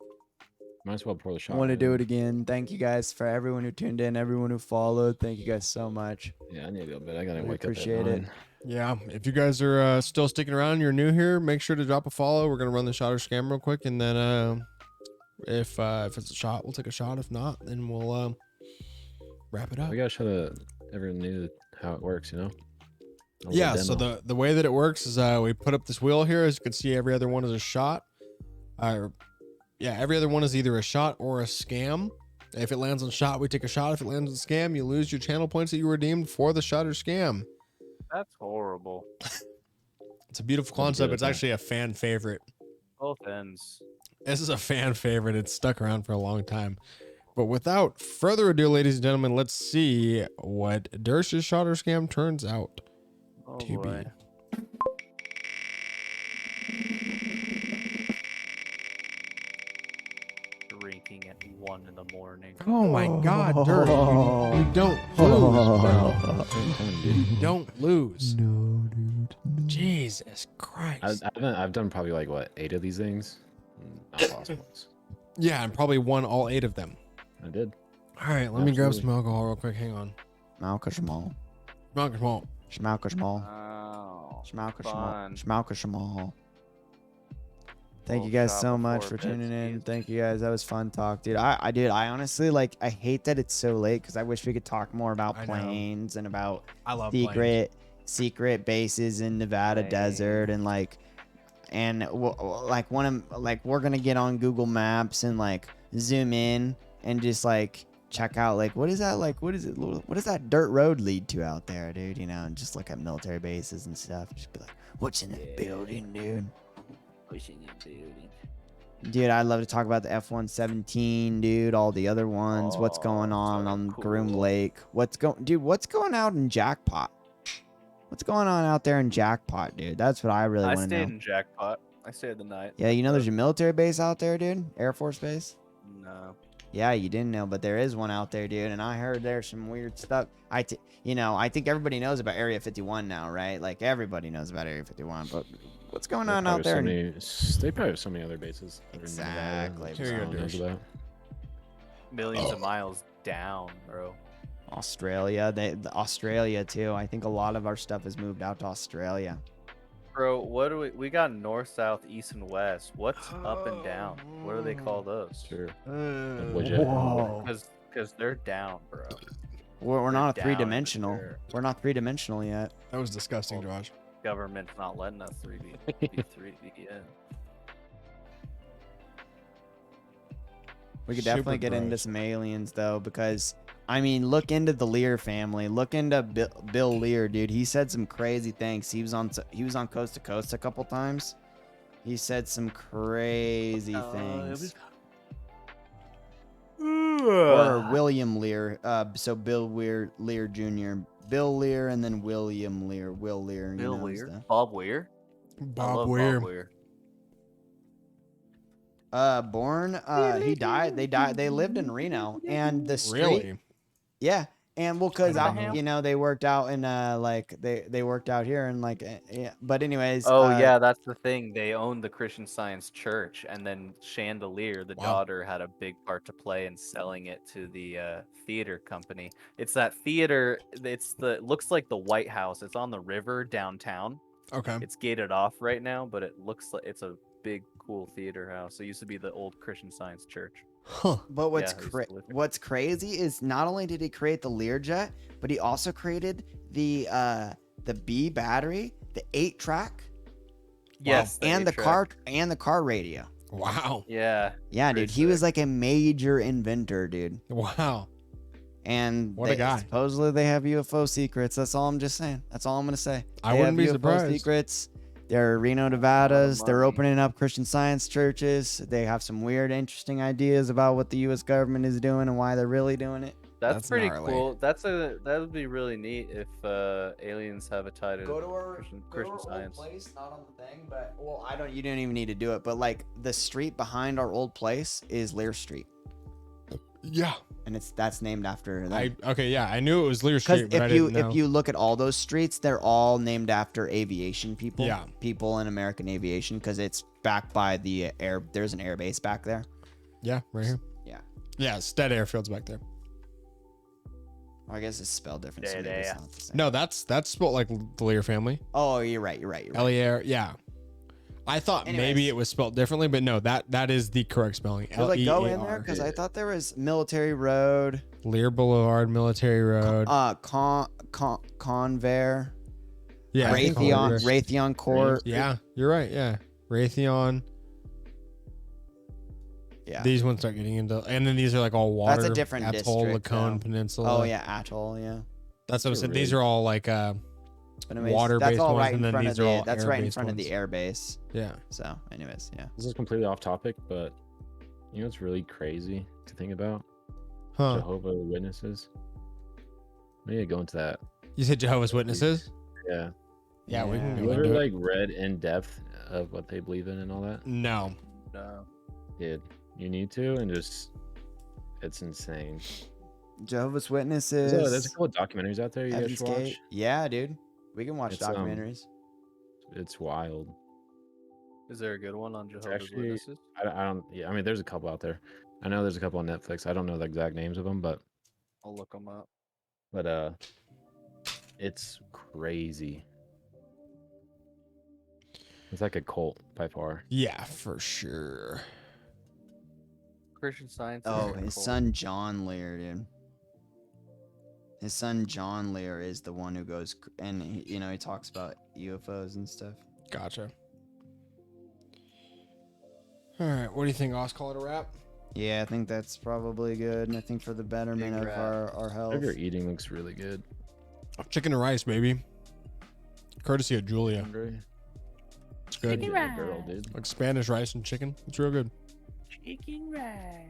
Might as well pour the shot. I want to man. do it again. Thank you guys for everyone who tuned in, everyone who followed. Thank you guys so much. Yeah, I need to go to bed. I gotta We wake appreciate up. it. Yeah, if you guys are still sticking around, you're new here, make sure to drop a follow. We're gonna run the shutter scam real quick, and then if it's a shot, we'll take a shot. If not, then we'll wrap it up. We gotta show everyone new how it works, you know? A little Yeah, so demo. the way that it works is we put up this wheel here. As you can see, every other one is a shot. Every other one is either a shot or a scam. If it lands on shot, we take a shot. If it lands on scam, you lose your channel points that you redeemed for the shot or scam. That's horrible. It's a beautiful I'm good concept. at It's that. actually a fan favorite. Both ends. This is a fan favorite. It's stuck around for a long time. But without further ado, ladies and gentlemen, let's see what Dersh's shot or scam turns out Oh to boy. be. Drinking at 1 in the morning. Oh my God, Dersh, you don't lose, bro. You don't lose. No, dude. Jesus Christ. I've done probably like what 8 of these things. Not lost once. Yeah, and probably won all 8 of them. I did. All right, let me grab Absolutely. some alcohol real quick. Hang on. Schmalka Schmal. Alcohol. Schmalka Schmal. Oh. Schmalka Fun. Schmal. Schmalka Schmal. Thank you Little guys shot so much before for tuning in. bed, Thank you guys. That was fun talk, dude. I honestly like. I hate that it's so late because I wish we could talk more about I know. planes and about I love secret bases in Nevada desert and like, and we're gonna get on Google Maps and like zoom in and just like check out like what is that dirt road lead to out there, dude? You know, and just look at military bases and stuff. Just be like, what's in that building, dude? Dude, I'd love to talk about the F-117, dude. All the other ones. What's going on so Groom cool. Lake? What's going out in Jackpot? What's going on out there in Jackpot, dude? That's what I really I want to stayed know. in Jackpot. I stayed the night. Yeah, you know there's a military base out there, dude. Air Force Base. No. Yeah, you didn't know, but there is one out there, dude. And I heard there's some weird stuff. I think everybody knows about Area 51 now, right? Like everybody knows about Area 51, but what's going on out there? They probably have so many other bases. that are in Nevada Exactly, that Here you no go, one knows Dersh. about. Millions of miles down, bro. Australia, Australia too. I think a lot of our stuff has moved out to Australia. Bro, what do we got north, south, east, and west. What's up and down? What do they call those? Sure. Whoa. Because they're down, bro. We're They're not down three-dimensional. there. We're not three-dimensional yet. That was disgusting, Josh. Government's not letting us 3D. be 3D yet. We could Super definitely get into gross. some aliens though, because I mean, look into the Lear family. Look into Bill Lear, dude. He said some crazy things. He was on Coast to Coast a couple times. He said some crazy things. Or William Lear. So Bill Lear Jr. Bill Lear and then William Lear. Will Lear. Bill you know, Weir? stuff. Bob Weir? I Bob love Weir. Bob Weir. He died. They lived in Reno, and the street. Really? Yeah, and well, cause Abraham? you know they worked out in like they worked out here and like yeah. But anyways. Oh yeah, that's the thing. They owned the Christian Science Church, and then Chandelier, the Wow. daughter, had a big part to play in selling it to the theater company. It's that theater. It looks like the White House. It's on the river downtown. Okay. It's gated off right now, but it looks like it's a big, cool theater house. It used to be the old Christian Science Church. Huh. But Yeah, I used to live there. what's crazy is not only did he create the Learjet, but he also created the B battery, the 8-track, Yes, and the eight-track. car radio. Wow. Yeah, Yeah, Pretty dude, he was sick. like a major inventor, dude. Wow. And What a guy. Supposedly they have UFO secrets. That's all I'm just saying. That's all I'm gonna say. I They wouldn't have be UFO surprised. Secrets. They're Reno, Nevadas. They're money. opening up Christian Science churches. They have some weird, interesting ideas about what the U.S. government is doing and why they're really doing it. That's That's pretty gnarly. cool. That would be really neat if aliens have a tie to Christian Science. place, not on the thing, but well, you don't even need to do it. But like the street behind our old place is Lear Street, Yeah. and that's named after them. I knew it was Lear Because Street, but I didn't know. if you look at all those streets, they're all named after aviation people. Yeah. People in American aviation, because it's back by the air. There's an air base back there. Yeah, right here. Yeah. Yeah, Stead Airfield's back there. Or I guess it's spelled different. So maybe Yeah. it's not the same. No, that's spelled like the Lear family. Oh, you're right. L-E-R, yeah. I thought maybe Anyways. it was spelled differently, but no, that is the correct spelling. Should I go in there? Lear. Because I thought there was Military Road, Lear Boulevard, Military Road. Convair, Yeah, Raytheon Court. Yeah, you're right. Yeah, Raytheon. Yeah. These ones start getting into, and then these are like all water. That's a different Atoll, district, Lacone though. Peninsula. Oh yeah, Atoll. Yeah. That's what I These are said. These really- are all like But anyways, water-based that's all ones, right and in then front of these are all the. That's right in air-based front of ones. the air base. yeah. So, anyways, yeah. This is completely off topic, but you know what's really crazy to think about? Huh? Jehovah's Witnesses. We need to go into that. You said Jehovah's Witnesses? Yeah. Yeah, we can Yeah. go You ever into it. like read in depth of what they believe in and all that? No. No. Dude, you need to, and just it's insane. Jehovah's Witnesses. There's a couple of documentaries out there you guys Heaven's should Gate. watch. Yeah, dude. We can watch It's, documentaries. It's wild. Is there a good one on Jehovah's actually- Witnesses? I don't. Yeah, I mean, there's a couple out there. I know there's a couple on Netflix. I don't know the exact names of them, but I'll look them up. it's crazy. It's like a cult by far. Yeah, for sure. Christian Science. Oh, is his cool. son John Lear, dude. His son John Lear is the one who goes and he talks about UFOs and stuff. Gotcha. All right. What do you think, Oz? Call it a wrap? Yeah, I think that's probably good, and I think for the betterment Big of rat. our health. Sugar eating looks really good. Chicken and rice, baby. Courtesy of Julia. Hungry? It's good. Chicken Yeah, girl, rice. dude. Like Spanish rice and chicken. It's real good. Chicken rice.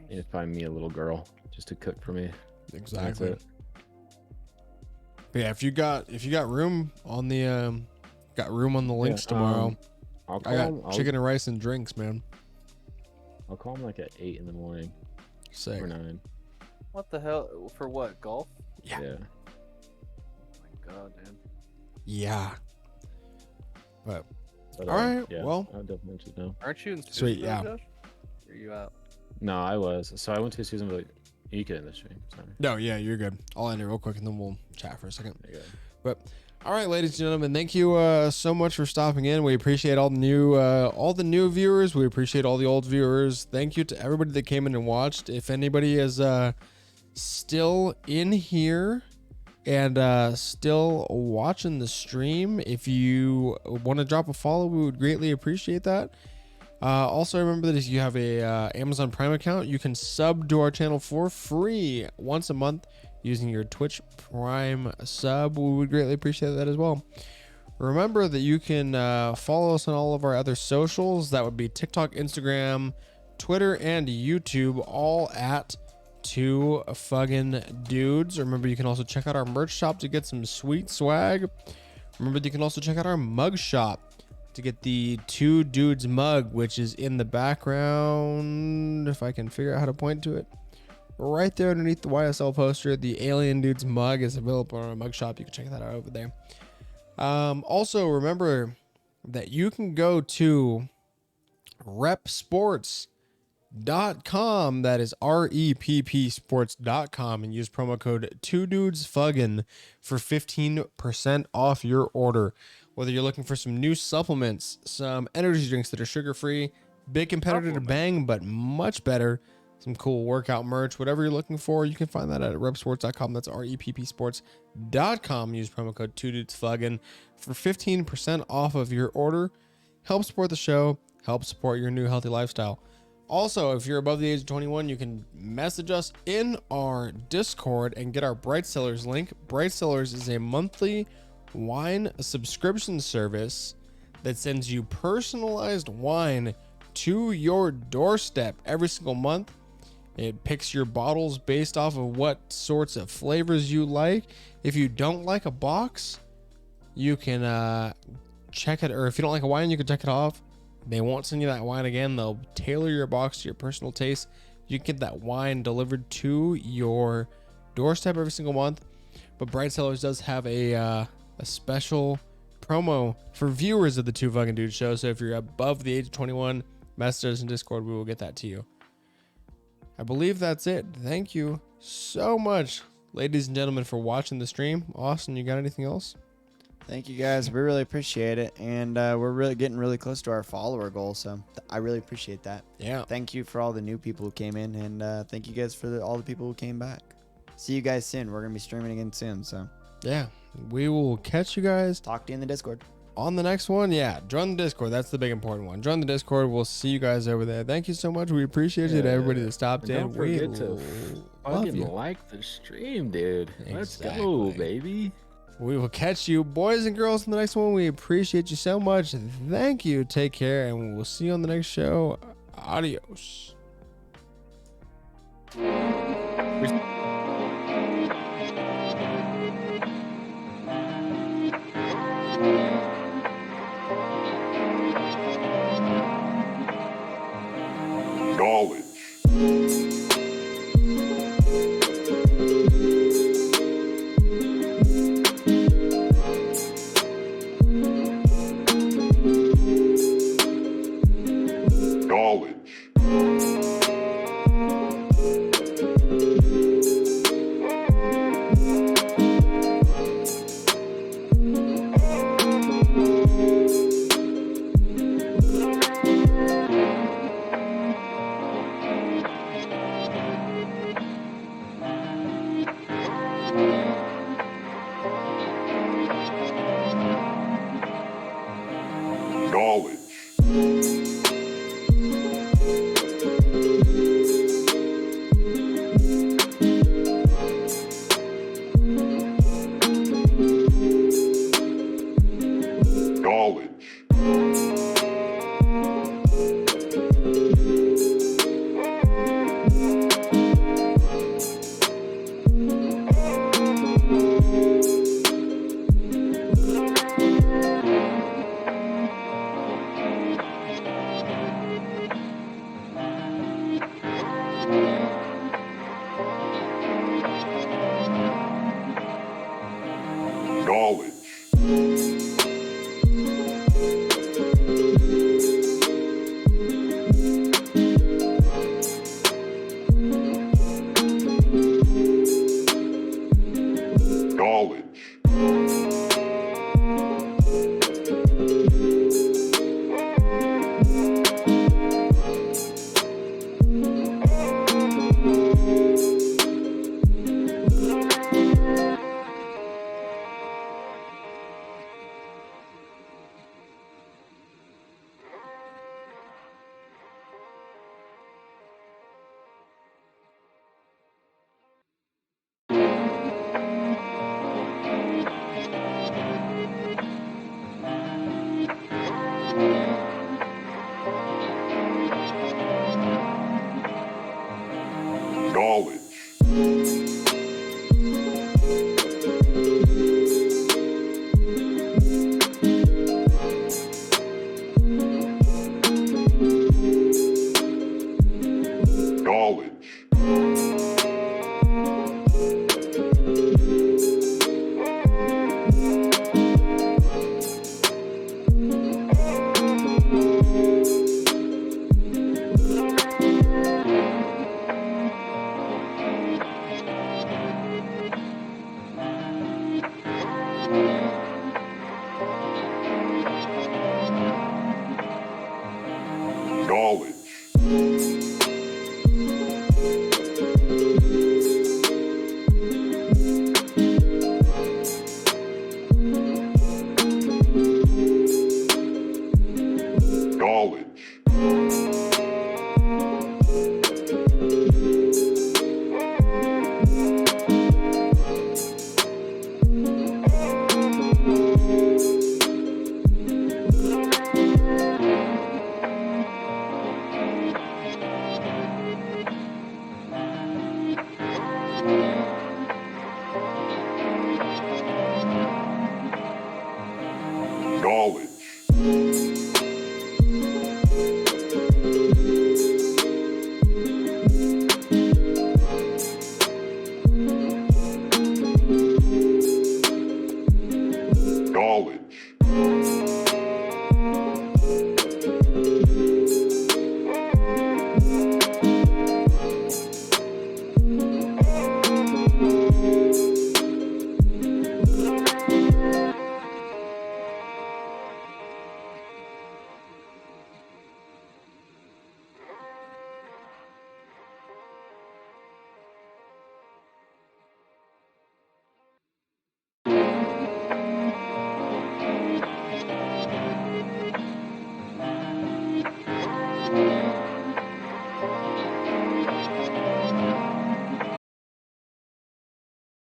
You need to find me a little girl just to cook for me. That's Exactly. it. But yeah, if you got room on the links tomorrow, I'll call I got him, chicken and rice and drinks, man. I'll call him like at 8 in the morning Sick. or 9. What the hell? For what? Golf? Yeah. Yeah. Oh my god, dude. Yeah. But But, All right, Yeah, well- I would definitely should know. Aren't you in Sweet, Spooksville, yeah. Josh? Or are you out? No, I was. So I went to a season, but you get in the stream. Sorry. no, yeah, you're good. I'll end it real quick and then we'll chat for a second. There you go. But all right, ladies and gentlemen, thank you so much for stopping in. We appreciate all the new viewers. We appreciate all the old viewers. Thank you to everybody that came in and watched. If anybody is still in here and still watching the stream, if you want to drop a follow, we would greatly appreciate that. Also, remember that if you have a Amazon Prime account, you can sub to our channel for free once a month using your Twitch Prime sub. We would greatly appreciate that as well. Remember that you can follow us on all of our other socials. That would be TikTok, Instagram, Twitter, and YouTube, all at Two Fuggin' Dudes. Remember, you can also check out our merch shop to get some sweet swag. Remember, you can also check out our mug shop to get the Two Dudes mug, which is in the background, if I can figure out how to point to it. Right there underneath the YSL poster, the Alien Dudes mug is available on our mug shop. You can check that out over there. Also, remember that you can go to repsports.com. That is REPP sports.com and use promo code 2dudesfuggin for 15% off your order. Whether you're looking for some new supplements, some energy drinks that are sugar-free, big competitor to Bang, but much better, some cool workout merch, whatever you're looking for, you can find that at repsports.com. That's reppsports.com. Use promo code 2dudesfuggin for 15% off of your order. Help support the show, help support your new healthy lifestyle. Also, if you're above the age of 21, you can message us in our Discord and get our Bright Sellers link. Bright Sellers is a monthly wine subscription service that sends you personalized wine to your doorstep every single month. It picks your bottles based off of what sorts of flavors you like. If you don't like a box, you can check it, or if you don't like a wine, you can check it off. They won't send you that wine again. They'll tailor your box to your personal taste. You can get that wine delivered to your doorstep every single month. But Bright Sellers does have a special promo for viewers of the Two Fucking Dudes show. So if you're above the age of 21, message us in Discord. We will get that to you. I believe that's it. Thank you so much, ladies and gentlemen, for watching the stream. Austin, you got anything else? Thank you guys. We really appreciate it, and we're really getting really close to our follower goal. So I really appreciate that. Yeah. Thank you for all the new people who came in, and thank you guys for all the people who came back. See you guys soon. We're gonna be streaming again soon. So Yeah. We will catch you guys talk to you in the Discord. on the next one. Yeah. Join the Discord. That's the big important one. Join the Discord. We'll see you guys over there. Thank you so much. We appreciate it. Everybody that stopped And in. don't We forget to love fucking you. like the stream, dude. Let's go, Exactly. baby. We will catch you, boys and girls, in the next one. We appreciate you so much. Thank you. Take care, and we'll see you on the next show. Adios. Knowledge. Knowledge. Knowledge. Knowledge. Knowledge. Knowledge. Knowledge. Knowledge. Knowledge. Knowledge. Knowledge. Knowledge.